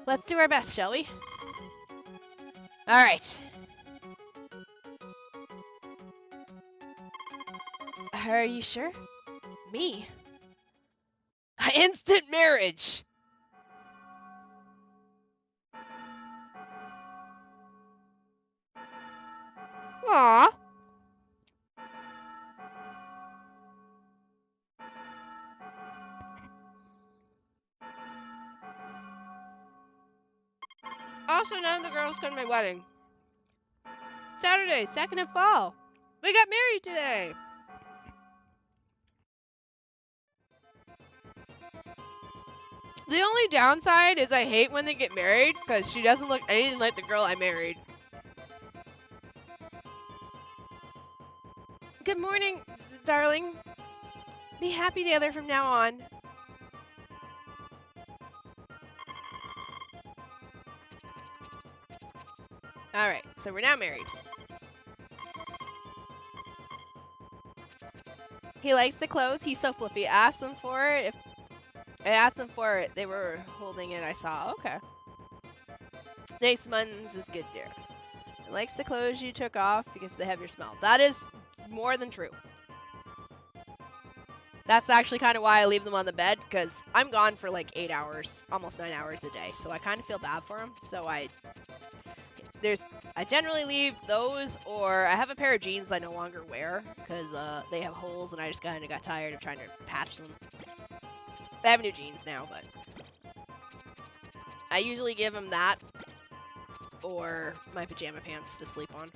Let's do our best, shall we? All right. Are you sure? Me? Instant marriage! Aww. Also, none of the girls come to my wedding. Saturday, 2nd of fall. We got married today. The only downside is I hate when they get married because she doesn't look anything like the girl I married. Good morning, darling. Be happy together from now on. Alright, so we're now married. He likes the clothes. He's so flippy. I asked them for it. If I asked them for it, they were holding it. I saw. Okay. Nice muns is good, dear. He likes the clothes you took off because they have your smell. That is more than true. That's actually kind of why I leave them on the bed, because I'm gone for like 8 hours, almost 9 hours a day. So I kind of feel bad for them. So I generally leave those, or I have a pair of jeans I no longer wear because they have holes, and I just kind of got tired of trying to patch them. I have new jeans now, but I usually give them that or my pajama pants to sleep on.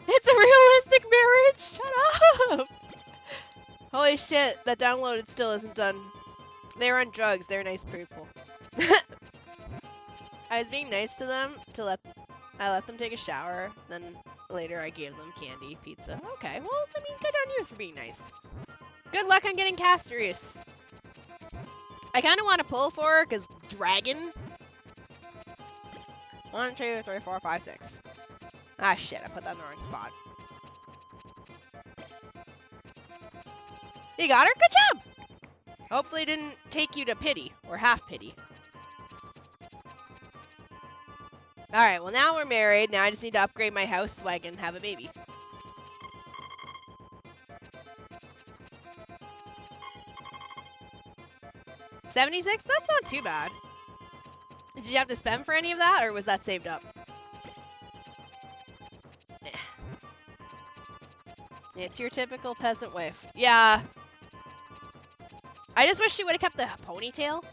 It's a realistic marriage! Shut up! Holy shit, that downloaded still isn't done. They were on drugs. They're nice people. I was being nice to them I let them take a shower. Then later I gave them candy, pizza. Okay, well, I mean, good on you for being nice. Good luck on getting castrous. I kind of want to pull for her because dragon. 1, 2, 3, 4, 5, 6. Ah, shit, I put that in the wrong spot. You got her? Good job! Hopefully it didn't take you to pity, or half pity. Alright, well now we're married. Now I just need to upgrade my house so I can have a baby. $76? That's not too bad. Did you have to spend for any of that, or was that saved up? It's your typical peasant wife. Yeah. I just wish she would have kept the ponytail.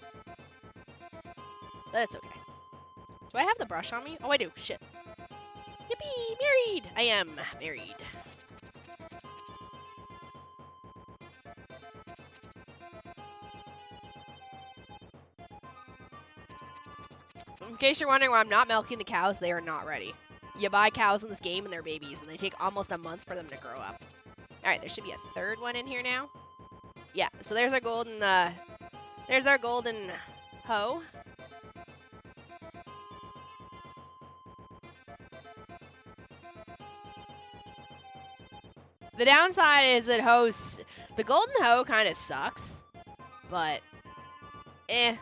That's okay. Do I have the brush on me? Oh, I do. Shit. Yippee! Married! I am married. In case you're wondering why I'm not milking the cows, they are not ready. You buy cows in this game and they're babies, and they take almost a month for them to grow up. Alright, there should be a third one in here now. Yeah, so there's our golden hoe. The downside is that the golden hoe kind of sucks, but eh.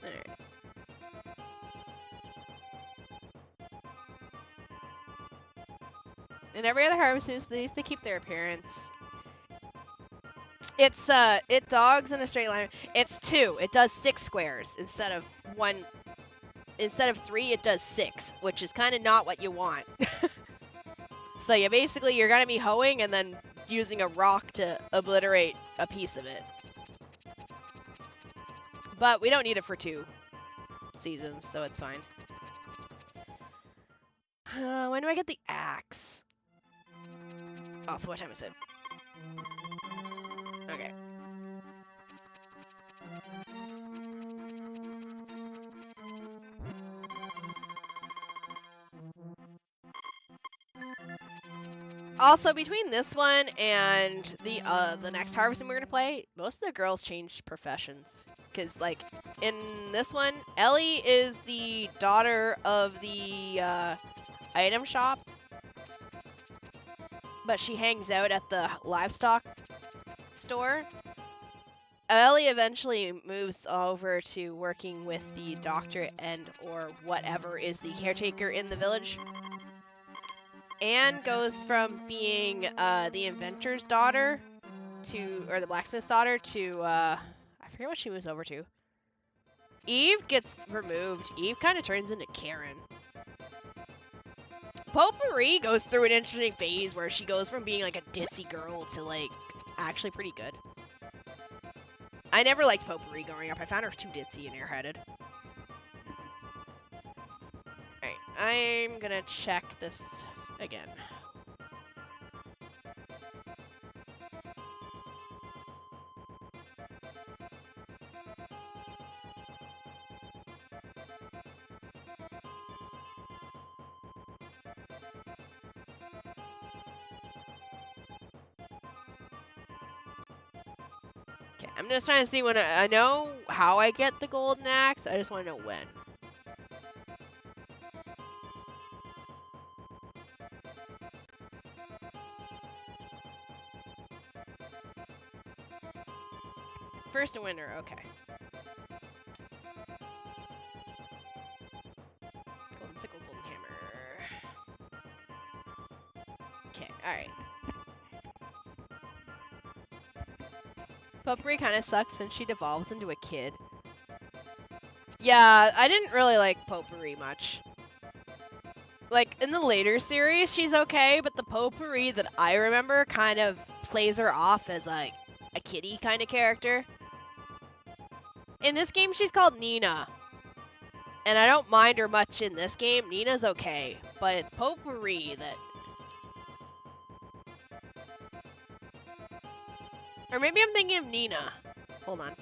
Alright. In every other harvest, they used to keep their appearance. It dogs in a straight line. It's 2. It does 6 squares instead of 1. Instead of 3, it does 6, which is kind of not what you want. So yeah, basically you're gonna be hoeing and then using a rock to obliterate a piece of it. But we don't need it for 2 seasons, so it's fine. When do I get the axe? Oh, so what time is it? Okay. Also, between this one and the next Harvesting we're gonna play, most of the girls changed professions. Cause like in this one, Ellie is the daughter of the item shop, but she hangs out at the livestock store. Ellie eventually moves over to working with the doctor and or whatever is the caretaker in the village. Anne goes from being the inventor's daughter to, or the blacksmith's daughter to, I forget what she moves over to. Eve gets removed. Eve kind of turns into Karen. Potpourri goes through an interesting phase where she goes from being like a ditzy girl to like actually pretty good. I never liked Potpourri growing up. I found her too ditzy and airheaded. Alright, I'm gonna check this again. Okay, I'm just trying to see when I know how I get the golden axe. I just want to know when. First in winter, okay. Golden sickle, golden hammer. Okay, alright. Potpourri kind of sucks since she devolves into a kid. Yeah, I didn't really like Potpourri much. Like, in the later series, she's okay, but the Potpourri that I remember kind of plays her off as a kiddie kind of character. In this game, she's called Nina. And I don't mind her much in this game. Nina's okay, but it's Potpourri that... Or maybe I'm thinking of Nina. Hold on.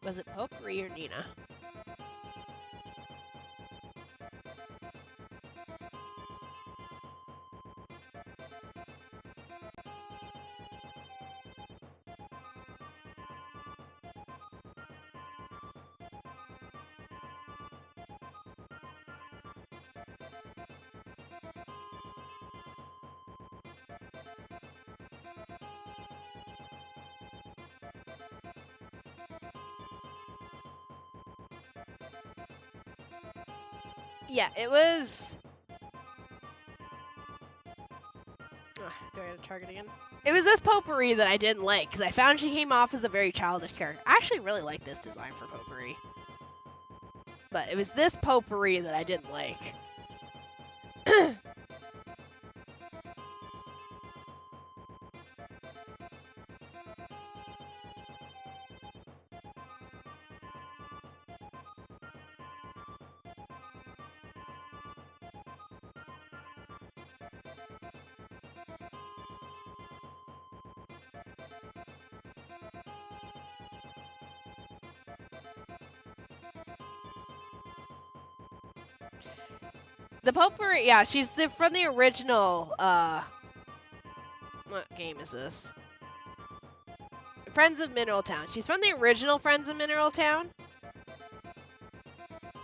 Was it Potpourri or Nina? Yeah, it was... do I gotta target again? It was this Potpourri that I didn't like, because I found she came off as a very childish character. I actually really like this design for Potpourri. But it was this Potpourri that I didn't like. The Potpourri, yeah, she's from the original, what game is this? Friends of Mineral Town. She's from the original Friends of Mineral Town.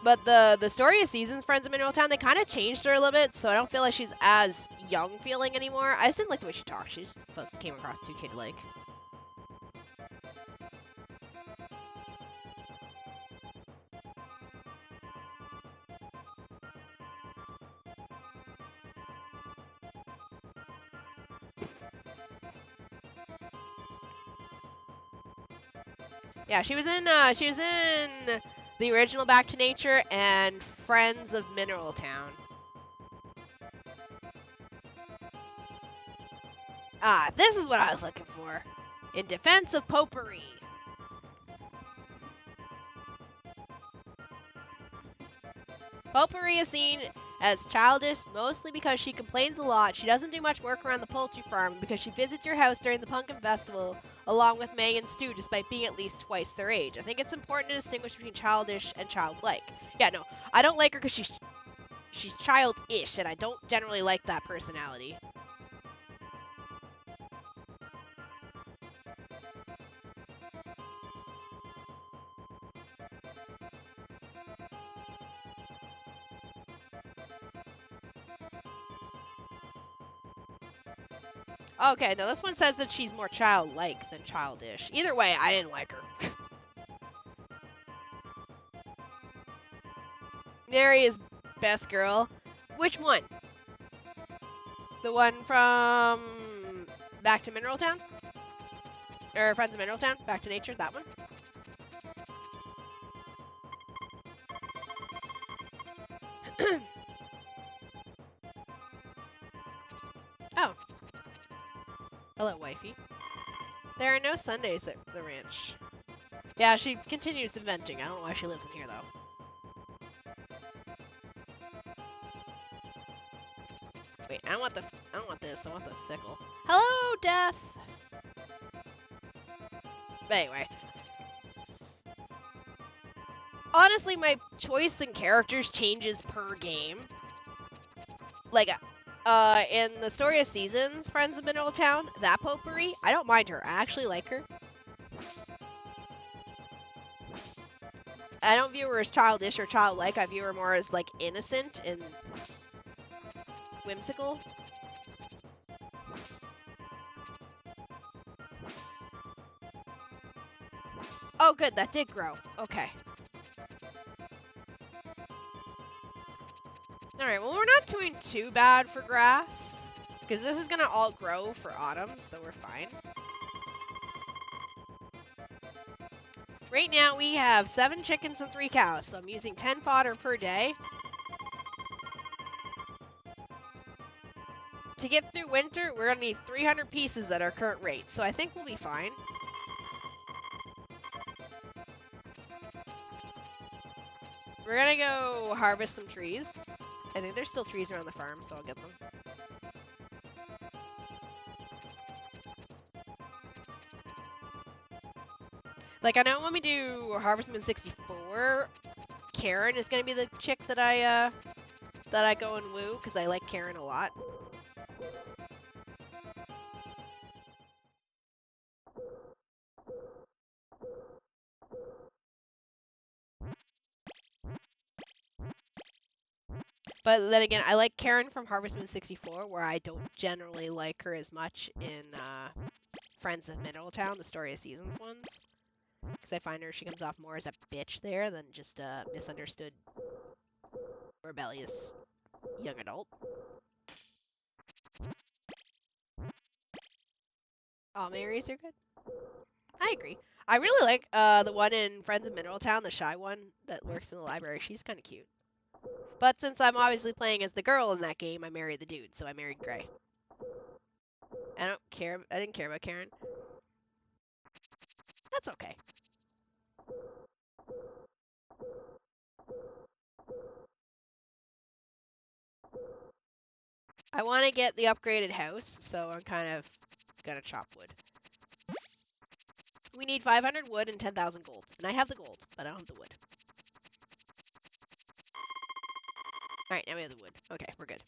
But the story of Seasons Friends of Mineral Town, they kind of changed her a little bit, so I don't feel like she's as young feeling anymore. I just didn't like the way she talked. She just came across too kid-like. Yeah, she was in the original Back to Nature and Friends of Mineral Town. Ah, this is what I was looking for. In defense of potpourri. Potpourri is seen as childish mostly because she complains a lot, she doesn't do much work around the poultry farm, and because she visits your house during the pumpkin festival along with May and Stu despite being at least twice their age. I think it's important to distinguish between childish and childlike. Yeah, no, I don't like her because she's childish, and I don't generally like that personality. Okay, no, this one says that she's more childlike than childish. Either way, I didn't like her. Mary is best girl. Which one? The one from Back to Mineral Town? Or Friends of Mineral Town? Back to Nature? That one? Oh. Hello, wifey. There are no Sundays at the ranch. Yeah, she continues inventing. I don't know why she lives in here, though. Wait, I don't want this. I want the sickle. Hello, Death! But anyway. Honestly, my choice in characters changes per game. Like, in the Story of Seasons, Friends of Mineral Town, that potpourri, I don't mind her. I actually like her. I don't view her as childish or childlike. I view her more as, like, innocent and whimsical. Oh, good. That did grow. Okay. Alright, well, we're not doing too bad for grass. Because this is going to all grow for autumn, so we're fine. Right now, we have 7 chickens and 3 cows, so I'm using 10 fodder per day. To get through winter, we're going to need 300 pieces at our current rate, so I think we'll be fine. We're going to go harvest some trees. I think there's still trees around the farm, so I'll get them. Like, I know when we do Harvest Moon 64, Karen is going to be the chick that I go and woo, because I like Karen a lot. But then again, I like Karen from Harvest Moon 64, where I don't generally like her as much in Friends of Mineral Town, the Story of Seasons ones. Because I find she comes off more as a bitch there than just a misunderstood, rebellious young adult. All Marys are good. I agree. I really like the one in Friends of Mineral Town, the shy one that works in the library. She's kind of cute. But since I'm obviously playing as the girl in that game, I married the dude, so I married Gray. I don't care. I didn't care about Karen. That's okay. I want to get the upgraded house, so I'm kind of gonna chop wood. We need 500 wood and 10,000 gold. And I have the gold, but I don't have the wood. Alright, now we have the wood. Okay, we're good.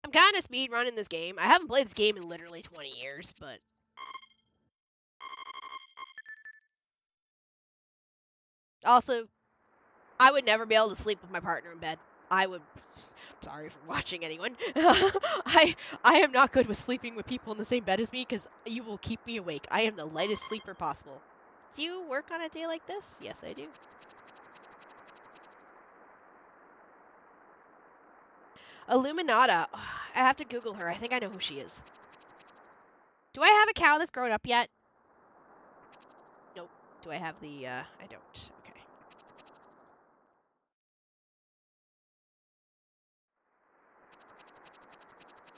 I'm kind of speed running this game. I haven't played this game in literally 20 years, but... Also, I would never be able to sleep with my partner in bed. I would... Sorry for watching anyone. I am not good with sleeping with people in the same bed as me, because you will keep me awake. I am the lightest sleeper possible. Do you work on a day like this? Yes, I do. Illuminata. I have to Google her. I think I know who she is. Do I have a cow that's grown up yet? Nope. Do I have the, I don't. Okay.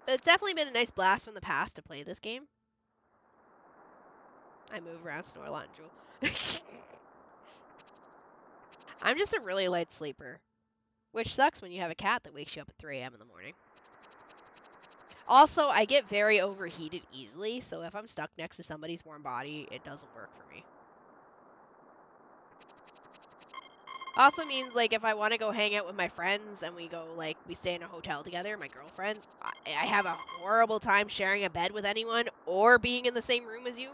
It's definitely been a nice blast from the past to play this game. I move around, snore a lot, and drool. I'm just a really light sleeper, which sucks when you have a cat that wakes you up at 3 a.m. in the morning. Also, I get very overheated easily, so if I'm stuck next to somebody's warm body, it doesn't work for me. Also means, like, if I want to go hang out with my friends and we go, like, we stay in a hotel together, my girlfriends, I have a horrible time sharing a bed with anyone or being in the same room as you.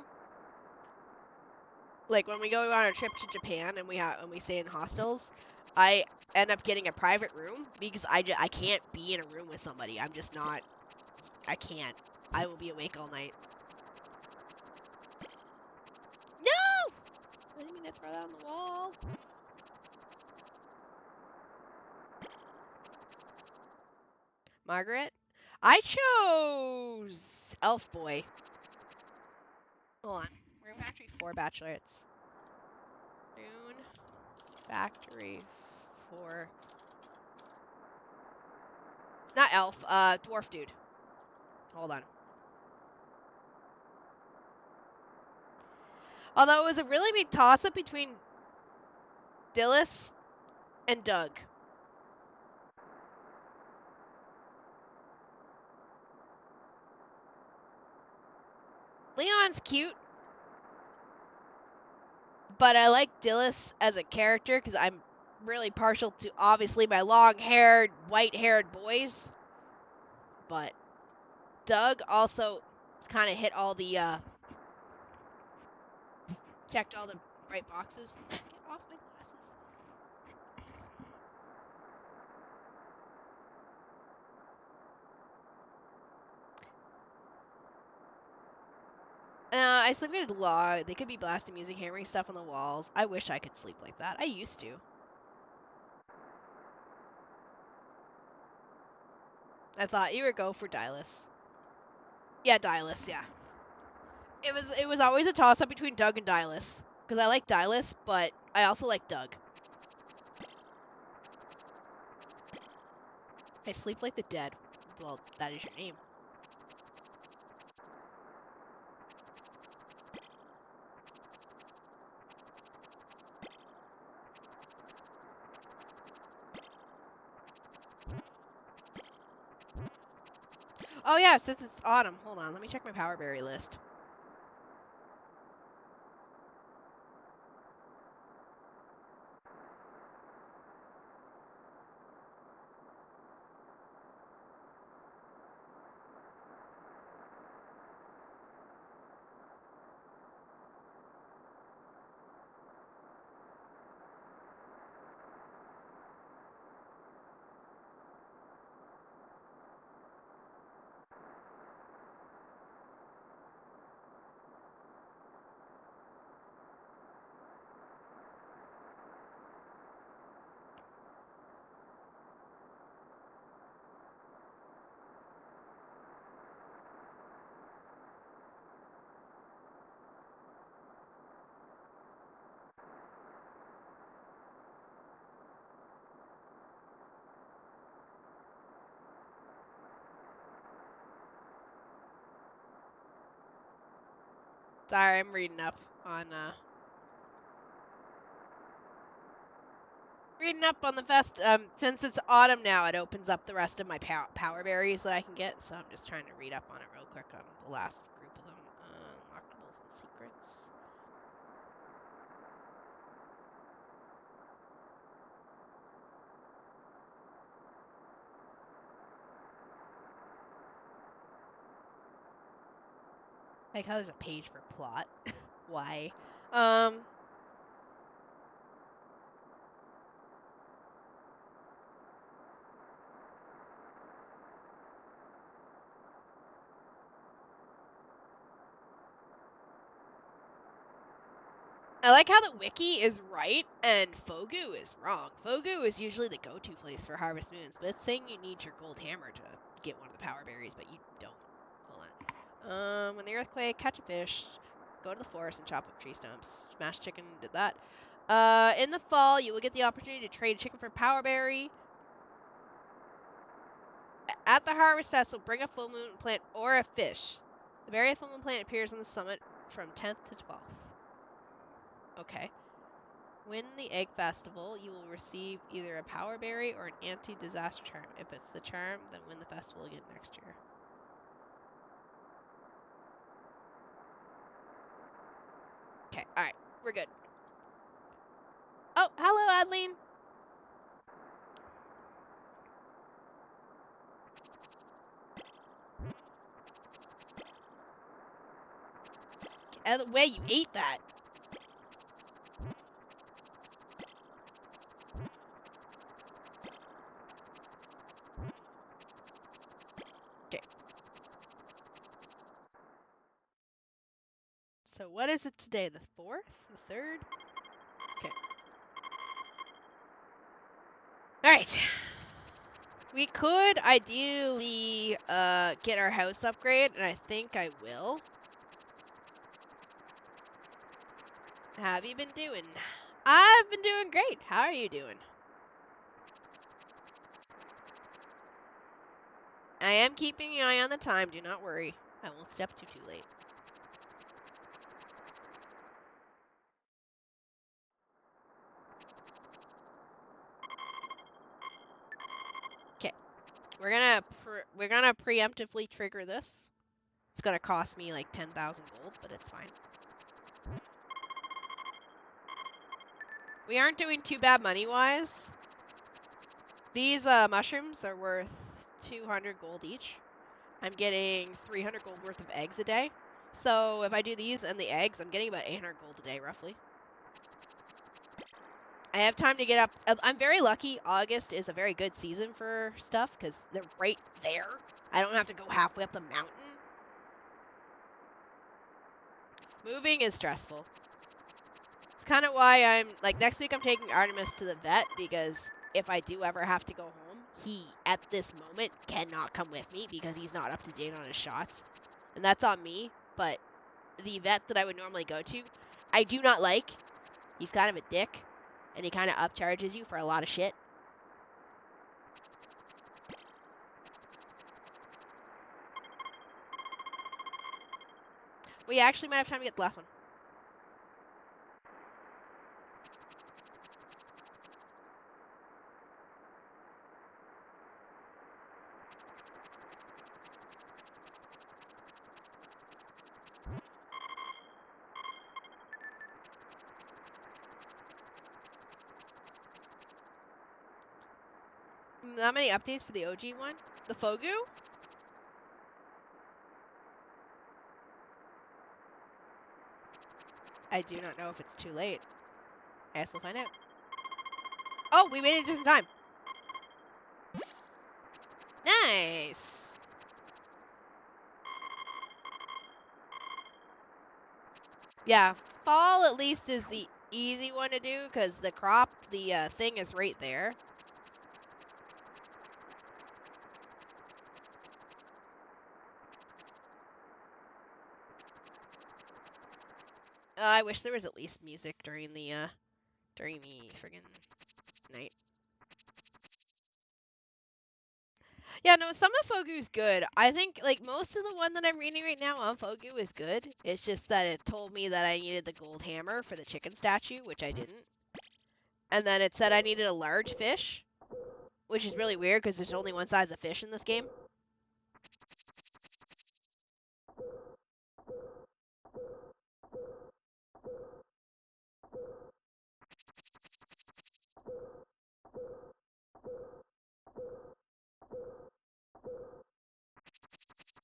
Like, when we go on a trip to Japan and we stay in hostels, I end up getting a private room because I can't be in a room with somebody. I'm just not, I can't. I will be awake all night. No! I didn't mean to throw that on the wall. Margaret? I chose Elf Boy. Hold on. Room Factory 4 Bachelorettes. Rune Factory 4. Not Elf, Dwarf Dude. Hold on. Although it was a really big toss-up between Dillis and Doug. Leon's cute, but I like Dillis as a character because I'm really partial to, obviously, my long-haired, white-haired boys. But Doug also kind of hit all the, checked all the right boxes. Get off my glasses. I sleep good a lot. They could be blasting music, hammering stuff on the walls. I wish I could sleep like that. I used to. I thought you would go for Dillis. Yeah, Dillis, yeah. It was always a toss-up between Doug and Dillis. Because I like Dillis, but I also like Doug. I sleep like the dead. Well, that is your name. Oh yeah, since it's autumn. Hold on, let me check my power berry list. Sorry, I'm reading up on the fest. Since it's autumn now, it opens up the rest of my power berries that I can get. So I'm just trying to read up on it real quick on the last group of them. Unlockables and secrets. Like how there's a page for plot. Why? I like how the wiki is right and Fogu is wrong. Fogu is usually the go-to place for Harvest Moons, but it's saying you need your gold hammer to get one of the power berries, but you don't. Hold on. When the earthquake, catch a fish, go to the forest and chop up tree stumps. Smash chicken, did that. In the fall, you will get the opportunity to trade a chicken for a power berry. At the Harvest Festival, bring a full moon plant or a fish. The berry of full moon plant appears on the summit from 10th to 12th. Okay. Win the Egg Festival, you will receive either a Power Berry or an anti-disaster charm. If it's the charm, then win the festival again next year. Okay, alright, we're good. Oh, hello, Adeline! Get out of the way, you ate that! Okay. So what is it today? The 4th? The 3rd? Okay. Alright. We could ideally get our house upgrade, and I think I will. How have you been doing? I've been doing great. How are you doing? I am keeping an eye on the time. Do not worry. I won't step too late. Okay. We're gonna preemptively trigger this. It's gonna cost me like 10,000 gold, but it's fine. We aren't doing too bad money-wise. These mushrooms are worth 200 gold each. I'm getting 300 gold worth of eggs a day. So if I do these and the eggs, I'm getting about 800 gold a day, roughly. I have time to get up. I'm very lucky. August is a very good season for stuff because they're right there. I don't have to go halfway up the mountain. Moving is stressful. It's kind of why I'm, like, next week I'm taking Artemis to the vet because if I do ever have to go home, he, at this moment, cannot come with me because he's not up to date on his shots. And that's on me, but the vet that I would normally go to, I do not like. He's kind of a dick, and he kind of upcharges you for a lot of shit. We actually might have time to get the last one. Not many updates for the OG one? The Fogu? I do not know if it's too late. I guess we'll find out. Oh, we made it just in time. Nice. Yeah, fall at least is the easy one to do because the crop, the thing is right there. I wish there was at least music during the friggin' night. Yeah, no, some of Fogu's good. I think, like, most of the one that I'm reading right now on Fogu is good. It's just that it told me that I needed the gold hammer for the chicken statue, which I didn't. And then it said I needed a large fish, which is really weird because there's only one size of fish in this game.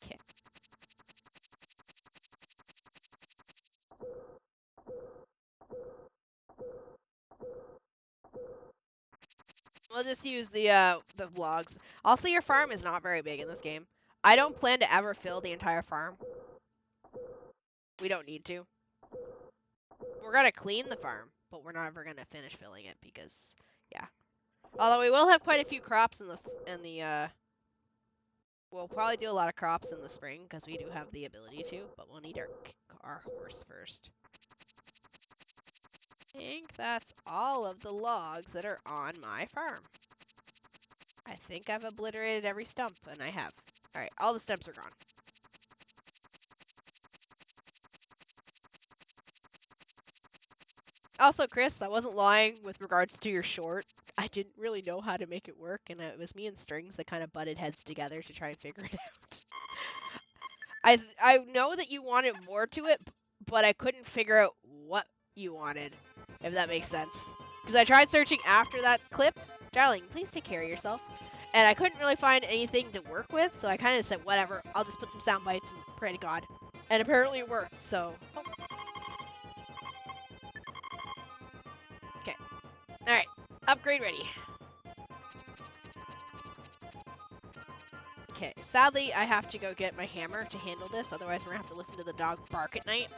Okay. We'll just use the vlogs. Also, your farm is not very big in this game. I don't plan to ever fill the entire farm. We don't need to. We're gonna clean the farm, but we're not ever gonna finish filling it because, yeah. Although we will have quite a few crops in the we'll probably do a lot of crops in the spring because we do have the ability to, but we'll need our horse first. I think that's all of the logs that are on my farm. I think I've obliterated every stump, and I have. Alright, all the stumps are gone. Also, Chris, I wasn't lying with regards to your short. I didn't really know how to make it work, and it was me and Strings that kind of butted heads together to try and figure it out. I know that you wanted more to it, but I couldn't figure out what you wanted, if that makes sense. Because I tried searching after that clip, darling, please take care of yourself, and I couldn't really find anything to work with, so I kind of said, whatever, I'll just put some sound bites and pray to God. And apparently it worked, so... Oh. Okay. Alright. Upgrade ready. Okay, sadly, I have to go get my hammer to handle this, otherwise we're gonna have to listen to the dog bark at night.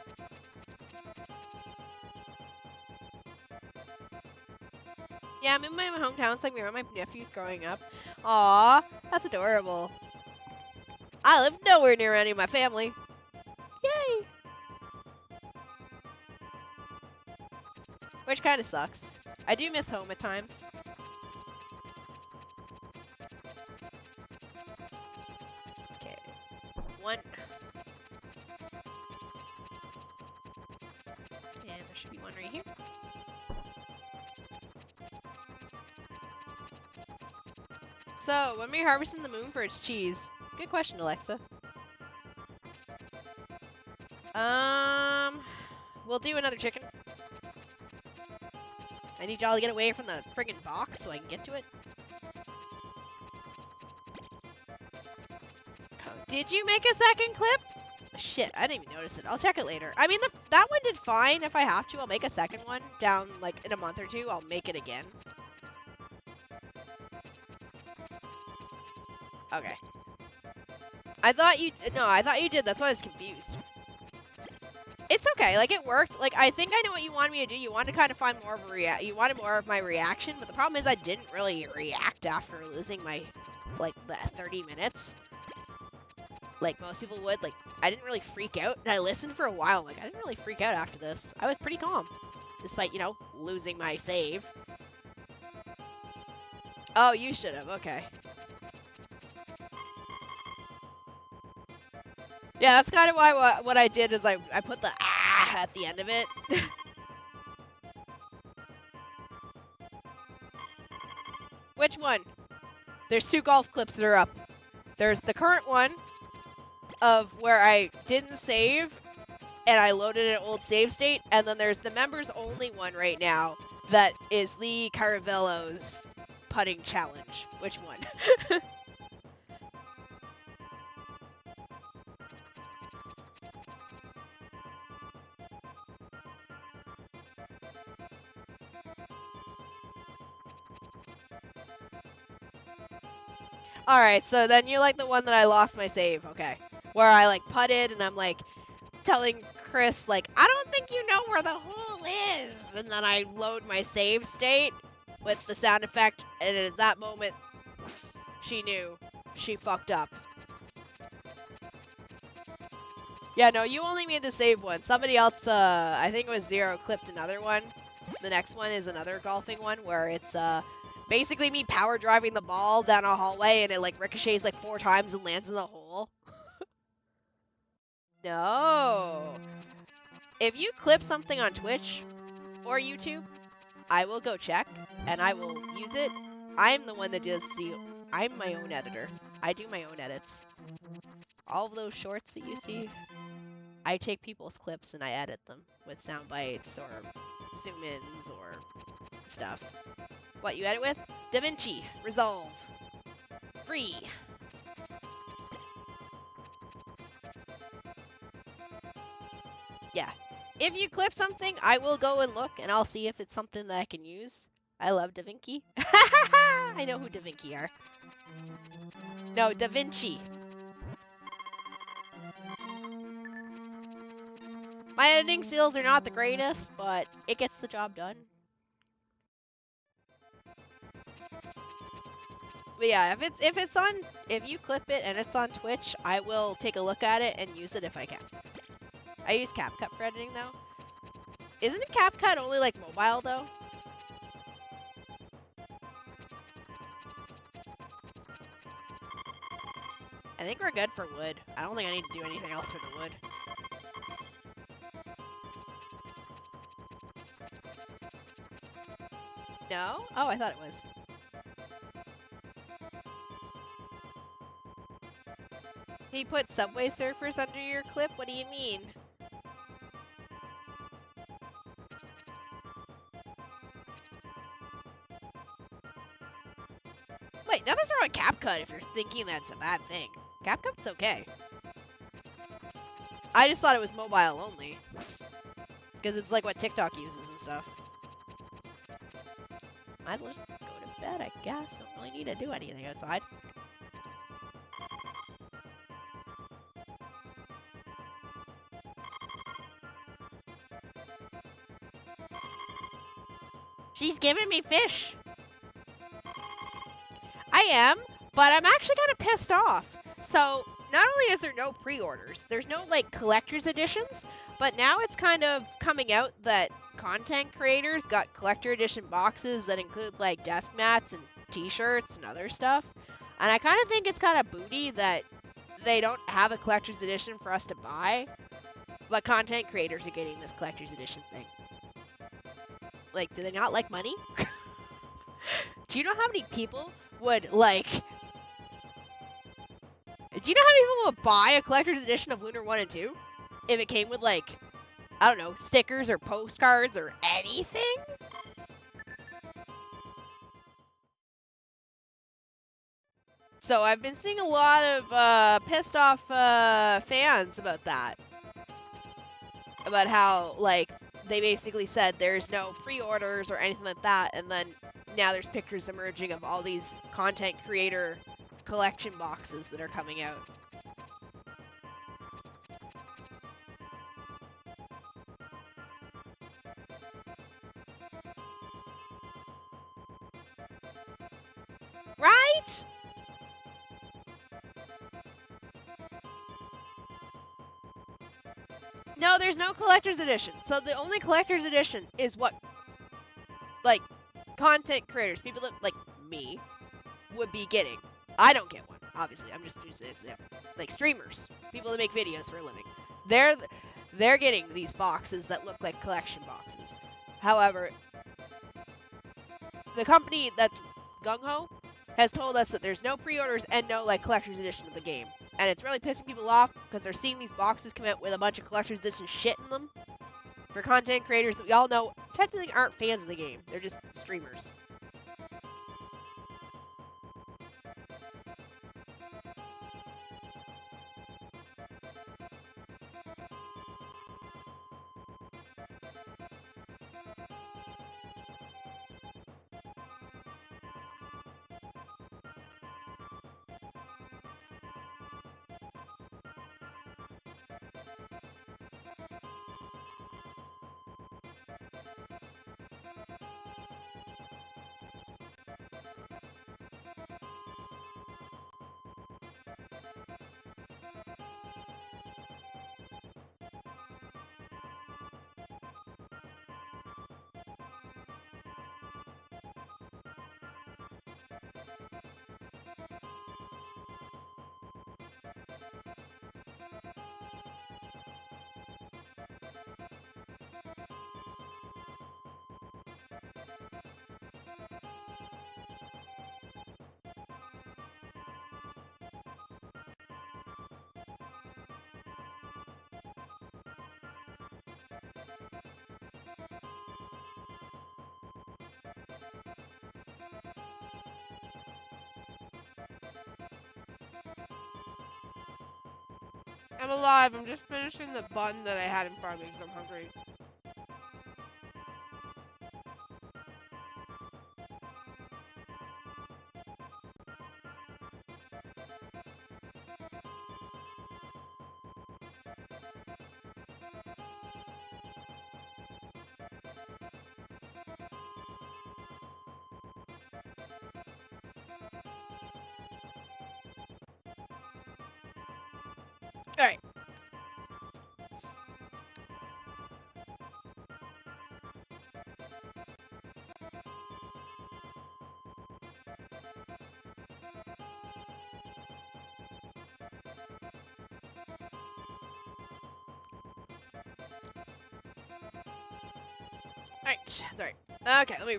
Yeah, I'm in my hometown, so I'm around my nephews growing up. Aww, that's adorable. I live nowhere near any of my family. Yay! Which kind of sucks. I do miss home at times. Okay, one. And there should be one right here. So, when are we harvesting the moon for its cheese? Good question, Alexa. We'll do another chicken. I need y'all to get away from the friggin' box so I can get to it. Oh, did you make a second clip? Shit, I didn't even notice it. I'll check it later. I mean, that one did fine. If I have to, I'll make a second one down, like, in a month or two. I'll make it again. Okay. I thought you did. That's why I was confused. It's okay. Like, it worked. Like, I think I know what you wanted me to do. You wanted to kind of find more of a you wanted more of my reaction, but the problem is I didn't really react after losing my, like, the 30 minutes. Like most people would. Like, I didn't really freak out, and I listened for a while. Like, I didn't really freak out after this. I was pretty calm, despite, you know, losing my save. Oh, you should have. Okay. Yeah, that's kind of why what I did is I put the ah at the end of it. Which one? There's 2 golf clips that are up. There's the current one of where I didn't save and I loaded an old save state, and then there's the members only one right now that is Lee Caravello's putting challenge. Which one? Alright, so then you like the one that I lost my save, okay. Where I, like, putted, and I'm, like, telling Chris, like, I don't think you know where the hole is! And then I load my save state with the sound effect, and at that moment, she knew. She fucked up. Yeah, no, you only made the save one. Somebody else, I think it was Zero, clipped another one. The next one is another golfing one, where it's, basically me power driving the ball down a hallway and it like ricochets like 4 times and lands in the hole. No. If you clip something on Twitch or YouTube, I will go check and I will use it. I'm the one that does I'm my own editor. I do my own edits. All of those shorts that you see, I take people's clips and I edit them with sound bites or zoom ins or stuff. What you edit with? DaVinci Resolve. Free. Yeah. If you clip something, I will go and look and I'll see if it's something that I can use. I love DaVinci. I know who DaVinci are. No, DaVinci. My editing skills are not the greatest, but it gets the job done. But yeah, if you clip it and it's on Twitch, I will take a look at it and use it if I can. I use CapCut for editing though. Isn't CapCut only like mobile though? I think we're good for wood. I don't think I need to do anything else for the wood. No? Oh, I thought it was. He put Subway Surfers under your clip? What do you mean? Wait, nothing's wrong with CapCut if you're thinking that's a bad thing. CapCut's okay. I just thought it was mobile only. Because it's like what TikTok uses and stuff. Might as well just go to bed, I guess. Don't really need to do anything outside. She's giving me fish. I am, but I'm actually kind of pissed off. So, not only is there no pre-orders, there's no, like, collector's editions, but now it's kind of coming out that content creators got collector edition boxes that include, like, desk mats and t-shirts and other stuff. And I kind of think it's kind of booty that they don't have a collector's edition for us to buy, but content creators are getting this collector's edition thing. Like, do they not like money? Do you know how many people would, like... Do you know how many people would buy a collector's edition of Lunar 1 and 2? If it came with, like, I don't know, stickers or postcards or anything? So I've been seeing a lot of pissed off fans about that. About how, like, they basically said there's no pre-orders or anything like that, and then now there's pictures emerging of all these content creator collection boxes that are coming out. Right? No, there's no collector's edition. So the only collector's edition is what, like, content creators, people that, like me, would be getting. I don't get one, obviously. I'm just using this example. Like streamers, people that make videos for a living. They're getting these boxes that look like collection boxes. However, the company that's gung-ho has told us that there's no pre-orders and no, like, collector's edition of the game. And it's really pissing people off because they're seeing these boxes come out with a bunch of collector's edition shit in them for content creators that we all know technically aren't fans of the game. They're just streamers. I'm alive. I'm just finishing the bun that I had in front of me because I'm hungry. Alright. Alright, sorry. Okay, let me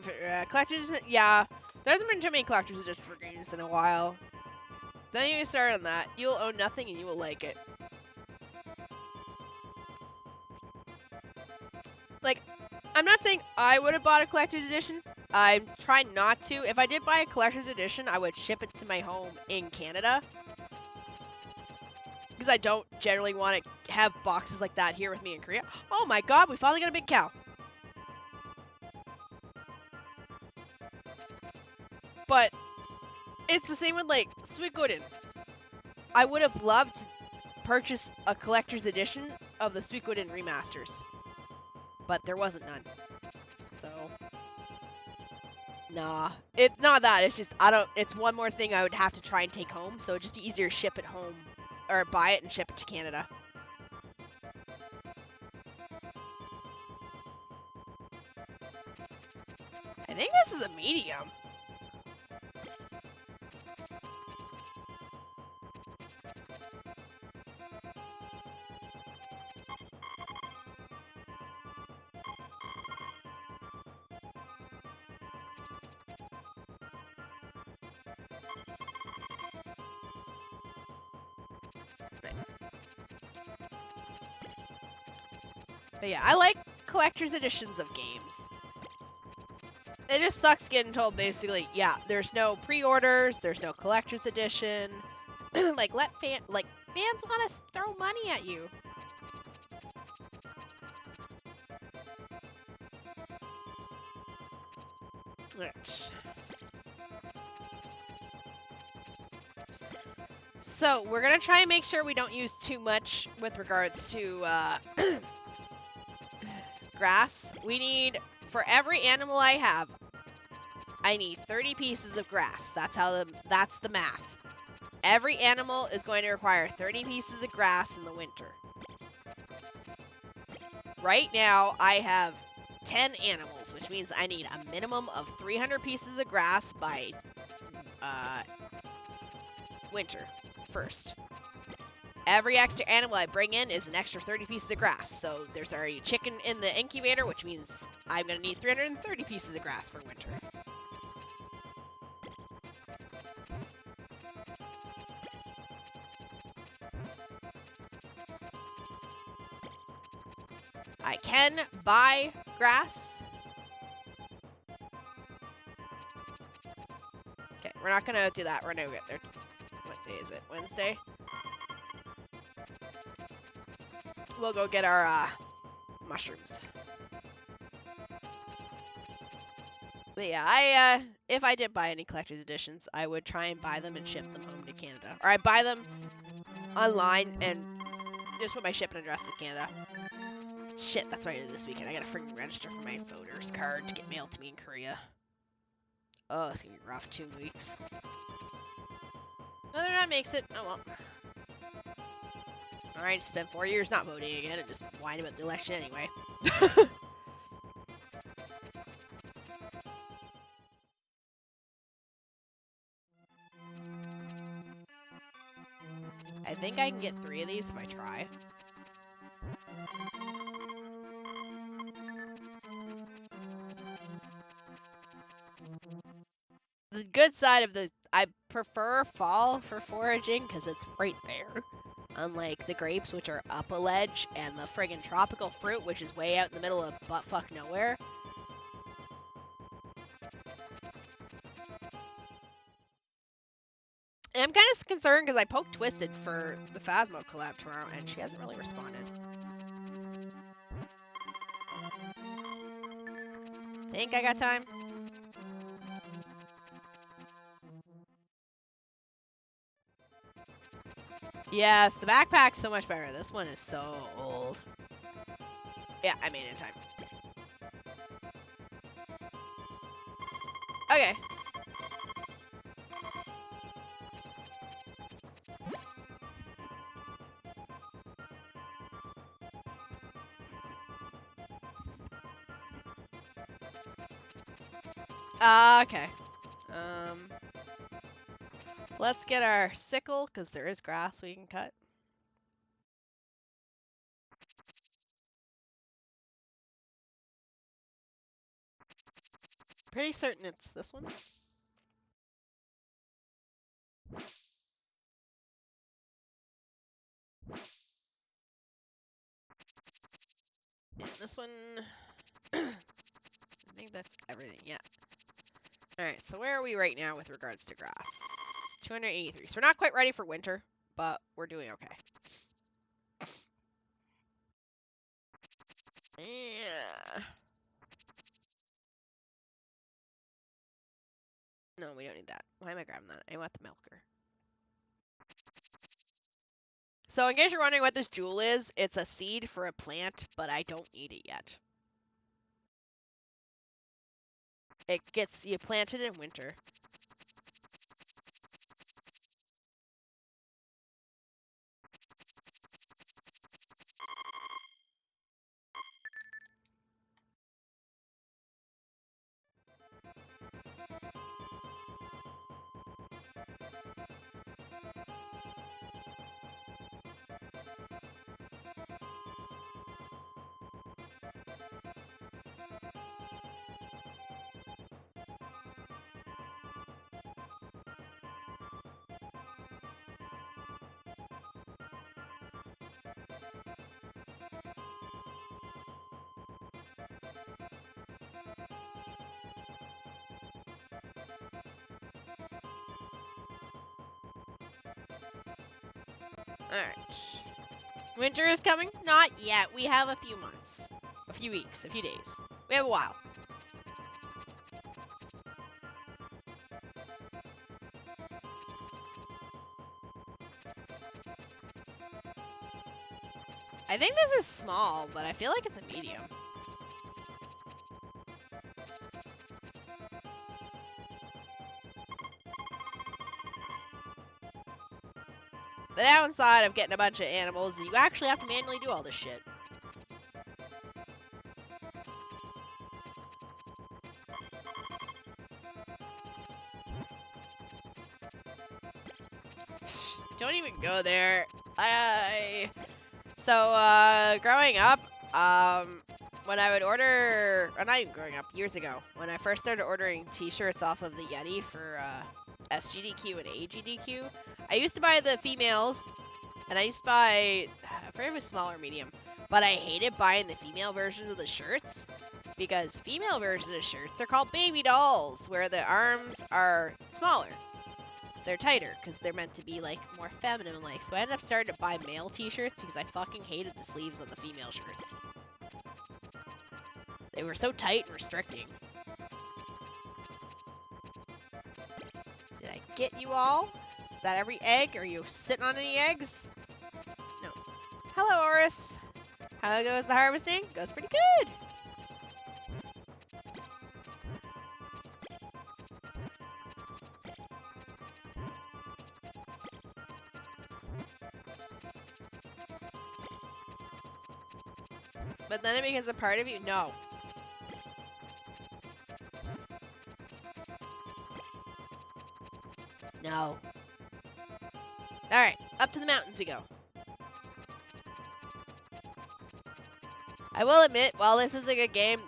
collectors. Yeah, there hasn't been too many collectors editions for games in a while. Then you start on that, you'll own nothing and you will like it. Like, I'm not saying I would have bought a collector's edition. I'm trying not to. If I did buy a collector's edition, I would ship it to my home in Canada. Because I don't generally want to have boxes like that here with me in Korea. Oh my god, we finally got a big cow. But it's the same with, like, Suikoden. I would have loved to purchase a collector's edition of the Suikoden remasters. But there wasn't none. So, nah. It's not that, it's just, it's one more thing I would have to try and take home, so it'd just be easier to ship it home. Or buy it and ship it to Canada. I think this is a medium. But yeah, I like collector's editions of games. It just sucks getting told basically, yeah, there's no pre-orders, there's no collector's edition. Like, fans want to throw money at you. Right. So, we're going to try and make sure we don't use too much with regards to grass. We need, for every animal I have, I need 30 pieces of grass. That's the math. Every animal is going to require 30 pieces of grass in the winter. Right now, I have 10 animals, which means I need a minimum of 300 pieces of grass by winter first. Every extra animal I bring in is an extra 30 pieces of grass. So there's already a chicken in the incubator, which means I'm going to need 330 pieces of grass for winter. I can buy grass. Okay, we're not gonna do that. We're gonna get there. What day is it? Wednesday? We'll go get our mushrooms. But yeah, if I did buy any collector's editions, I would try and buy them and ship them home to Canada. Or I'd buy them online and just put my shipping address in Canada. Shit, that's what I did this weekend. I gotta freaking register for my voter's card to get mailed to me in Korea. Oh, it's gonna be rough 2 weeks. Whether or not makes it, oh well. Alright, spent 4 years not voting again and just whine about the election anyway. I think I can get 3 of these if I try. The good side of I prefer fall for foraging because it's right there. Unlike the grapes, which are up a ledge, and the friggin' tropical fruit, which is way out in the middle of buttfuck nowhere. And I'm kind of concerned because I poked Twisted for the Phasmo collab tomorrow, and she hasn't really responded. Think I got time? Yes, the backpack's so much better. This one is so old. Yeah, I made it in time. Okay. Okay. Let's get our sickle, because there is grass we can cut. pretty certain it's this one. And this one, I think that's everything, yeah. Alright, so where are we right now with regards to grass? 283. So we're not quite ready for winter, but we're doing okay. Yeah. No, we don't need that. Why am I grabbing that? I want the milker. So in case you're wondering what this jewel is, it's a seed for a plant, but I don't need it yet. It gets you planted in winter. Alright. Winter is coming? Not yet. We have a few months. A few weeks. A few days. We have a while. I think this is small, but I feel like it's a medium. The downside of getting a bunch of animals is you actually have to manually do all this shit. Don't even go there. Growing up, when I would order, or not even growing up, years ago, when I first started ordering t-shirts off of the Yeti for SGDQ and AGDQ, I used to buy the females, and I used to buy, I forget if it was small or medium, but I hated buying the female versions of the shirts, because female versions of shirts are called baby dolls, where the arms are smaller. They're tighter, because they're meant to be, like, more feminine-like. So I ended up starting to buy male t-shirts, because I fucking hated the sleeves on the female shirts. They were so tight and restricting. Did I get you all? Is that every egg? Are you sitting on any eggs? No. Hello, Oris. How goes the harvesting? Goes pretty good. But then it becomes a part of you? No. No. Alright, up to the mountains we go. I will admit, while this is a good game,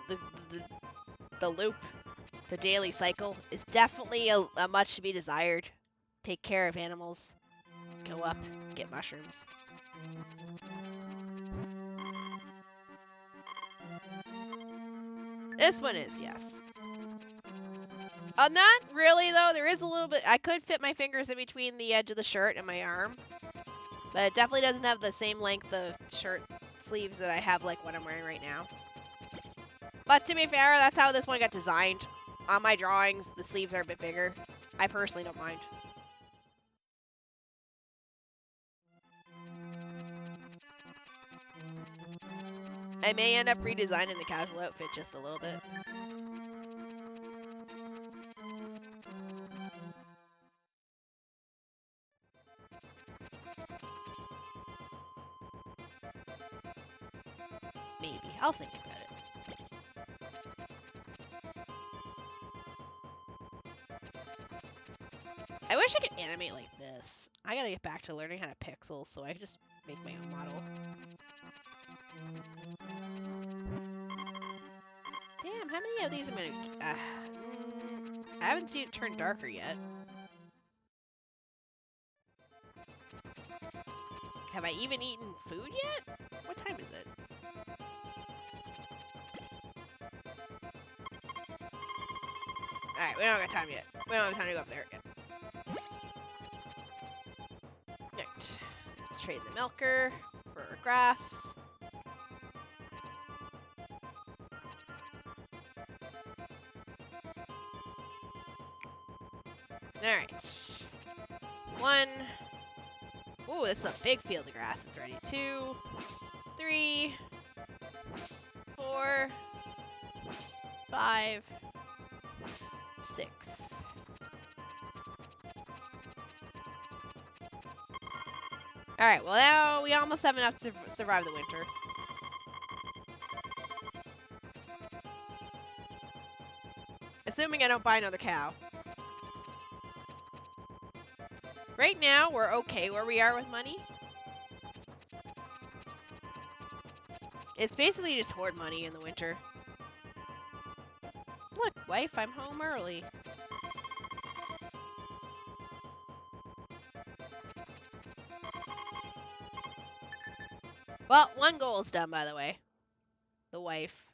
the loop, the daily cycle, is definitely a much to be desired. Take care of animals. Go up, get mushrooms. This one is, yes. Not really, though. There is a little bit. I could fit my fingers in between the edge of the shirt and my arm. But it definitely doesn't have the same length of shirt sleeves that I have, like, what I'm wearing right now. But to be fair, that's how this one got designed. On my drawings, the sleeves are a bit bigger. I personally don't mind. I may end up redesigning the casual outfit just a little bit. Maybe. I'll think about it. I wish I could animate like this. I gotta get back to learning how to pixel so I can just make my own model. Damn, how many of these am I gonna... I haven't seen it turn darker yet. Have I even eaten food yet? What time is it? Alright, we don't got time yet. We don't have time to go up there yet. Next, let's trade the milker for grass. Alright. 1. Ooh, this is a big field of grass that's ready. 2, 3, 4, 5, 6. Alright, well now we almost have enough to survive the winter. Assuming I don't buy another cow. Right now, we're okay where we are with money. It's basically just hoard money in the winter. Look, wife, I'm home early. Well, one goal is done, by the way. The wife.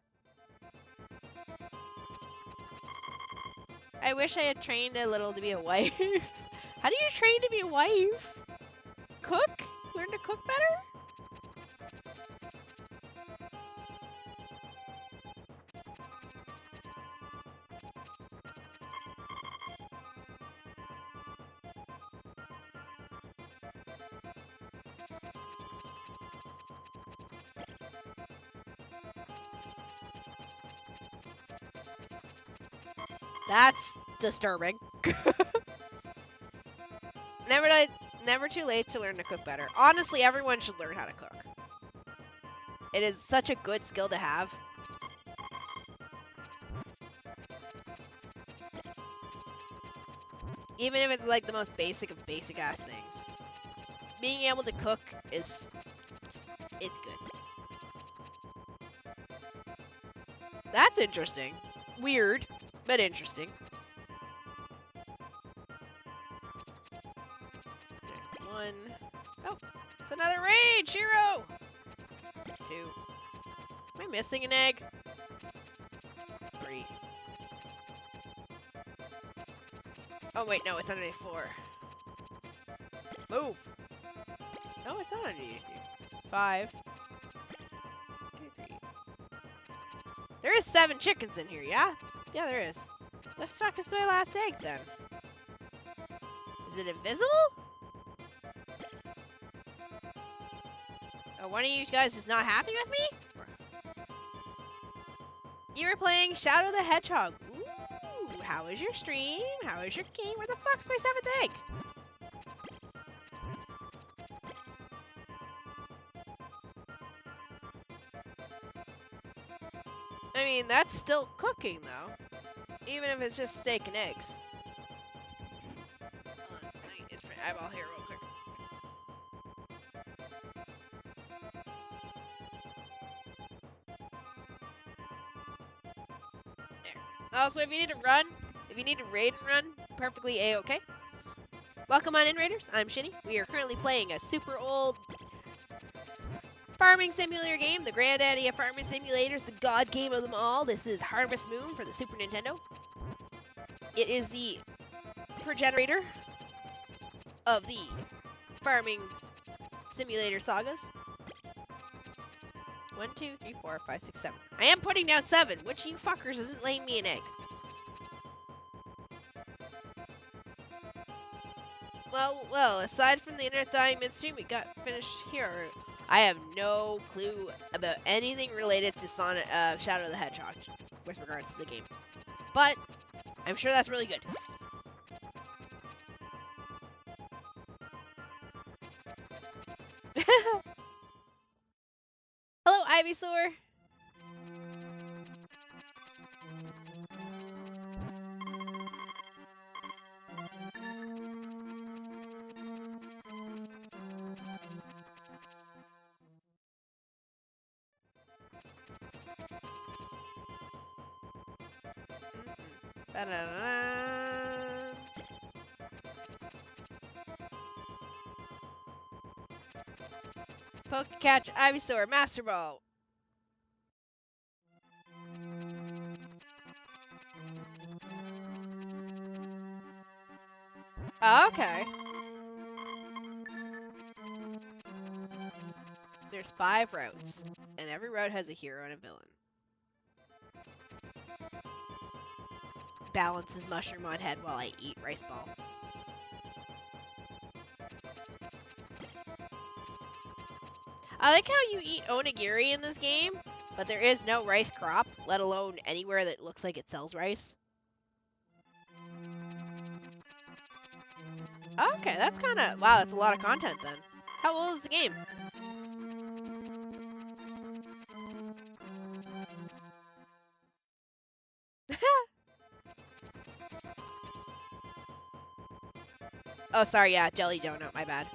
I wish I had trained a little to be a wife. How do you train to be a wife? Cook? Learn to cook better? That's disturbing. Never too late to learn to cook better. Honestly, everyone should learn how to cook. It is such a good skill to have. Even if it's like the most basic of basic ass things. Being able to cook is... it's good. That's interesting. Weird, but interesting. One. Oh, it's another rage hero! 2. Am I missing an egg? 3. Oh wait, no, it's underneath 4. Move! No, it's not underneath you. 5. 2, 3. There is 7 chickens in here, yeah? Yeah, there is. The fuck is my last egg, then? Is it invisible? Oh, one of you guys is not happy with me? You were playing Shadow the Hedgehog. Ooh, how was your stream? How was your game? Where the fuck's my 7th egg? I mean, that's still cooking, though. Even if it's just steak and eggs. Hold on, let me get this eyeball here real quick. There. Also, if you need to run, if you need to raid and run, perfectly A-okay. Welcome on in, Raiders. I'm Shini. We are currently playing a super old farming simulator game, the granddaddy of farming simulators, the god game of them all. This is Harvest Moon for the Super Nintendo. It is the progenitor of the farming simulator sagas. 1, 2, 3, 4, 5, 6, 7. I am putting down 7. Which of you fuckers isn't laying me an egg? Well, aside from the internet dying midstream, we got finished here. I have no clue about anything related to Shadow the Hedgehog with regards to the game. But I'm sure that's really good. Hello, Ivysaur. Da-da-da-da. Pokecatch, Ivysaur, Master Ball. Okay. There's 5 routes, and every route has a hero and a villain. Balances mushroom on head while I eat rice ball. I like how you eat onigiri in this game, but there is no rice crop, let alone anywhere that looks like it sells rice. Okay, that's kind of... Wow, that's a lot of content then. How old is the game? Oh, sorry, yeah, jelly donut, my bad.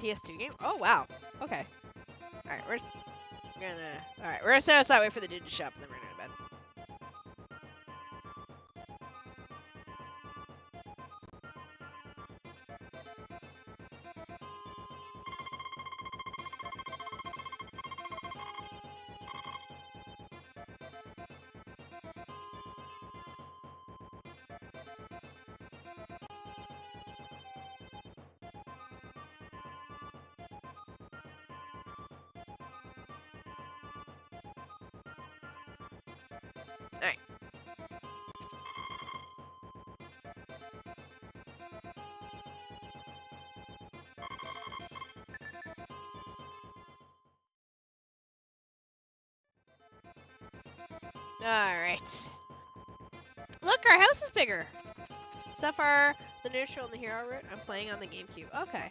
PS2 game? Oh, wow. Okay. Alright, we're gonna set outside, wait for the dude to show up, and then we're gonna go to bed. Alright. Alright. Look, our house is bigger! Except for the neutral and the hero route, I'm playing on the GameCube. Okay.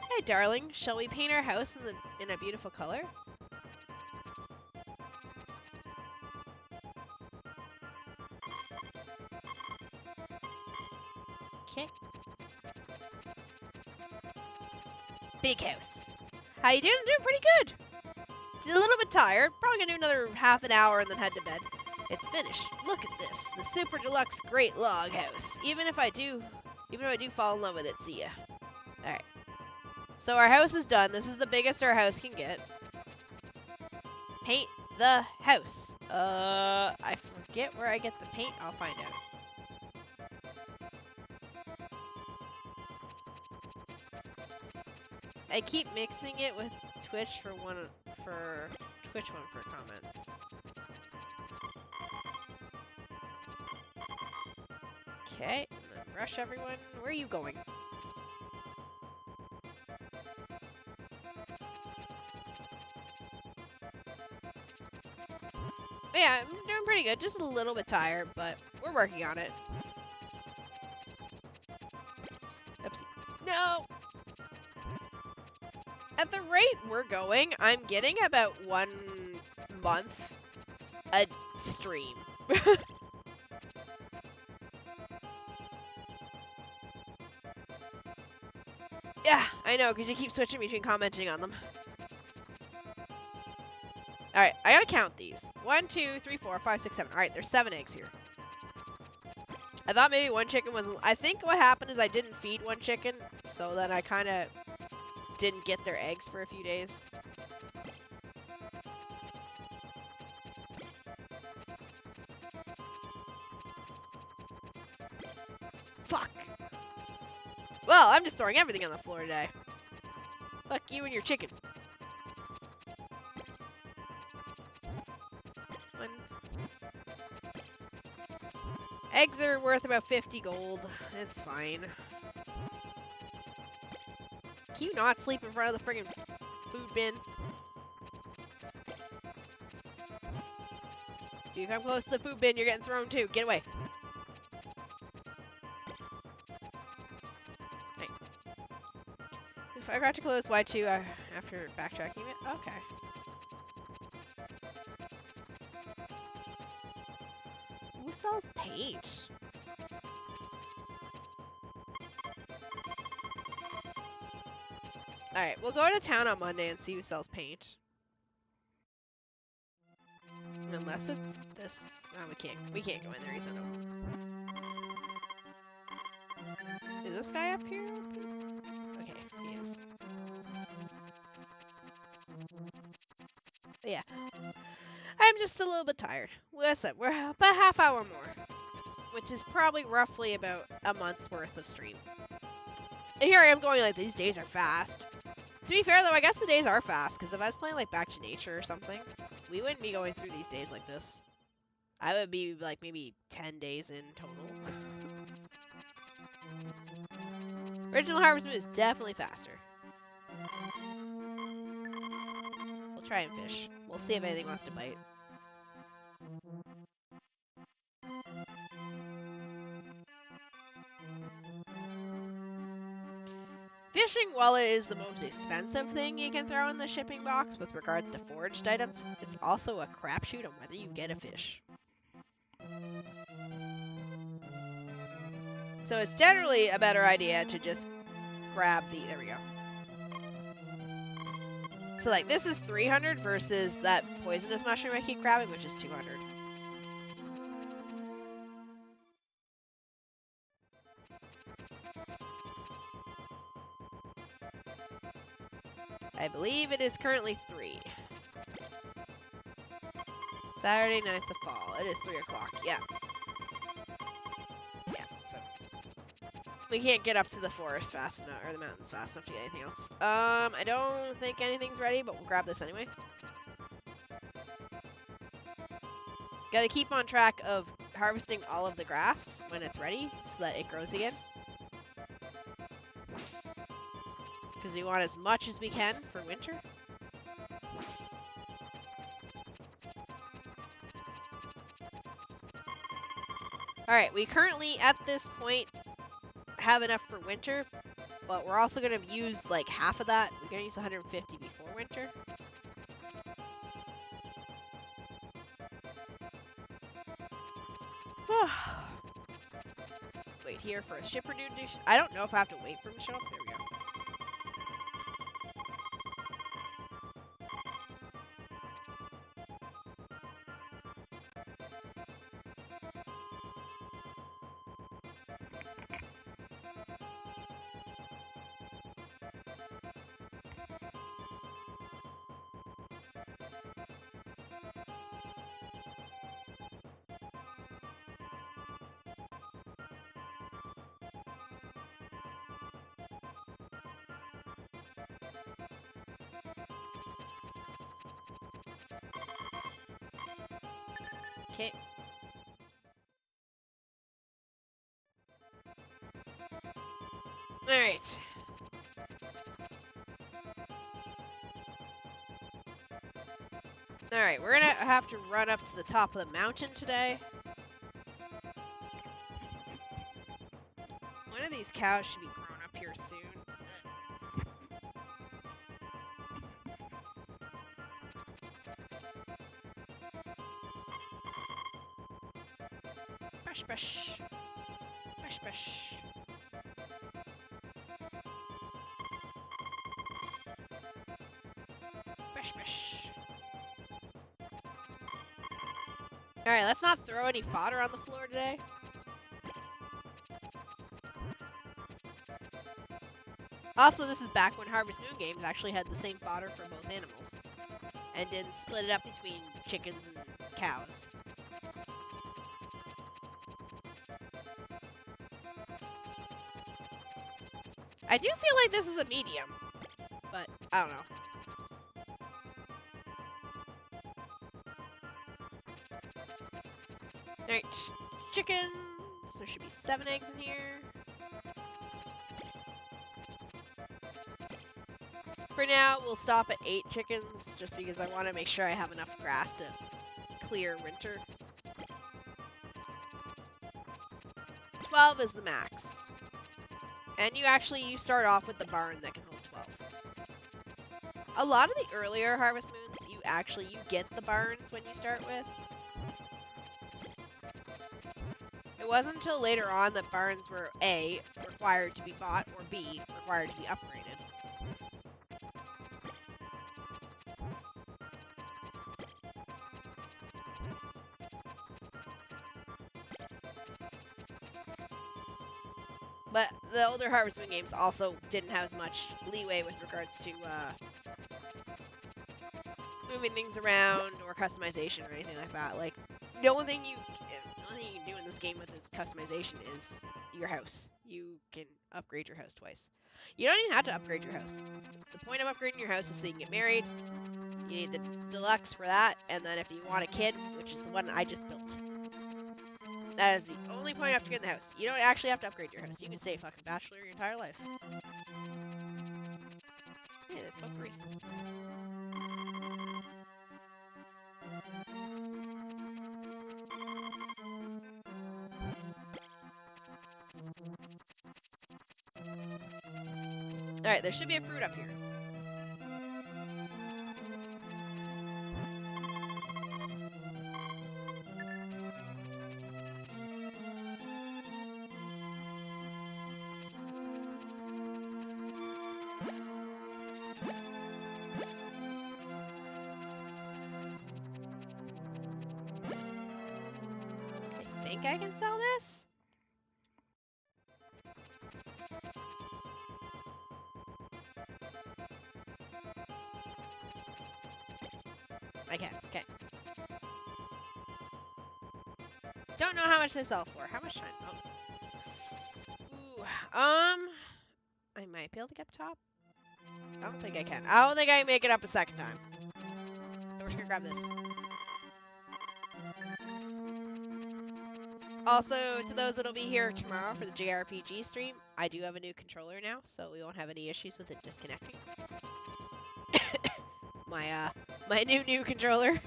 Hey, darling, shall we paint our house in a beautiful color? Okay. Big house. How you doing? Doing pretty good. A little bit tired. Probably gonna do another half an hour and then head to bed. It's finished. Look at this. The super deluxe great log house. Even if I do fall in love with it, see ya. Alright. So our house is done. This is the biggest our house can get. Paint the house. I forget where I get the paint. I'll find out. I keep mixing it with Twitch for Twitch one for comments. Okay, and then rush everyone. Where are you going? But yeah, I'm doing pretty good. Just a little bit tired, but we're working on it. Oopsie. No! At the rate we're going, I'm getting about 1 month a stream. Yeah, I know, because you keep switching between commenting on them. Alright, I gotta count these. 1, 2, 3, 4, 5, 6, 7. Alright, there's 7 eggs here. I thought maybe one chicken was... I think what happened is I didn't feed one chicken, so then I kind of didn't get their eggs for a few days. Fuck! Well, I'm just throwing everything on the floor today. Fuck you and your chicken. Eggs are worth about 50 gold. It's fine. Can you not sleep in front of the friggin' food bin? If you come close to the food bin, you're getting thrown too. Get away. Hey. If I forgot to close Y2 after backtracking it? Okay. Who sells paint? Alright, we'll go to town on Monday and see who sells paint. Unless it's this. Oh, we can't go in there. He said no. Is this guy up here? Okay, he is. But yeah. I'm just a little bit tired. Listen, we're about half hour more, which is probably roughly about a month's worth of stream. And here I am going like, these days are fast. To be fair though, I guess the days are fast, because if I was playing like Back to Nature or something, we wouldn't be going through these days like this. I would be like maybe 10 days in total. Original Harvest Moon is definitely faster. We'll try and fish. We'll see if anything wants to bite. Fishing, while it is the most expensive thing you can throw in the shipping box with regards to foraged items, it's also a crapshoot on whether you get a fish. So it's generally a better idea to just grab the... There we go. So like this is 300 versus that poisonous mushroom I keep grabbing, which is 200. I believe it is currently 3. Saturday, 9th of fall. It is 3 o'clock. Yeah. Yeah, so we can't get up to the forest fast enough, or the mountains fast enough to get anything else. I don't think anything's ready, but we'll grab this anyway. Gotta keep on track of harvesting all of the grass when it's ready, so that it grows again. Because we want as much as we can for winter. Alright, we currently, at this point, have enough for winter, but we're also going to use like half of that. We're going to use 150 before winter. Wait here for a shipper dude to... I don't know if I have to wait for him to show up. There we go. Okay. Alright. Alright, we're gonna have to run up to the top of the mountain today. One of these cows should be grown up here soon. Brush, brush. Brush, brush. Brush, brush. Alright, let's not throw any fodder on the floor today. Also, this is back when Harvest Moon games actually had the same fodder for both animals. And didn't split it up between chickens and cows. I do feel like this is a medium, but I don't know. Alright, chickens. There should be 7 eggs in here. For now, we'll stop at 8 chickens, just because I want to make sure I have enough grass to clear winter. 12 is the max. And you start off with the barn that can hold 12. A lot of the earlier Harvest Moons, you get the barns when you start with. It wasn't until later on that barns were A, required to be bought, or B, required to be upgraded. But the older Harvest Moon games also didn't have as much leeway with regards to moving things around or customization or anything like that. Like, the only thing you can do in this game with this customization is your house. You can upgrade your house twice. You don't even have to upgrade your house. The point of upgrading your house is so you can get married. You need the deluxe for that, and then if you want a kid, which is the one I just built. That is the only point of upgrading the house. You don't actually have to upgrade your house. You can stay a fucking bachelor your entire life. Hey, there's potpourri. Alright, there should be a fruit up here. I think I can sell this? I can, okay. Don't know how much they sell for. How much time? Oh. Ooh, I might be able to get top. I don't think I can. I don't think I can make it up a second time. So we're just gonna grab this. Also, to those that'll be here tomorrow for the JRPG stream, I do have a new controller now, so we won't have any issues with it disconnecting. My new controller.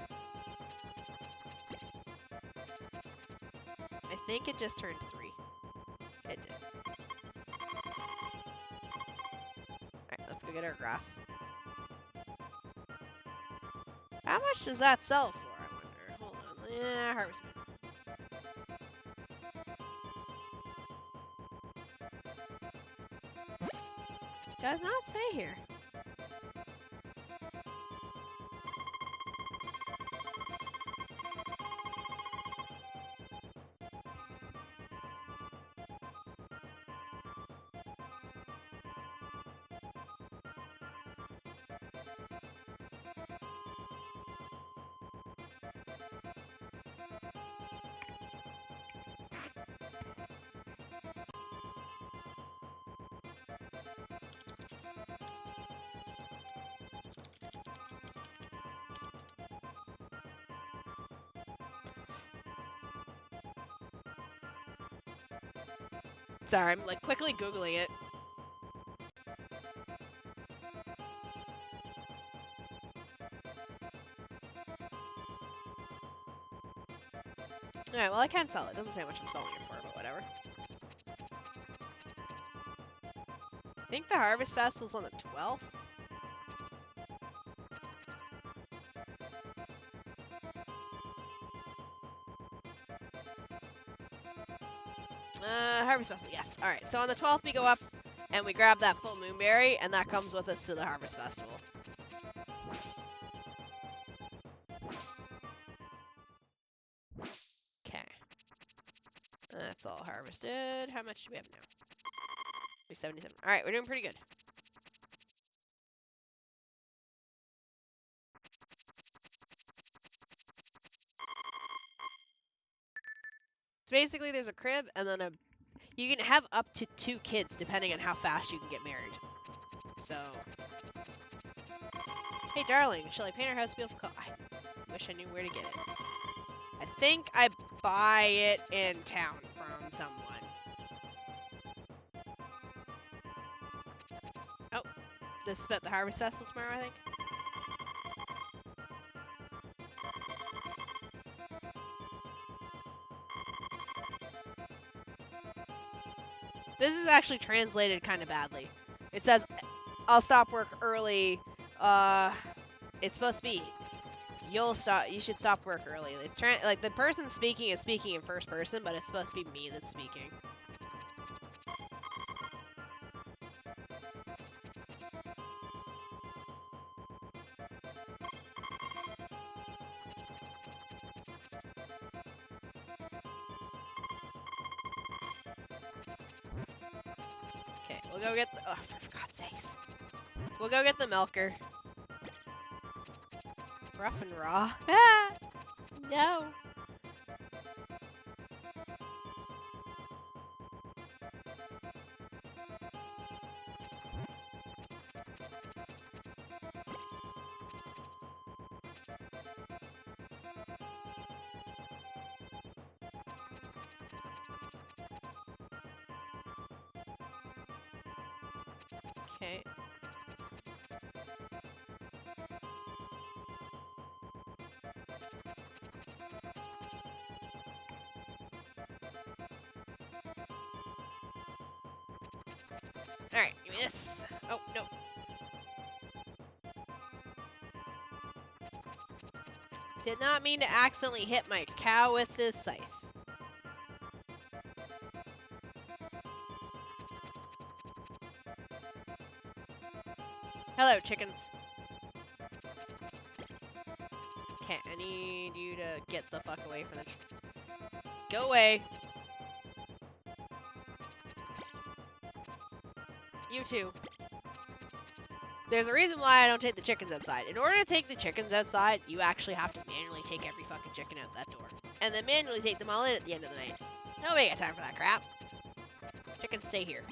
I think it just turned 3. It did. Alright, let's go get our grass. How much does that sell for, I wonder? Hold on. Yeah, Harvest Moon. Does not say here. Sorry, I'm like quickly Googling it. Alright, well I can sell it. Doesn't say how much I'm selling it for, but whatever. I think the Harvest Festival's on the 12th. Harvest Festival, yes. Alright, so on the 12th we go up and we grab that full moonberry, and that comes with us to the Harvest Festival. Okay. That's all harvested. How much do we have now? 377. Alright, we're doing pretty good. So basically there's a crib and then you can have up to 2 kids depending on how fast you can get married. So, hey darling, shall I paint our house beautiful? I wish I knew where to get it. I think I buy it in town from someone. Oh, this is about the Harvest Festival tomorrow, I think. This is actually translated kind of badly. It says, I'll stop work early. It's supposed to be, you should stop work early. It's like the person speaking is speaking in first person, but it's supposed to be me that's speaking. go get the... Oh, for God's sakes. We'll go get the milker. Rough and raw. Ah! No. Okay. Alright, give me this. Oh, no. Did not mean to accidentally hit my cow with this scythe. Hello, chickens. Okay, I need you to get the fuck away from the... Go away. You too. There's a reason why I don't take the chickens outside. In order to take the chickens outside, you actually have to manually take every fucking chicken out that door. And then manually take them all in at the end of the night. Nobody got time for that crap. Chickens stay here.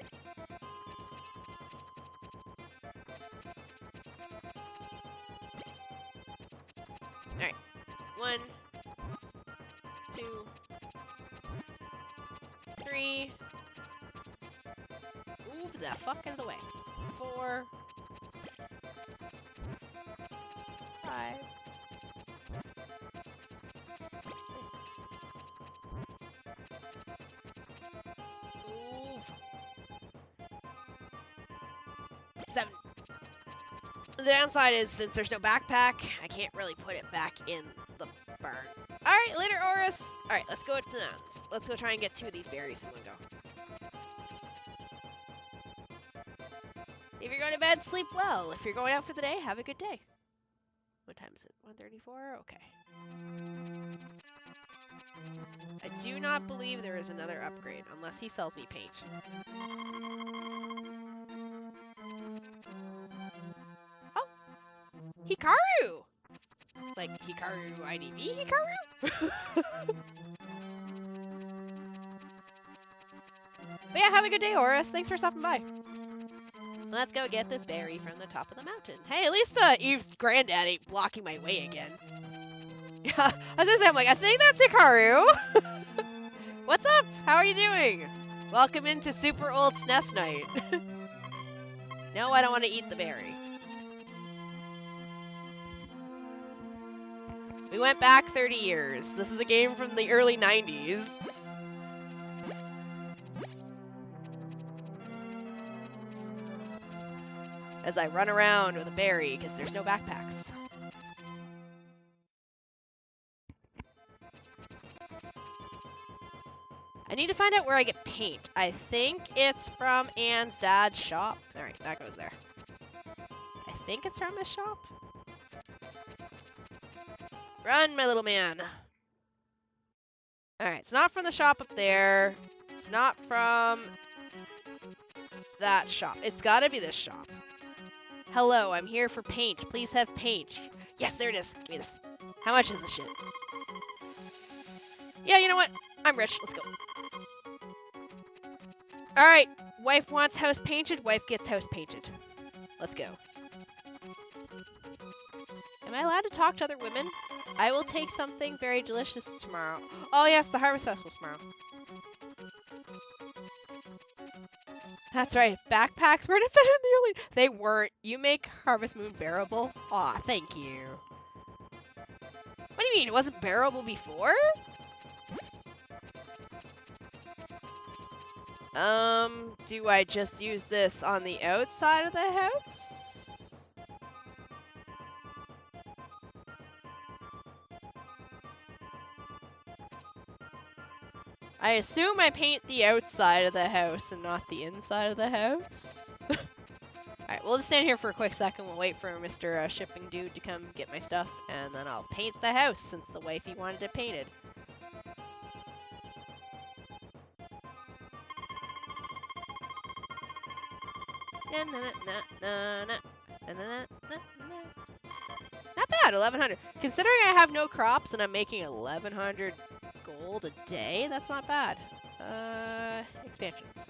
Alright. 1, 2, 3. Move the fuck out of the way. 4, 5, 6. Move. 7. The downside is, since there's no backpack, I can't really put it back in the barn. Alright, later, Oris. Alright, let's go to the mountains. Let's go try and get 2 of these berries in one go. If you're going to bed, sleep well. If you're going out for the day, have a good day. What time is it? 1:34? Okay. I do not believe there is another upgrade, unless he sells me paint. Oh! Hikaru! Like, Hikaru IDV Hikaru? But yeah, have a good day, Horus. Thanks for stopping by. Let's go get this berry from the top of the mountain. Hey, at least Eve's granddad ain't blocking my way again. Yeah, I was gonna say, I'm like, I think that's Hikaru. What's up? How are you doing? Welcome into super old SNES night. No, I don't want to eat the berry. We went back 30 years. This is a game from the early 90s. As I run around with a berry because there's no backpacks. I need to find out where I get paint. I think it's from Anne's dad's shop. Alright, that goes there. I think it's from his shop. Run, my little man. Alright, it's not from the shop up there. It's not from that shop. It's gotta be this shop. Hello, I'm here for paint. Please have paint. Yes, there it is. Give me this. How much is this shit? Yeah, you know what? I'm rich. Let's go. Alright. Wife wants house painted. Wife gets house painted. Let's go. Am I allowed to talk to other women? I will take something very delicious tomorrow. Oh, yes, the Harvest Festival's tomorrow. That's right. Backpacks weren't invented in the early... They weren't. You make Harvest Moon bearable? Aw, thank you. What do you mean? It wasn't bearable before? Do I just use this on the outside of the house? I assume I paint the outside of the house and not the inside of the house. Alright, we'll just stand here for a quick second. We'll wait for Mr. Shipping Dude to come get my stuff, and then I'll paint the house since the wifey wanted it painted. Not bad, 1,100. Considering I have no crops and I'm making 1,100 gold a day, that's not bad. Expansions.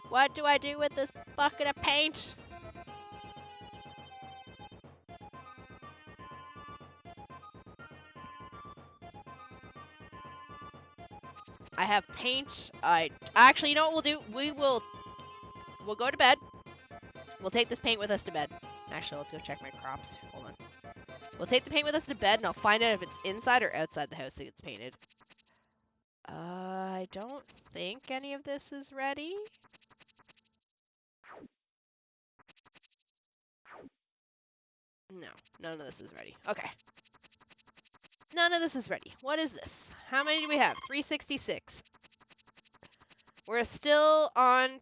What do I do with this bucket of paint? I have paint. Actually, you know what we'll do? We'll go to bed. We'll take this paint with us to bed. Actually, let's go check my crops. Hold on. We'll take the paint with us to bed, and I'll find out if it's inside or outside the house that gets painted. I don't think any of this is ready. No, none of this is ready. Okay. None of this is ready. What is this? How many do we have? 366. We're still on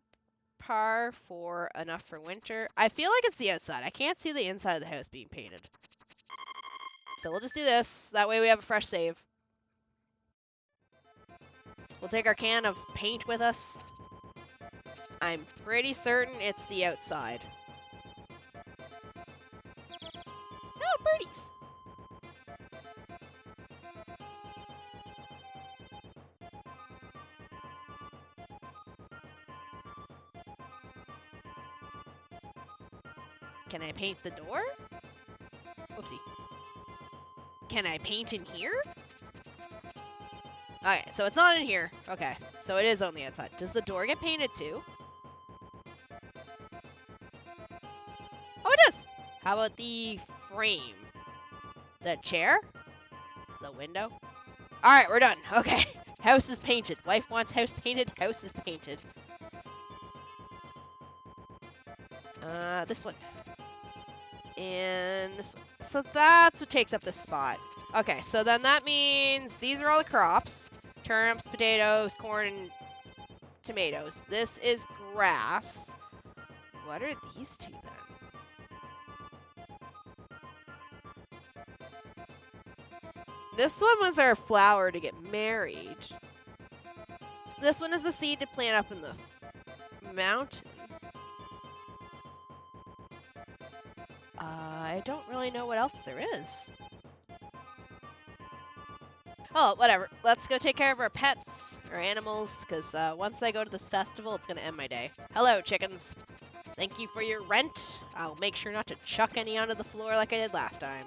par for enough for winter. I feel like it's the outside. I can't see the inside of the house being painted. So we'll just do this. That way we have a fresh save. We'll take our can of paint with us. I'm pretty certain it's the outside. No, birdies! Can I paint the door? Whoopsie. Can I paint in here? Okay, so it's not in here. Okay, so it is on the outside. Does the door get painted too? Oh, it does! How about the frame? The chair? The window? Alright, we're done. Okay. House is painted. Wife wants house painted. House is painted. This one. And this one. So that's what takes up this spot. Okay, so then that means these are all the crops. Turnips, potatoes, corn, and tomatoes. This is grass. What are these two then? This one was our flower to get married. This one is the seed to plant up in the mountain. I don't really know what else there is. Oh, whatever. Let's go take care of our pets, our animals, because once I go to this festival, it's going to end my day. Hello, chickens. Thank you for your rent. I'll make sure not to chuck any onto the floor like I did last time.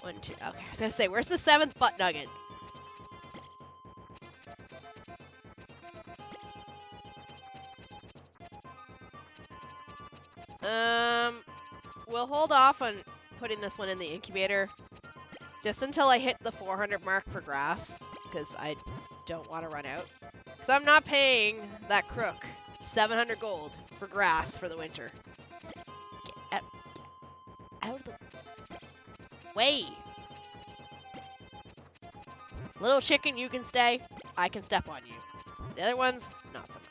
1, 2. Okay, I was going to say, where's the 7th butt nugget? We'll hold off on putting this one in the incubator just until I hit the 400 mark for grass, because I don't want to run out. Because I'm not paying that crook 700 gold for grass for the winter. Get out of the way. Little chicken, you can stay. I can step on you. The other ones, not so much.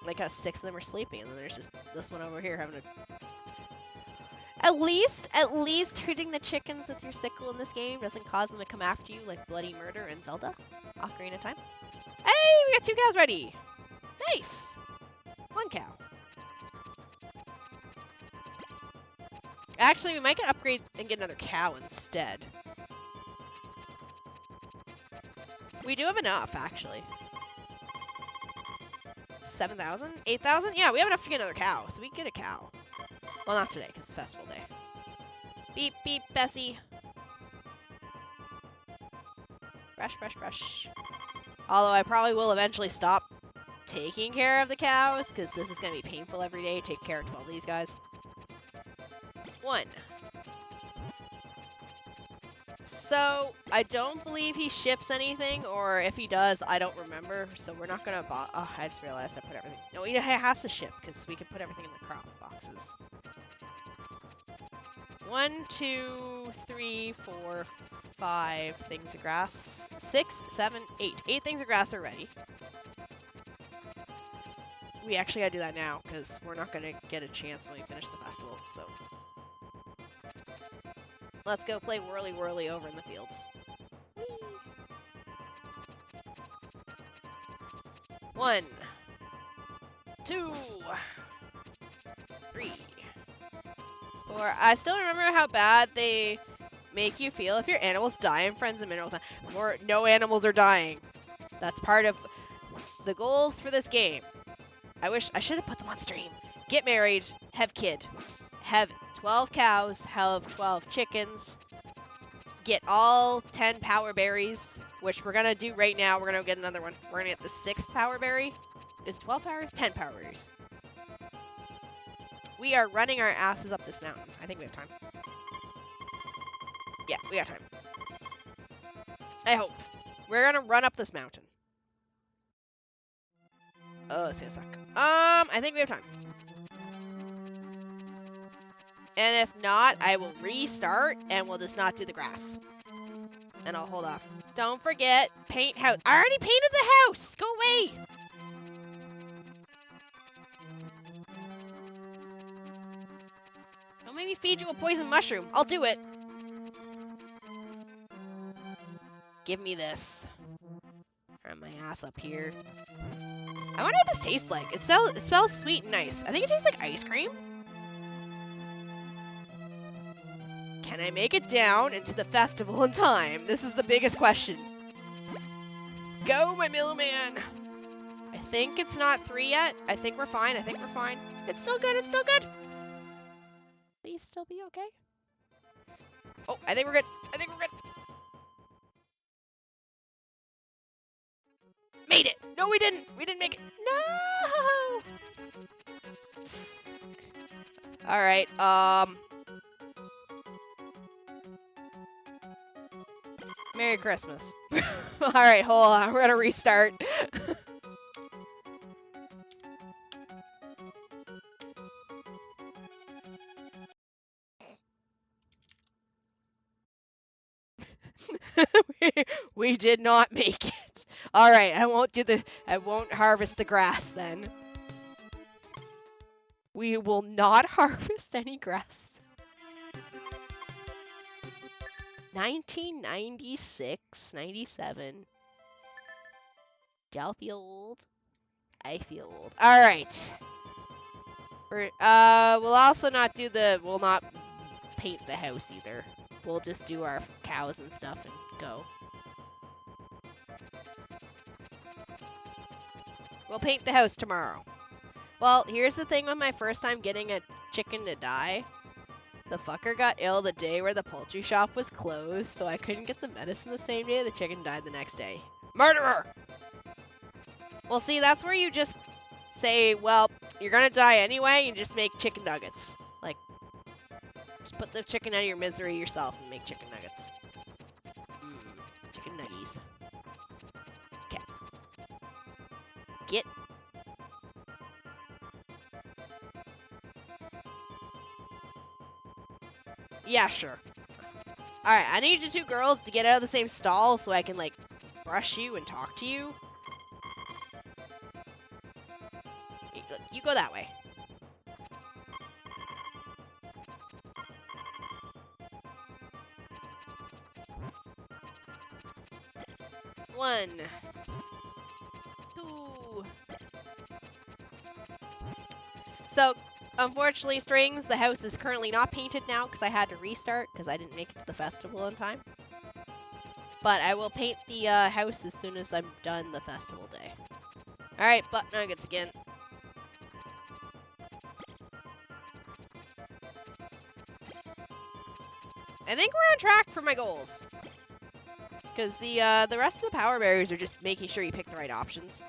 Like how 6 of them are sleeping, and then there's just this one over here having a... At least hurting the chickens with your sickle in this game doesn't cause them to come after you like bloody murder in Zelda. Ocarina of Time. Hey, we got 2 cows ready. Nice. 1 cow. Actually, we might get upgrade and get another cow instead. We do have enough, actually. 7,000? 8,000? Yeah, we have enough to get another cow, so we can get a cow. Well, not today, because it's festival day. Beep, beep, Bessie. Brush, brush, brush. Although I probably will eventually stop taking care of the cows, because this is going to be painful every day, take care of 12 of these guys. 1. So, I don't believe he ships anything, or if he does, I don't remember, so we're not gonna oh, I just realized I put everything... No, he has to ship, because we can put everything in the crop boxes. 1, 2, 3, 4, 5 things of grass. 6, 7, 8. 8 things of grass are ready. We actually gotta do that now, because we're not gonna get a chance when we finish the festival, so... Let's go play Whirly Whirly over in the fields. Whee! 1, 2, 3, 4. I still remember how bad they make you feel if your animals die in Friends of Mineral Time. Or no animals are dying. That's part of the goals for this game. I wish I should have put them on stream. Get married, have kid, have 12 cows, have 12 chickens, get all 10 power berries, which we're gonna do right now. We're gonna get another one. We're gonna get the 6th power berry. Is 12 powers? 10 power berries. We are running our asses up this mountain. I think we have time. Yeah, we got time. I hope. We're gonna run up this mountain. Oh, it's gonna suck. I think we have time. And if not, I will restart and we'll just not do the grass. And I'll hold off. Don't forget, paint house. I already painted the house! Go away! Don't make me feed you a poison mushroom. I'll do it. Give me this. Run my ass up here. I wonder what this tastes like. It smells sweet and nice. I think it tastes like ice cream. Can I make it down into the festival in time? This is the biggest question. Go, my middleman! I think it's not 3 yet. I think we're fine. I think we're fine. It's still good. It's still good. Please still be okay. Oh, I think we're good. I think we're good. Made it! No, we didn't! We didn't make it. No! Alright, Merry Christmas. Alright, hold on. We're gonna restart. we did not make it. Alright, I won't harvest the grass then. We will not harvest any grass. 1996, 97. Y'all feel old? I feel old. Alright. We'll also not do we'll not paint the house either. We'll just do our cows and stuff and go. We'll paint the house tomorrow. Well, here's the thing with my first time getting a chicken to die. The fucker got ill the day where the poultry shop was closed, so I couldn't get the medicine the same day. The chicken died the next day. Murderer! Well, see, that's where you just say, well, you're gonna die anyway, and just make chicken nuggets. Like, just put the chicken out of your misery yourself and make chicken nuggets. Chicken nuggies. Okay. Get. Yeah, sure. Alright, I need you 2 girls to get out of the same stall so I can, like, brush you and talk to you. You go that way. One. 2. So, unfortunately, Strings, the house is currently not painted now because I had to restart because I didn't make it to the festival in time. But I will paint the house as soon as I'm done the festival day. Alright, butt nuggets again. I think we're on track for my goals. Because the rest of the power berries are just making sure you pick the right options.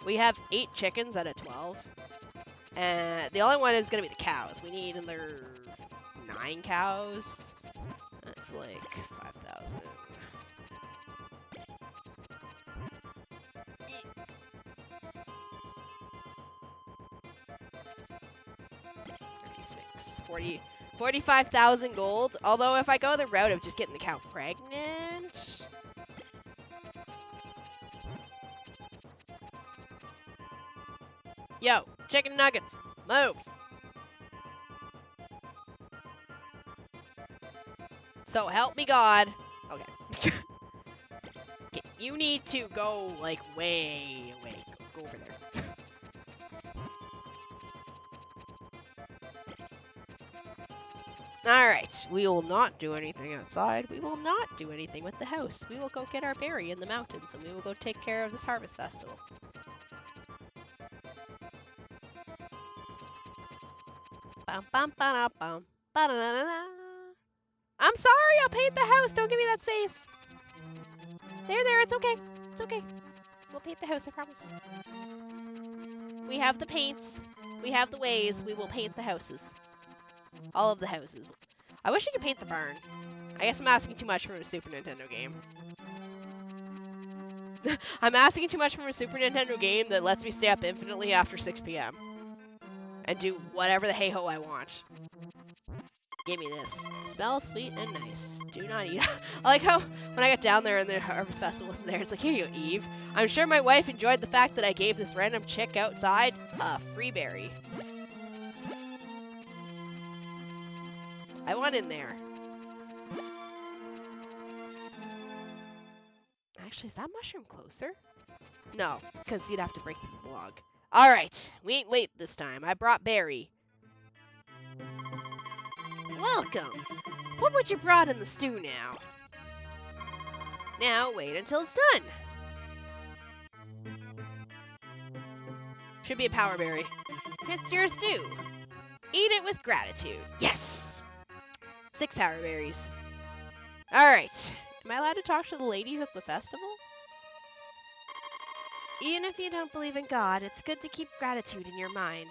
We have 8 chickens out of 12. And the only one is going to be the cows. We need another 9 cows. That's like 5,000. $36, 45,000 gold. Although if I go the route of just getting the cow pregnant. Yo, chicken nuggets, move. So help me God. Okay. You need to go like way away. Go over Alright, we will not do anything outside. We will not do anything with the house. We will go get our berry in the mountains, and we will go take care of this harvest festival. Bum, bum, ba, bum, ba, da, da, da, da. I'm sorry, I'll paint the house. Don't give me that space. There, it's okay. It's okay. We'll paint the house, I promise. We have the paints. We have the ways. We will paint the houses. All of the houses. I wish I could paint the barn. I guess I'm asking too much from a Super Nintendo game. I'm asking too much from a Super Nintendo game that lets me stay up infinitely after 6 p.m. and do whatever the hey-ho I want. Give me this. Smells sweet and nice. Do not eat. I like how when I got down there and the Harvest Festival wasn't there, it's like, here you go, Eve. I'm sure my wife enjoyed the fact that I gave this random chick outside a free berry. I want in there. Actually, is that mushroom closer? No, because you'd have to break through the log. Alright, we ain't late this time. I brought berry. Welcome! Put what you brought in the stew now. Now wait until it's done. Should be a power berry. It's your stew. Eat it with gratitude. Yes! 6 power berries. Alright. Am I allowed to talk to the ladies at the festival? Even if you don't believe in God, it's good to keep gratitude in your mind.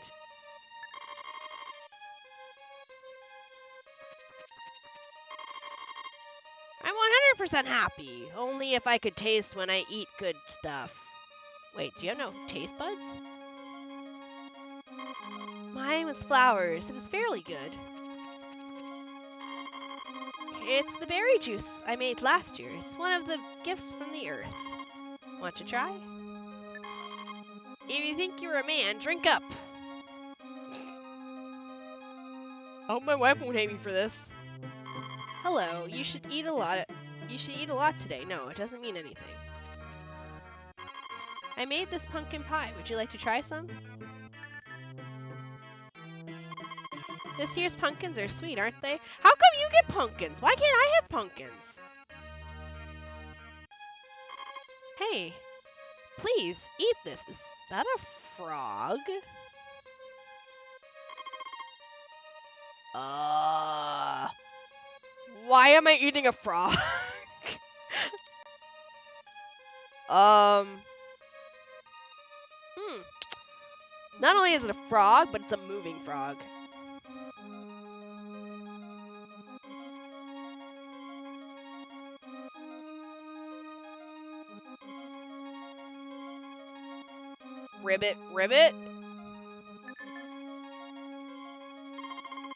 I'm 100% happy. Only if I could taste when I eat good stuff. Wait, do you have no taste buds? Mine was flowers. It was fairly good. It's the berry juice I made last year. It's one of the gifts from the earth. Want to try? If you think you're a man, drink up. I hope my wife won't hate me for this. Hello, you should eat a lot. You should eat a lot today. No, it doesn't mean anything. I made this pumpkin pie. Would you like to try some? This year's pumpkins are sweet, aren't they? How come you get pumpkins? Why can't I have pumpkins? Hey, please eat this. Is that a frog? Why am I eating a frog? Not only is it a frog, but it's a moving frog. Ribbit, ribbit.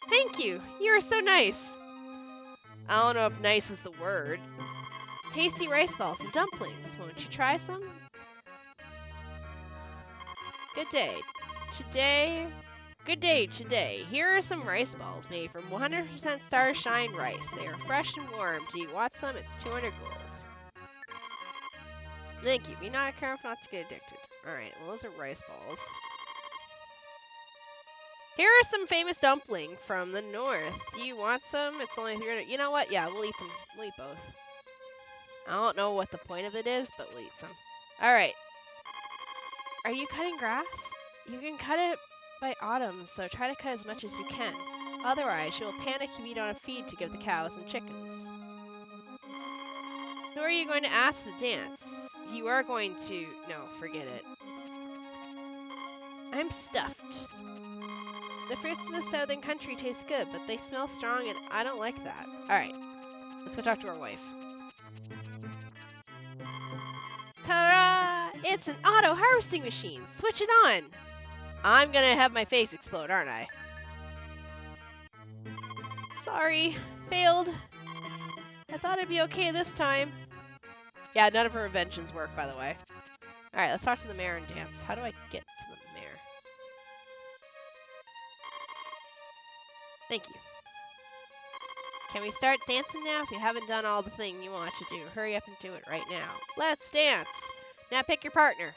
Thank you. You are so nice. I don't know if nice is the word. Tasty rice balls and dumplings. Won't you try some? Good day. Today. Here are some rice balls made from 100% Star Shine rice. They are fresh and warm. Do you want some? It's 200 gold. Thank you. Be not careful not to get addicted. Alright, well those are rice balls. Here are some famous dumplings from the north. Do you want some? It's only 300. You know what? Yeah, we'll eat them. We'll eat both. I don't know what the point of it is, but we'll eat some. Alright. Are you cutting grass? You can cut it by autumn, so try to cut as much as you can. Otherwise, you will panic if you don't have feed to give the cows and chickens. Who are you going to ask to dance? You are going to... No, forget it. I'm stuffed. The fruits in the southern country taste good, but they smell strong and I don't like that. Alright, let's go talk to our wife. Ta-da! It's an auto harvesting machine! Switch it on! I'm gonna have my face explode, aren't I? Sorry, failed. I thought it'd be okay this time. Yeah, none of her inventions work, by the way. Alright, let's talk to the mayor and dance. How do I get to the mayor? Thank you. Can we start dancing now? If you haven't done all the thing you want to do, hurry up and do it right now. Let's dance! Now pick your partner.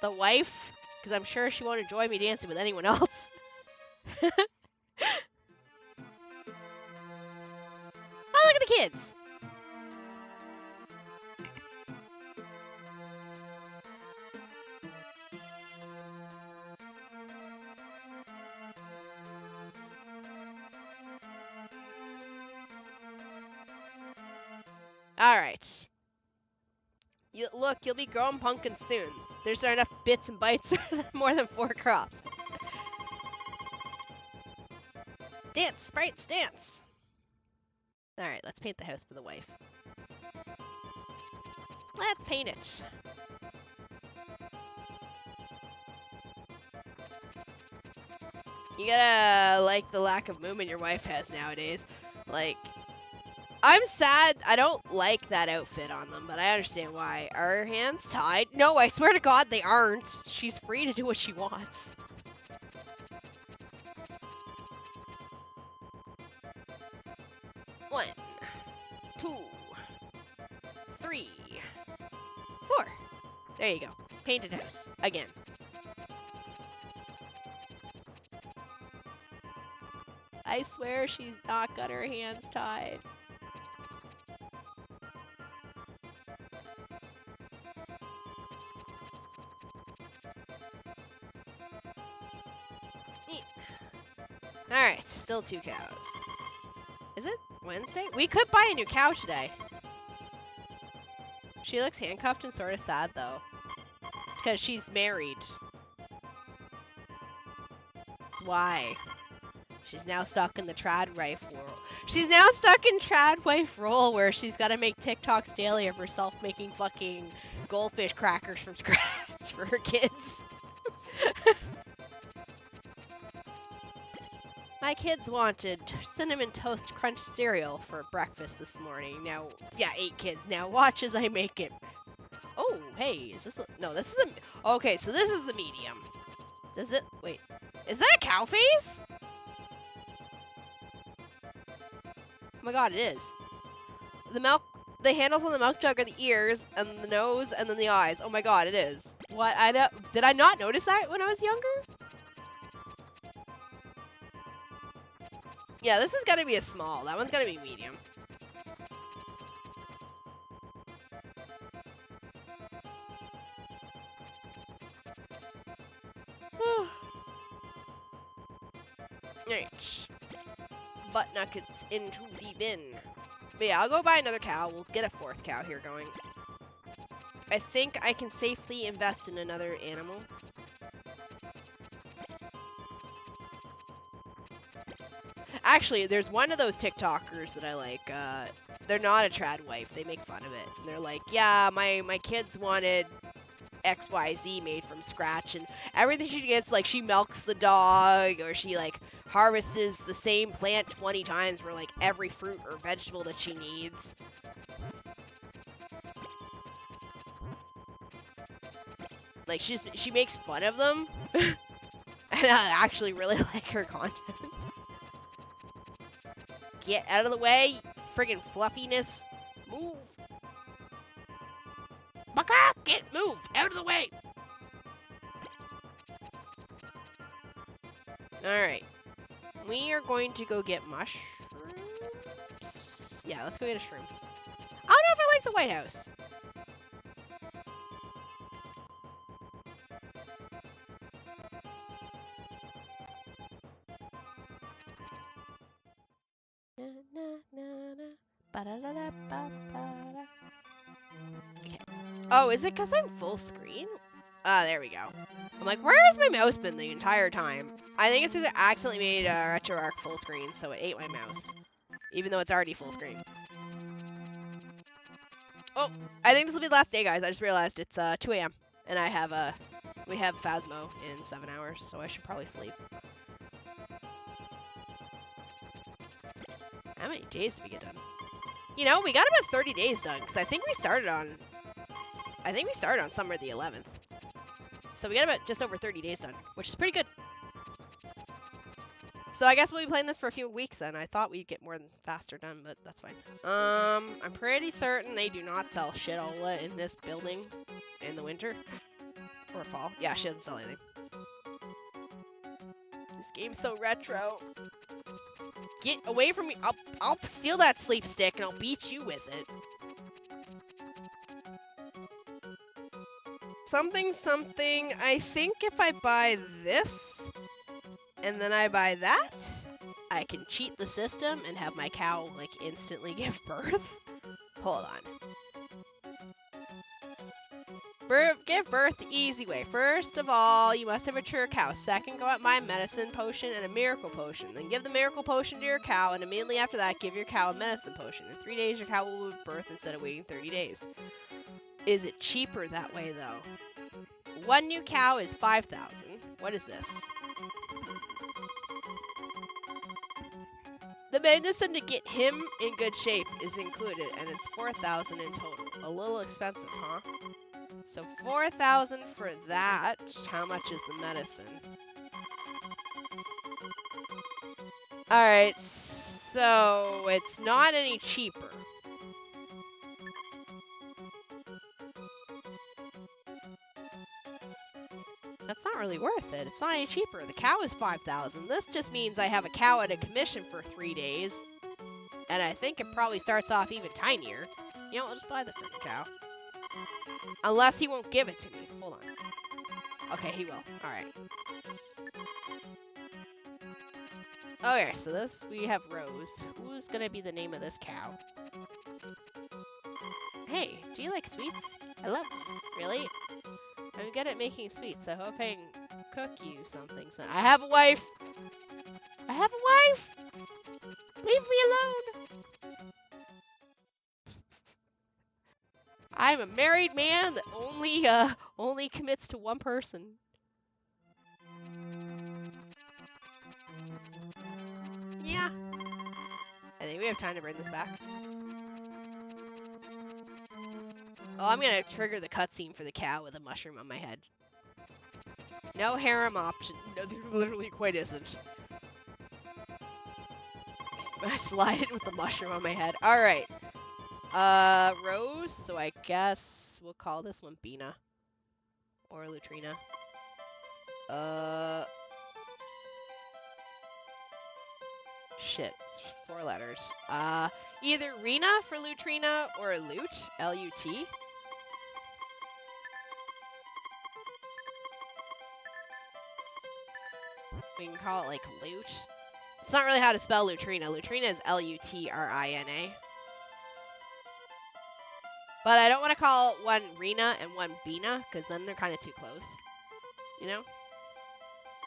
The wife? Because I'm sure she won't enjoy me dancing with anyone else. the kids. Alright. Look, you'll be growing pumpkins soon. There's not enough bits and bytes more than 4 crops. Dance, sprites, dance! Alright, let's paint the house for the wife. Let's paint it. You gotta like the lack of movement your wife has nowadays. Like, I'm sad. I don't like that outfit on them, but I understand why. Are her hands tied? No, I swear to God they aren't. She's free to do what she wants. One, 2, 3, 4. There you go. Painted house. Again. I swear she's not got her hands tied. Alright, still 2 cows. Is it Wednesday? We could buy a new cow today. She looks handcuffed and sort of sad, though. It's because she's married. That's why. She's now stuck in the trad wife world. She's now stuck in trad wife role where she's got to make TikToks daily of herself making fucking goldfish crackers from scratch for her kids. My kids wanted Cinnamon Toast Crunch cereal for breakfast this morning. Now, yeah, 8 kids. Now watch as I make it. Oh, hey, is this no, this is a, okay, so this is the medium. Does it, wait, is that a cow face? Oh my God, it is. The handles on the milk jug are the ears, and the nose, and then the eyes. Oh my God, it is. What, did I not notice that when I was younger? Yeah, this is gonna be a small. That one's gonna be medium. Alright. Butt nuggets into the bin. But yeah, I'll go buy another cow. We'll get a 4th cow here going. I think I can safely invest in another animal. Actually, there's one of those TikTokers that I like. They're not a trad wife. They make fun of it. And they're like, yeah, my kids wanted XYZ made from scratch. And everything she gets, like, she milks the dog. Or she, like, harvests the same plant 20 times for, like, every fruit or vegetable that she needs. Like, she makes fun of them. And I actually really like her content. Get out of the way, friggin' fluffiness. Move. Baka, move, out of the way. Alright. We are going to go get mushrooms. Yeah, let's go get a shroom. I don't know if I like the White House. Okay. Oh, is it because I'm full screen? Ah, there we go. I'm like, where has my mouse been the entire time? I think it's because I accidentally made RetroArch full screen, so it ate my mouse. Even though it's already full screen. Oh, I think this will be the last day, guys. I just realized it's 2 a.m. And I have we have Phasmo in 7 hours, so I should probably sleep. How many days did we get done? You know, we got about 30 days done, because I think we started on summer the 11th. So we got about just over 30 days done, which is pretty good. So I guess we'll be playing this for a few weeks then. I thought we'd get more than faster done, but that's fine. I'm pretty certain they do not sell shit-ola in this building in the winter. Or fall. Yeah, she doesn't sell anything. This game's so retro. Get away from me. I'll steal that sleep stick and I'll beat you with it. Something. I think if I buy this and then I buy that, I can cheat the system and have my cow like instantly give birth. Hold on. Give birth the easy way. First of all, you must have a mature cow. Second, go out and buy a medicine potion and a miracle potion. Then give the miracle potion to your cow, and immediately after that, give your cow a medicine potion. In 3 days, your cow will give birth instead of waiting 30 days. Is it cheaper that way, though? One new cow is 5,000. What is this? The medicine to get him in good shape is included, and it's 4,000 in total. A little expensive, huh? So 4,000 for that. How much is the medicine? Alright, so it's not any cheaper. That's not really worth it. It's not any cheaper. The cow is 5,000. This just means I have a cow at a commission for 3 days. And I think it probably starts off even tinier. You know, I'll just buy the freaking cow. Unless he won't give it to me. Hold on. Okay, he will. Alright. Okay, so this, we have Rose. Who's gonna be the name of this cow? Hey, do you like sweets? I love them. Really? I'm good at making sweets. I hope I can cook you something. So I have a wife! I have a wife! Leave me alone! I'm a married man that only commits to one person. Yeah. I think we have time to bring this back. Oh, I'm gonna trigger the cutscene for the cow with a mushroom on my head. No harem option. No, there literally quite isn't. I slide it with the mushroom on my head. Alright. Rose, so I guess we'll call this one Bina. Or Lutrina. Shit. 4 letters. Either Rena for Lutrina or Lute. L-U-T. We can call it like Lute. It's not really how to spell Lutrina. Lutrina is L-U-T-R-I-N-A. But I don't want to call one Rena and one Bina, because then they're kind of too close. You know?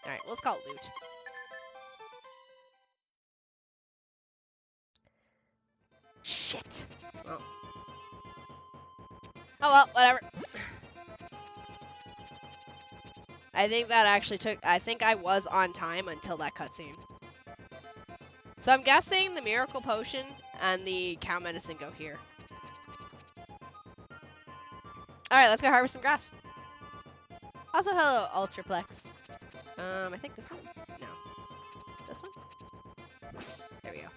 Alright, well, let's call it Lute. Shit. Well. Oh well, whatever. I think that actually took... I think I was on time until that cutscene. So I'm guessing the miracle potion and the cow medicine go here. Alright, let's go harvest some grass. Also, hello, Ultraplex. I think this one? No. This one? There we go.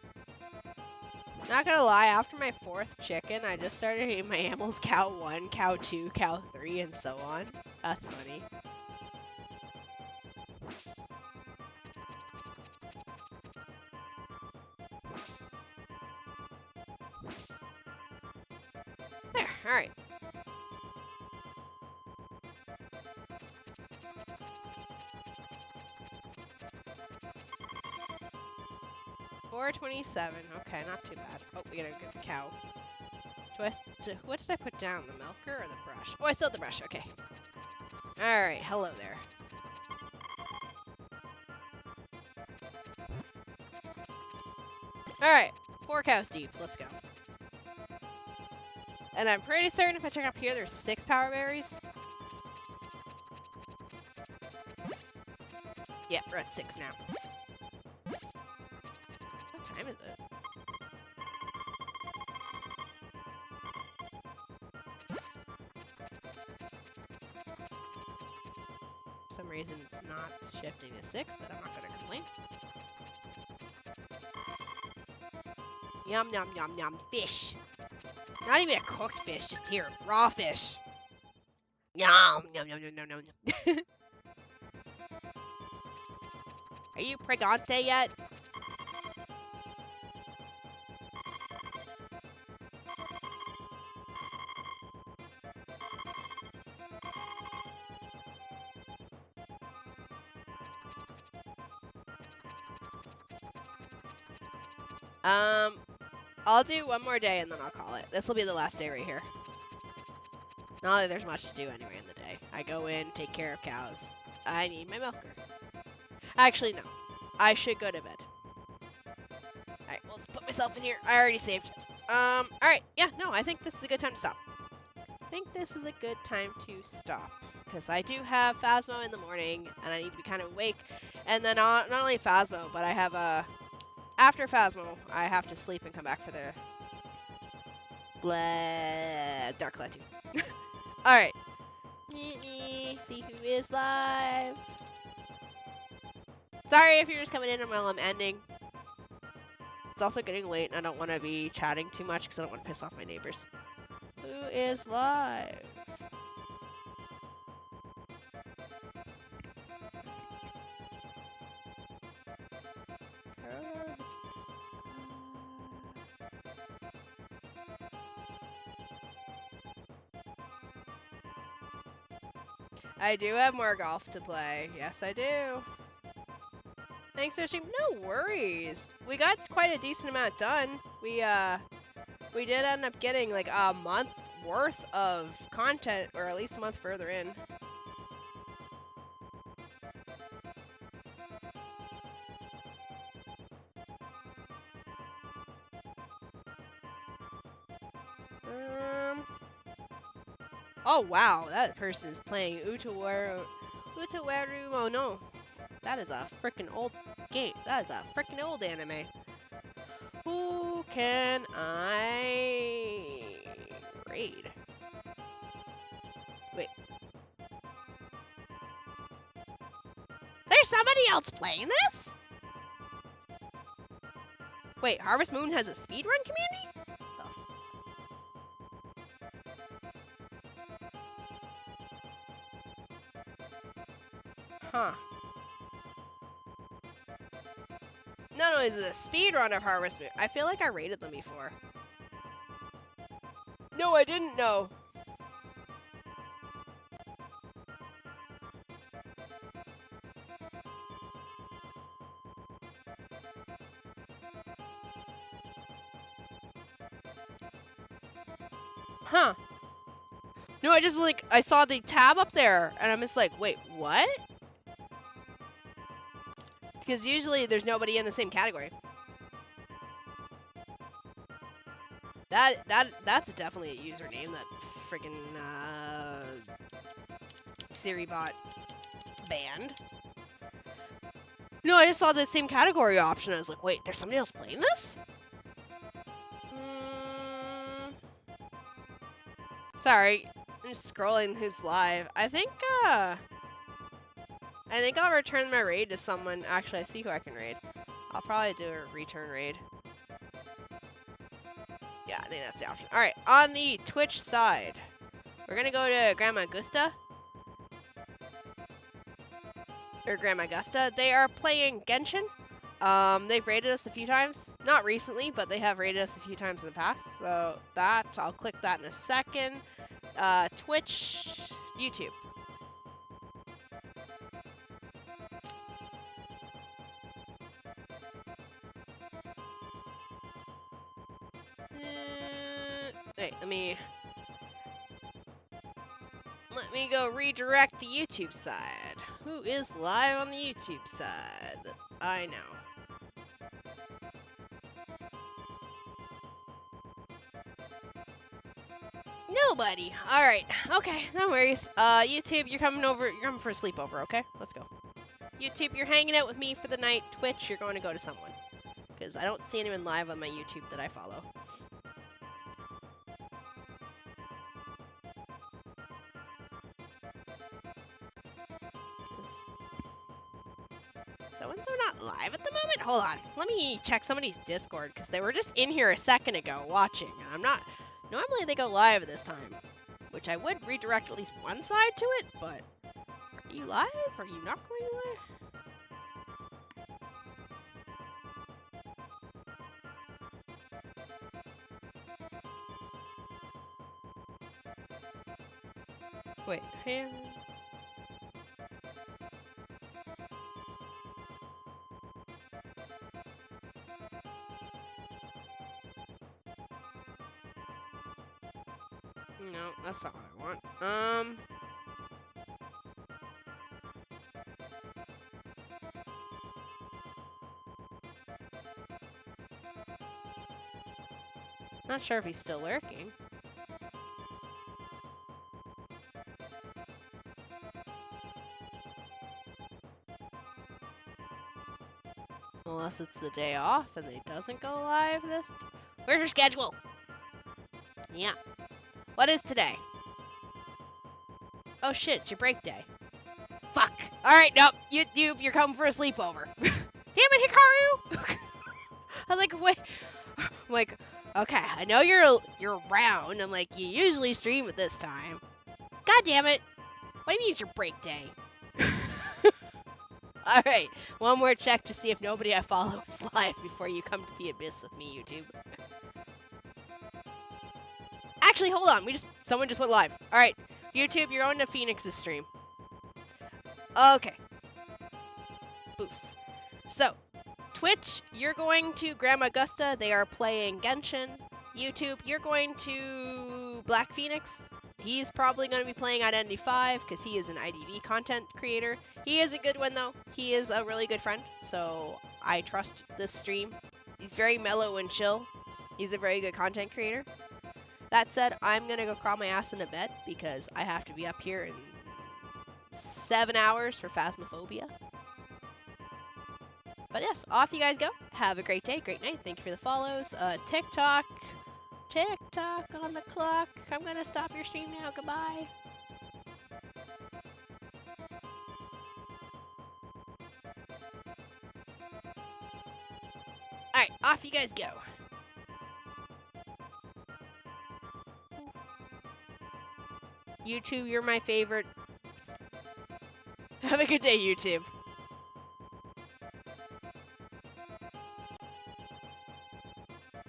Not gonna lie, after my 4th chicken, I just started eating my animals cow 1, cow 2, cow 3, and so on. That's funny. There, alright. $4.27. Okay, not too bad. Oh, we gotta get the cow. What did I put down? The milker or the brush? Oh, I still have the brush. Okay. Alright, hello there. Alright, 4 cows deep. Let's go. And I'm pretty certain if I check up here, there's 6 power berries. Yeah, we're at 6 now. What time is it? For some reason it's not shifting to 6, but I'm not gonna complain. Yum, yum, yum, yum. Fish. Not even a cooked fish, just here, raw fish. Yum, yum, yum, yum, yum, yum. Are you pregante yet? I'll do one more day and then I'll call it. This will be the last day right here. Not that there's much to do anyway in the day. I go in, take care of cows. I need my milker. Actually, no. I should go to bed. Alright, well, let's put myself in here. I already saved. Alright, yeah, no, I think this is a good time to stop. I think this is a good time to stop. Because I do have Phasmo in the morning, and I need to be kind of awake. And then not only Phasmo, but I have after Phasmo, I have to sleep and come back for the Dark Cloud 2. Alright. See who is live. Sorry if you're just coming in while I'm ending. It's also getting late and I don't want to be chatting too much because I don't want to piss off my neighbors. Who is live? I do have more golf to play. Yes, I do. Thanks for watching. No worries. We got quite a decent amount done. We did end up getting like a month worth of content, or at least a month further in. Oh wow, that person is playing Utawaru Mono. That is a freaking old game. That is a freaking old anime. Who can I raid? Wait. There's somebody else playing this? Wait, Harvest Moon has a speedrun community? Huh. Not only is it a speedrun of Harvest Moon, I feel like I rated them before. No, I didn't know. Huh. No, I just like, I saw the tab up there and I'm just like, wait, what? Because usually there's nobody in the same category. That's definitely a username that freaking SiriBot banned. No, I just saw the same category option. I was like, wait, there's somebody else playing this? Sorry, I'm just scrolling who's live. I think I'll return my raid to someone. Actually, I see who I can raid. I'll probably do a return raid. Yeah, I think that's the option. Alright, on the Twitch side, we're gonna go to Grandma Gusta. Or Grandma Gusta. They are playing Genshin. They've raided us a few times. Not recently, but they have raided us a few times in the past. So that, I'll click that in a second. Twitch, YouTube. Wait, let me go redirect the YouTube side. Who is live on the YouTube side that I know? Nobody. Alright. Okay, no worries. YouTube, you're coming for a sleepover, okay? Let's go. YouTube, you're hanging out with me for the night. Twitch, you're going to go to someone. Because I don't see anyone live on my YouTube that I follow. So-and-so not live at the moment? Hold on. Let me check somebody's Discord, because they were just in here a second ago watching. And I'm not... Normally they go live this time. Which I would redirect at least one side to it, but... Are you live? Are you not going live? Wait, hang... No, that's not what I want. Not sure if he's still lurking. Unless it's the day off and it doesn't go live this... Where's your schedule? Yeah. What is today? Oh shit, it's your break day. Fuck. Alright, nope. You're coming for a sleepover. Damn it, Hikaru! I was like, wait. I'm like, okay, I know you're around. I'm like, you usually stream at this time. God damn it. What do you mean it's your break day? Alright, one more check to see if nobody I follow is live before you come to the abyss with me, YouTube. Actually, hold on. Someone just went live. Alright, YouTube, you're on to Phoenix's stream. Okay. Boof. So, Twitch, you're going to Grandma Augusta. They are playing Genshin. YouTube, you're going to Black Phoenix. He's probably going to be playing Identity 5 because he is an IDV content creator. He is a good one, though. He is a really good friend, so I trust this stream. He's very mellow and chill. He's a very good content creator. That said, I'm going to go crawl my ass into bed because I have to be up here in 7 hours for Phasmophobia. But yes, off you guys go. Have a great day, great night. Thank you for the follows. TikTok on the clock. I'm gonna stop your stream now. Goodbye. Alright, off you guys go. YouTube, you're my favorite. Have a good day, YouTube.